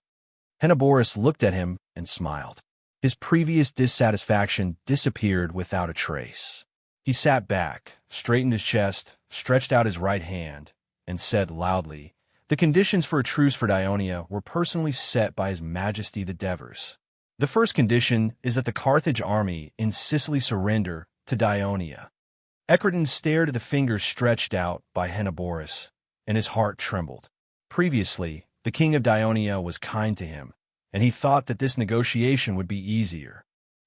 Henoboris looked at him and smiled. His previous dissatisfaction disappeared without a trace. He sat back, straightened his chest, stretched out his right hand, and said loudly, "The conditions for a truce for Dionia were personally set by His Majesty the Devers. The first condition is that the Carthage army in Sicily surrender to Dionia." Acherton stared at the fingers stretched out by Henoboris, and his heart trembled. Previously, the king of Dionia was kind to him, and he thought that this negotiation would be easier.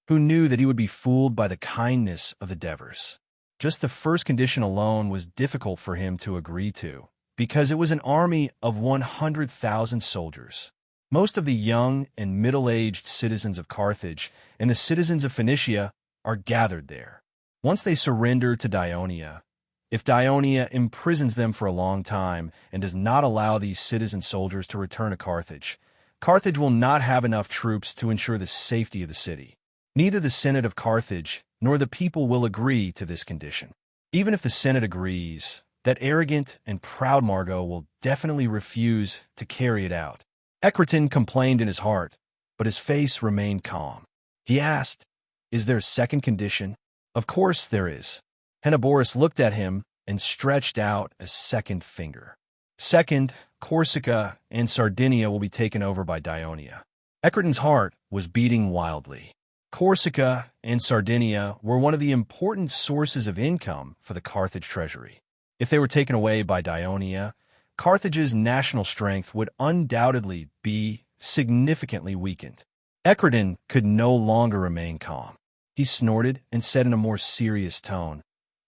Who knew that he would be fooled by the kindness of the Devers? Just the first condition alone was difficult for him to agree to, because it was an army of 100,000 soldiers. Most of the young and middle-aged citizens of Carthage and the citizens of Phoenicia are gathered there. Once they surrender to Dionia, if Dionia imprisons them for a long time and does not allow these citizen soldiers to return to Carthage, Carthage will not have enough troops to ensure the safety of the city. Neither the Senate of Carthage nor the people will agree to this condition. Even if the Senate agrees, that arrogant and proud Margot will definitely refuse to carry it out. Acherton complained in his heart, but his face remained calm. He asked, "Is there a second condition?" "Of course there is." Henoboris looked at him and stretched out a second finger. Second, Corsica and Sardinia will be taken over by Dionia. Eckerdon's heart was beating wildly. Corsica and Sardinia were one of the important sources of income for the Carthage treasury. If they were taken away by Dionia, Carthage's national strength would undoubtedly be significantly weakened. Eckerdon could no longer remain calm. He snorted and said in a more serious tone,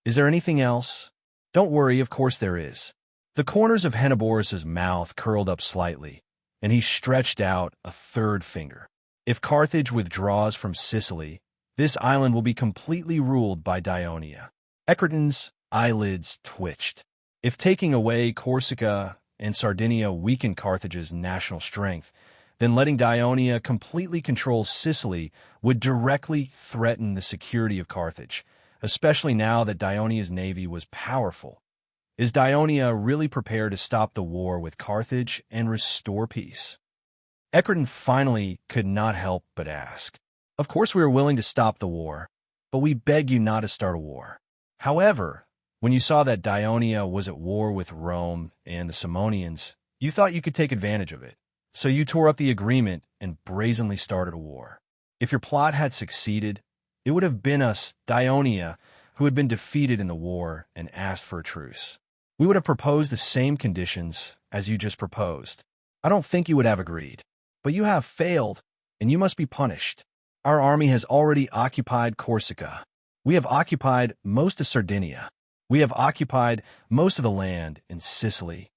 "Is there anything else?" "Don't worry, of course there is." The corners of Henneborus's mouth curled up slightly, and he stretched out a third finger. "If Carthage withdraws from Sicily, this island will be completely ruled by Dionia." Eckerdon's eyelids twitched. If taking away Corsica and Sardinia weakened Carthage's national strength, then letting Dionia completely control Sicily would directly threaten the security of Carthage, especially now that Dionia's navy was powerful. Is Dionia really prepared to stop the war with Carthage and restore peace? Eckerdon finally could not help but ask. "Of course we are willing to stop the war, but we beg you not to start a war." However, when you saw that Dionia was at war with Rome and the Simonians, you thought you could take advantage of it. So you tore up the agreement and brazenly started a war. If your plot had succeeded, it would have been us, Dionia, who had been defeated in the war and asked for a truce. We would have proposed the same conditions as you just proposed. I don't think you would have agreed. But you have failed, and you must be punished. Our army has already occupied Corsica. We have occupied most of Sardinia. We have occupied most of the land in Sicily.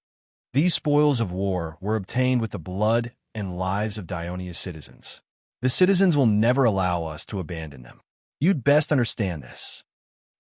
These spoils of war were obtained with the blood and lives of Dionia's citizens. The citizens will never allow us to abandon them. You'd best understand this."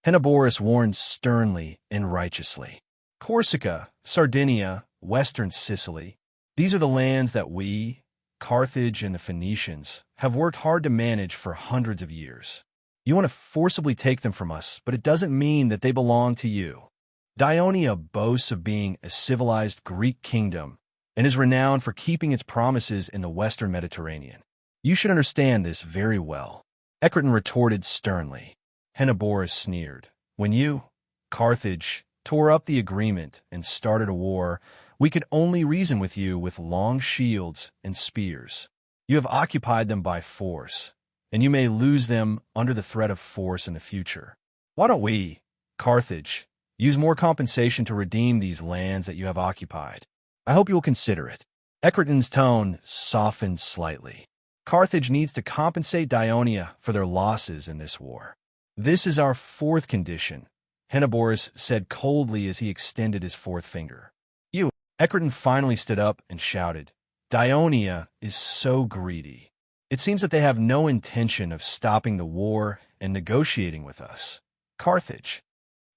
Henneborus warned sternly and righteously. "Corsica, Sardinia, western Sicily, these are the lands that we, Carthage and the Phoenicians, have worked hard to manage for hundreds of years. You want to forcibly take them from us, but it doesn't mean that they belong to you. Dionia boasts of being a civilized Greek kingdom and is renowned for keeping its promises in the western Mediterranean. You should understand this very well." Eckerdon retorted sternly. Henneborus sneered. "When you, Carthage, tore up the agreement and started a war, we could only reason with you with long shields and spears. You have occupied them by force, and you may lose them under the threat of force in the future. Why don't we, Carthage, use more compensation to redeem these lands that you have occupied? I hope you will consider it." Eckerdon's tone softened slightly. "Carthage needs to compensate Dionia for their losses in this war. This is our fourth condition," Henneborus said coldly as he extended his fourth finger. "You." Eckerdon finally stood up and shouted, "Dionia is so greedy. It seems that they have no intention of stopping the war and negotiating with us. Carthage,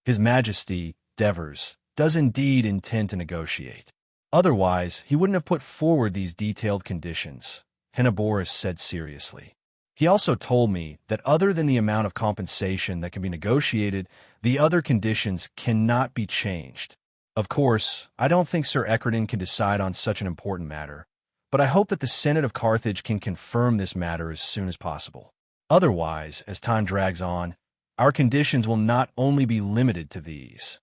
His Majesty, Devers, does indeed intend to negotiate. Otherwise, he wouldn't have put forward these detailed conditions," Henneborus said seriously. "He also told me that other than the amount of compensation that can be negotiated, the other conditions cannot be changed. Of course, I don't think Sir Eckerdon can decide on such an important matter, but I hope that the Senate of Carthage can confirm this matter as soon as possible. Otherwise, as time drags on, our conditions will not only be limited to these."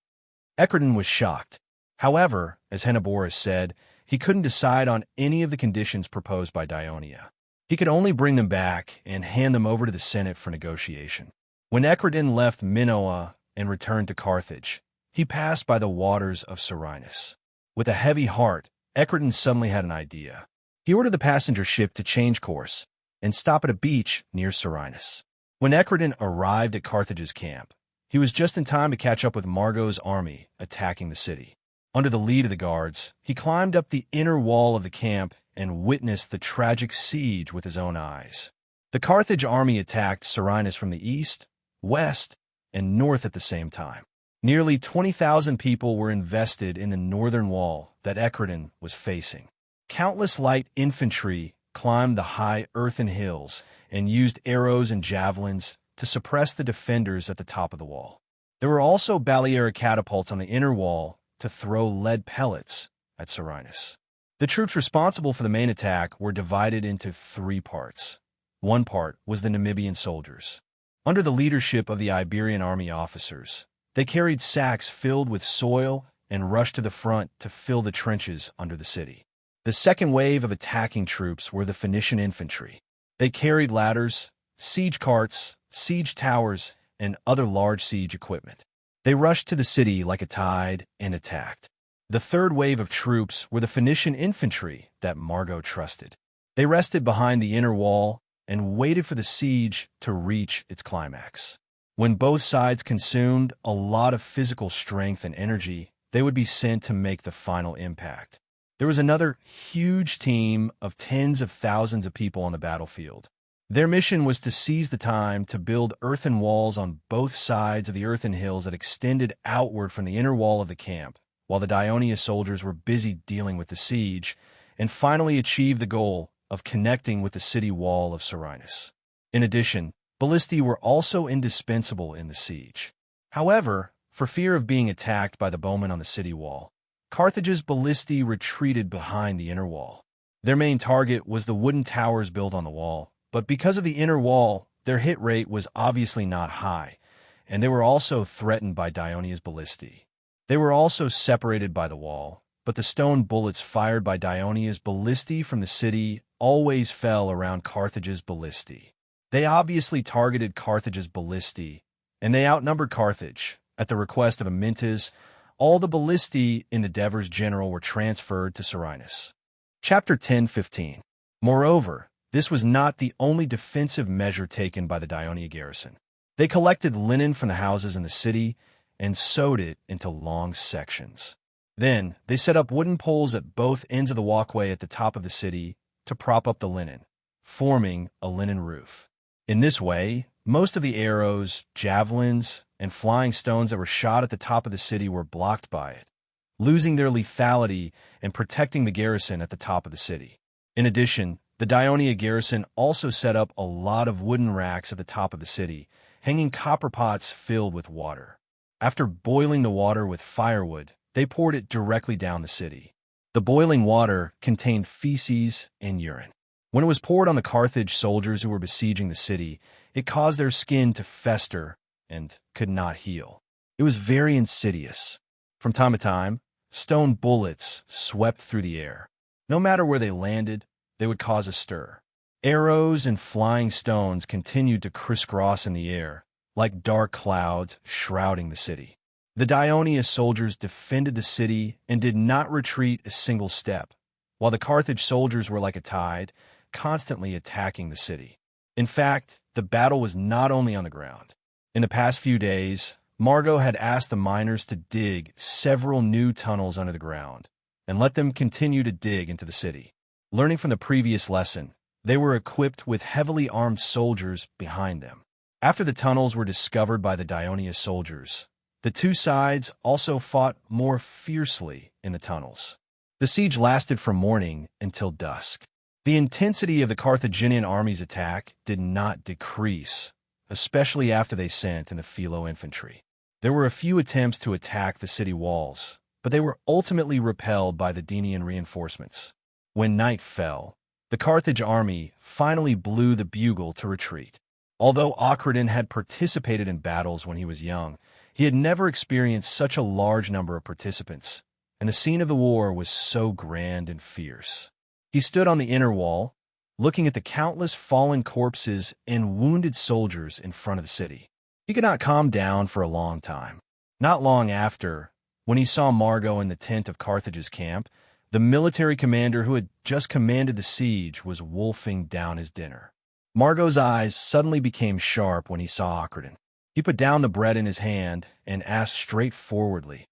Eckerdon was shocked. However, as Henneborus said, he couldn't decide on any of the conditions proposed by Dionia. He could only bring them back and hand them over to the Senate for negotiation. When Eckerdon left Minoa and returned to Carthage, he passed by the waters of Serenus. With a heavy heart, Eckerdon suddenly had an idea. He ordered the passenger ship to change course and stop at a beach near Serenus. When Eckerdon arrived at Carthage's camp, he was just in time to catch up with Margot's army attacking the city. Under the lead of the guards, he climbed up the inner wall of the camp and witnessed the tragic siege with his own eyes. The Carthage army attacked Serenus from the east, west, and north at the same time. Nearly 20,000 people were invested in the northern wall that Eckerdon was facing. Countless light infantry climbed the high earthen hills and used arrows and javelins to suppress the defenders at the top of the wall. There were also Balearic catapults on the inner wall to throw lead pellets at Serenus. The troops responsible for the main attack were divided into 3 parts. One part was the Namibian soldiers. Under the leadership of the Iberian army officers, they carried sacks filled with soil and rushed to the front to fill the trenches under the city. The second wave of attacking troops were the Phoenician infantry. They carried ladders, siege carts, siege towers, and other large siege equipment. They rushed to the city like a tide and attacked. The third wave of troops were the Phoenician infantry that Margot trusted. They rested behind the inner wall and waited for the siege to reach its climax. When both sides consumed a lot of physical strength and energy, they would be sent to make the final impact. There was another huge team of tens of thousands of people on the battlefield. Their mission was to seize the time to build earthen walls on both sides of the earthen hills that extended outward from the inner wall of the camp, while the Daionia soldiers were busy dealing with the siege, and finally achieve the goal of connecting with the city wall of Serenus. In addition, ballistae were also indispensable in the siege. However, for fear of being attacked by the bowmen on the city wall, Carthage's ballistae retreated behind the inner wall. Their main target was the wooden towers built on the wall, but because of the inner wall, their hit rate was obviously not high, and they were also threatened by Daionia's ballistae. They were also separated by the wall, but the stone bullets fired by Daionia's ballistae from the city always fell around Carthage's ballistae. They obviously targeted Carthage's ballistae, and they outnumbered Carthage. At the request of Amyntas, all the ballistae in the Devers General were transferred to Serenus. Chapter 10:15. Moreover, this was not the only defensive measure taken by the Daionia garrison. They collected linen from the houses in the city and sewed it into long sections. Then, they set up wooden poles at both ends of the walkway at the top of the city to prop up the linen, forming a linen roof. In this way, most of the arrows, javelins, and flying stones that were shot at the top of the city were blocked by it, losing their lethality and protecting the garrison at the top of the city. In addition, the Daionia garrison also set up a lot of wooden racks at the top of the city, hanging copper pots filled with water. After boiling the water with firewood, they poured it directly down the city. The boiling water contained feces and urine. When it was poured on the Carthage soldiers who were besieging the city, it caused their skin to fester and could not heal. It was very insidious. From time to time, stone bullets swept through the air. No matter where they landed, they would cause a stir. Arrows and flying stones continued to crisscross in the air, like dark clouds shrouding the city. The Daionia soldiers defended the city and did not retreat a single step, while the Carthage soldiers were like a tide, constantly attacking the city. In fact, the battle was not only on the ground. In the past few days, Margot had asked the miners to dig several new tunnels under the ground and let them continue to dig into the city. Learning from the previous lesson, they were equipped with heavily armed soldiers behind them. After the tunnels were discovered by the Daionia soldiers, the two sides also fought more fiercely in the tunnels. The siege lasted from morning until dusk. The intensity of the Carthaginian army's attack did not decrease, especially after they sent in the Philo infantry. There were a few attempts to attack the city walls, but they were ultimately repelled by the Daunian reinforcements. When night fell, the Carthage army finally blew the bugle to retreat. Although Ocradin had participated in battles when he was young, he had never experienced such a large number of participants, and the scene of the war was so grand and fierce. He stood on the inner wall, looking at the countless fallen corpses and wounded soldiers in front of the city. He could not calm down for a long time. Not long after, when he saw Margot in the tent of Carthage's camp, the military commander who had just commanded the siege was wolfing down his dinner. Margot's eyes suddenly became sharp when he saw Ocradin. He put down the bread in his hand and asked straightforwardly,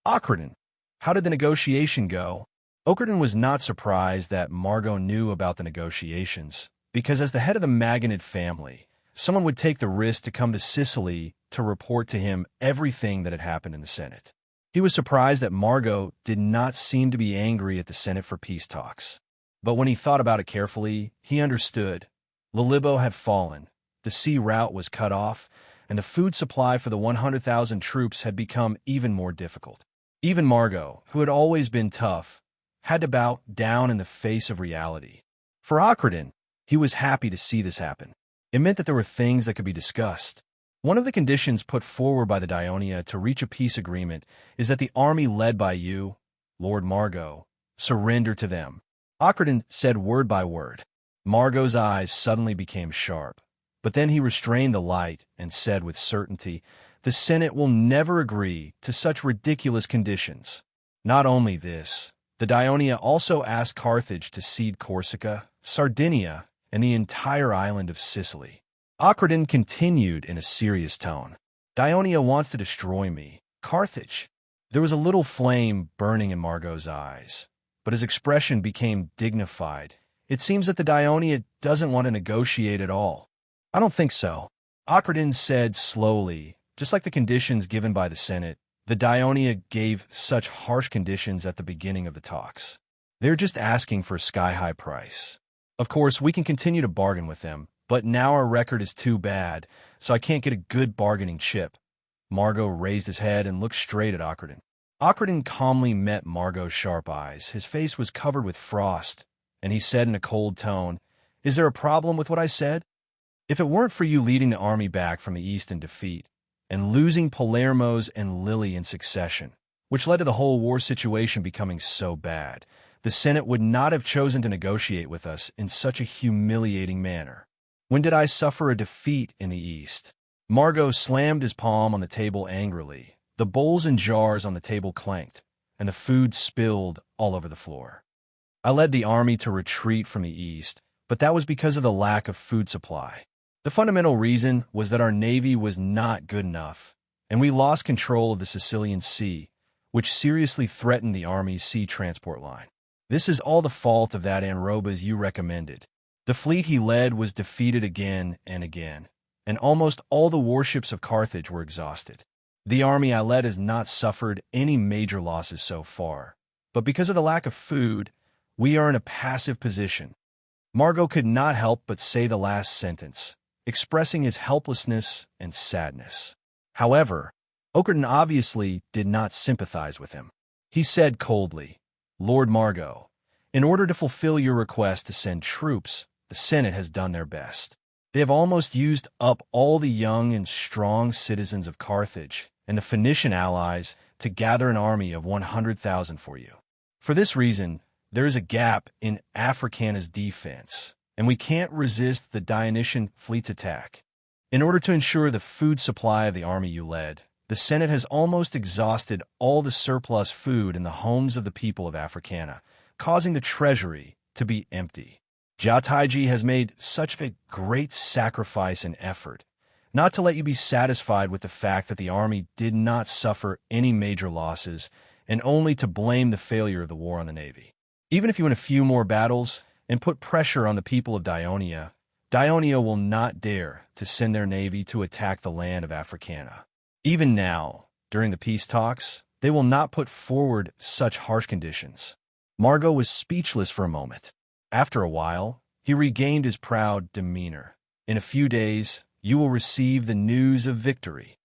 "Ocradin, how did the negotiation go?" Ocradin was not surprised that Margot knew about the negotiations, because as the head of the Magonid family, someone would take the risk to come to Sicily to report to him everything that had happened in the Senate. He was surprised that Margot did not seem to be angry at the Senate for peace talks. But when he thought about it carefully, he understood. Lilibo had fallen, the sea route was cut off, and the food supply for the 100,000 troops had become even more difficult. Even Margot, who had always been tough, had to bow down in the face of reality. For Ocradin, he was happy to see this happen. It meant that there were things that could be discussed. One of the conditions put forward by the Dionia to reach a peace agreement is that the army led by you, Lord Margot, surrender to them. Ocherton said word by word. Margot's eyes suddenly became sharp, but then he restrained the light and said with certainty, "The Senate will never agree to such ridiculous conditions." Not only this, the Dionia also asked Carthage to cede Corsica, Sardinia, and the entire island of Sicily. Ocherton continued in a serious tone. "Dionia wants to destroy me, Carthage." There was a little flame burning in Margot's eyes, but his expression became dignified. "It seems that the Dionia doesn't want to negotiate at all." "I don't think so," Ocherton said slowly. Just like the conditions given by the Senate, the Dionia gave such harsh conditions at the beginning of the talks. They're just asking for a sky-high price. Of course, we can continue to bargain with them, but now our record is too bad, so I can't get a good bargaining chip. Margot raised his head and looked straight at Ocherton. Ocherton calmly met Margot's sharp eyes. His face was covered with frost, and he said in a cold tone, "Is there a problem with what I said? If it weren't for you leading the army back from the east in defeat, and losing Palermo's and Lille in succession, which led to the whole war situation becoming so bad, the Senate would not have chosen to negotiate with us in such a humiliating manner. When did I suffer a defeat in the east?" Margot slammed his palm on the table angrily. The bowls and jars on the table clanked, and the food spilled all over the floor. "I led the army to retreat from the east, but that was because of the lack of food supply. The fundamental reason was that our navy was not good enough, and we lost control of the Sicilian Sea, which seriously threatened the Army's sea transport line. This is all the fault of that Anrobas you recommended. The fleet he led was defeated again and again, and almost all the warships of Carthage were exhausted. The army I led has not suffered any major losses so far, but because of the lack of food, we are in a passive position." Margot could not help but say the last sentence, expressing his helplessness and sadness. However, Ocherton obviously did not sympathize with him. He said coldly, "Lord Margot, in order to fulfill your request to send troops, the Senate has done their best. They have almost used up all the young and strong citizens of Carthage and the Phoenician allies to gather an army of 100,000 for you. For this reason, there is a gap in Africana's defense, and we can't resist the Dionysian fleet's attack. In order to ensure the food supply of the army you led, the Senate has almost exhausted all the surplus food in the homes of the people of Africana, causing the treasury to be empty. Jataiji has made such a great sacrifice and effort, not to let you be satisfied with the fact that the army did not suffer any major losses, and only to blame the failure of the war on the navy. Even if you win a few more battles and put pressure on the people of Dionia, Dionia will not dare to send their navy to attack the land of Africana. Even now, during the peace talks, they will not put forward such harsh conditions." Margot was speechless for a moment. After a while, he regained his proud demeanor. "In a few days, you will receive the news of victory."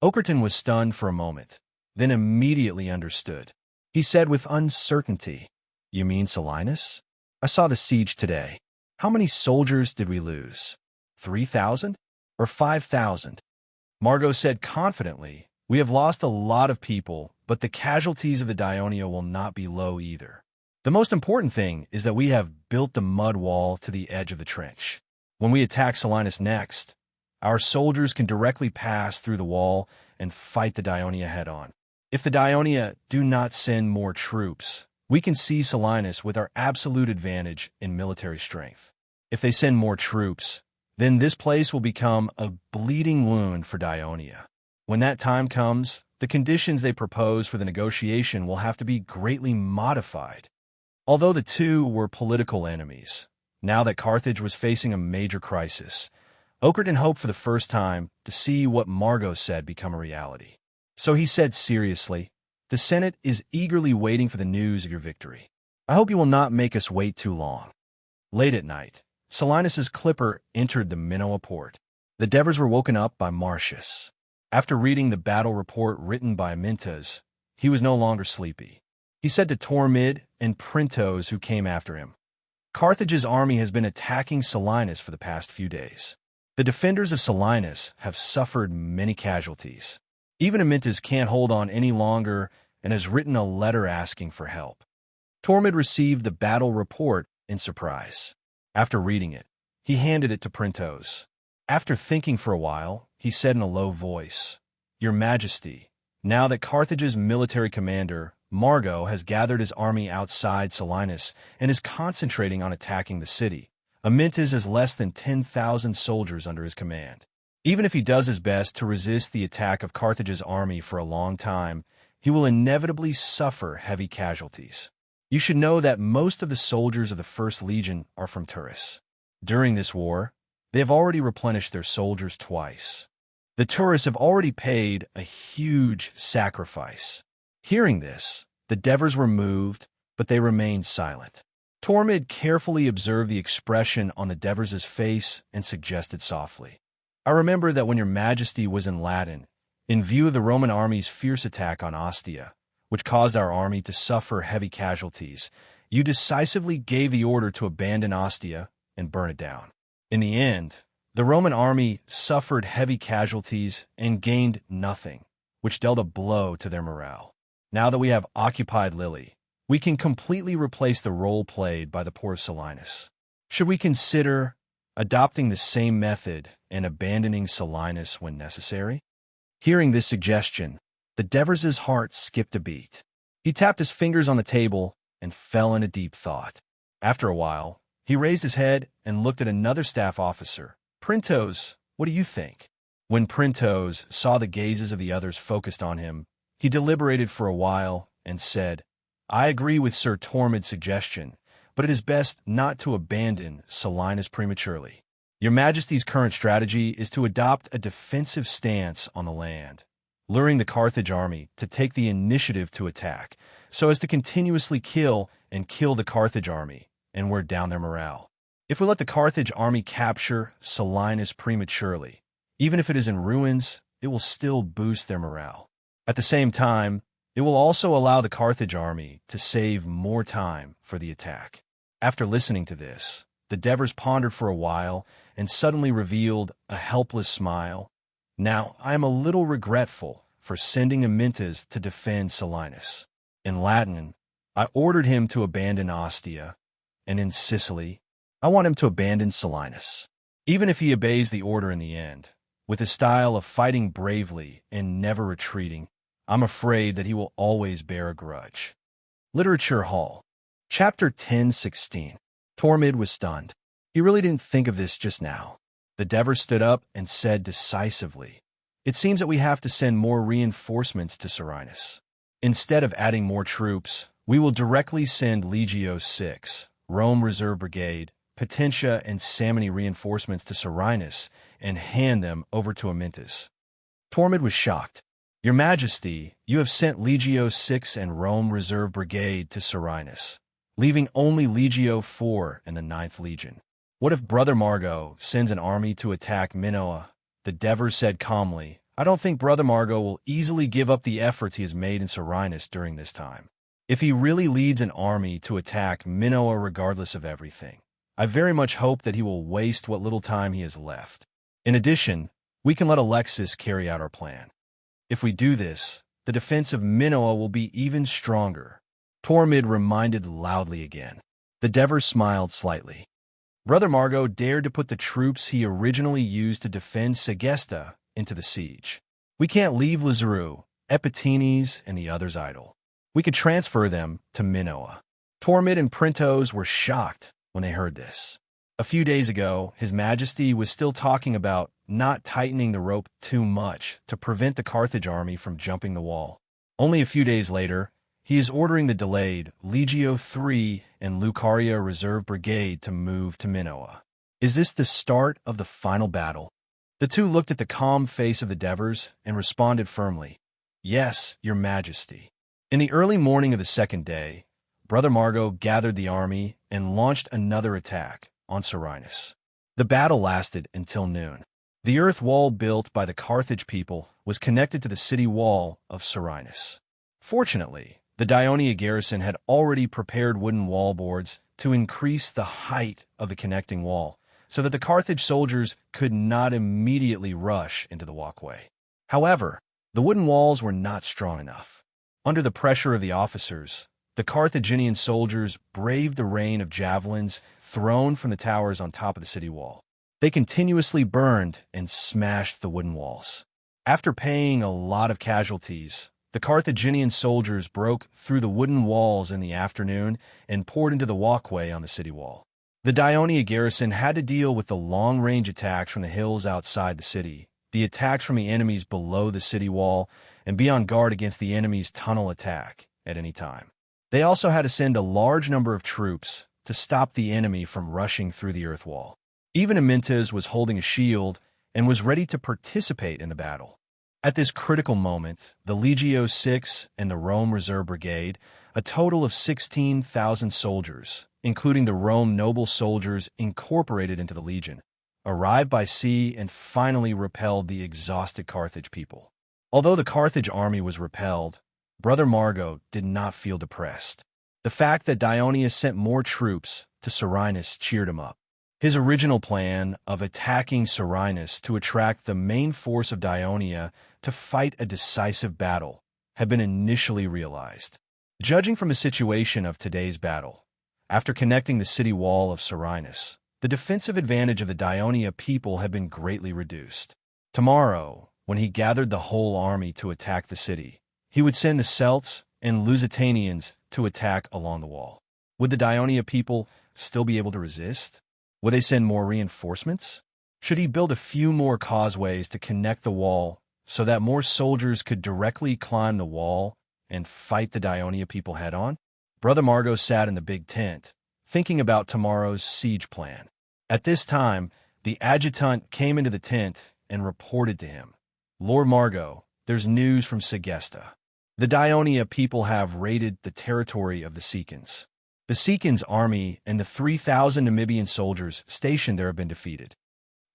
Ocherton was stunned for a moment, then immediately understood. He said with uncertainty, "You mean Selinus? I saw the siege today. How many soldiers did we lose? 3,000 or 5,000? Margot said confidently, "We have lost a lot of people, but the casualties of the Dionia will not be low either. The most important thing is that we have built the mud wall to the edge of the trench. When we attack Selinus next, our soldiers can directly pass through the wall and fight the Dionia head-on. If the Dionia do not send more troops, we can seize Selinus with our absolute advantage in military strength. If they send more troops, then this place will become a bleeding wound for Dionia. When that time comes, the conditions they propose for the negotiation will have to be greatly modified." Although the two were political enemies, now that Carthage was facing a major crisis, Ocherton hoped for the first time to see what Margot said become a reality. So he said seriously, "The Senate is eagerly waiting for the news of your victory. I hope you will not make us wait too long." Late at night, Selinus's clipper entered the Minoa port. The Devers were woken up by Marcius. After reading the battle report written by Mintas, he was no longer sleepy. He said to Tormid and Printos who came after him, "Carthage's army has been attacking Selinus for the past few days. The defenders of Selinus have suffered many casualties. Even Amyntas can't hold on any longer and has written a letter asking for help. Tormid received the battle report in surprise. After reading it, he handed it to Printos. After thinking for a while, he said in a low voice, "Your Majesty, now that Carthage's military commander, Margo, has gathered his army outside Selinus and is concentrating on attacking the city, Amyntas has less than 10,000 soldiers under his command. Even if he does his best to resist the attack of Carthage's army for a long time, he will inevitably suffer heavy casualties. You should know that most of the soldiers of the First Legion are from Turris. During this war, they have already replenished their soldiers twice. The Turris have already paid a huge sacrifice." Hearing this, the Devers were moved, but they remained silent. Tormid carefully observed the expression on the Devers' face and suggested softly, "I remember that when your Majesty was in Latin, in view of the Roman army's fierce attack on Ostia, which caused our army to suffer heavy casualties, you decisively gave the order to abandon Ostia and burn it down. In the end, the Roman army suffered heavy casualties and gained nothing, which dealt a blow to their morale. Now that we have occupied Lily, we can completely replace the role played by the poor Selinus. Should we consider adopting the same method and abandoning Selinus when necessary?" Hearing this suggestion, the Devers' heart skipped a beat. He tapped his fingers on the table and fell into deep thought. After a while, he raised his head and looked at another staff officer. "Printos, what do you think?" When Printos saw the gazes of the others focused on him, he deliberated for a while and said, "I agree with Sir Tormid's suggestion, but it is best not to abandon Selinus prematurely. Your Majesty's current strategy is to adopt a defensive stance on the land, luring the Carthage army to take the initiative to attack, so as to continuously kill the Carthage army and wear down their morale. If we let the Carthage army capture Selinus prematurely, even if it is in ruins, it will still boost their morale. At the same time, it will also allow the Carthage army to save more time for the attack." After listening to this, the Devers pondered for a while and suddenly revealed a helpless smile. "Now, I am a little regretful for sending Amyntas to defend Selinus. In Latin, I ordered him to abandon Ostia, and in Sicily, I want him to abandon Selinus. Even if he obeys the order in the end, with his style of fighting bravely and never retreating, I'm afraid that he will always bear a grudge." Literature Hall. Chapter 10:16. Tormid was stunned. He really didn't think of this just now. The Devers stood up and said decisively, "It seems that we have to send more reinforcements to Selinus. Instead of adding more troops, we will directly send Legio 6, Rome Reserve Brigade, Potentia, and Samni reinforcements to Selinus and hand them over to Amyntas." Tormid was shocked. "Your Majesty, you have sent Legio 6 and Rome Reserve Brigade to Selinus, leaving only Legio 4 and the 9th Legion. What if Brother Margo sends an army to attack Minoa?" The Devers said calmly, "I don't think Brother Margo will easily give up the efforts he has made in Selinus during this time. If he really leads an army to attack Minoa regardless of everything, I very much hope that he will waste what little time he has left. In addition, we can let Alexis carry out our plan. If we do this, the defense of Minoa will be even stronger." Tormid reminded loudly again. The Devers smiled slightly. Brother Margo dared to put the troops he originally used to defend Segesta into the siege. We can't leave Lazaru, Epitines, and the others idle. We could transfer them to Minoa. Tormid and Printos were shocked when they heard this. A few days ago, His Majesty was still talking about not tightening the rope too much to prevent the Carthage army from jumping the wall. Only a few days later, he is ordering the delayed Legio 3 and Lucaria Reserve Brigade to move to Minoa. Is this the start of the final battle? The two looked at the calm face of the Devers and responded firmly, "Yes, Your Majesty." In the early morning of the second day, Brother Margo gathered the army and launched another attack on Selinus. The battle lasted until noon. The earth wall built by the Carthage people was connected to the city wall of Selinus. Fortunately, the Daionia garrison had already prepared wooden wall boards to increase the height of the connecting wall, so that the Carthage soldiers could not immediately rush into the walkway. However, the wooden walls were not strong enough. Under the pressure of the officers, the Carthaginian soldiers braved the rain of javelins thrown from the towers on top of the city wall. They continuously burned and smashed the wooden walls. After paying a lot of casualties, the Carthaginian soldiers broke through the wooden walls in the afternoon and poured into the walkway on the city wall. The Daionia garrison had to deal with the long-range attacks from the hills outside the city, the attacks from the enemies below the city wall, and be on guard against the enemy's tunnel attack at any time. They also had to send a large number of troops to stop the enemy from rushing through the earth wall. Even Amyntas was holding a shield and was ready to participate in the battle. At this critical moment, the Legio VI and the Rome Reserve Brigade, a total of 16,000 soldiers, including the Rome noble soldiers incorporated into the legion, arrived by sea and finally repelled the exhausted Carthage people. Although the Carthage army was repelled, Brother Margot did not feel depressed. The fact that Daionia sent more troops to Serenus cheered him up. His original plan of attacking Serenus to attract the main force of Daionia to fight a decisive battle had been initially realized. Judging from the situation of today's battle, after connecting the city wall of Serenus, the defensive advantage of the Daionia people had been greatly reduced. Tomorrow, when he gathered the whole army to attack the city, he would send the Celts and Lusitanians to attack along the wall. Would the Daionia people still be able to resist? Would they send more reinforcements? Should he build a few more causeways to connect the wall so that more soldiers could directly climb the wall and fight the Daionia people head-on? Brother Margot sat in the big tent, thinking about tomorrow's siege plan. At this time, the adjutant came into the tent and reported to him, "Lord Margot, there's news from Segesta. The Daionia people have raided the territory of the Secans. The Secans' army and the 3,000 Namibian soldiers stationed there have been defeated."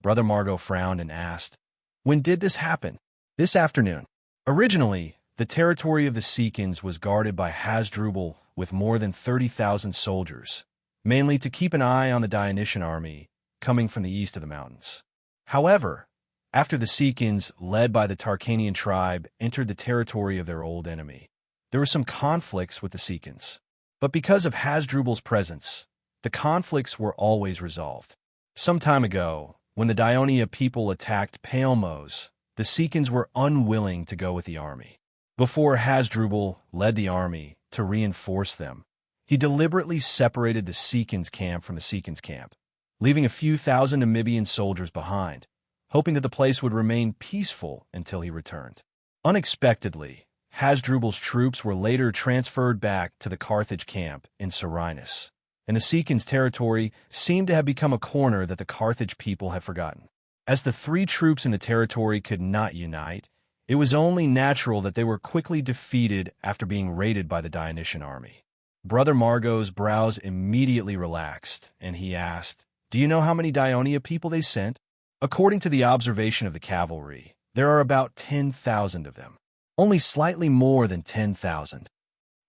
Brother Margot frowned and asked, "When did this happen?" "This afternoon." Originally, the territory of the Secans was guarded by Hasdrubal with more than 30,000 soldiers, mainly to keep an eye on the Dionysian army coming from the east of the mountains. However, after the Secans, led by the Tarkanian tribe, entered the territory of their old enemy, there were some conflicts with the Secans. But because of Hasdrubal's presence, the conflicts were always resolved. Some time ago, when the Daionia people attacked Palmos, the Secans were unwilling to go with the army. Before Hasdrubal led the army to reinforce them, he deliberately separated the Secans' camp from the Secans' camp, leaving a few thousand Namibian soldiers behind, hoping that the place would remain peaceful until he returned. Unexpectedly, Hasdrubal's troops were later transferred back to the Carthage camp in Serenus, and the Secans' territory seemed to have become a corner that the Carthage people had forgotten. As the three troops in the territory could not unite, it was only natural that they were quickly defeated after being raided by the Dionysian army. Brother Margot's brows immediately relaxed, and he asked, "Do you know how many Daionia people they sent?" "According to the observation of the cavalry, there are about 10,000 of them. Only slightly more than 10,000.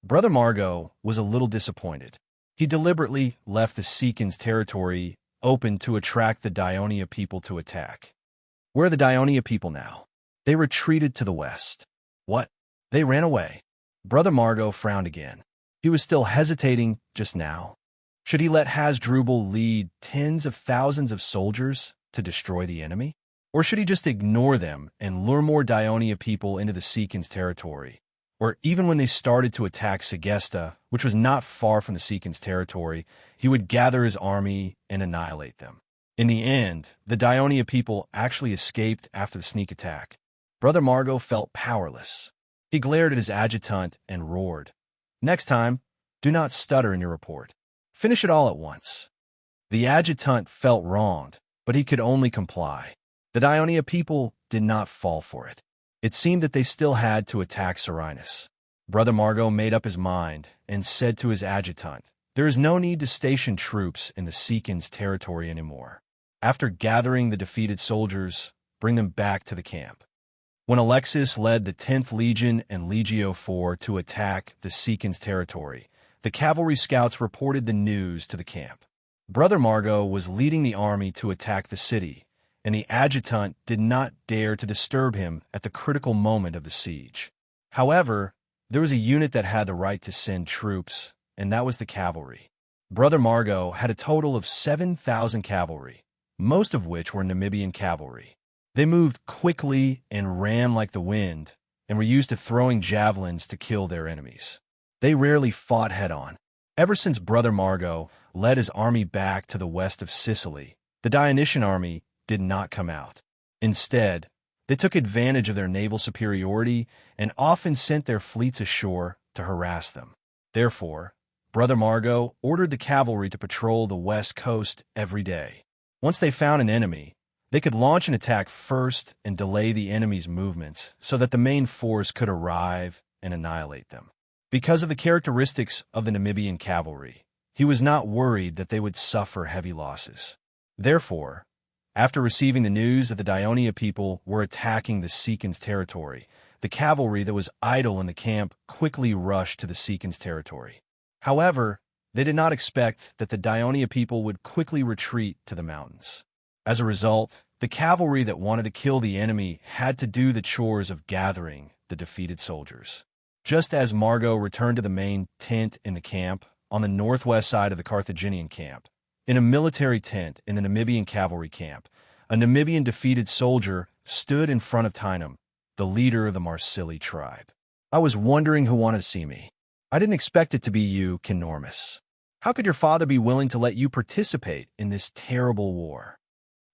Brother Margot was a little disappointed. He deliberately left the Secans' territory open to attract the Daionia people to attack. Where are the Daionia people now? They retreated to the west. What? They ran away. Brother Margot frowned again. He was still hesitating just now. Should he let Hasdrubal lead tens of thousands of soldiers to destroy the enemy? Or should he just ignore them and lure more Daionia people into the Secans' territory? Or even when they started to attack Segesta, which was not far from the Secans' territory, he would gather his army and annihilate them. In the end, the Daionia people actually escaped after the sneak attack. Brother Margot felt powerless. He glared at his adjutant and roared, "Next time, do not stutter in your report. Finish it all at once." The adjutant felt wronged, but he could only comply. The Daionia people did not fall for it. It seemed that they still had to attack Serenus. Brother Margot made up his mind and said to his adjutant, "There is no need to station troops in the Secans' territory anymore. After gathering the defeated soldiers, bring them back to the camp." When Alexis led the 10th Legion and Legio IV to attack the Secans' territory, the cavalry scouts reported the news to the camp. Brother Margot was leading the army to attack the city, and the adjutant did not dare to disturb him at the critical moment of the siege. However, there was a unit that had the right to send troops, and that was the cavalry. Brother Margot had a total of 7,000 cavalry, most of which were Namibian cavalry. They moved quickly and ran like the wind, and were used to throwing javelins to kill their enemies. They rarely fought head-on. Ever since Brother Margot led his army back to the west of Sicily, the Dionysian army did not come out. Instead, they took advantage of their naval superiority and often sent their fleets ashore to harass them. Therefore, Brother Margot ordered the cavalry to patrol the west coast every day. Once they found an enemy, they could launch an attack first and delay the enemy's movements so that the main force could arrive and annihilate them. Because of the characteristics of the Namibian cavalry, he was not worried that they would suffer heavy losses. Therefore, after receiving the news that the Daionia people were attacking the Seconds' territory, the cavalry that was idle in the camp quickly rushed to the Seconds' territory. However, they did not expect that the Daionia people would quickly retreat to the mountains. As a result, the cavalry that wanted to kill the enemy had to do the chores of gathering the defeated soldiers. Just as Margot returned to the main tent in the camp on the northwest side of the Carthaginian camp, in a military tent in the Namibian cavalry camp, a Namibian defeated soldier stood in front of Tynum, the leader of the Marsili tribe. "I was wondering who wanted to see me. I didn't expect it to be you, Kinormus. How could your father be willing to let you participate in this terrible war?"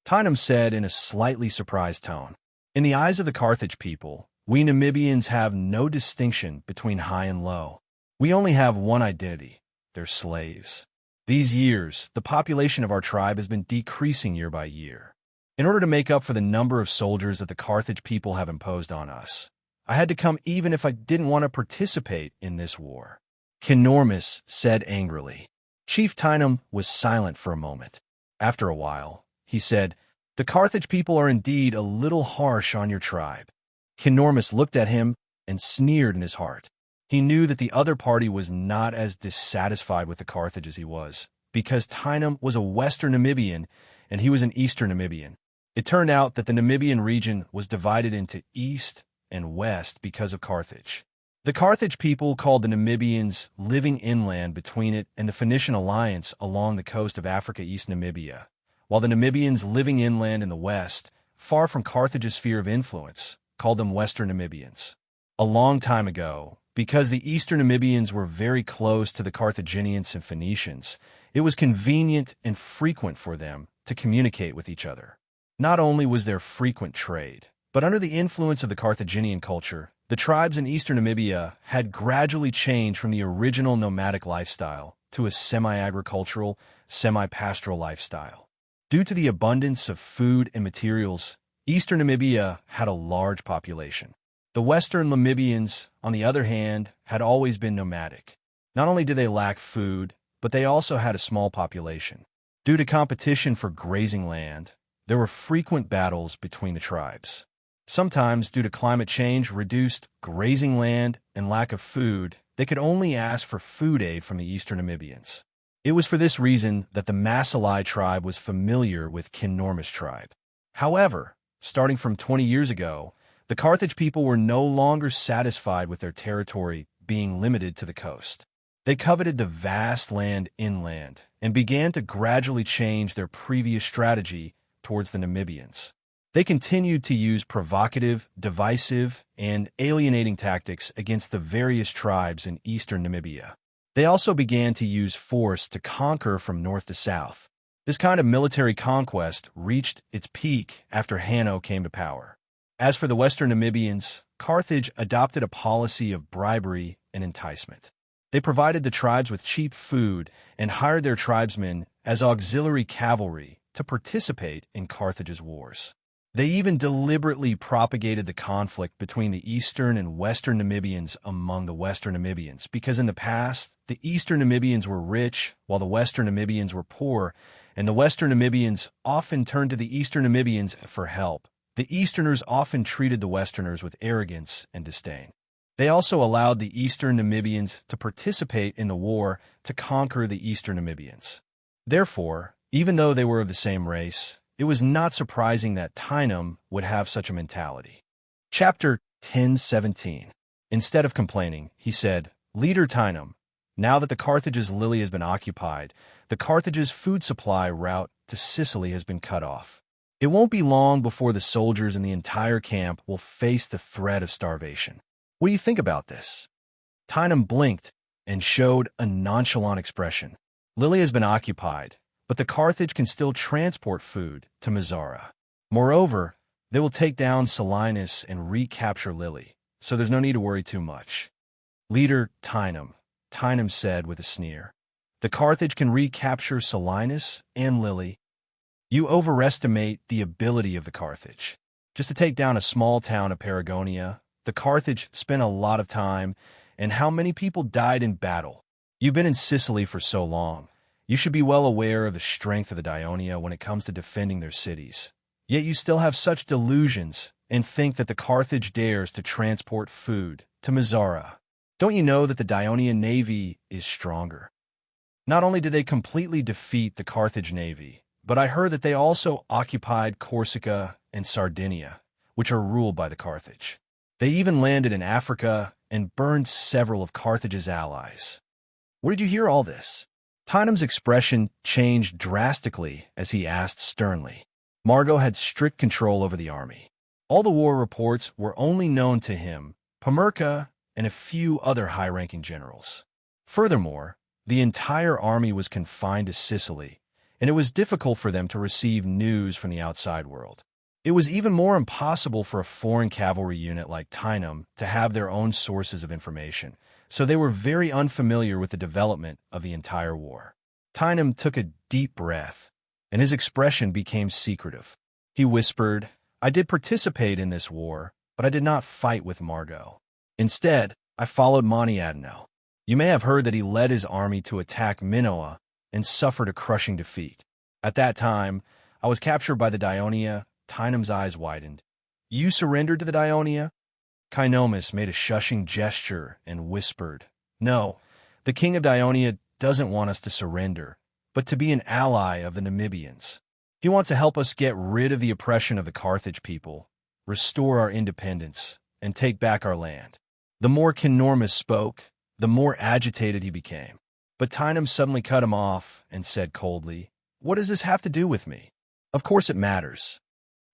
Tynum said in a slightly surprised tone. "In the eyes of the Carthage people, we Namibians have no distinction between high and low. We only have one identity: they're slaves. These years, the population of our tribe has been decreasing year by year. In order to make up for the number of soldiers that the Carthage people have imposed on us, I had to come even if I didn't want to participate in this war." Kinormus said angrily. Chief Tynum was silent for a moment. After a while, he said, "The Carthage people are indeed a little harsh on your tribe." Kinormus looked at him and sneered in his heart. He knew that the other party was not as dissatisfied with the Carthage as he was, because Tynum was a Western Namibian and he was an Eastern Namibian. It turned out that the Namibian region was divided into East and West because of Carthage. The Carthage people called the Namibians living inland between it and the Phoenician alliance along the coast of Africa East Namibia, while the Namibians living inland in the west, far from Carthage's sphere of influence, called them Western Namibians. A long time ago, because the Eastern Namibians were very close to the Carthaginians and Phoenicians, it was convenient and frequent for them to communicate with each other. Not only was there frequent trade, but under the influence of the Carthaginian culture, the tribes in Eastern Namibia had gradually changed from the original nomadic lifestyle to a semi-agricultural, semi-pastoral lifestyle. Due to the abundance of food and materials, Eastern Namibia had a large population. The Western Namibians, on the other hand, had always been nomadic. Not only did they lack food, but they also had a small population. Due to competition for grazing land, there were frequent battles between the tribes. Sometimes, due to climate change, reduced grazing land, and lack of food, they could only ask for food aid from the Eastern Namibians. It was for this reason that the Maasai tribe was familiar with Kinormus tribe. However, starting from 20 years ago, the Carthage people were no longer satisfied with their territory being limited to the coast. They coveted the vast land inland and began to gradually change their previous strategy towards the Namibians. They continued to use provocative, divisive, and alienating tactics against the various tribes in eastern Namibia. They also began to use force to conquer from north to south. This kind of military conquest reached its peak after Hanno came to power. As for the Western Namibians, Carthage adopted a policy of bribery and enticement. They provided the tribes with cheap food and hired their tribesmen as auxiliary cavalry to participate in Carthage's wars. They even deliberately propagated the conflict between the Eastern and Western Namibians among the Western Namibians, because in the past, the Eastern Namibians were rich while the Western Namibians were poor, and the Western Namibians often turned to the Eastern Namibians for help. The Easterners often treated the Westerners with arrogance and disdain. They also allowed the Eastern Namibians to participate in the war to conquer the Eastern Namibians. Therefore, even though they were of the same race, it was not surprising that Tynum would have such a mentality. Chapter 10:17. Instead of complaining, he said, "Leader Tynum, now that the Carthage's Lily has been occupied, the Carthage's food supply route to Sicily has been cut off. It won't be long before the soldiers in the entire camp will face the threat of starvation. What do you think about this?" Tynum blinked and showed a nonchalant expression. Lily has been occupied, but the Carthage can still transport food to Mazara. Moreover, they will take down Selinus and recapture Lily, so there's no need to worry too much. "Leader Tynum said with a sneer, "the Carthage can recapture Selinus and Lily. You overestimate the ability of the Carthage. Just to take down a small town of Paragonia, the Carthage spent a lot of time, and how many people died in battle? You've been in Sicily for so long. You should be well aware of the strength of the Daionia when it comes to defending their cities. Yet you still have such delusions and think that the Carthage dares to transport food to Mazara. Don't you know that the Daonian navy is stronger? Not only did they completely defeat the Carthage navy, but I heard that they also occupied Corsica and Sardinia, which are ruled by the Carthage. They even landed in Africa and burned several of Carthage's allies. Where did you hear all this?" Tynum's expression changed drastically as he asked sternly. Margot had strict control over the army. All the war reports were only known to him, Pamerka, and a few other high-ranking generals. Furthermore, the entire army was confined to Sicily, and it was difficult for them to receive news from the outside world. It was even more impossible for a foreign cavalry unit like Tynum to have their own sources of information, so they were very unfamiliar with the development of the entire war. Tynum took a deep breath, and his expression became secretive. He whispered, "I did participate in this war, but I did not fight with Margot. Instead, I followed Moniadno. You may have heard that he led his army to attack Minoa and suffered a crushing defeat. At that time, I was captured by the Daionia." Tynum's eyes widened. "You surrendered to the Daionia?" Kynomus made a shushing gesture and whispered, "No, the king of Daionia doesn't want us to surrender, but to be an ally of the Namibians. He wants to help us get rid of the oppression of the Carthage people, restore our independence, and take back our land." The more Kynormus spoke, the more agitated he became. But Tynum suddenly cut him off and said coldly, "What does this have to do with me? Of course it matters.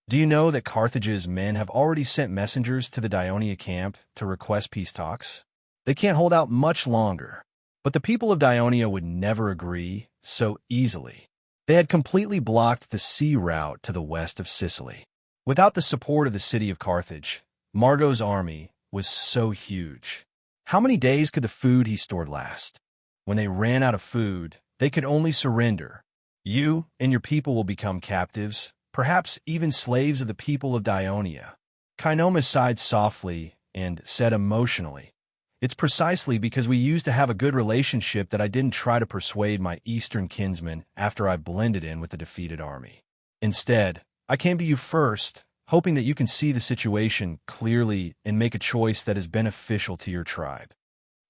Do you know that Carthage's men have already sent messengers to the Daionia camp to request peace talks? They can't hold out much longer." But the people of Daionia would never agree so easily. They had completely blocked the sea route to the west of Sicily. Without the support of the city of Carthage, Margot's army was so huge. How many days could the food he stored last? When they ran out of food, they could only surrender. You and your people will become captives, perhaps even slaves of the people of Daionia. Kynomus sighed softly and said emotionally, "It's precisely because we used to have a good relationship that I didn't try to persuade my eastern kinsmen after I blended in with the defeated army. Instead, I came to you first, hoping that you can see the situation clearly and make a choice that is beneficial to your tribe."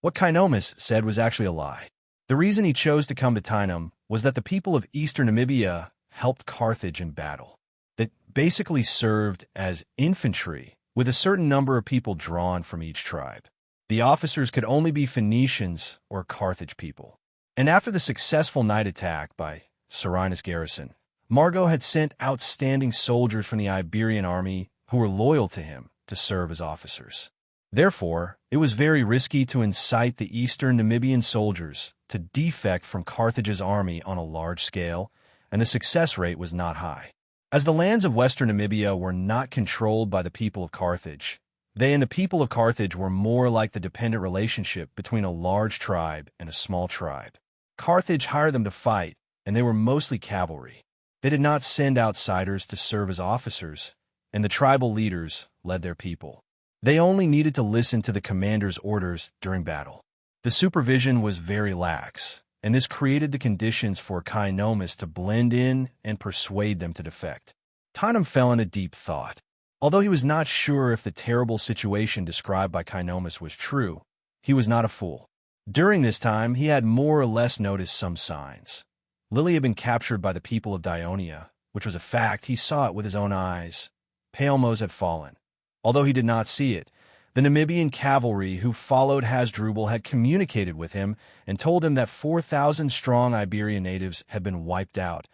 What Kynomus said was actually a lie. The reason he chose to come to Tynum was that the people of eastern Namibia helped Carthage in battle. That basically served as infantry, with a certain number of people drawn from each tribe. The officers could only be Phoenicians or Carthage people. And after the successful night attack by Serene's garrison, Margot had sent outstanding soldiers from the Iberian army who were loyal to him to serve as officers. Therefore, it was very risky to incite the eastern Namibian soldiers to defect from Carthage's army on a large scale, and the success rate was not high. As the lands of western Namibia were not controlled by the people of Carthage, they and the people of Carthage were more like the dependent relationship between a large tribe and a small tribe. Carthage hired them to fight, and they were mostly cavalry. They did not send outsiders to serve as officers, and the tribal leaders led their people. They only needed to listen to the commander's orders during battle. The supervision was very lax, and this created the conditions for Kynomus to blend in and persuade them to defect. Tynum fell into deep thought. Although he was not sure if the terrible situation described by Kynomus was true, he was not a fool. During this time, he had more or less noticed some signs. Lily had been captured by the people of Dionia, which was a fact. He saw it with his own eyes. Paelmos had fallen. Although he did not see it, the Namibian cavalry who followed Hasdrubal had communicated with him and told him that 4,000-strong Iberian natives had been wiped out.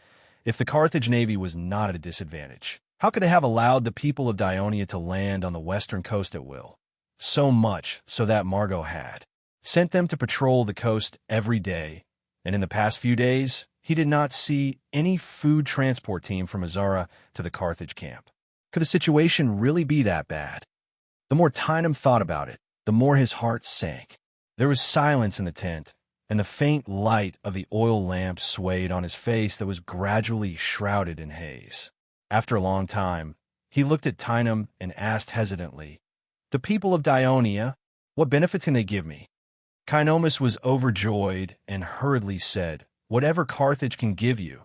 If the Carthage navy was not at a disadvantage, how could they have allowed the people of Dionia to land on the western coast at will? So much so that Margot had sent them to patrol the coast every day, and in the past few days, he did not see any food transport team from Azara to the Carthage camp. Could the situation really be that bad? The more Tynum thought about it, the more his heart sank. There was silence in the tent, and the faint light of the oil lamp swayed on his face that was gradually shrouded in haze. After a long time, he looked at Tynum and asked hesitantly, "The people of Dionia, what benefits can they give me?" Kynomus was overjoyed and hurriedly said, "Whatever Carthage can give you,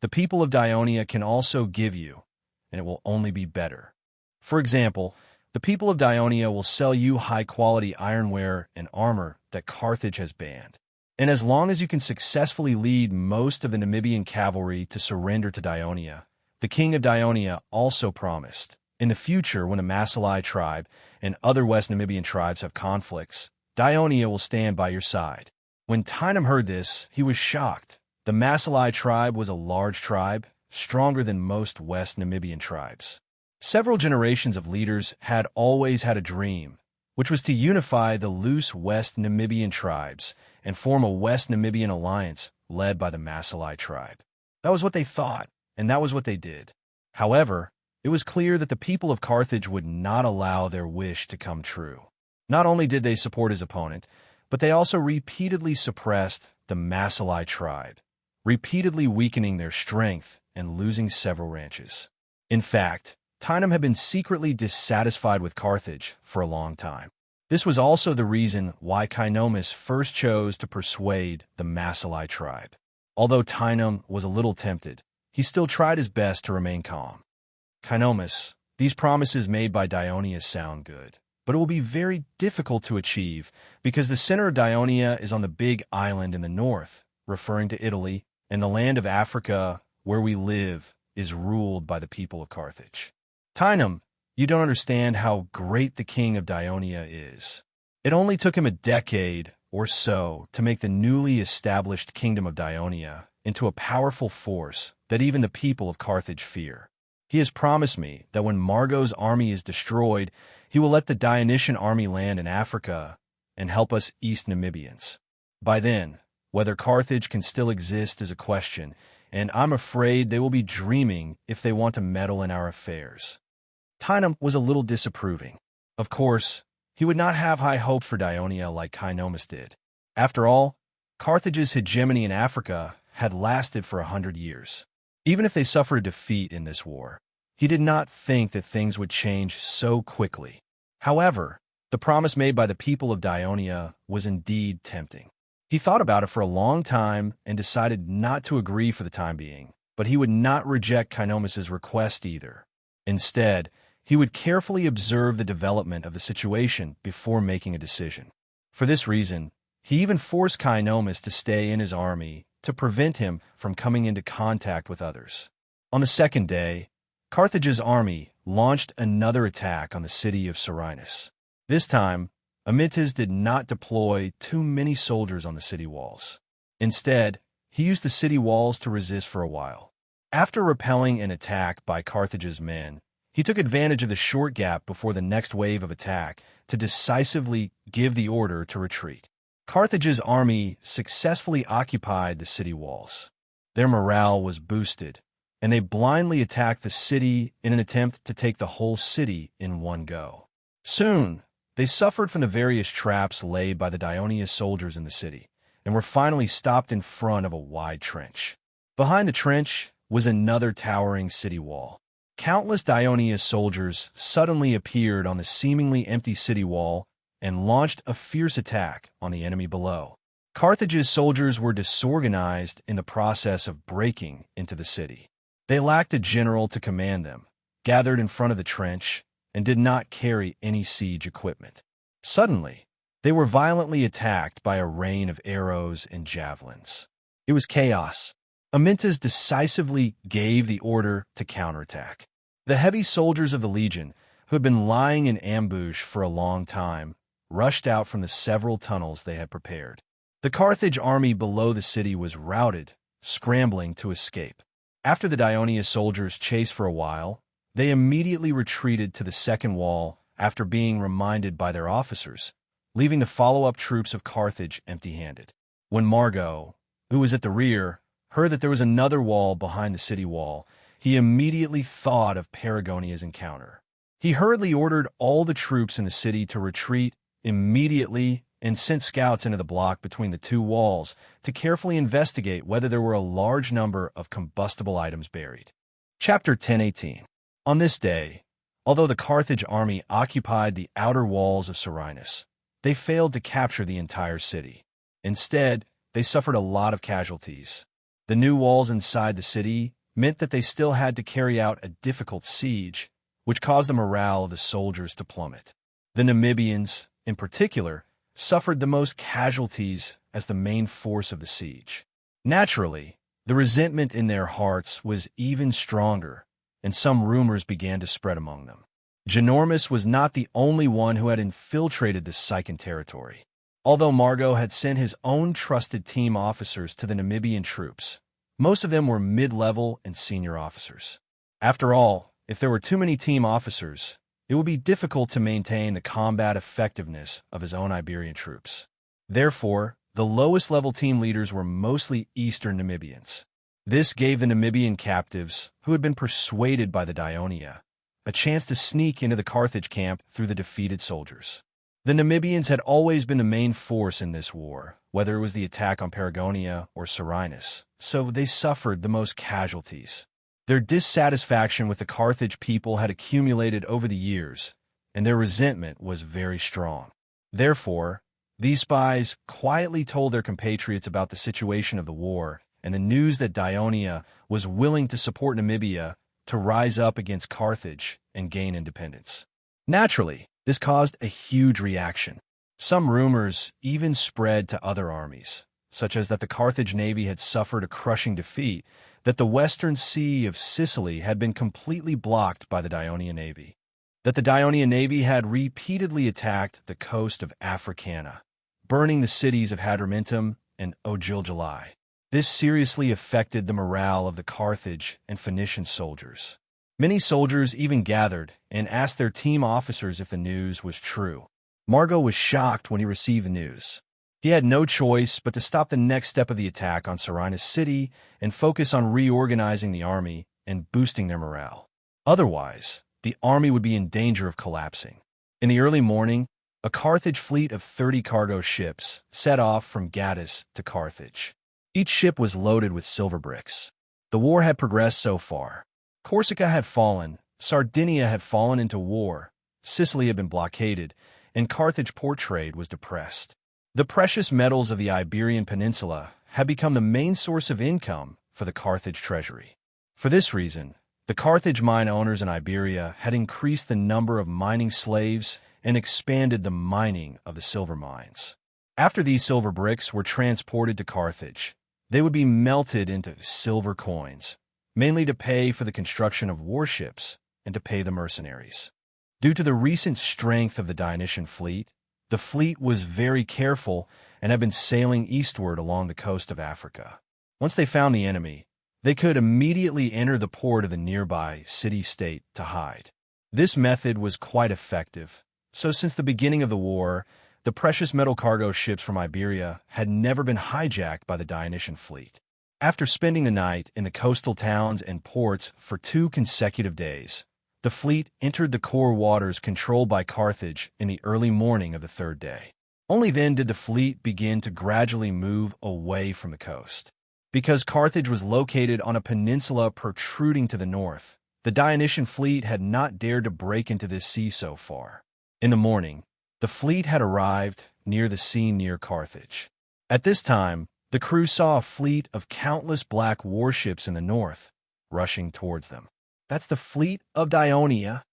the people of Dionia can also give you, and it will only be better. For example, the people of Dionia will sell you high-quality ironware and armor that Carthage has banned. And as long as you can successfully lead most of the Namibian cavalry to surrender to Dionia, the king of Dionia also promised, in the future when the Masalai tribe and other West Namibian tribes have conflicts, Dionia will stand by your side." When Tynum heard this, he was shocked. The Masalai tribe was a large tribe, stronger than most West Namibian tribes. Several generations of leaders had always had a dream, which was to unify the loose West Namibian tribes and form a West Namibian alliance led by the Masalai tribe. That was what they thought, and that was what they did. However, it was clear that the people of Carthage would not allow their wish to come true. Not only did they support his opponent, but they also repeatedly suppressed the Masalai tribe, repeatedly weakening their strength and losing several ranches. In fact, Tynum had been secretly dissatisfied with Carthage for a long time. This was also the reason why Kynomus first chose to persuade the Masalai tribe. Although Tynum was a little tempted, he still tried his best to remain calm. "Kynomus, these promises made by Dionia sound good, but it will be very difficult to achieve because the center of Dionia is on the big island in the north," referring to Italy, "and the land of Africa where we live is ruled by the people of Carthage. Tynum, you don't understand how great the king of Dionia is. It only took him a decade or so to make the newly established kingdom of Dionia into a powerful force that even the people of Carthage fear. He has promised me that when Margot's army is destroyed, he will let the Dionysian army land in Africa and help us East Namibians. By then, whether Carthage can still exist is a question, and I'm afraid they will be dreaming if they want to meddle in our affairs." Tynum was a little disapproving. Of course, he would not have high hopes for Dionia like Kynomus did. After all, Carthage's hegemony in Africa had lasted for 100 years. Even if they suffered defeat in this war, he did not think that things would change so quickly. However, the promise made by the people of Dionia was indeed tempting. He thought about it for a long time and decided not to agree for the time being, but he would not reject Kynomus's request either. Instead, he would carefully observe the development of the situation before making a decision. For this reason, he even forced Kynomus to stay in his army to prevent him from coming into contact with others. On the second day, Carthage's army launched another attack on the city of Serenus. This time, Amyntas did not deploy too many soldiers on the city walls. Instead, he used the city walls to resist for a while. After repelling an attack by Carthage's men, he took advantage of the short gap before the next wave of attack to decisively give the order to retreat. Carthage's army successfully occupied the city walls. Their morale was boosted, and they blindly attacked the city in an attempt to take the whole city in one go. Soon, they suffered from the various traps laid by the Dionia soldiers in the city, and were finally stopped in front of a wide trench. Behind the trench was another towering city wall. Countless Dionia soldiers suddenly appeared on the seemingly empty city wall and launched a fierce attack on the enemy below. Carthage's soldiers were disorganized in the process of breaking into the city. They lacked a general to command them, gathered in front of the trench, and did not carry any siege equipment. Suddenly, they were violently attacked by a rain of arrows and javelins. It was chaos. Amyntas decisively gave the order to counterattack. The heavy soldiers of the legion, who had been lying in ambush for a long time, rushed out from the several tunnels they had prepared. The Carthage army below the city was routed, scrambling to escape. After the Dionia soldiers chased for a while, they immediately retreated to the second wall after being reminded by their officers, leaving the follow-up troops of Carthage empty-handed. When Margot, who was at the rear, heard that there was another wall behind the city wall, he immediately thought of Paragonia's encounter. He hurriedly ordered all the troops in the city to retreat immediately and sent scouts into the block between the two walls to carefully investigate whether there were a large number of combustible items buried. Chapter 10:18. On this day, although the Carthage army occupied the outer walls of Serenus, they failed to capture the entire city. Instead, they suffered a lot of casualties. The new walls inside the city meant that they still had to carry out a difficult siege, which caused the morale of the soldiers to plummet. The Namibians, in particular, suffered the most casualties as the main force of the siege. Naturally, the resentment in their hearts was even stronger, and some rumors began to spread among them. Ginormous was not the only one who had infiltrated the Sycan territory. Although Margot had sent his own trusted team officers to the Namibian troops, most of them were mid-level and senior officers. After all, if there were too many team officers, it would be difficult to maintain the combat effectiveness of his own Iberian troops. Therefore, the lowest-level team leaders were mostly Eastern Namibians. This gave the Namibian captives, who had been persuaded by the Dionia, a chance to sneak into the Carthage camp through the defeated soldiers. The Namibians had always been the main force in this war, whether it was the attack on Paragonia or Serenus, so they suffered the most casualties. Their dissatisfaction with the Carthage people had accumulated over the years, and their resentment was very strong. Therefore, these spies quietly told their compatriots about the situation of the war and the news that Dionia was willing to support Namibia to rise up against Carthage and gain independence. Naturally, this caused a huge reaction. Some rumors even spread to other armies, such as that the Carthage navy had suffered a crushing defeat, that the western sea of Sicily had been completely blocked by the Dionia navy, that the Dionia navy had repeatedly attacked the coast of Africana, burning the cities of Hadrumetum and Ogilgalai. This seriously affected the morale of the Carthage and Phoenician soldiers. Many soldiers even gathered and asked their team officers if the news was true. Margot was shocked when he received the news. He had no choice but to stop the next step of the attack on Serenus City and focus on reorganizing the army and boosting their morale. Otherwise, the army would be in danger of collapsing. In the early morning, a Carthage fleet of 30 cargo ships set off from Gades to Carthage. Each ship was loaded with silver bricks. The war had progressed so far. Corsica had fallen, Sardinia had fallen into war, Sicily had been blockaded, and Carthage port trade was depressed. The precious metals of the Iberian Peninsula had become the main source of income for the Carthage treasury. For this reason, the Carthage mine owners in Iberia had increased the number of mining slaves and expanded the mining of the silver mines. After these silver bricks were transported to Carthage, they would be melted into silver coins, mainly to pay for the construction of warships and to pay the mercenaries. Due to the recent strength of the Dionysian fleet, the fleet was very careful and had been sailing eastward along the coast of Africa. Once they found the enemy, they could immediately enter the port of the nearby city-state to hide. This method was quite effective, so since the beginning of the war, the precious metal cargo ships from Iberia had never been hijacked by the Dionysian fleet. After spending the night in the coastal towns and ports for 2 consecutive days, the fleet entered the core waters controlled by Carthage in the early morning of the 3rd day. Only then did the fleet begin to gradually move away from the coast. Because Carthage was located on a peninsula protruding to the north, the Dionysian fleet had not dared to break into this sea so far. In the morning, the fleet had arrived near the sea near Carthage. At this time, the crew saw a fleet of countless black warships in the north, rushing towards them. "That's the fleet of Dionia."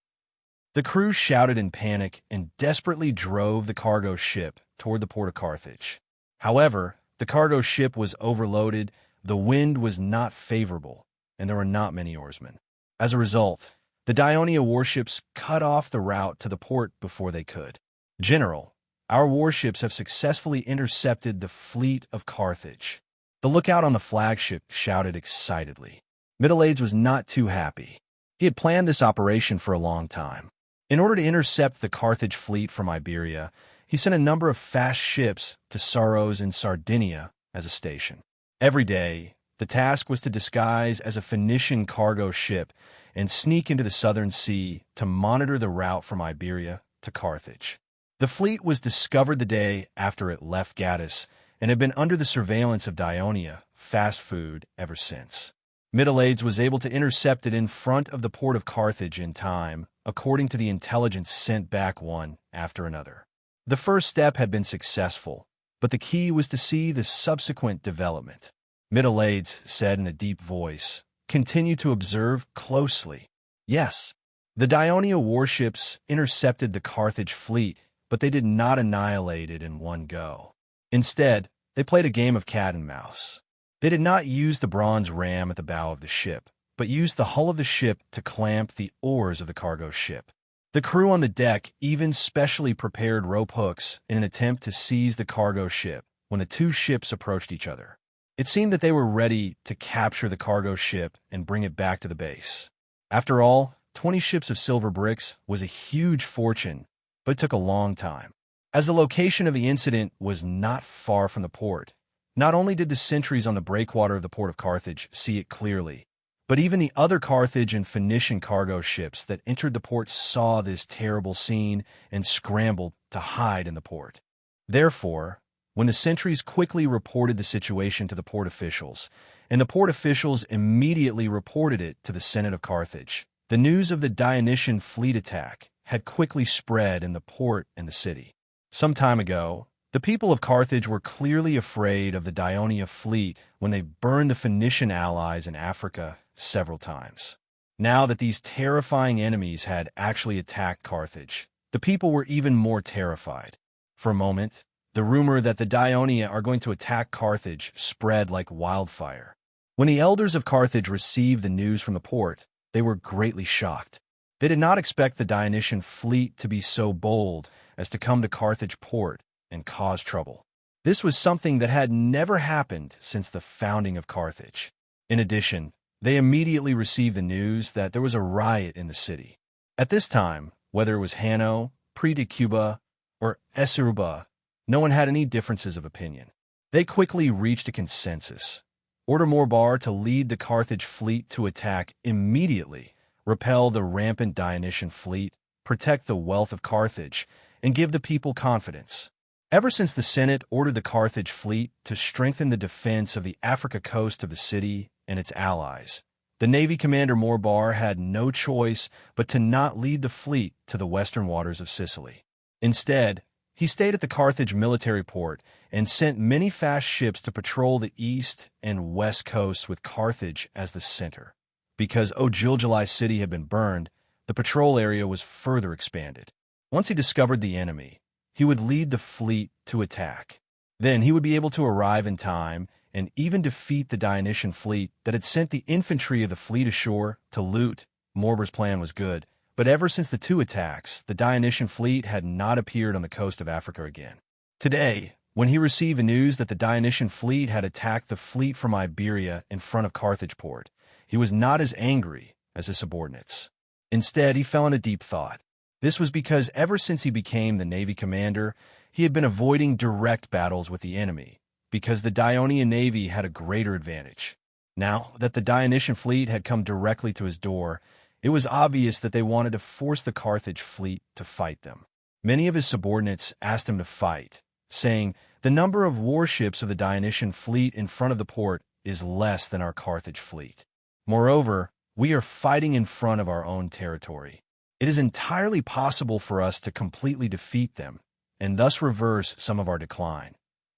The crew shouted in panic and desperately drove the cargo ship toward the port of Carthage. However, the cargo ship was overloaded The wind was not favorable, and there were not many oarsmen. As a result, the Dionia warships cut off the route to the port before they could. "General, our warships have successfully intercepted the fleet of Carthage." The lookout on the flagship shouted excitedly. Middle-Age was not too happy. He had planned this operation for a long time. In order to intercept the Carthage fleet from Iberia, he sent a number of fast ships to Saros in Sardinia as a station. Every day, the task was to disguise as a Phoenician cargo ship and sneak into the southern sea to monitor the route from Iberia to Carthage. The fleet was discovered the day after it left Gades and had been under the surveillance of Dionia, fast food, ever since. Middle-Age was able to intercept it in front of the port of Carthage in time, according to the intelligence sent back one after another. The first step had been successful, but the key was to see the subsequent development. Middle-Age said in a deep voice, "Continue to observe closely." Yes, the Dionia warships intercepted the Carthage fleet, but they did not annihilate it in one go. Instead, they played a game of cat and mouse. They did not use the bronze ram at the bow of the ship, but used the hull of the ship to clamp the oars of the cargo ship. The crew on the deck even specially prepared rope hooks in an attempt to seize the cargo ship when the two ships approached each other. It seemed that they were ready to capture the cargo ship and bring it back to the base. After all, 20 ships of silver bricks was a huge fortune, but it took a long time. As the location of the incident was not far from the port, not only did the sentries on the breakwater of the port of Carthage see it clearly, but even the other Carthage and Phoenician cargo ships that entered the port saw this terrible scene and scrambled to hide in the port. Therefore, when the sentries quickly reported the situation to the port officials, and the port officials immediately reported it to the Senate of Carthage, the news of the Dionysian fleet attack had quickly spread in the port and the city. Some time ago, the people of Carthage were clearly afraid of the Dionia fleet when they burned the Phoenician allies in Africa several times. Now that these terrifying enemies had actually attacked Carthage, the people were even more terrified. For a moment, the rumor that the Dionia are going to attack Carthage spread like wildfire. When the elders of Carthage received the news from the port, they were greatly shocked. They did not expect the Dionysian fleet to be so bold as to come to Carthage port and cause trouble. This was something that had never happened since the founding of Carthage. In addition, they immediately received the news that there was a riot in the city. At this time, whether it was Hanno, Cuba, or Esseruba, no one had any differences of opinion. They quickly reached a consensus. Order Morbar to lead the Carthage fleet to attack immediately, repel the rampant Dionysian fleet, protect the wealth of Carthage, and give the people confidence. Ever since the Senate ordered the Carthage fleet to strengthen the defense of the Africa coast of the city and its allies, the Navy commander Morbar had no choice but to not lead the fleet to the western waters of Sicily. Instead, he stayed at the Carthage military port and sent many fast ships to patrol the east and west coasts with Carthage as the center. Because Ogilgili city had been burned, the patrol area was further expanded. Once he discovered the enemy, he would lead the fleet to attack. Then he would be able to arrive in time and even defeat the Dionysian fleet that had sent the infantry of the fleet ashore to loot. Morbar's plan was good, but ever since the two attacks, the Dionysian fleet had not appeared on the coast of Africa again. Today, when he received the news that the Dionysian fleet had attacked the fleet from Iberia in front of Carthage port, he was not as angry as his subordinates. Instead, he fell into deep thought. This was because ever since he became the Navy commander, he had been avoiding direct battles with the enemy, because the Dionysian navy had a greater advantage. Now that the Dionysian fleet had come directly to his door, it was obvious that they wanted to force the Carthage fleet to fight them. Many of his subordinates asked him to fight, saying, "The number of warships of the Dionysian fleet in front of the port is less than our Carthage fleet. Moreover, we are fighting in front of our own territory. It is entirely possible for us to completely defeat them, and thus reverse some of our decline."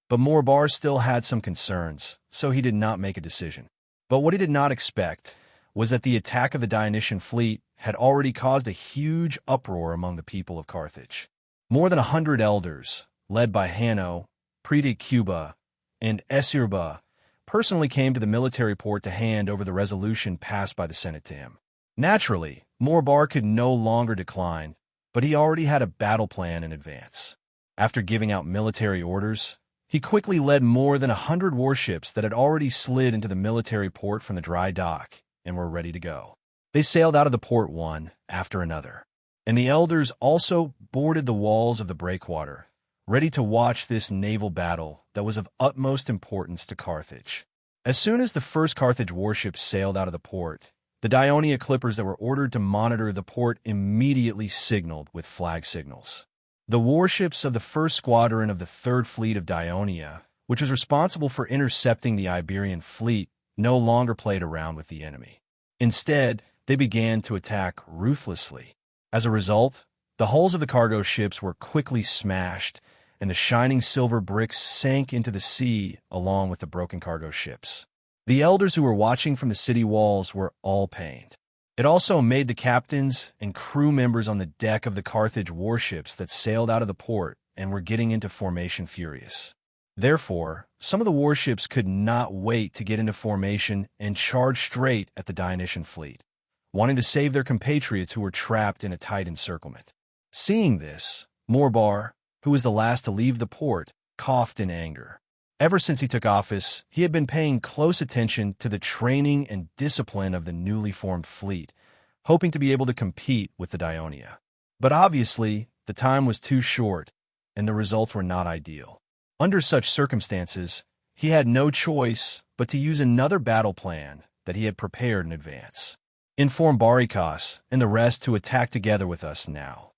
But Morbar still had some concerns, so he did not make a decision. But what he did not expect was that the attack of the Dionysian fleet had already caused a huge uproar among the people of Carthage. More than 100 elders, led by Hanno, Cuba, and Esseruba, personally came to the military port to hand over the resolution passed by the Senate to him. Naturally, Morbar could no longer decline, but he already had a battle plan in advance. After giving out military orders, he quickly led more than 100 warships that had already slid into the military port from the dry dock and were ready to go. They sailed out of the port one after another, and the elders also boarded the walls of the breakwater, ready to watch this naval battle that was of utmost importance to Carthage. As soon as the first Carthage warships sailed out of the port, the Dionia clippers that were ordered to monitor the port immediately signaled with flag signals. The warships of the first squadron of the Third Fleet of Dionia, which was responsible for intercepting the Iberian fleet, no longer played around with the enemy. Instead, they began to attack ruthlessly. As a result, the hulls of the cargo ships were quickly smashed, and the shining silver bricks sank into the sea along with the broken cargo ships. The elders who were watching from the city walls were all pained. It also made the captains and crew members on the deck of the Carthage warships that sailed out of the port and were getting into formation furious. Therefore, some of the warships could not wait to get into formation and charge straight at the Dionysian fleet, wanting to save their compatriots who were trapped in a tight encirclement. Seeing this, Morbar, who was the last to leave the port, coughed in anger. Ever since he took office, he had been paying close attention to the training and discipline of the newly formed fleet, hoping to be able to compete with the Dionia. But obviously, the time was too short, and the results were not ideal. Under such circumstances, he had no choice but to use another battle plan that he had prepared in advance. Inform Barikos and the rest to attack together with us now.